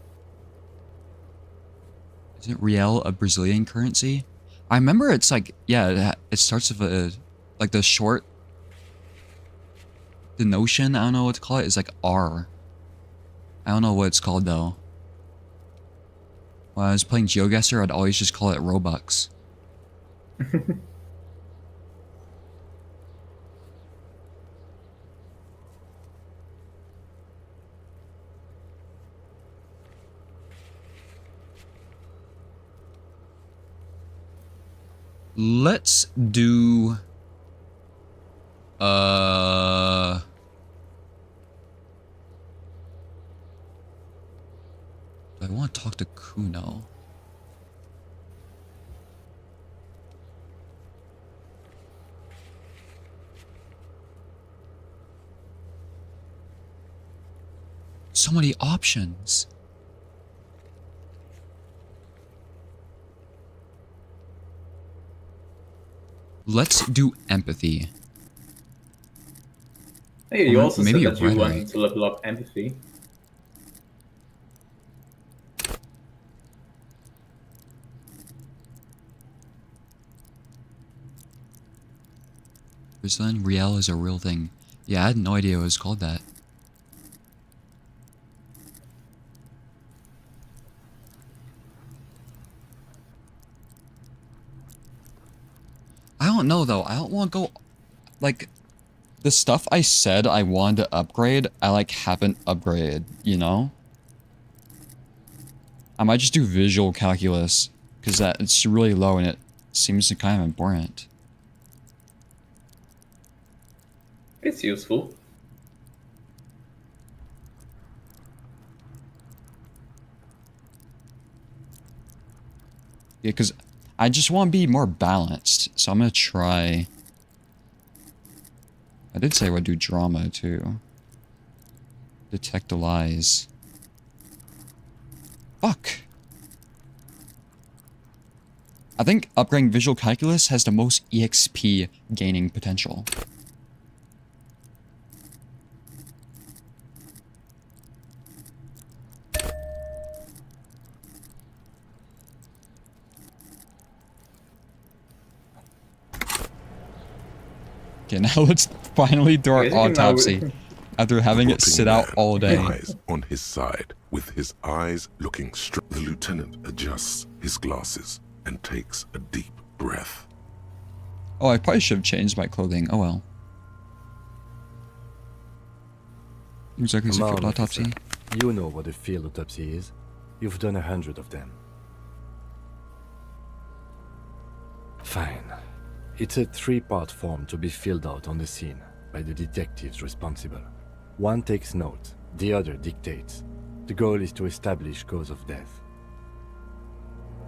Isn't Rygel a Brazilian currency? I remember it's like, yeah, it starts with a, like the short, the notion, I don't know what to call it, is like R. I don't know what it's called though. When I was playing GeoGuessr, I'd always just call it Robux. Let's do... Do I want to talk to Kuno? So many options. Let's do empathy. Hey, you also said that you rhetoric. wanted to level up empathy. Brazilian Rygel is a real thing. Yeah, I had no idea it was called that. I don't know though. I don't want to go, like, the stuff I said I wanted to upgrade, I like haven't upgraded, you know? I might just do visual calculus, because it's really low in it. seems kind of important. It's useful. Yeah, because I just want to be more balanced, so I'm gonna try. I did say I would do drama too. Detect the lies. Fuck. I think upgrading visual calculus has the most EXP gaining potential. Okay, now let's finally do our autopsy. After having it sit out all day. Lies on his side, with his eyes looking straight. The lieutenant adjusts his glasses and takes a deep breath. Oh, I probably should have changed my clothing. Oh well. Exactly, it's a field autopsy. You know what a field autopsy is. You've done 100 of them. Fine. It's a 3-part form to be filled out on the scene by the detectives responsible. One takes notes, the other dictates. The goal is to establish cause of death.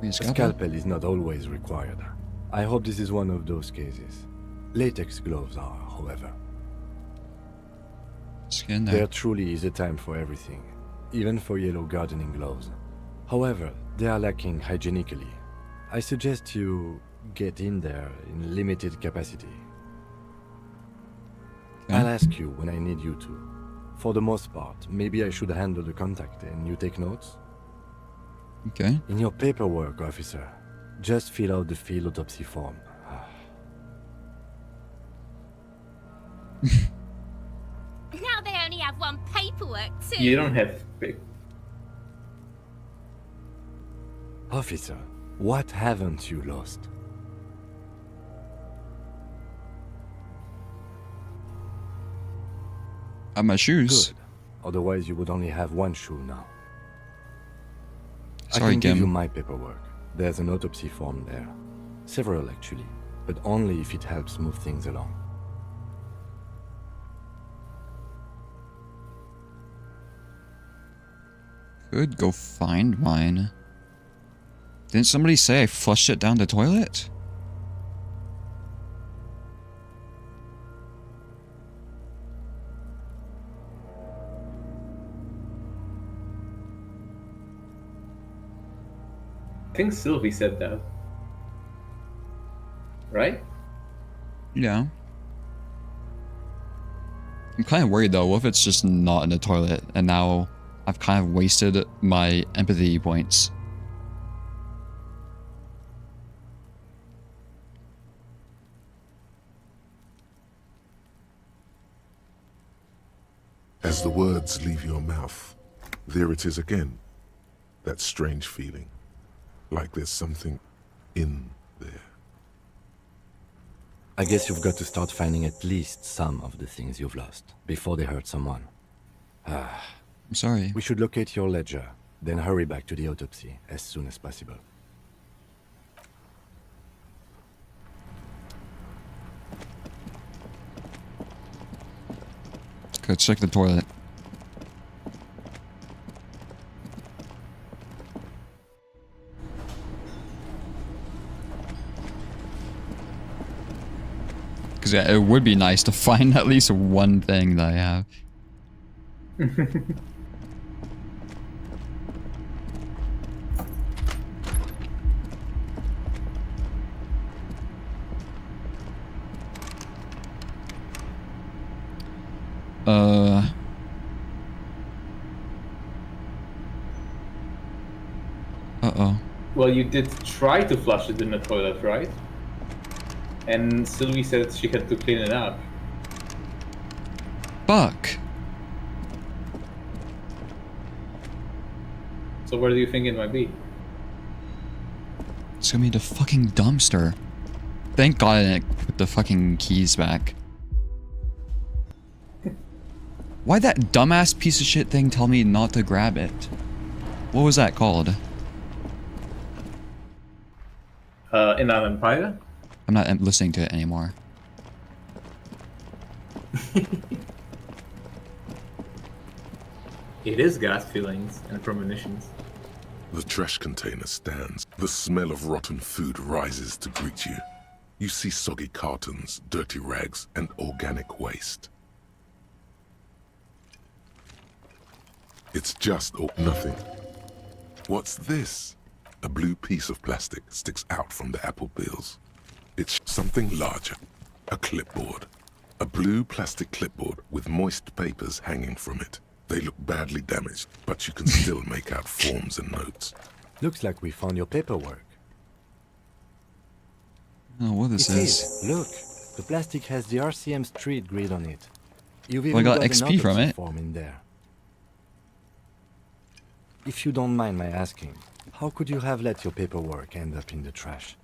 A scalpel is not always required. I hope this is one of those cases. Latex gloves are, however. Skin there. There truly is a time for everything, even for yellow gardening gloves. However, they are lacking hygienically. I suggest you get in there in limited capacity. Okay. I'll ask you when I need you to. For the most part, maybe I should handle the contact and you take notes? Okay. In your paperwork, officer, just fill out the field autopsy form. Now they only have one paperwork too. You don't have big. Officer, what haven't you lost? My shoes. Good. Otherwise, you would only have one shoe now. Sorry, I can give Gim. you my paperwork. There's an autopsy form there. Several, actually. But only if it helps move things along. Could go find mine. Didn't somebody say I flushed it down the toilet? I think Sylvie said that. Right? Yeah. I'm kind of worried though. What if it's just not in the toilet and now I've kind of wasted my empathy points? As the words leave your mouth, there it is again. That strange feeling. Like there's something in there. I guess you've got to start finding at least some of the things you've lost before they hurt someone. I'm sorry. We should locate your ledger, then hurry back to the autopsy as soon as possible. Let's go check the toilet. Because yeah, it would be nice to find at least one thing that I have. Uh-oh. Well, you did try to flush it in the toilet, right? And Sylvie said she had to clean it up. Fuck. So where do you think it might be? It's gonna be the fucking dumpster. Thank God I didn't put the fucking keys back. Why'd that dumbass piece of shit thing tell me not to grab it? What was that called? In an Empire? I'm not listening to it anymore. It is gas fillings and premonitions. The trash container stands. The smell of rotten food rises to greet you. You see soggy cartons, dirty rags, and organic waste. It's just or nothing. What's this? A blue piece of plastic sticks out from the apple peels. It's something larger. A clipboard. A blue plastic clipboard with moist papers hanging from it. They look badly damaged, but you can still make out forms and notes. Looks like we found your paperwork. Oh, what is It this? is. Look, the plastic has the RCM street grid on it. You've Well, I even got got XP an from autopsy it. form in there. If you don't mind my asking, how could you have let your paperwork end up in the trash?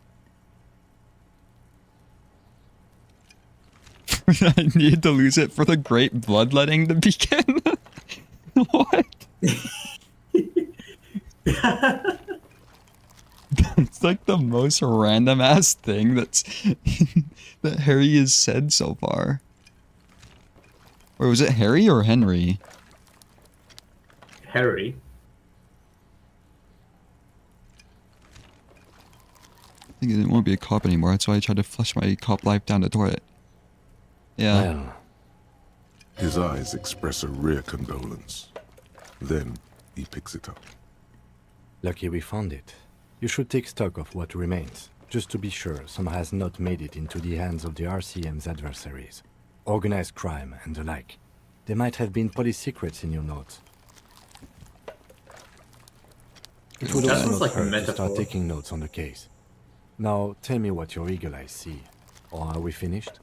I need to lose it for the great bloodletting to begin. What? It's like the most random ass thing that's that Harry has said so far. Or was it Harry or Henry? Harry. I think I didn't want to be a cop anymore. That's why I tried to flush my cop life down the toilet. Yeah. Well. His eyes express a rare condolence. Then he picks it up. Lucky we found it. You should take stock of what remains, just to be sure some has not made it into the hands of the RCM's adversaries. Organized crime and the like. There might have been police secrets in your notes. It would also not hurt to start taking notes on the case. Now, tell me what your eagle eyes see. Or are we finished?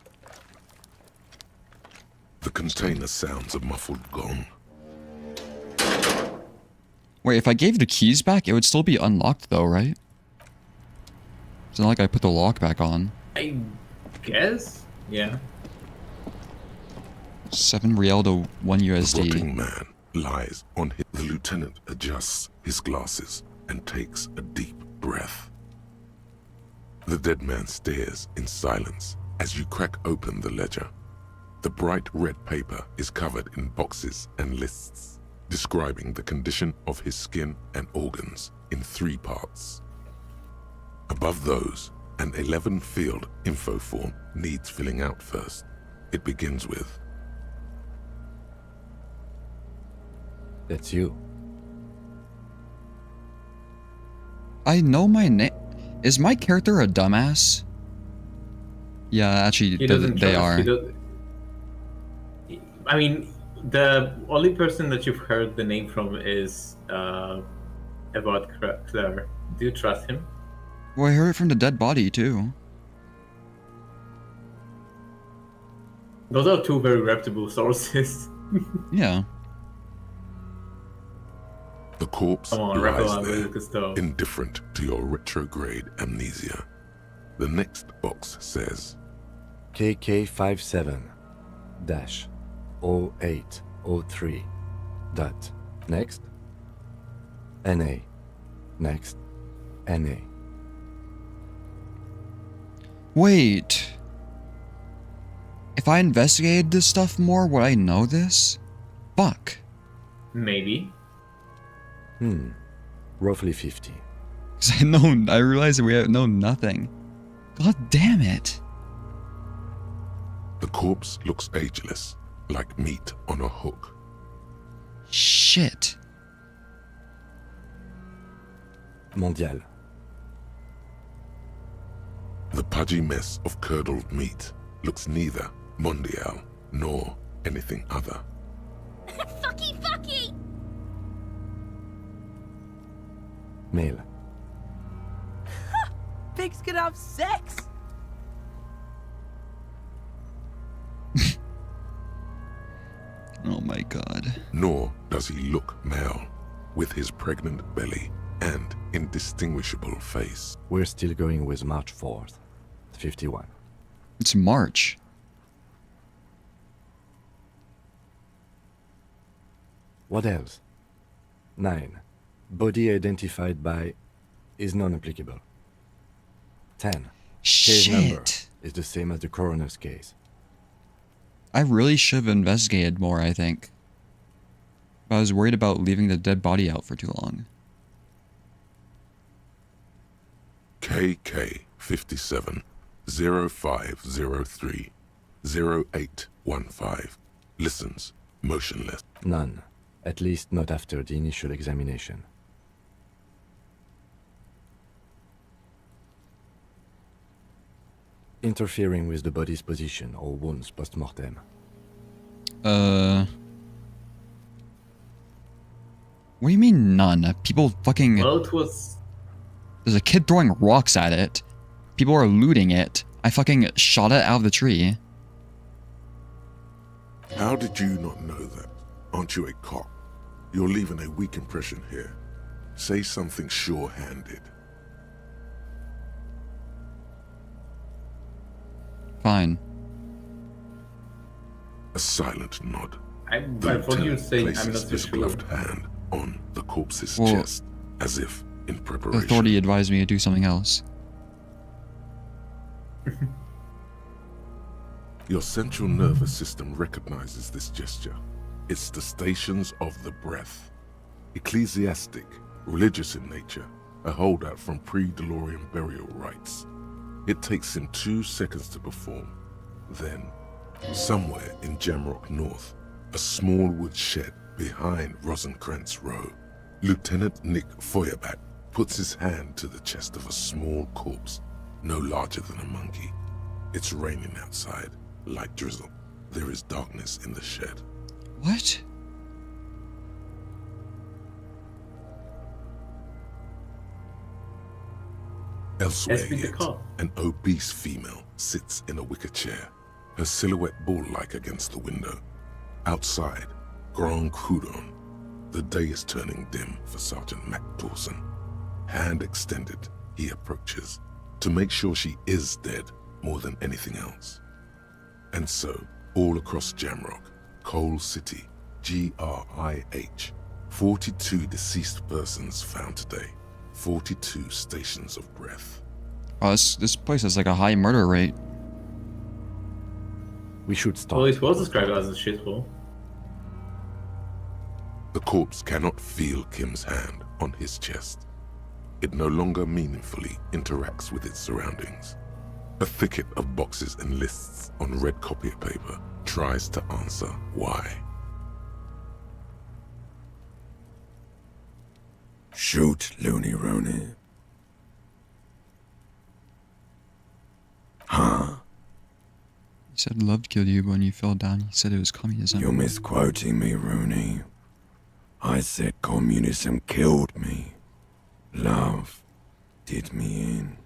The container sounds a muffled gong. Wait, if I gave the keys back, it would still be unlocked though, right? It's not like I put the lock back on. I guess? Yeah. 7 real to 1 The USD. rotting man lies on his... The lieutenant adjusts his glasses and takes a deep breath. The dead man stares in silence as you crack open the ledger. The bright red paper is covered in boxes and lists, describing the condition of his skin and organs in 3 parts. Above those, an 11-field info form needs filling out first. It begins with... That's you. I know my name. Is my character a dumbass? Yeah, actually, they are. I mean, the only person that you've heard the name from is about Claire. Do you trust him? Well, I heard it from the dead body too. Those are 2 very reputable sources. Yeah. The corpse Come on, lies there, indifferent to your retrograde amnesia. The next box says... KK57-0803. Dot. Next. NA. Next. NA. Wait. If I investigated this stuff more, would I know this? Fuck. Maybe. Roughly 50. Cause I realized we know nothing. God damn it. The corpse looks ageless, like meat on a hook. Shit. Mondial. The pudgy mess of curdled meat looks neither mondial nor anything other. Fucky, fucky! Male. Pigs can have sex! Oh my god. Nor does he look male, with his pregnant belly and indistinguishable face. We're still going with March 4th. 51. It's March. What else? 9. Body identified by is non-applicable. 10. Shit. Case number is the same as the coroner's case. I really should have investigated more, I think. But I was worried about leaving the dead body out for too long. KK 57 0503 0815 listens, motionless. None. At least not after the initial examination. Interfering with the body's position or wounds post-mortem. What do you mean none? People fucking... Well, it was... There's a kid throwing rocks at it. People are looting it. I fucking shot it out of the tree. How did you not know that? Aren't you a cop? You're leaving a weak impression here. Say something sure-handed. Fine. A silent nod. I thought you would say I'm not places so his sure. gloved hand on the corpse's Well, chest, as if in The preparation. authority advised me to do something else. Your central nervous system recognizes this gesture. It's the stations of the breath. Ecclesiastic, religious in nature, a holdout from pre-DeLorean burial rites. It takes him 2 seconds to perform. Then, somewhere in Jamrock North, a small wood shed behind Rosencrantz Row, Lieutenant Nick Feuerbach puts his hand to the chest of a small corpse, no larger than a monkey. It's raining outside, light drizzle. There is darkness in the shed. What? Elsewhere Let's be the yet, cop. an obese female sits in a wicker chair, her silhouette bull-like against the window. Outside, Grand Coudon. The day is turning dim for Sergeant Mac Dawson. Hand extended, he approaches, to make sure she is dead more than anything else. And so, all across Jamrock, Coal City, GRIH, 42 deceased persons found today. 42 stations of breath. Oh, this place has like a high murder rate. We should stop. Well, it was described as a shithole. The corpse cannot feel Kim's hand on his chest. It no longer meaningfully interacts with its surroundings. A thicket of boxes and lists on red copier paper tries to answer why. Shoot, Looney Rooney. Huh? He said love killed you, but when you fell down, he said it was communism. You're misquoting me, Rooney. I said communism killed me. Love did me in.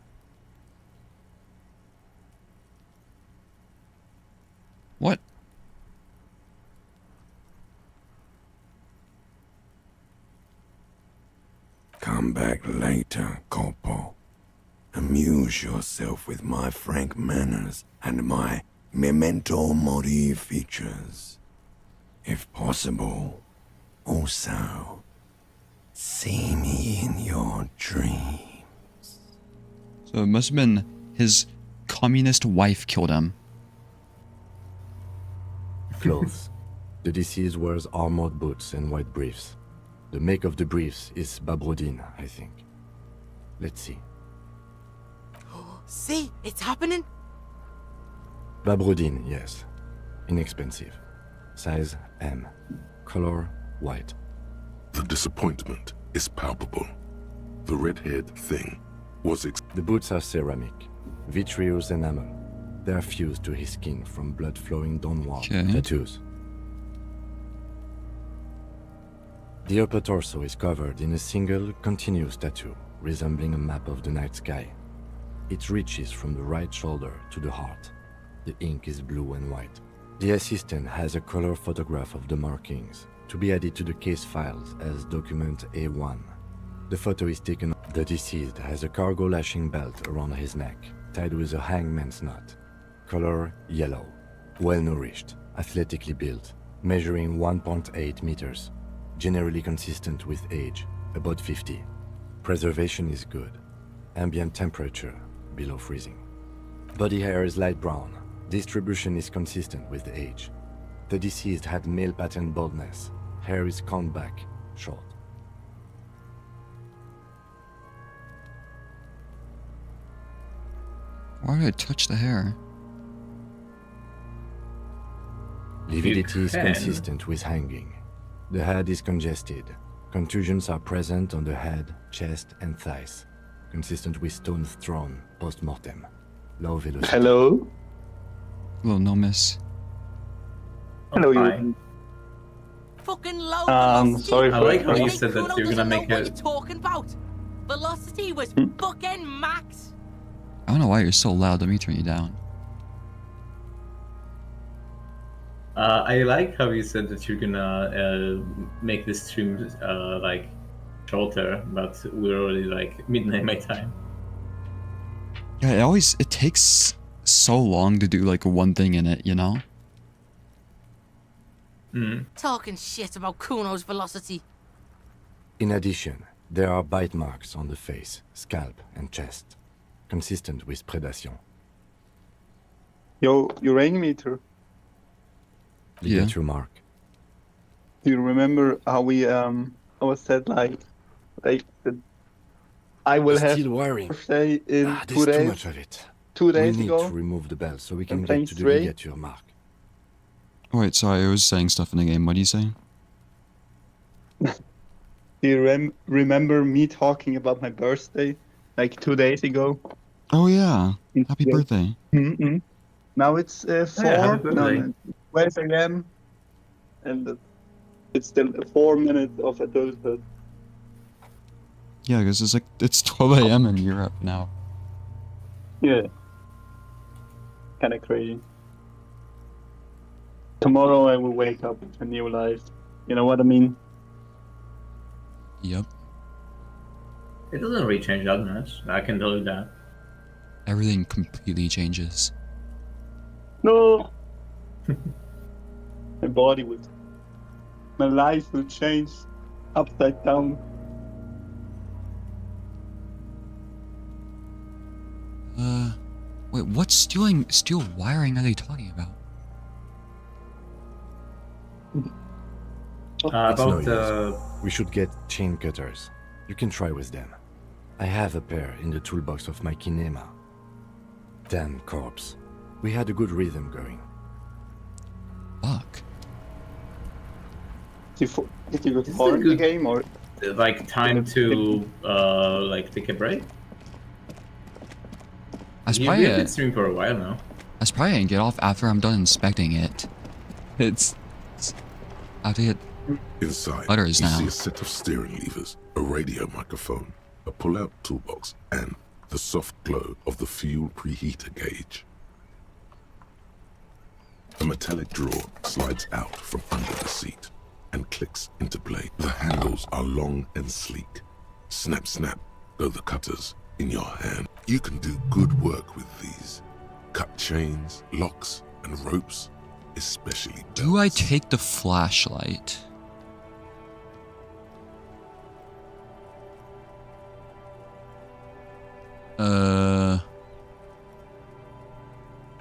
What? Come back later, Corpo. Amuse yourself with my frank manners and my memento mori features. If possible, also, see me in your dream. So it must have been his communist wife killed him. Clothes. The deceased wears armored boots and white briefs. The make of the briefs is Babrodin, I think. Let's see. See, it's happening. Babrodin, yes. Inexpensive. Size M. Color white. The disappointment is palpable. The red-haired thing was The boots are ceramic. Vitreous enamel. They are fused to his skin from blood flowing downward. Okay. Tattoos. The upper torso is covered in a single, continuous tattoo, resembling a map of the night sky. It reaches from the right shoulder to the heart. The ink is blue and white. The assistant has a color photograph of the markings, to be added to the case files as document A1. The photo is taken. The deceased has a cargo lashing belt around his neck, tied with a hangman's knot. Color yellow. Well-nourished, athletically built, measuring 1.8 meters. Generally consistent with age, about 50. Preservation is good. Ambient temperature, below freezing. Body hair is light brown. Distribution is consistent with the age. The deceased had male pattern baldness. Hair is combed back, short. Why did I touch the hair? Lividity is consistent with hanging. The head is congested. Contusions are present on the head, chest, and thighs, consistent with stones thrown post-mortem. Low velocity. Hello? Hello, nnomis. Hello, Hi. you. Fucking low velocity. Sorry for I like how you Only said that Kuno you're gonna doesn't know make what a. you're talking about. Velocity was fucking max. I don't know why you're so loud. Let me turn you down. I like how you said that you're gonna make this stream like shorter, but we're already like midnight my time. Yeah, it takes so long to do like one thing in it, you know? Talking shit about Kuno's velocity. In addition, there are bite marks on the face, scalp, and chest, consistent with predation. Yo, UraniumEater. You get your mark. Do you remember how we always said like that I will have Still wiring. birthday in 2 There's days? too much of it. 2 days we need ago. to remove the bell so we can And get playing to the straight. get your mark. Oh, wait, sorry, I was saying stuff in the game. What are you saying? Do you remember me talking about my birthday like 2 days ago? Oh yeah, happy birthday. Mm-hmm. Now it's 4. happy birthday. No, 12 a.m. and it's still 4 minutes of adulthood. Yeah, because it's 12 a.m. in Europe now. Yeah. Kind of crazy. Tomorrow I will wake up to a new life. You know what I mean? Yep. It doesn't really change that much. I can tell you that. Everything completely changes. No. My life will change upside down. Wait, what steel wiring are they talking about? It's no About use. We should get chain cutters. You can try with them. I have a pair in the toolbox of my kinema. Damn corpse. We had a good rhythm going. Fuck. Did you go far in the game or like time to like take a break? That's You've probably been streaming for a while now. That's probably gonna get off after I'm done inspecting it. It's I have to hit Inside, butters you now. see a set of steering levers, a radio microphone, a pull-out toolbox, and the soft glow of the fuel preheater gauge. A metallic drawer slides out from under the seat and clicks into play. The handles are long and sleek. Snap, snap, go the cutters in your hand. You can do good work with these. Cut chains, locks, and ropes, especially belts. Do I take the flashlight?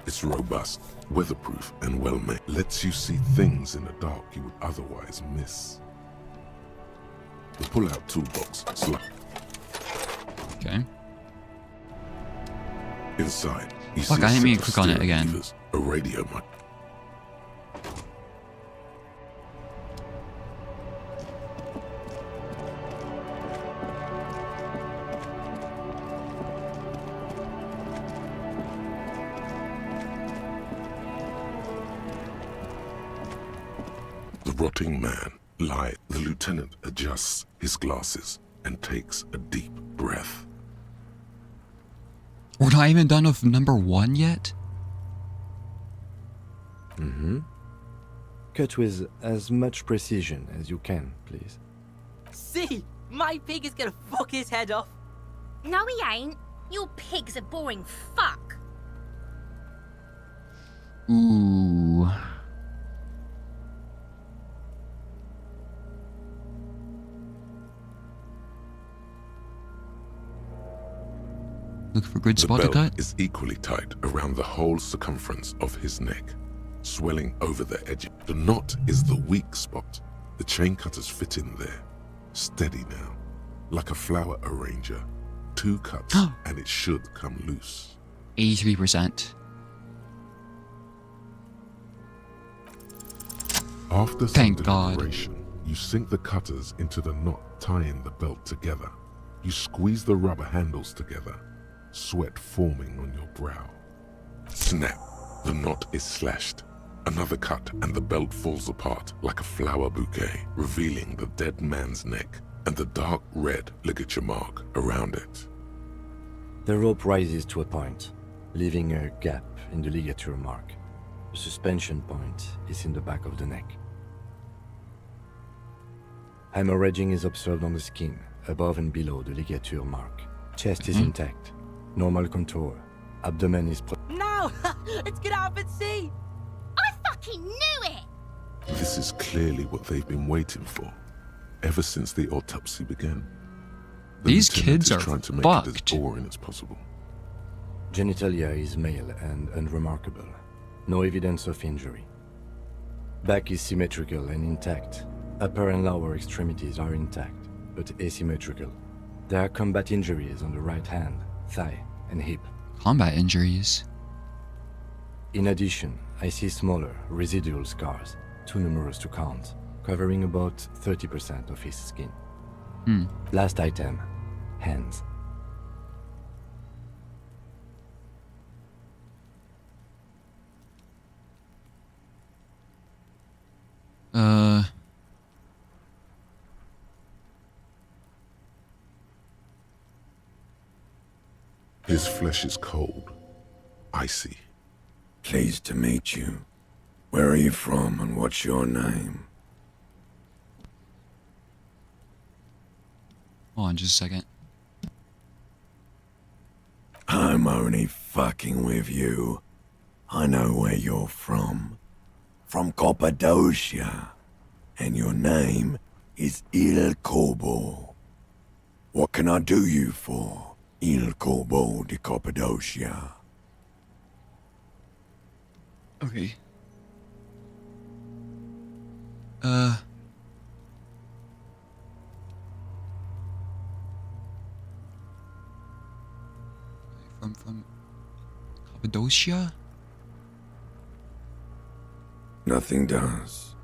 It's robust, weatherproof, and well-made. Lets you see things in the dark you would otherwise miss. The pull-out toolbox slide. Okay. Inside, you Fuck, see a I didn't set mean of to click on it steering again. levers, a radio mic. The rotting man lies. The lieutenant adjusts his glasses and takes a deep breath. We're not even done with number 1 yet? Mm-hmm. Cut with as much precision as you can, please. See, my pig is gonna fuck his head off. No, he ain't. Your pig's a boring fuck. Ooh. Look for a good The spot to belt cut. is equally tight around the whole circumference of his neck, swelling over the edge. The knot is the weak spot. The chain cutters fit in there. Steady now. Like a flower arranger. 2 cuts and it should come loose. 83%. After some Thank God. deliberation, you sink the cutters into the knot tying the belt together. You squeeze the rubber handles together, sweat forming on your brow. Snap! The knot is slashed. Another cut and the belt falls apart like a flower bouquet, revealing the dead man's neck and the dark red ligature mark around it. The rope rises to a point, leaving a gap in the ligature mark. The suspension point is in the back of the neck. Hemorrhaging is observed on the skin, above and below the ligature mark. Chest is intact. Normal contour. Abdomen is... No! Let's get out at sea! I fucking knew it! This is clearly what they've been waiting for, ever since the autopsy began. These lieutenant kids is are trying to make fucked. it as boring as possible. Genitalia is male and unremarkable. No evidence of injury. Back is symmetrical and intact. Upper and lower extremities are intact, but asymmetrical. There are combat injuries on the right hand, thigh, and hip. Combat injuries. In addition, I see smaller, residual scars, too numerous to count, covering about 30% of his skin. Last item, hands. His flesh is cold, icy. Pleased to meet you. Where are you from and what's your name? Hold on just a second. I'm only fucking with you. I know where you're from. From Cappadocia. And your name is Il Corbo. What can I do you for, Il Corbo de Cappadocia? Okay. From Cappadocia? Nothing does.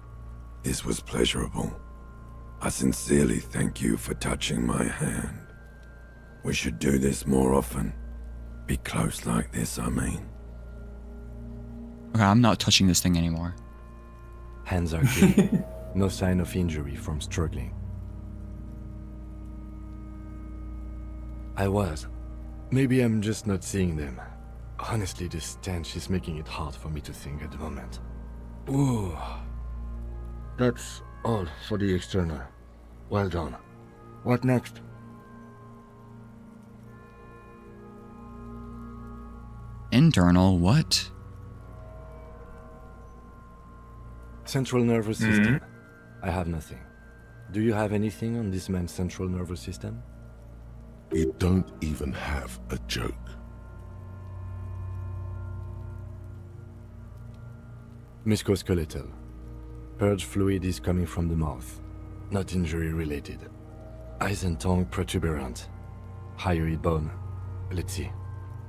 This was pleasurable. I sincerely thank you for touching my hand. We should do this more often. Be close like this, I mean. Okay, I'm not touching this thing anymore. Hands are clean. No sign of injury from struggling. I was. Maybe I'm just not seeing them. Honestly, this stench is making it hard for me to think at the moment. Ooh. That's all for the external. Well done. What next? Internal, what? Central nervous system. I have nothing. Do you have anything on this man's central nervous system? You don't even have a joke. Musculoskeletal. Purge fluid is coming from the mouth. Not injury related. Eyes and tongue protuberant. Hyoid bone. Let's see.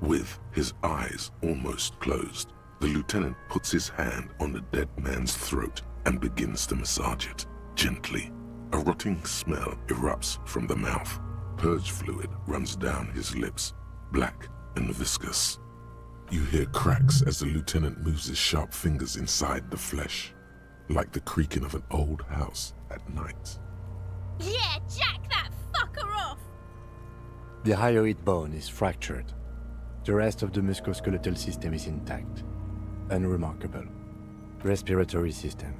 With his eyes almost closed, the lieutenant puts his hand on the dead man's throat and begins to massage it, gently. A rotting smell erupts from the mouth. Purge fluid runs down his lips, black and viscous. You hear cracks as the lieutenant moves his sharp fingers inside the flesh, like the creaking of an old house at night. Yeah, jack that fucker off! The hyoid bone is fractured. The rest of the musculoskeletal system is intact. Unremarkable. Respiratory system.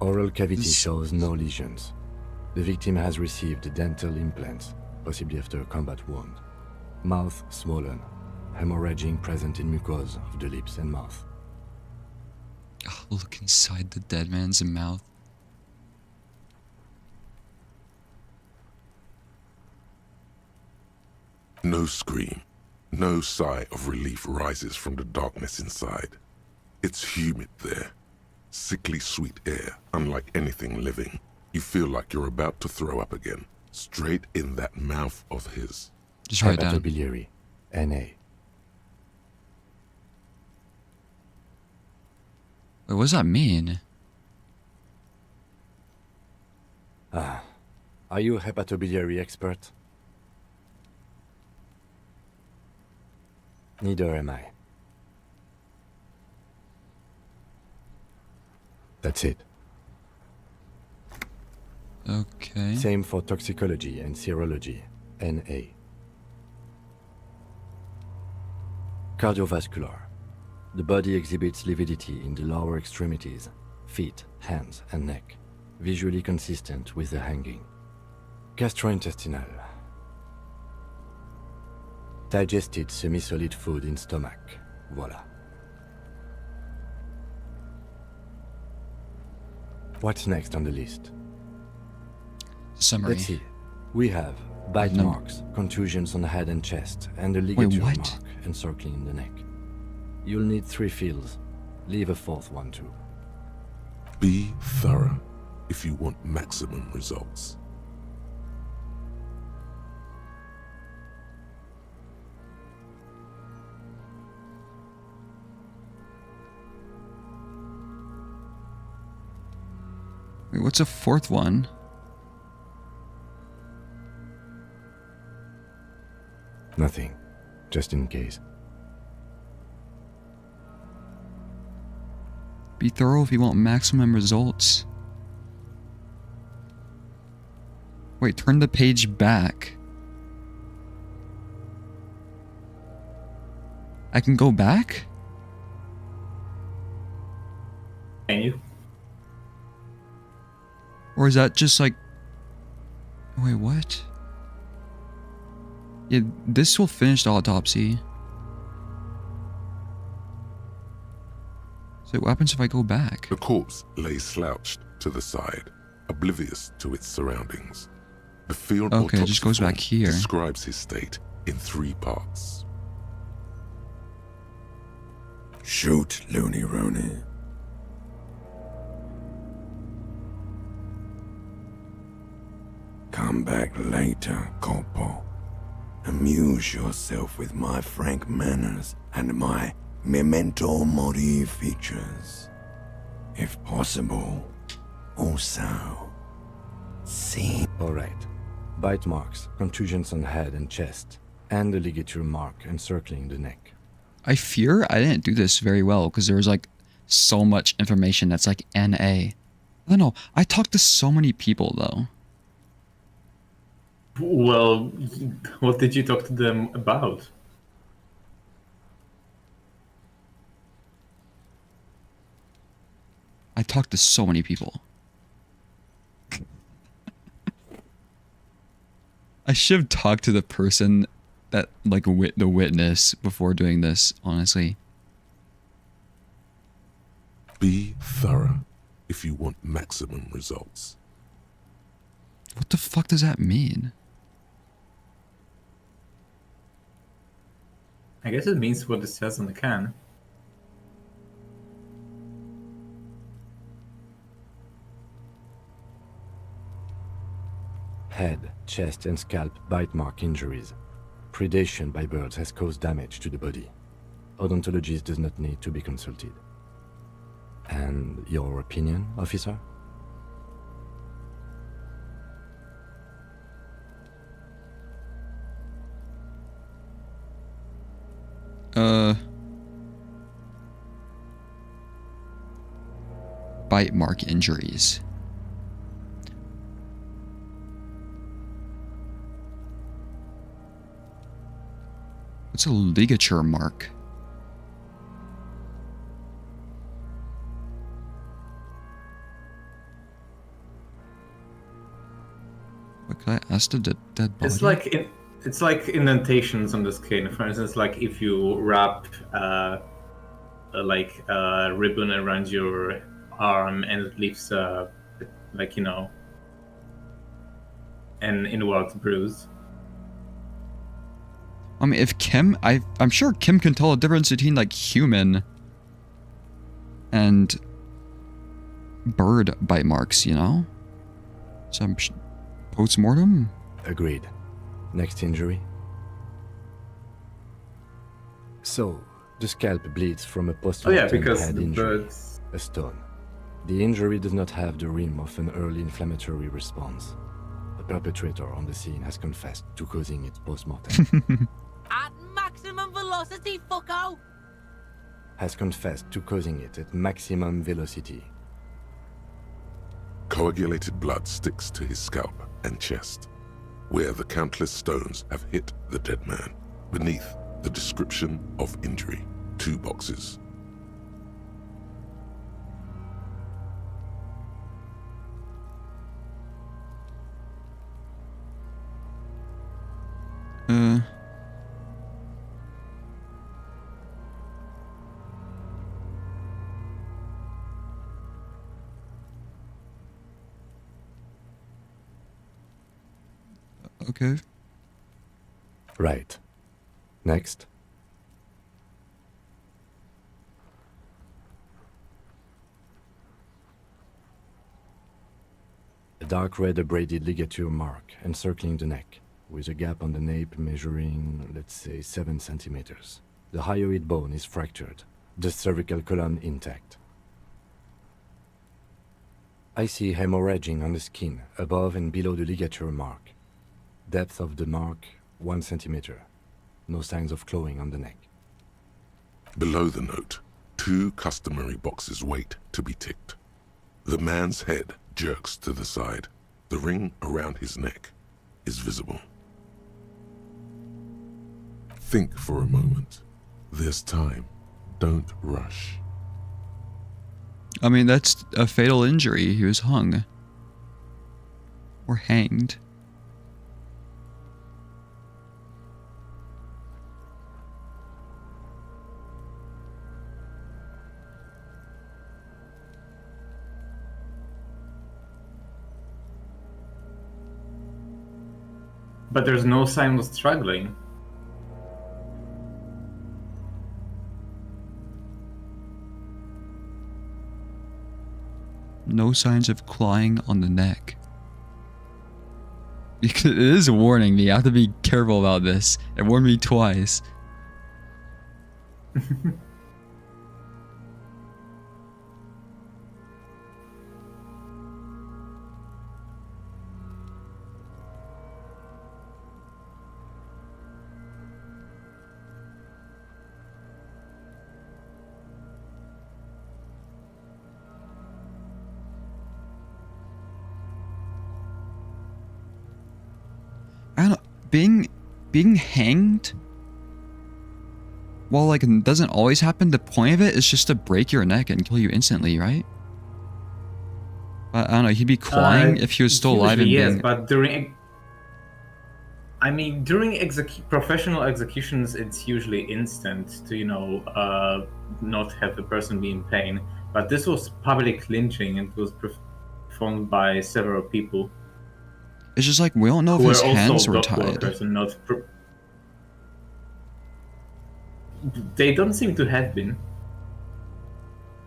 Oral cavity shows no lesions. The victim has received dental implants, possibly after a combat wound. Mouth swollen. Hemorrhaging present in mucosa of the lips and mouth. Oh, look inside the dead man's mouth. No scream, no sigh of relief rises from the darkness inside. It's humid there. Sickly sweet air, unlike anything living. You feel like you're about to throw up again, straight in that mouth of his. Just write it down. Hepatobiliary, NA. Wait, what does that mean? Are you a hepatobiliary expert? Neither am I. That's it. Okay. Same for toxicology and serology, NA. Cardiovascular. The body exhibits lividity in the lower extremities, feet, hands, and neck, visually consistent with the hanging. Gastrointestinal. Digested semi-solid food in stomach. Voila. What's next on the list? Summary. Let's see. We have bite marks, contusions on the head and chest, and a ligature what? mark encircling the neck. You'll need 3 fields. Leave a 4th one too. Be thorough if you want maximum results. Wait, what's a 4th one? Nothing. Just in case. Be thorough if you want maximum results. Wait, turn the page back. I can go back? Can you? Or is that just like... Wait, what? Yeah, this will finish the autopsy. So what happens if I go back? The corpse lay slouched to the side, oblivious to its surroundings. The field Okay, it just goes back here. describes his state in 3 parts. Shoot, Looney Rooney. Come back later, Corpo. Amuse yourself with my frank manners and my memento mori features. If possible, also see. Alright. Bite marks, contusions on head and chest, and a ligature mark encircling the neck. I fear I didn't do this very well because there was like so much information that's like NA. I don't know. I talked to so many people though. Well, what did you talk to them about? I talked to so many people. I should have talked to the person that, like, the witness before doing this, honestly. Be thorough if you want maximum results. What the fuck does that mean? I guess it means what it says on the can. Head, chest, and scalp bite mark injuries. Predation by birds has caused damage to the body. Odontologist does not need to be consulted. And your opinion, officer? Bite mark injuries. What's a ligature mark? What can I ask the dead body? It's like indentations on the skin. For instance, like if you wrap a ribbon around your arm and it leaves an inward bruise. I mean, if Kim, I'm sure Kim can tell the difference between like human and bird bite marks, you know? Some post-mortem? Agreed. Next injury? So, the scalp bleeds from a post-mortem because head the injury, birds... a stone. The injury does not have the rim of an early inflammatory response. The perpetrator on the scene has confessed to causing it post-mortem. At maximum velocity, fucko! Has confessed to causing it at maximum velocity. Coagulated blood sticks to his scalp and chest, where the countless stones have hit the dead man. Beneath, the description of injury. 2 boxes. Okay. Right. Next. A dark red abraded ligature mark encircling the neck, with a gap on the nape measuring, let's say, 7 centimeters. The hyoid bone is fractured, the cervical column intact. I see hemorrhaging on the skin, above and below the ligature mark. Depth of the mark, 1 centimeter. No signs of clawing on the neck. Below the note, 2 customary boxes wait to be ticked. The man's head jerks to the side. The ring around his neck is visible. Think for a moment. There's time. Don't rush. I mean, that's a fatal injury. He was hung. Or hanged. But there's no sign of struggling. No signs of clawing on the neck. It is warning me. You have to be careful about this. It warned me twice. I don't know, being hanged, well, like, it doesn't always happen. The point of it is just to break your neck and kill you instantly, right? I don't know, he'd be clawing if he was still alive and yes, being... but during professional executions, it's usually instant to, not have the person be in pain. But this was public lynching and it was performed by several people. It's just like, we don't know if his hands were tied. They don't seem to have been.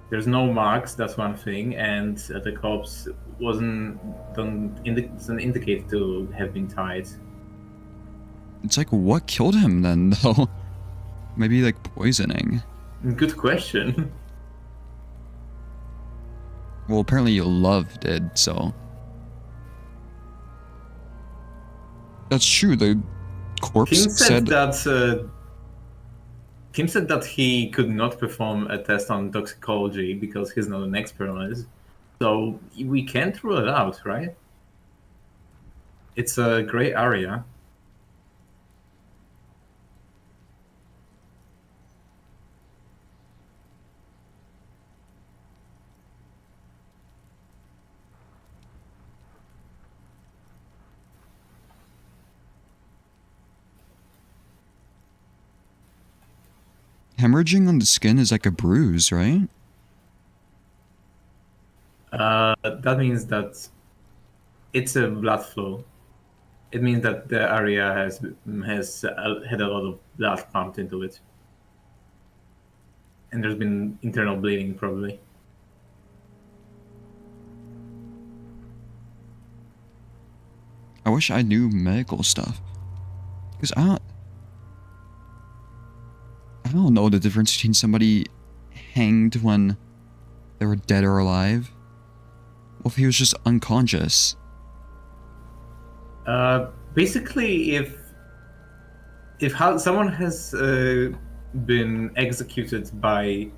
There's no marks, that's one thing, and the corpse doesn't indicate to have been tied. It's like, what killed him then, though? Maybe, like, poisoning. Good question. Well, apparently Love did, so... That's true, the corpse Kim said that he could not perform a test on toxicology because he's not an expert on it. So we can't rule it out, right? It's a gray area. Hemorrhaging on the skin is like a bruise, right? That means that it's a blood flow. it means that the area has had a lot of blood pumped into it, and there's been internal bleeding probably. I wish I knew medical stuff, because I don't know the difference between somebody hanged when they were dead or alive. What if he was just unconscious? Basically, if someone has been executed by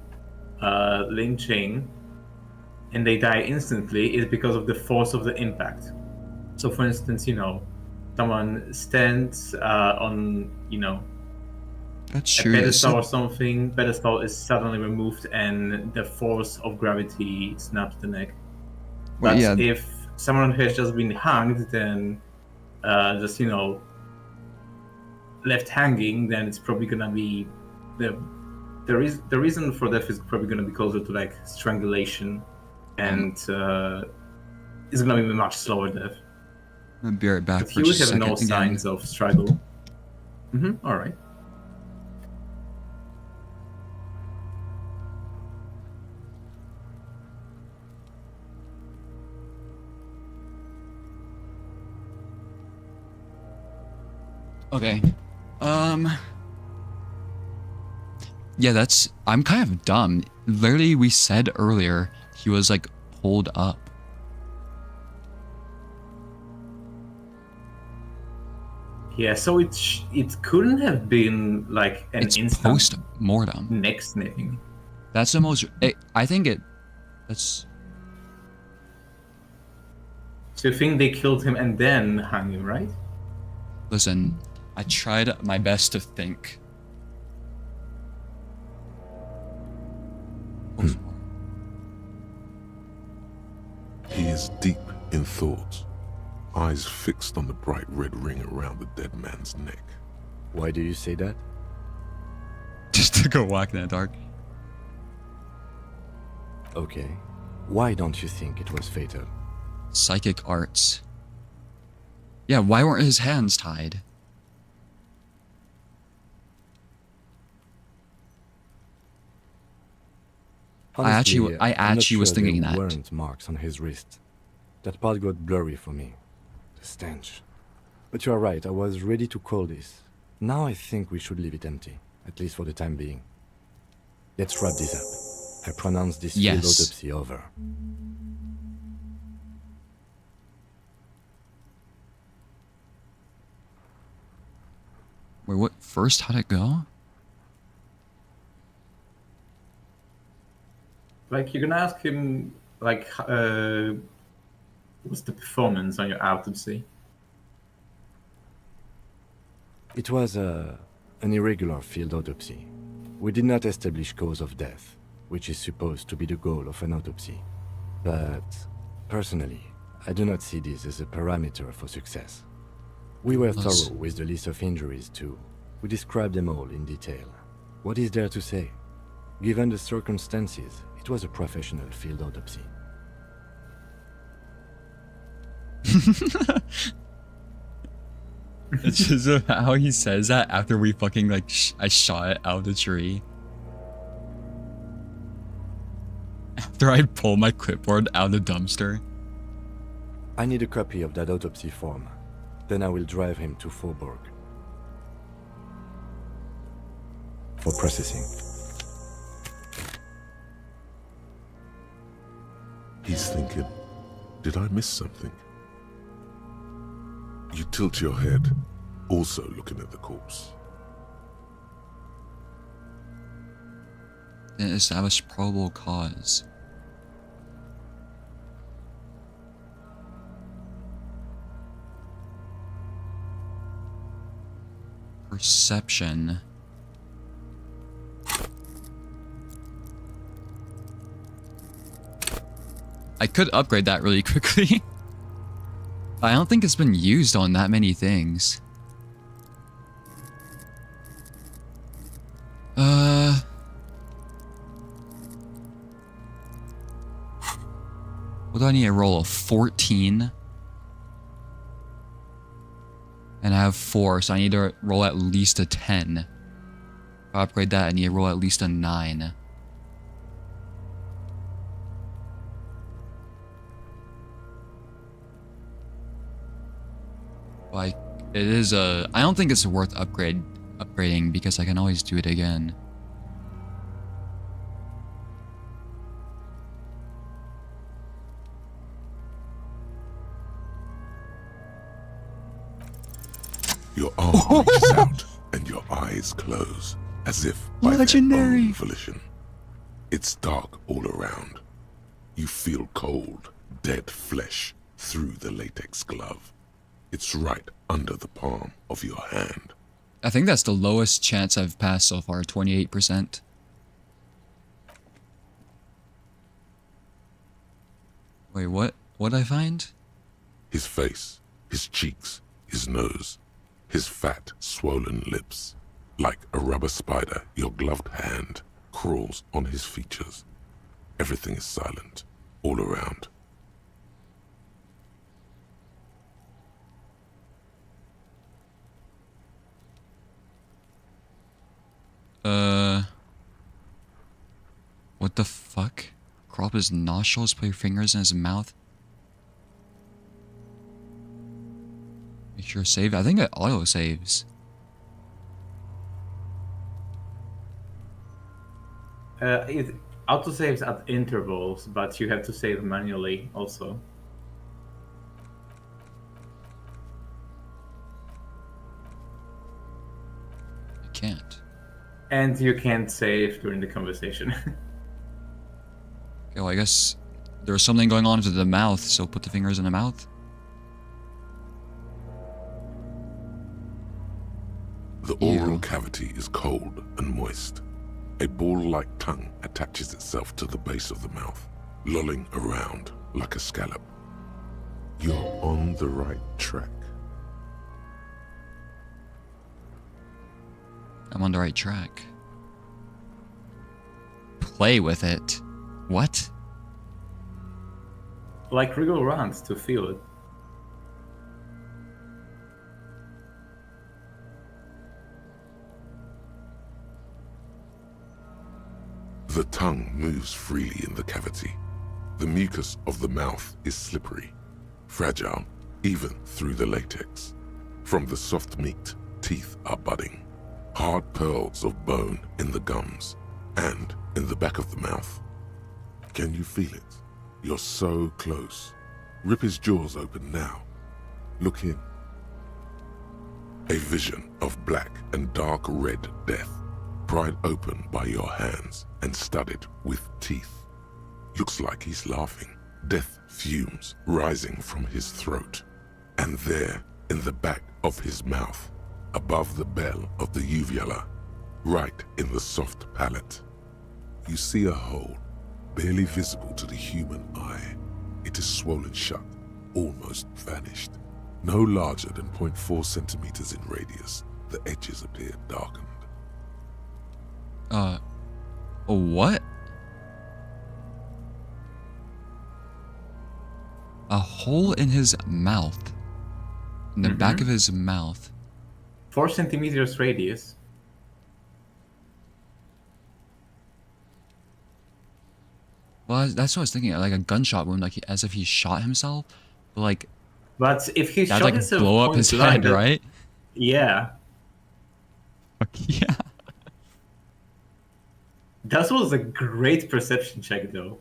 lynching and they die instantly, it's because of the force of the impact. So, for instance, someone stands on, That's a true. pedestal or something. Pedestal is suddenly removed, and the force of gravity snaps the neck. Well, But yeah. if someone has just been hanged, then just left hanging, then it's probably gonna be the reason for death is probably gonna be closer to like strangulation, and it's gonna be a much slower death. I'll be right back But for he would just a have second no again. signs of struggle. All right. Okay. Yeah, I'm kind of dumb. Literally, we said earlier he was like pulled up. Yeah, so it couldn't have been like an It's instant post-mortem. neck sniffing. That's the most. I think that's. So you think they killed him and then hung him, right? Listen, I tried my best to think. He is deep in thought, eyes fixed on the bright red ring around the dead man's neck. Why do you say that? Just to go walk in the dark. Okay. Why don't you think it was fatal? Psychic arts. Yeah, why weren't his hands tied? Honestly, I I'm not actually was sure thinking there that. weren't marks on his wrist. That part got blurry for me. The stench. But you are right, I was ready to call this. Now I think we should leave it empty, at least for the time being. Let's wrap this up. I pronounce this field Yes. autopsy over. Wait, what? First, how'd it go? Like you're gonna ask him, like, what's the performance on your autopsy? It was an irregular field autopsy. We did not establish cause of death, which is supposed to be the goal of an autopsy. But, personally, I do not see this as a parameter for success. We were thorough with the list of injuries too. We described them all in detail. What is there to say? Given the circumstances, it was a professional field autopsy. It's just how he says that after we fucking like I shot it out of the tree. After I pulled my clipboard out of the dumpster. I need a copy of that autopsy form. Then I will drive him to Faubourg. For processing. He's thinking, did I miss something? You tilt your head, also looking at the corpse. Then establish probable cause. Perception. I could upgrade that really quickly. I don't think it's been used on that many things. What do I need to roll? A 14? And I have 4, so I need to roll at least a 10. If I upgrade that, I need to roll at least a 9. Like, it is a... I don't think it's worth upgrading because I can always do it again. Your arm reaches out and your eyes close, as if by their own volition. It's dark all around. You feel cold, dead flesh through the latex glove. It's right under the palm of your hand. I think that's the lowest chance I've passed so far, 28%. Wait, what? What'd I find? His face, his cheeks, his nose, his fat, swollen lips. Like a rubber spider, your gloved hand crawls on his features. Everything is silent, all around. What the fuck? Crawl up his nostrils, put your fingers in his mouth. Make sure save. I think it auto saves. It autosaves at intervals, but you have to save manually also. I can't. And you can't save during the conversation. Okay, well, I guess there's something going on with the mouth, so put the fingers in the mouth. The oral cavity is cold and moist. A ball-like tongue attaches itself to the base of the mouth, lolling around like a scallop. You're on the right track. I'm on the right track. Play with it. What? Like Rygel runs to feel it. The tongue moves freely in the cavity. The mucus of the mouth is slippery, fragile, even through the latex. From the soft meat, teeth are budding. Hard pearls of bone in the gums and in the back of the mouth. Can you feel it? You're so close. Rip his jaws open now. Look in. A vision of black and dark red death, pried open by your hands and studded with teeth. Looks like he's laughing. Death fumes rising from his throat. And there, in the back of his mouth, above the bell of the uvula, right in the soft palate, you see a hole, barely visible to the human eye. It is swollen shut, almost vanished. No larger than 0.4 centimeters in radius, the edges appear darkened. What? A hole in his mouth. In the back of his mouth. 4 centimeters radius. Well, that's what I was thinking. Like a gunshot wound, like as if he shot himself. But like. But if he shot like himself, blow up his head, right? Yeah. Fuck yeah. That was a great perception check, though.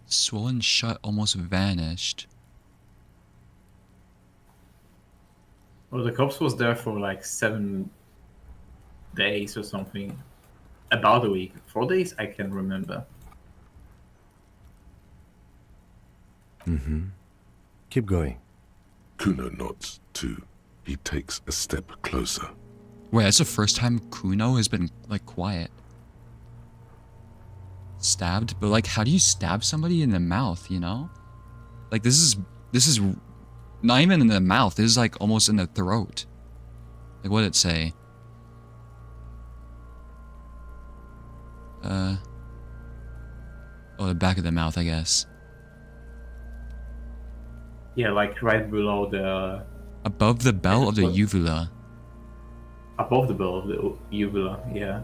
Swollen shut, almost vanished. Well, the corpse was there for like 7 days or something. About a week. 4 days? I can remember. Keep going. Kuno nods too. He takes a step closer. Wait, that's the first time Kuno has been like quiet. Stabbed? But like, how do you stab somebody in the mouth, you know? Like this is not even in the mouth, this is like almost in the throat. Like what did it say? Oh, the back of the mouth, I guess. Yeah, like right below the... Above the bell of the uvula. Above the bell of the uvula, yeah.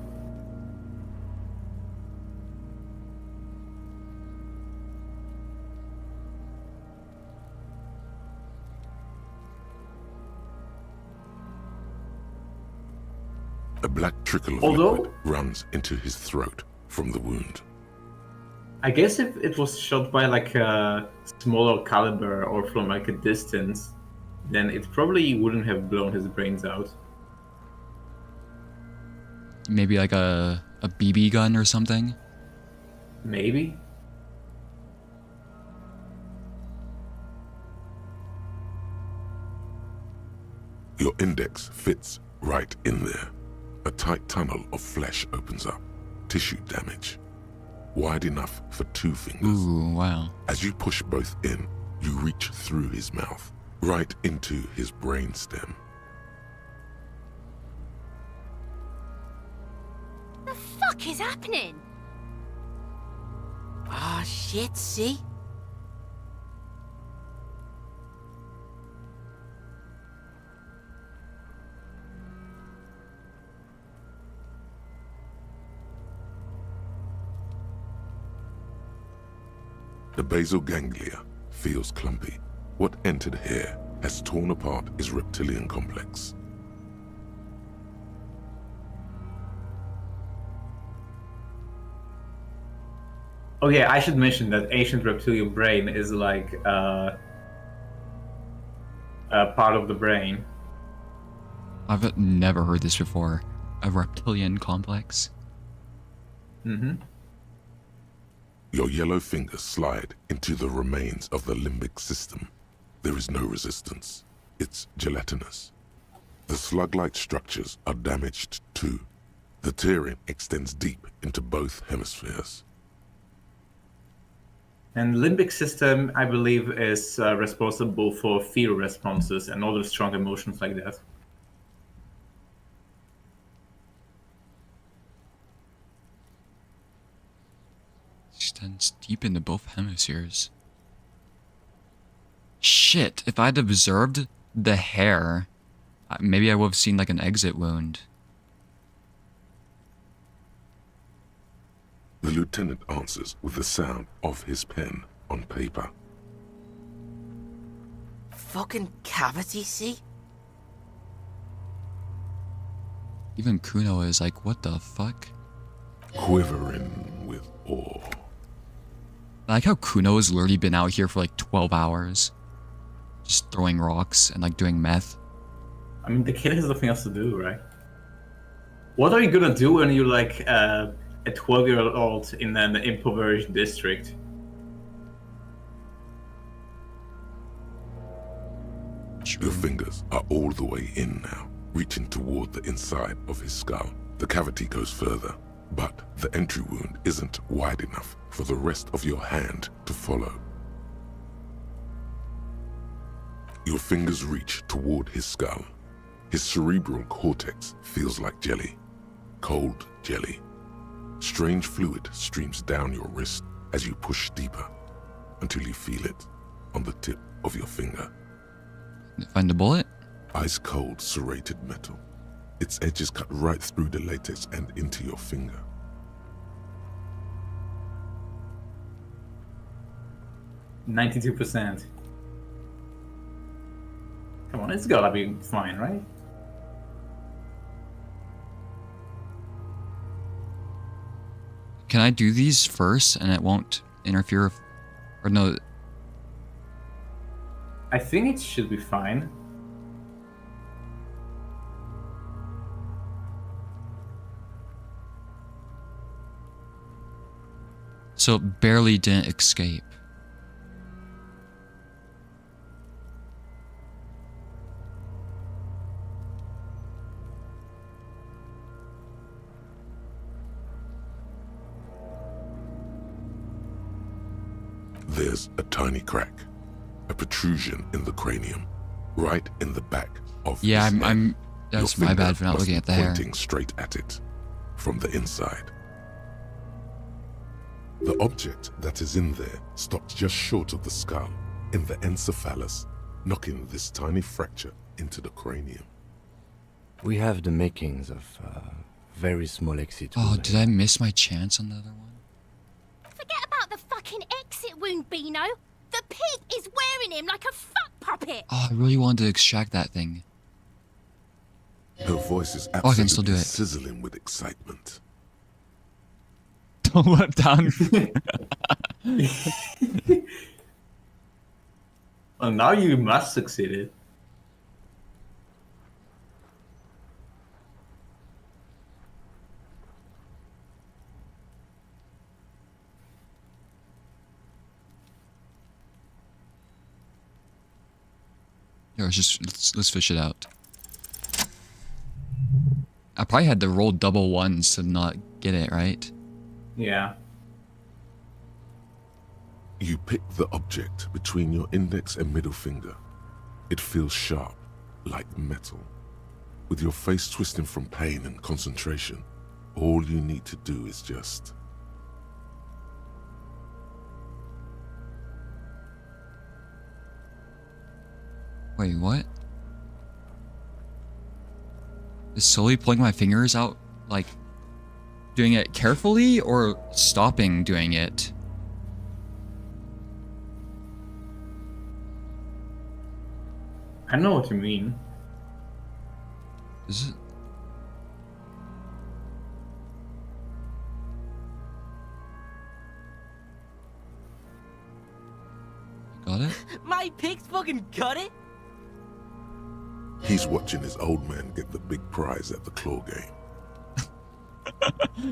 A black trickle of liquid runs into his throat from the wound. I guess if it was shot by like a smaller caliber or from like a distance, then it probably wouldn't have blown his brains out. Maybe like a BB gun or something? Maybe. Your index fits right in there. A tight tunnel of flesh opens up. Tissue damage. Wide enough for 2 fingers. Ooh, wow. As you push both in, you reach through his mouth, right into his brainstem. The fuck is happening? Ah, shit, see? The basal ganglia feels clumpy. What entered here has torn apart his reptilian complex. Oh yeah, I should mention that ancient reptilian brain is like a part of the brain. I've never heard this before. A reptilian complex? Mm-hmm. Your yellow fingers slide into the remains of the limbic system. There is no resistance. It's gelatinous. The slug-like structures are damaged too. The tearing extends deep into both hemispheres. And limbic system, I believe, is responsible for fear responses and other strong emotions like that. Extends deep into both hemispheres. Shit, if I'd observed the hair, maybe I would have seen like an exit wound. The lieutenant answers with the sound of his pen on paper. Fucking cavity, see? Even Kuno is like, what the fuck? Quivering with awe. I like how Kuno has literally been out here for like 12 hours. Just throwing rocks and like doing meth. I mean, the kid has nothing else to do, right? What are you gonna do when you're like a 12-year-old in an impoverished district? Your fingers are all the way in now, reaching toward the inside of his skull. The cavity goes further, but the entry wound isn't wide enough for the rest of your hand to follow. Your fingers reach toward his skull. His cerebral cortex feels like jelly. Cold jelly. Strange fluid streams down your wrist as you push deeper until you feel it on the tip of your finger. Find the bullet? Ice cold serrated metal. Its edges cut right through the latex and into your finger. %. Come on, it's gotta be fine, right? Can I do these first and it won't interfere with, or no? I think it should be fine. So it barely didn't escape. There's a tiny crack, a protrusion in the cranium, right in the back of Yeah, his neck. I'm that's Your my finger bad for not must looking be at the hair. pointing straight at it, from the inside. The object that is in there stops just short of the skull, in the encephalus, knocking this tiny fracture into the cranium. We have the makings of very small exit. Oh, did I miss my chance on the other one? Forget about the fucking exit wound, Beano. The pig is wearing him like a fuck puppet. Oh, I really wanted to extract that thing. Her voice is I can still do absolutely it. sizzling with excitement. Don't let down. Well, now you must succeed. Here, let's fish it out. I probably had to roll double ones to not get it, right? Yeah. You pick the object between your index and middle finger. It feels sharp, like metal. With your face twisting from pain and concentration, all you need to do is just... Wait, what? Is slowly pulling my fingers out, like, doing it carefully or stopping doing it? I know what you mean. Is it? Got it? My pig's fucking got it. He's watching his old man get the big prize at the claw game.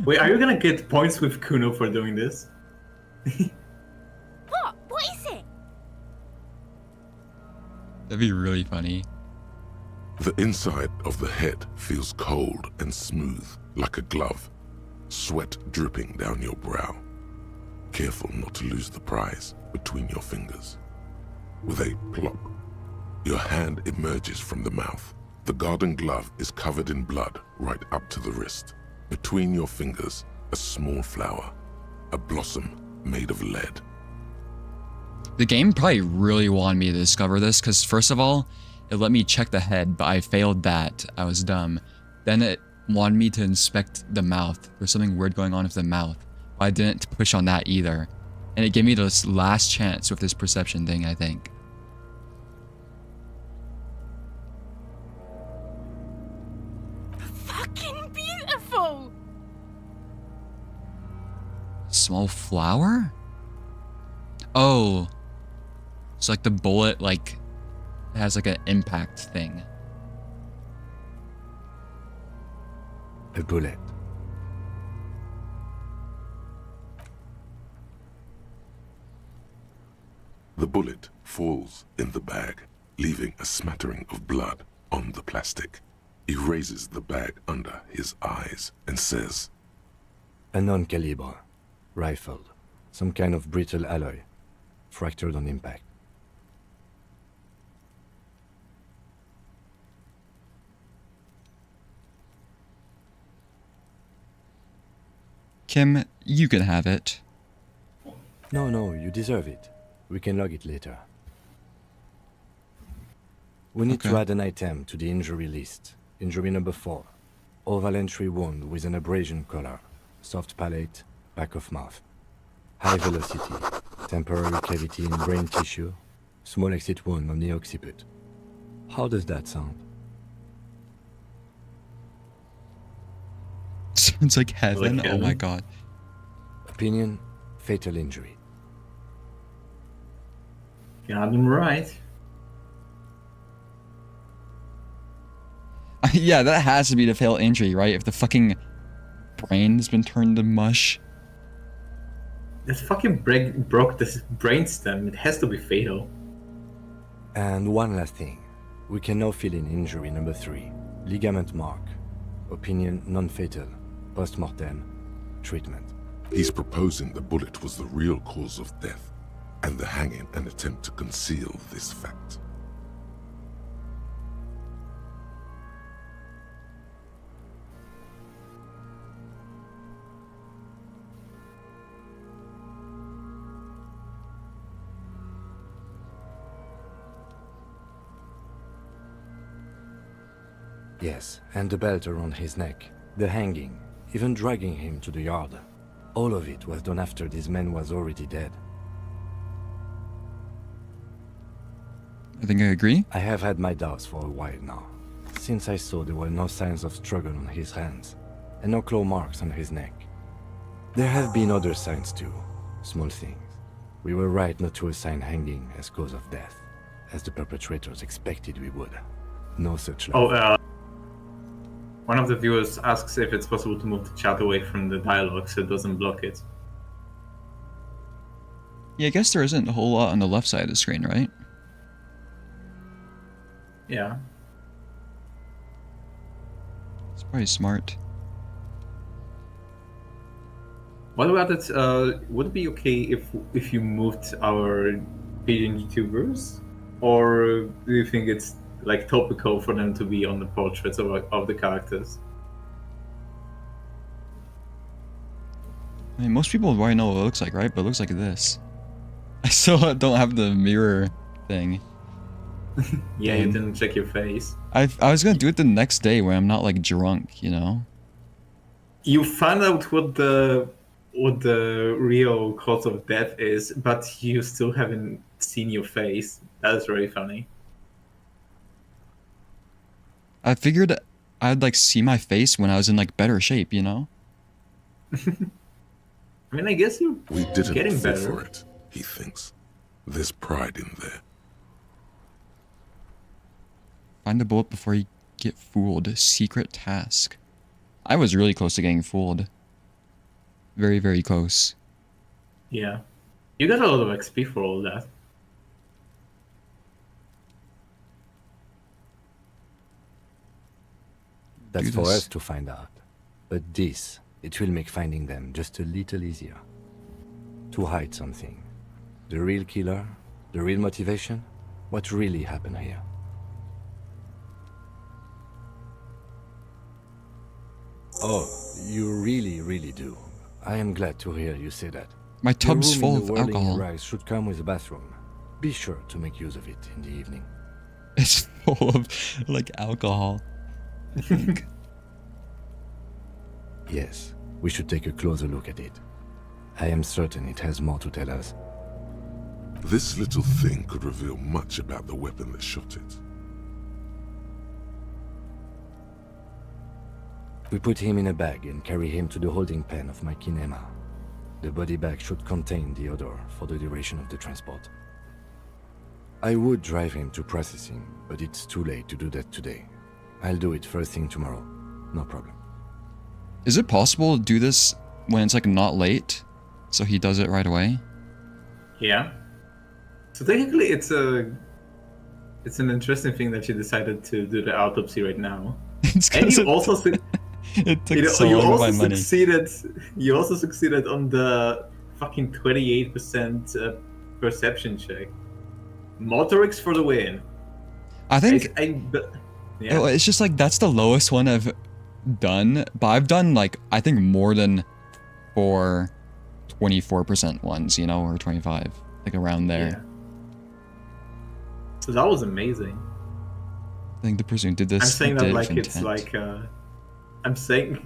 Wait, are you gonna get points with Kuno for doing this? What? What is it? That'd be really funny. The inside of the head feels cold and smooth, like a glove. Sweat dripping down your brow. Careful not to lose the prize between your fingers. With a plop, your hand emerges from the mouth. The garden glove is covered in blood right up to the wrist. Between your fingers, a small flower, a blossom made of lead. The game probably really wanted me to discover this because first of all, it let me check the head, but I failed that. I was dumb. Then it wanted me to inspect the mouth. There's something weird going on with the mouth. I didn't push on that either. And it gave me this last chance with this perception thing, I think. Fucking beautiful. Small flower? Oh. It's like the bullet, like, it has like an impact thing. A bullet. The bullet falls in the bag, leaving a smattering of blood on the plastic. He raises the bag under his eyes and says, A non-caliber. Rifled. Some kind of brittle alloy. Fractured on impact. Kim, you can have it. No, you deserve it. We can log it later. We need to add an item to the injury list. Injury number 4. Oval entry wound with an abrasion collar. Soft palate, back of mouth. High velocity. Temporary cavity in brain tissue. Small exit wound on the occiput. How does that sound? Sounds like heaven. Oh my god. Opinion, fatal injury. Got him right. Yeah, that has to be the fatal injury, right? If the fucking brain's been turned to mush. That fucking broke this brainstem. It has to be fatal. And one last thing. We can now fill in injury number 3. Ligament mark. Opinion non-fatal. Post-mortem. Treatment. He's proposing the bullet was the real cause of death, and the hanging an attempt to conceal this fact. Yes, and the belt around his neck, the hanging, even dragging him to the yard. All of it was done after this man was already dead. I think I agree. I have had my doubts for a while now, since I saw there were no signs of struggle on his hands, and no claw marks on his neck. There have been other signs too, small things. We were right not to assign hanging as cause of death, as the perpetrators expected we would. No such luck. One of the viewers asks if it's possible to move the chat away from the dialogue so it doesn't block it. Yeah, I guess there isn't a whole lot on the left side of the screen, right? Yeah. It's probably smart. What about it? Would it be okay if you moved our Asian YouTubers, or do you think it's like topical for them to be on the portraits of the characters? I mean, most people already know what it looks like, right? But it looks like this. I still don't have the mirror thing. Yeah, you didn't check your face. I was gonna do it the next day when I'm not like drunk, you know. You found out what the real cause of death is, but you still haven't seen your face. That is very funny. I figured I'd like see my face when I was in like better shape, you know. I mean, I guess you're We didn't getting fall better. for it, he thinks. There's pride in there. Find the bullet before you get fooled. Secret task. I was really close to getting fooled. Very, very close. Yeah. You got a lot of XP for all that. That's Do for this. us to find out. But this, it will make finding them just a little easier. To hide something. The real killer, the real motivation, what really happened here. Oh, you really, really do. I am glad to hear you say that. My tub's Your full room in of the Whirling alcohol. Rise should come with a bathroom. Be sure to make use of it in the evening. It's full of like alcohol. I think. Yes, we should take a closer look at it. I am certain it has more to tell us. This little thing could reveal much about the weapon that shot it. We put him in a bag and carry him to the holding pen of my kinema. The body bag should contain the odor for the duration of the transport. I would drive him to processing, but it's too late to do that today. I'll do it first thing tomorrow. No problem. Is it possible to do this when it's like not late? So he does it right away? Yeah. So technically, it's an interesting thing that you decided to do the autopsy right now. And you also it took so long of my money. You also succeeded on the fucking 28% perception check. Motorix for the win. I think yeah. it's just like that's the lowest one I've done, but I've done like I think more than 24% ones, you know, or 25, like around there. Yeah. So that was amazing. I think the person who did this. I'm saying that did like with it's intent. like I'm saying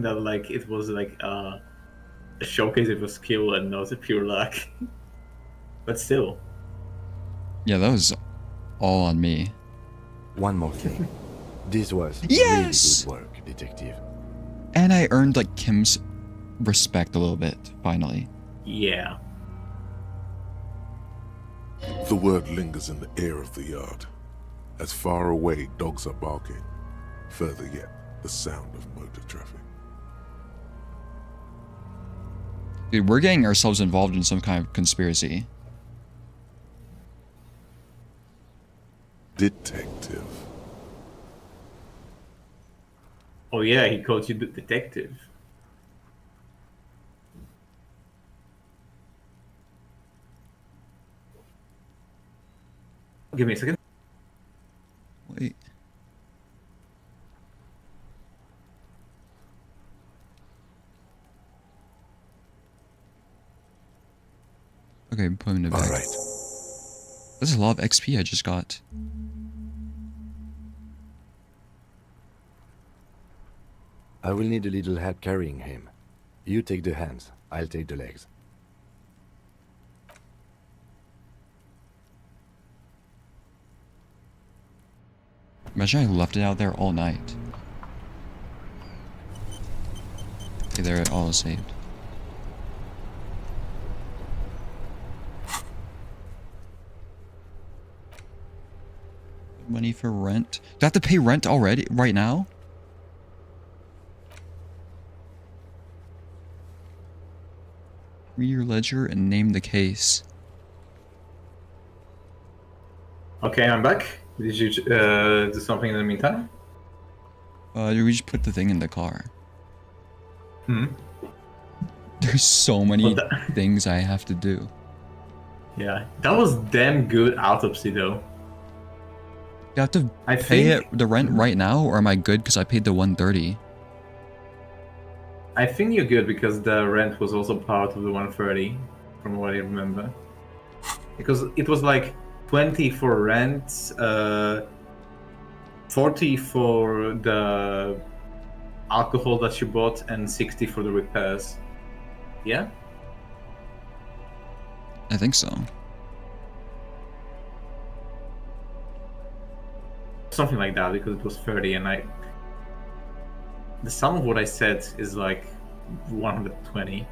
that like it was like a showcase of skill and not a pure luck. But still. Yeah, that was all on me. One more thing. This was Yes! really good work, detective. And I earned like Kim's respect a little bit, finally. Yeah. The word lingers in the air of the yard. As far away dogs are barking, further yet, the sound of motor traffic. Dude, we're getting ourselves involved in some kind of conspiracy. Detective. Oh yeah, he called you the detective. Give me a second. Wait. Okay, put him in the bag. Alright. This is a lot of XP I just got. I will need a little help carrying him. You take the hands, I'll take the legs. Imagine I left it out there all night. Okay, there it all is saved. Money for rent. Do I have to pay rent already, right now? Read your ledger and name the case. Okay, I'm back. Did you do something in the meantime? We just put the thing in the car. Hmm. There's so many things I have to do. Yeah, that was damn good autopsy though. You have to I pay think- the rent right now, or am I good because I paid the 130? I think you're good because the rent was also part of the 130, from what I remember. Because it was like 20 for rent, 40 for the alcohol that you bought, and 60 for the repairs. Yeah? I think so. Something like that, because it was 30, and the sum of what I said is like 120.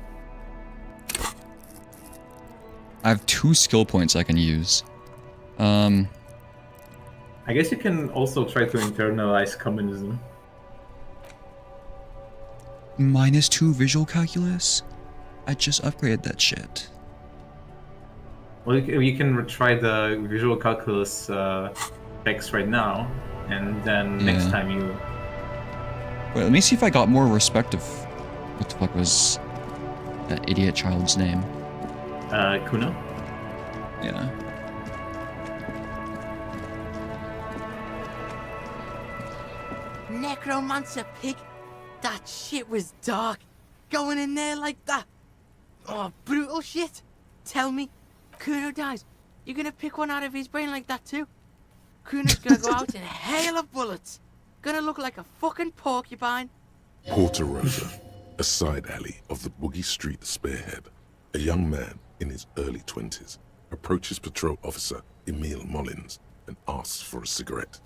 I have 2 skill points I can use. I guess you can also try to internalize communism. -2 visual calculus? I just upgraded that shit. Well, you can try the visual calculus checks right now, and then next Yeah. time you... Wait, let me see if I got more respect of... What the fuck was that idiot child's name? Kuno? Yeah. Necromancer pig. That shit was dark. Going in there like that. Oh, brutal shit. Tell me, Kuno dies. You gonna pick one out of his brain like that too? Kuno's gonna go out in a hail of bullets. Gonna look like a fucking porcupine. Porta Rosa, a side alley of the Boogie Street Spearhead. A young man in his early 20s approaches patrol officer Emile Mullins and asks for a cigarette.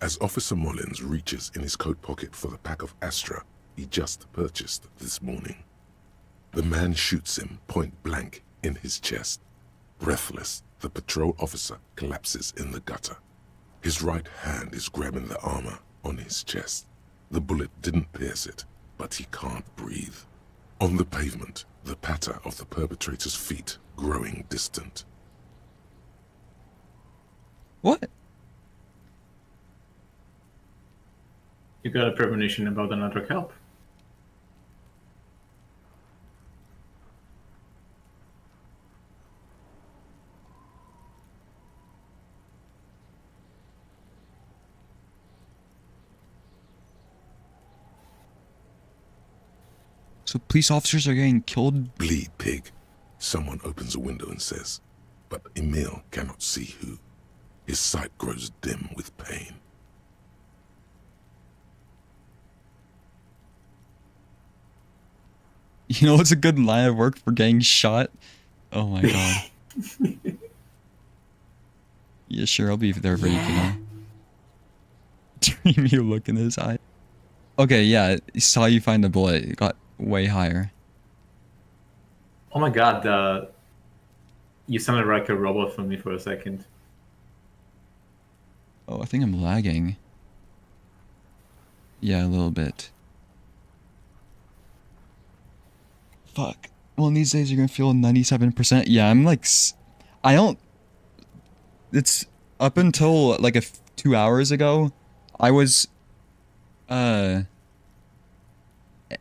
As Officer Mullins reaches in his coat pocket for the pack of Astra he just purchased this morning, the man shoots him point blank in his chest. Breathless, the patrol officer collapses in the gutter. His right hand is grabbing the armor on his chest. The bullet didn't pierce it, but he can't breathe. On the pavement, the patter of the perpetrator's feet growing distant. What? You got a premonition about another help. So police officers are getting killed? Bleed pig. Someone opens a window and says, but Emile cannot see who. His sight grows dim with pain. You know what's a good line of work for getting shot? Oh my god. Yeah, sure, I'll be there for you, know. Dream you look in his eye. Okay, yeah, saw you find the bullet. It got way higher. Oh my god, you sounded like a robot for me for a second. Oh, I think I'm lagging. Yeah, a little bit. Fuck. One of these days you're gonna feel 97%. Yeah, I'm like... I don't... It's up until like 2 hours ago, I was...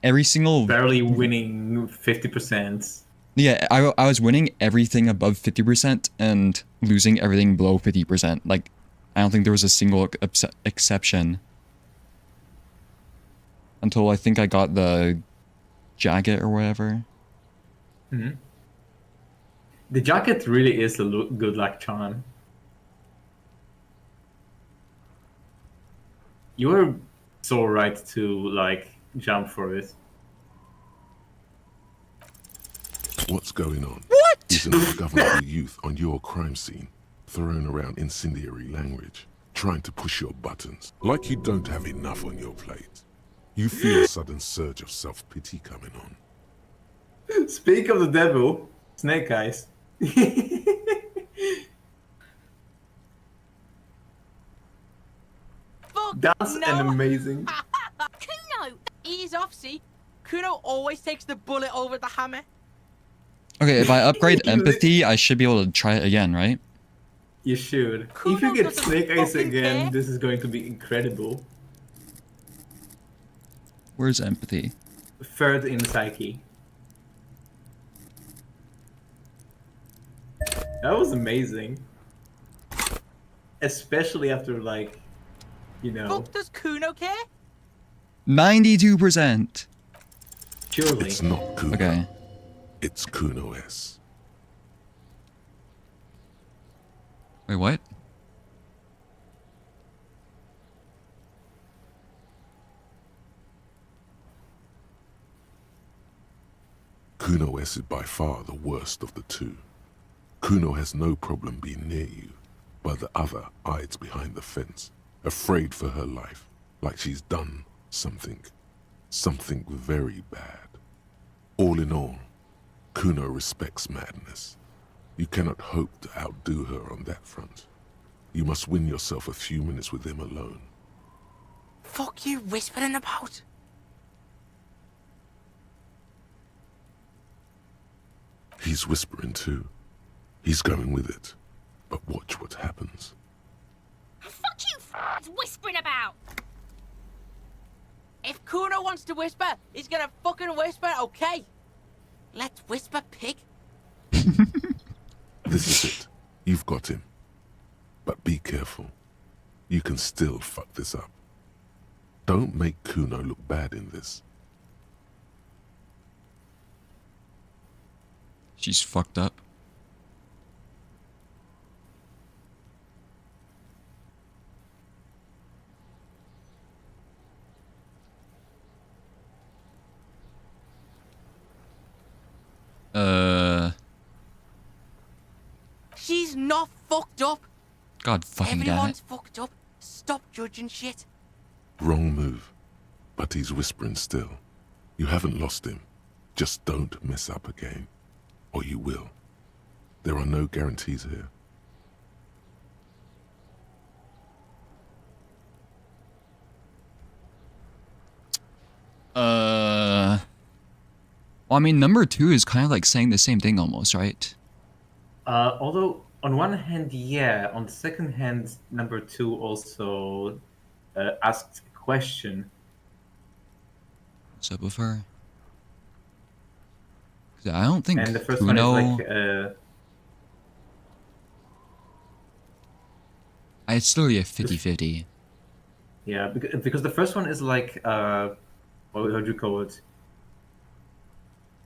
Every single... Barely winning 50%. Yeah, I was winning everything above 50% and losing everything below 50%. Like, I don't think there was a single exception. Until I think I got the jacket or whatever. Mm-hmm. The jacket really is a good luck charm. You were so right to like jump for it. What's going on? What? Is an ungovernable youth on your crime scene, throwing around incendiary language, trying to push your buttons, like you don't have enough on your plate. You feel a sudden surge of self-pity coming on. Speak of the devil, Snake Eyes. That's an amazing. Kuno! Ease off, see? Kuno always takes the bullet over the hammer. Okay, if I upgrade empathy, I should be able to try it again, right? You should. If you get Snake Eyes again, this is going to be incredible. Where's empathy? Third in Psyche. That was amazing. Especially after, like, you know. Fuck, does Kuno care? 92%. Surely. It's not Kuno. Okay. It's Kuno S. Wait, what? Kuno S is by far the worst of the two. Kuno has no problem being near you, but the other hides behind the fence, afraid for her life, like she's done something very bad. All in all, Kuno respects madness. You cannot hope to outdo her on that front. You must win yourself a few minutes with him alone. Fuck you whispering about? He's whispering too. He's going with it. But watch what happens. Fuck you whispering about! If Kuno wants to whisper, he's gonna fucking whisper, okay? Let's whisper, pig. This is it. You've got him. But be careful. You can still fuck this up. Don't make Kuno look bad in this. She's fucked up. She's not fucked up. God fucking damn it. Everyone's fucked up. Stop judging shit. Wrong move. But he's whispering still. You haven't lost him. Just don't mess up again. Or you will. There are no guarantees here. Well, I mean, number 2 is kind of like saying the same thing almost, right? Although, on one hand, yeah. On the second hand, number 2 also asked a question. What's up with her? 'Cause I don't think And the first Kuno... one is like... It's still a 50-50. Yeah, because the first one is like... what would you call it?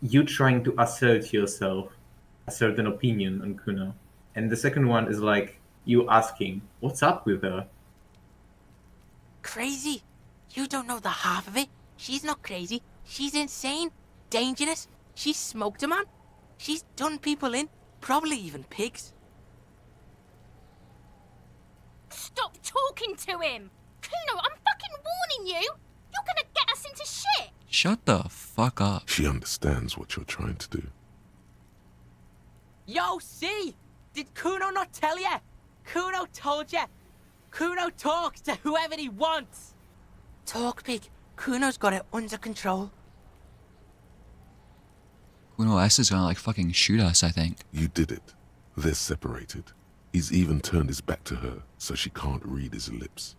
You trying to assert yourself, a certain opinion on Kuno. And the second one is like you asking, what's up with her? Crazy? You don't know the half of it. She's not crazy. She's insane. Dangerous. She's smoked a man. She's done people in. Probably even pigs. Stop talking to him! Kuno, I'm fucking warning you! You're gonna get us into shit! Shut the fuck up. She understands what you're trying to do. Yo, see? Did Kuno not tell ya? Kuno told ya. Kuno talks to whoever he wants. Talk, pig. Kuno's got it under control. Kuno S is gonna like fucking shoot us, I think. You did it. They're separated. He's even turned his back to her so she can't read his lips.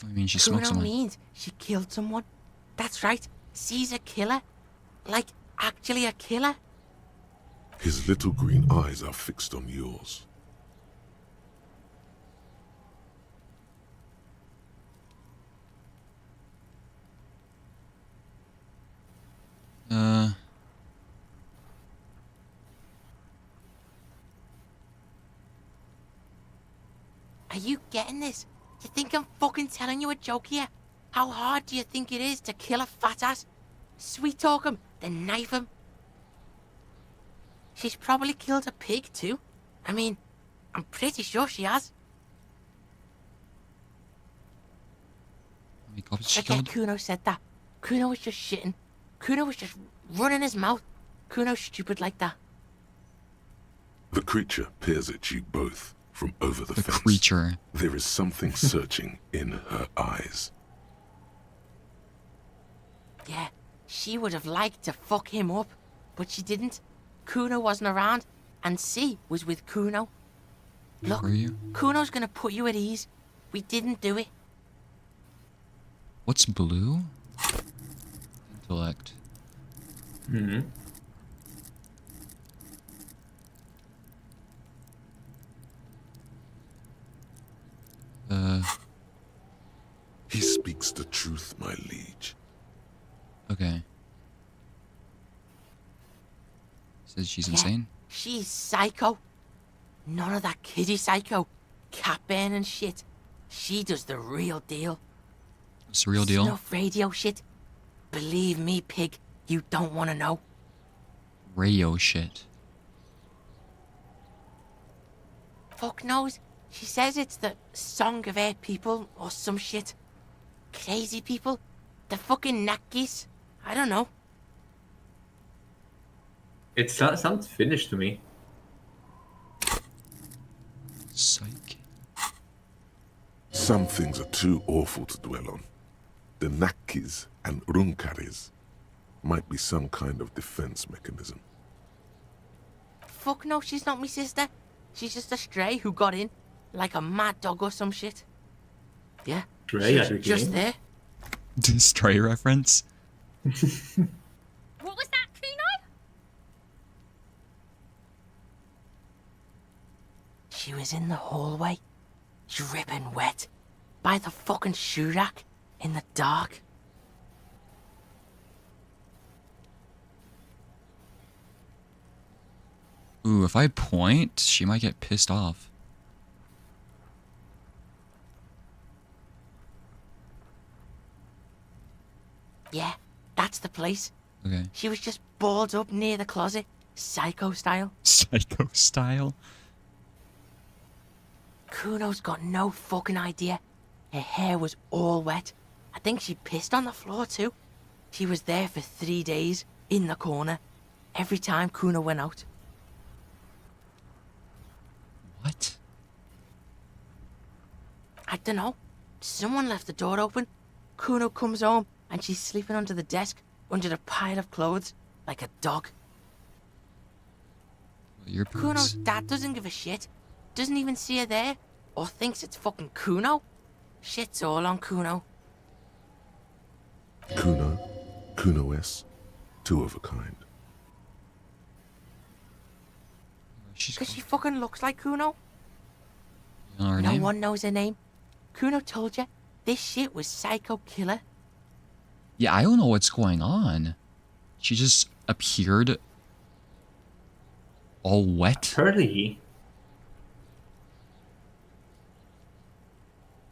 I mean, she smoked Kuno someone. means she killed someone. That's right. She's a killer. Like, actually a killer. His little green eyes are fixed on yours. Are you getting this? You think I'm fucking telling you a joke here? How hard do you think it is to kill a fat ass? Sweet talk him, then knife him. She's probably killed a pig too. I mean, I'm pretty sure she has. How many cops she Forget killed? Kuno said that. Kuno was just shitting. Kuno was just running his mouth. Kuno's stupid like that. The creature peers at you both from over the fence. Creature. There is something searching in her eyes. Yeah, she would have liked to fuck him up, but she didn't. Kuno wasn't around, and C was with Kuno. Look, Where are you? Kuno's gonna put you at ease. We didn't do it. What's blue? Intellect. Hmm. He speaks the truth, my liege. Okay. Says she's Yeah, insane. She's psycho. None of that kiddie psycho. Cat burning shit. She does the real deal. It's the real deal. Snuff radio shit. Believe me, pig, you don't want to know. Radio shit. Fuck knows. She says it's the song of her people or some shit. Crazy people. The fucking Nakis. I don't know. It sounds Finnish to me. Psych. Some things are too awful to dwell on. The Nakkis and Runkaris might be some kind of defense mechanism. Fuck no, she's not my sister. She's just a stray who got in. Like a mad dog or some shit. Yeah. Stray, she's just there. Stray reference? What was that, Kuno? She was in the hallway, dripping wet, by the fucking shoe rack, in the dark. Ooh, if I point, she might get pissed off. Yeah, that's the place. Okay. She was just balled up near the closet, psycho style. Psycho style? Kuno's got no fucking idea. Her hair was all wet. I think she pissed on the floor too. She was there for 3 days, in the corner, every time Kuno went out. What? I don't know. Someone left the door open. Kuno comes home and she's sleeping under the desk, under the pile of clothes, like a dog. Your Kuno's dad doesn't give a shit. Doesn't even see her there, or thinks it's fucking Kuno. Shit's all on Kuno. Kuno, Kuno-S, two of a kind. Because she fucking looks like Kuno. You know her No name? one knows her name. Kuno told you, this shit was Psycho Killer. Yeah, I don't know what's going on. She just appeared all wet. Curly.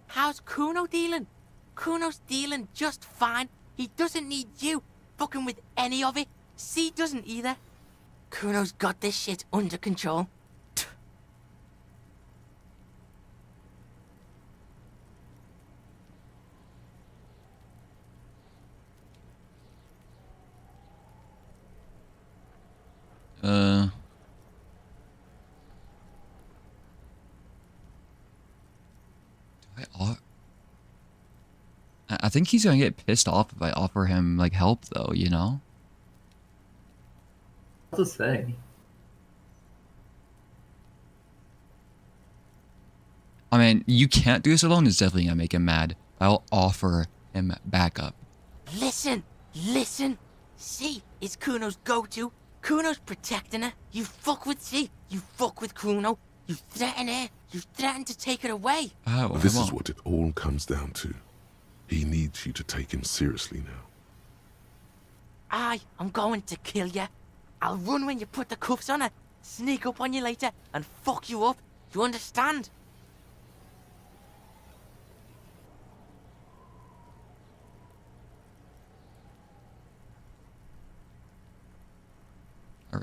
How's Kuno dealing? Kuno's dealing just fine. He doesn't need you fucking with any of it. C doesn't either. Kuno's got this shit under control. I think he's gonna get pissed off if I offer him like help, though. You know. What to say? I mean, you can't do this alone. Is definitely gonna make him mad. I'll offer him backup. Listen, listen. C is Kuno's go-to. Kuno's protecting her. You fuck with C, you fuck with Kuno. You threaten her. You threaten to take her away. Oh, This is what it all comes down to. He needs you to take him seriously now. I'm going to kill you. I'll run when you put the cuffs on her, sneak up on you later, and fuck you up. You understand?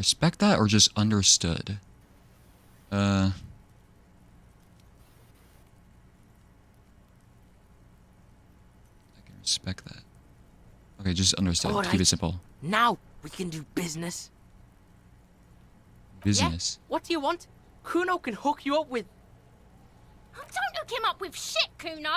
Respect that or just understood? I can respect that. Okay, just understood. All Keep right. it simple. Now we can do business. Business. Yeah? What do you want? Kuno can hook you up with... Don't hook him up with shit, Kuno.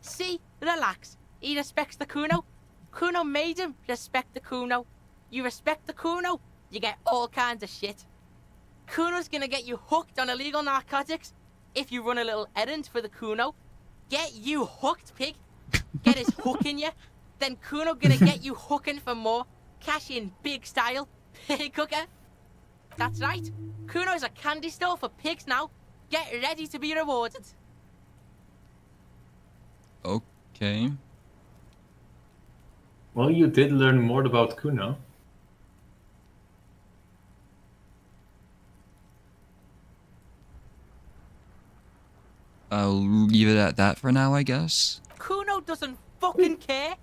See? Relax. He respects the Kuno. Kuno made him respect the Kuno. You respect the Kuno, you get all kinds of shit. Kuno's gonna get you hooked on illegal narcotics if you run a little errand for the Kuno. Get you hooked, pig. Get his hook in you. Then Kuno gonna get you hooking for more. Cash in big style. Pig hooker. That's right. Kuno's a candy store for pigs now. Get ready to be rewarded. Okay. Well, you did learn more about Kuno. I'll leave it at that for now, I guess. Kuno doesn't fucking care.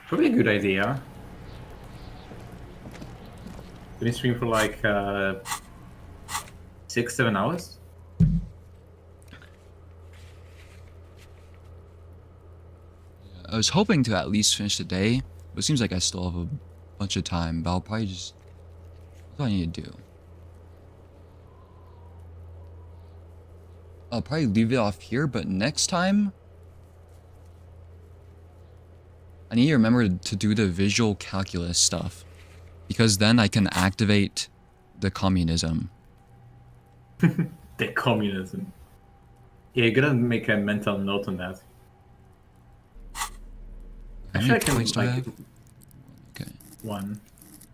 Probably a good idea. Did you stream for like 6-7 hours? I was hoping to at least finish the day, but it seems like I still have a bunch of time, but I'll probably just... What do I need to do? I'll probably leave it off here, but next time... I need to remember to do the visual calculus stuff, because then I can activate the communism. The communism. Yeah, you're gonna make a mental note on that. Actually, I can like one.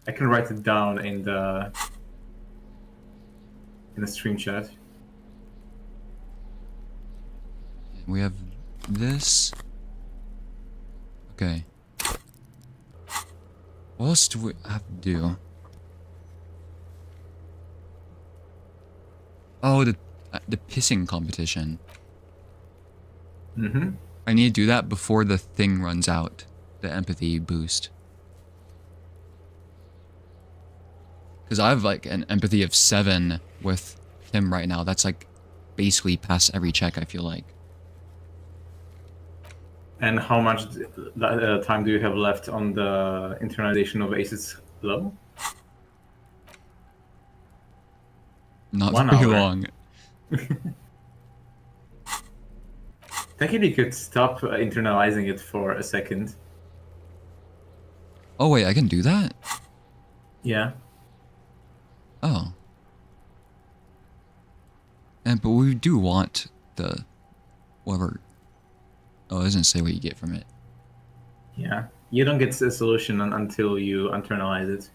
I can write it down in the stream chat. We have this. Okay. What else do we have to do? Oh, the pissing competition. Mm-hmm. I need to do that before the thing runs out. The empathy boost. Because I have like an empathy of 7 with him right now. That's like basically past every check, I feel like. And how much time do you have left on the internalization of Ace's Law? Not 1 very hour. long. Technically, you could stop internalizing it for a second. Oh wait, I can do that? Yeah. Oh. And but we do want the whatever. Oh, it doesn't say what you get from it. Yeah. You don't get a solution until you internalize it.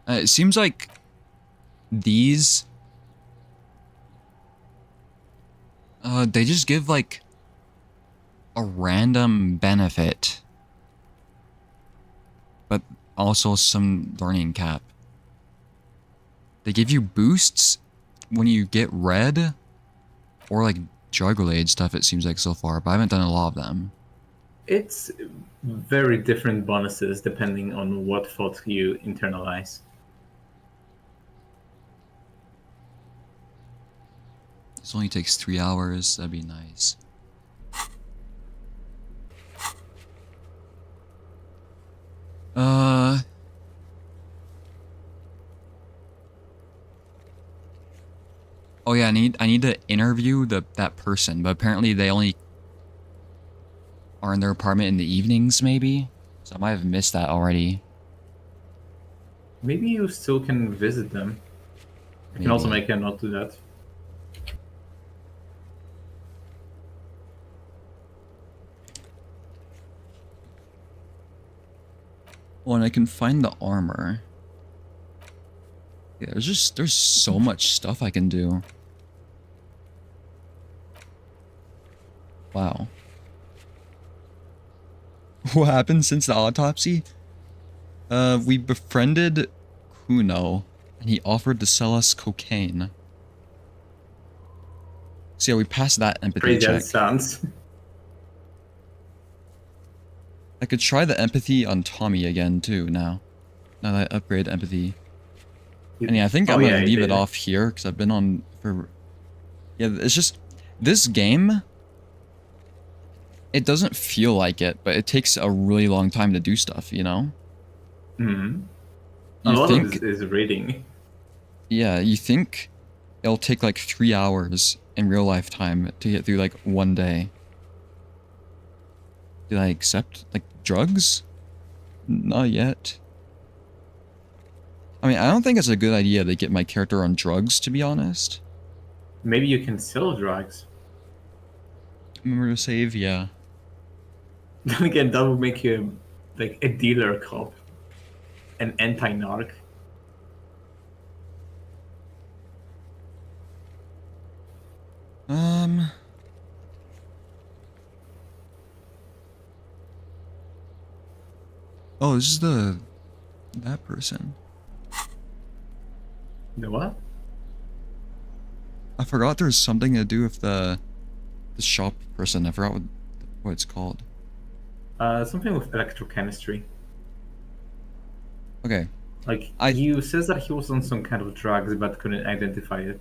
It seems like these they just give like a random benefit, but also some learning cap. They give you boosts when you get red, or like drug-related stuff, it seems like so far, but I haven't done a lot of them. It's very different bonuses depending on what thought you internalize. This only takes 3 hours, that'd be nice. Oh yeah, I need to interview that person, but apparently they only are in their apartment in the evenings, maybe? So I might have missed that already. Maybe you still can visit them. I can also make a note to that. Oh, and I can find the armor. Yeah, there's so much stuff I can do. Wow. What happened since the autopsy? We befriended Kuno, and he offered to sell us cocaine. So yeah, we passed that empathy Crazy check. as it sounds. I could try the empathy on Tommy again too now. Now that I upgrade empathy. And yeah, I think I'm gonna leave it off here because I've been on for... Yeah, it's just... This game... It doesn't feel like it, but it takes a really long time to do stuff, you know? Hmm. A lot of it is reading. Yeah, you think it'll take like 3 hours in real life time to get through like one day. Did I accept like drugs? Not yet. I mean, I don't think it's a good idea to get my character on drugs, to be honest. Maybe you can sell drugs. Remember to save? Yeah. Then again, that would make you like a dealer cop. An anti-narc. Oh, this is that person. The what? I forgot there's something to do with the shop person. I forgot what it's called. Something with electrochemistry. Okay. Like, you says that he was on some kind of drugs but couldn't identify it.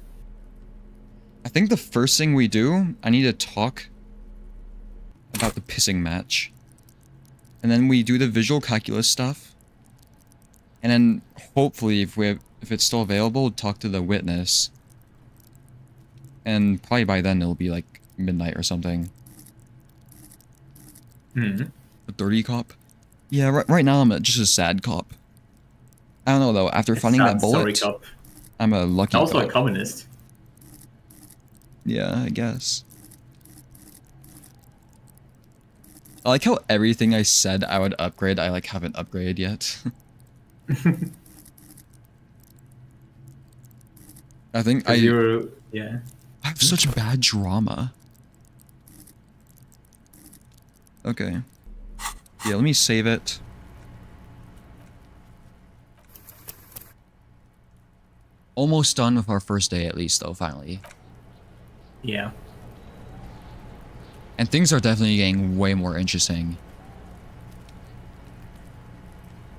I think the first thing we do, I need to talk about the pissing match. And then we do the visual calculus stuff. And then hopefully if it's still available, we'll talk to the witness. And probably by then it'll be like midnight or something. Hmm. A dirty cop? Yeah, right now I'm just a sad cop. I don't know though, after finding that bullet, I'm a lucky also cop. a communist. Yeah, I guess. I like how everything I said I would upgrade, I like haven't upgraded yet. I think yeah. I have such bad drama. Okay. Yeah, let me save it. Almost done with our first day at least though, finally. Yeah. And things are definitely getting way more interesting.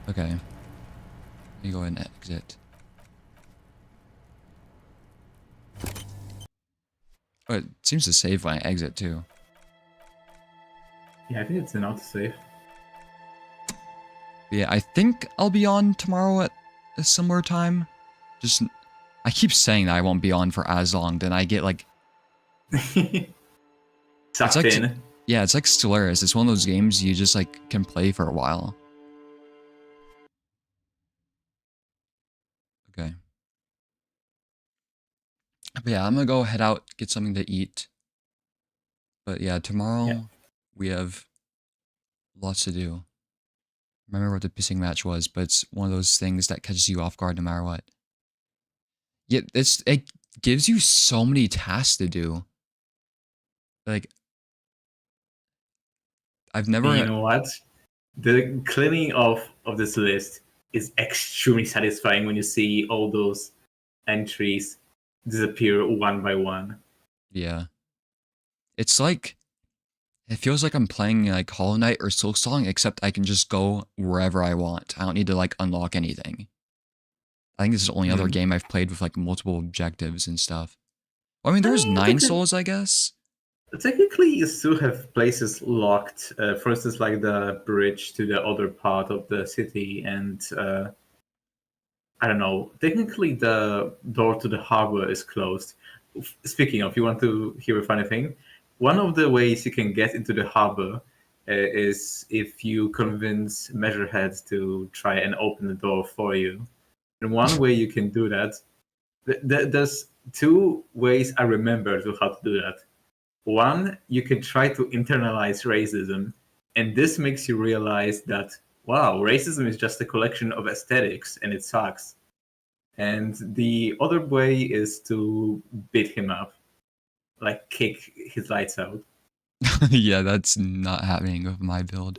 Okay. Let me go ahead and exit. Oh, it seems to save when I exit too. Yeah, I think it's an autosave. Yeah, I think I'll be on tomorrow at a similar time. Just, I keep saying that I won't be on for as long, then I get like... Sucked in. Yeah, it's like Stellaris. It's one of those games you just like can play for a while. Okay. But yeah, I'm gonna go head out, get something to eat. But yeah, tomorrow we have lots to do. Remember what the pissing match was, but it's one of those things that catches you off guard no matter what. Yeah, it gives you so many tasks to do. Like, I've never... You know what? The cleaning of this list is extremely satisfying when you see all those entries disappear one by one. Yeah. It's like... It feels like I'm playing like Hollow Knight or Silksong, except I can just go wherever I want. I don't need to like unlock anything. I think this is the only other game I've played with like multiple objectives and stuff. Well, I mean, there's 9 souls, I guess. Technically, you still have places locked. For instance, like the bridge to the other part of the city, and I don't know. Technically, the door to the harbor is closed. Speaking of, you want to hear a funny thing? One of the ways you can get into the harbor is if you convince Measurehead to try and open the door for you. And one way you can do that, there's 2 ways I remember to how to do that. One, you can try to internalize racism, and this makes you realize that, wow, racism is just a collection of aesthetics, and it sucks. And the other way is to beat him up. Like, kick his lights out. Yeah, that's not happening with my build.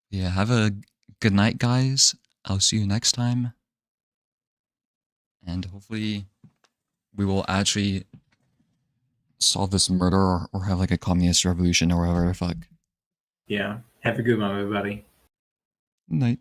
Yeah, have a good night, guys. I'll see you next time. And hopefully we will actually solve this murder or have like a communist revolution or whatever the fuck. Yeah. Have a good one, everybody. Night.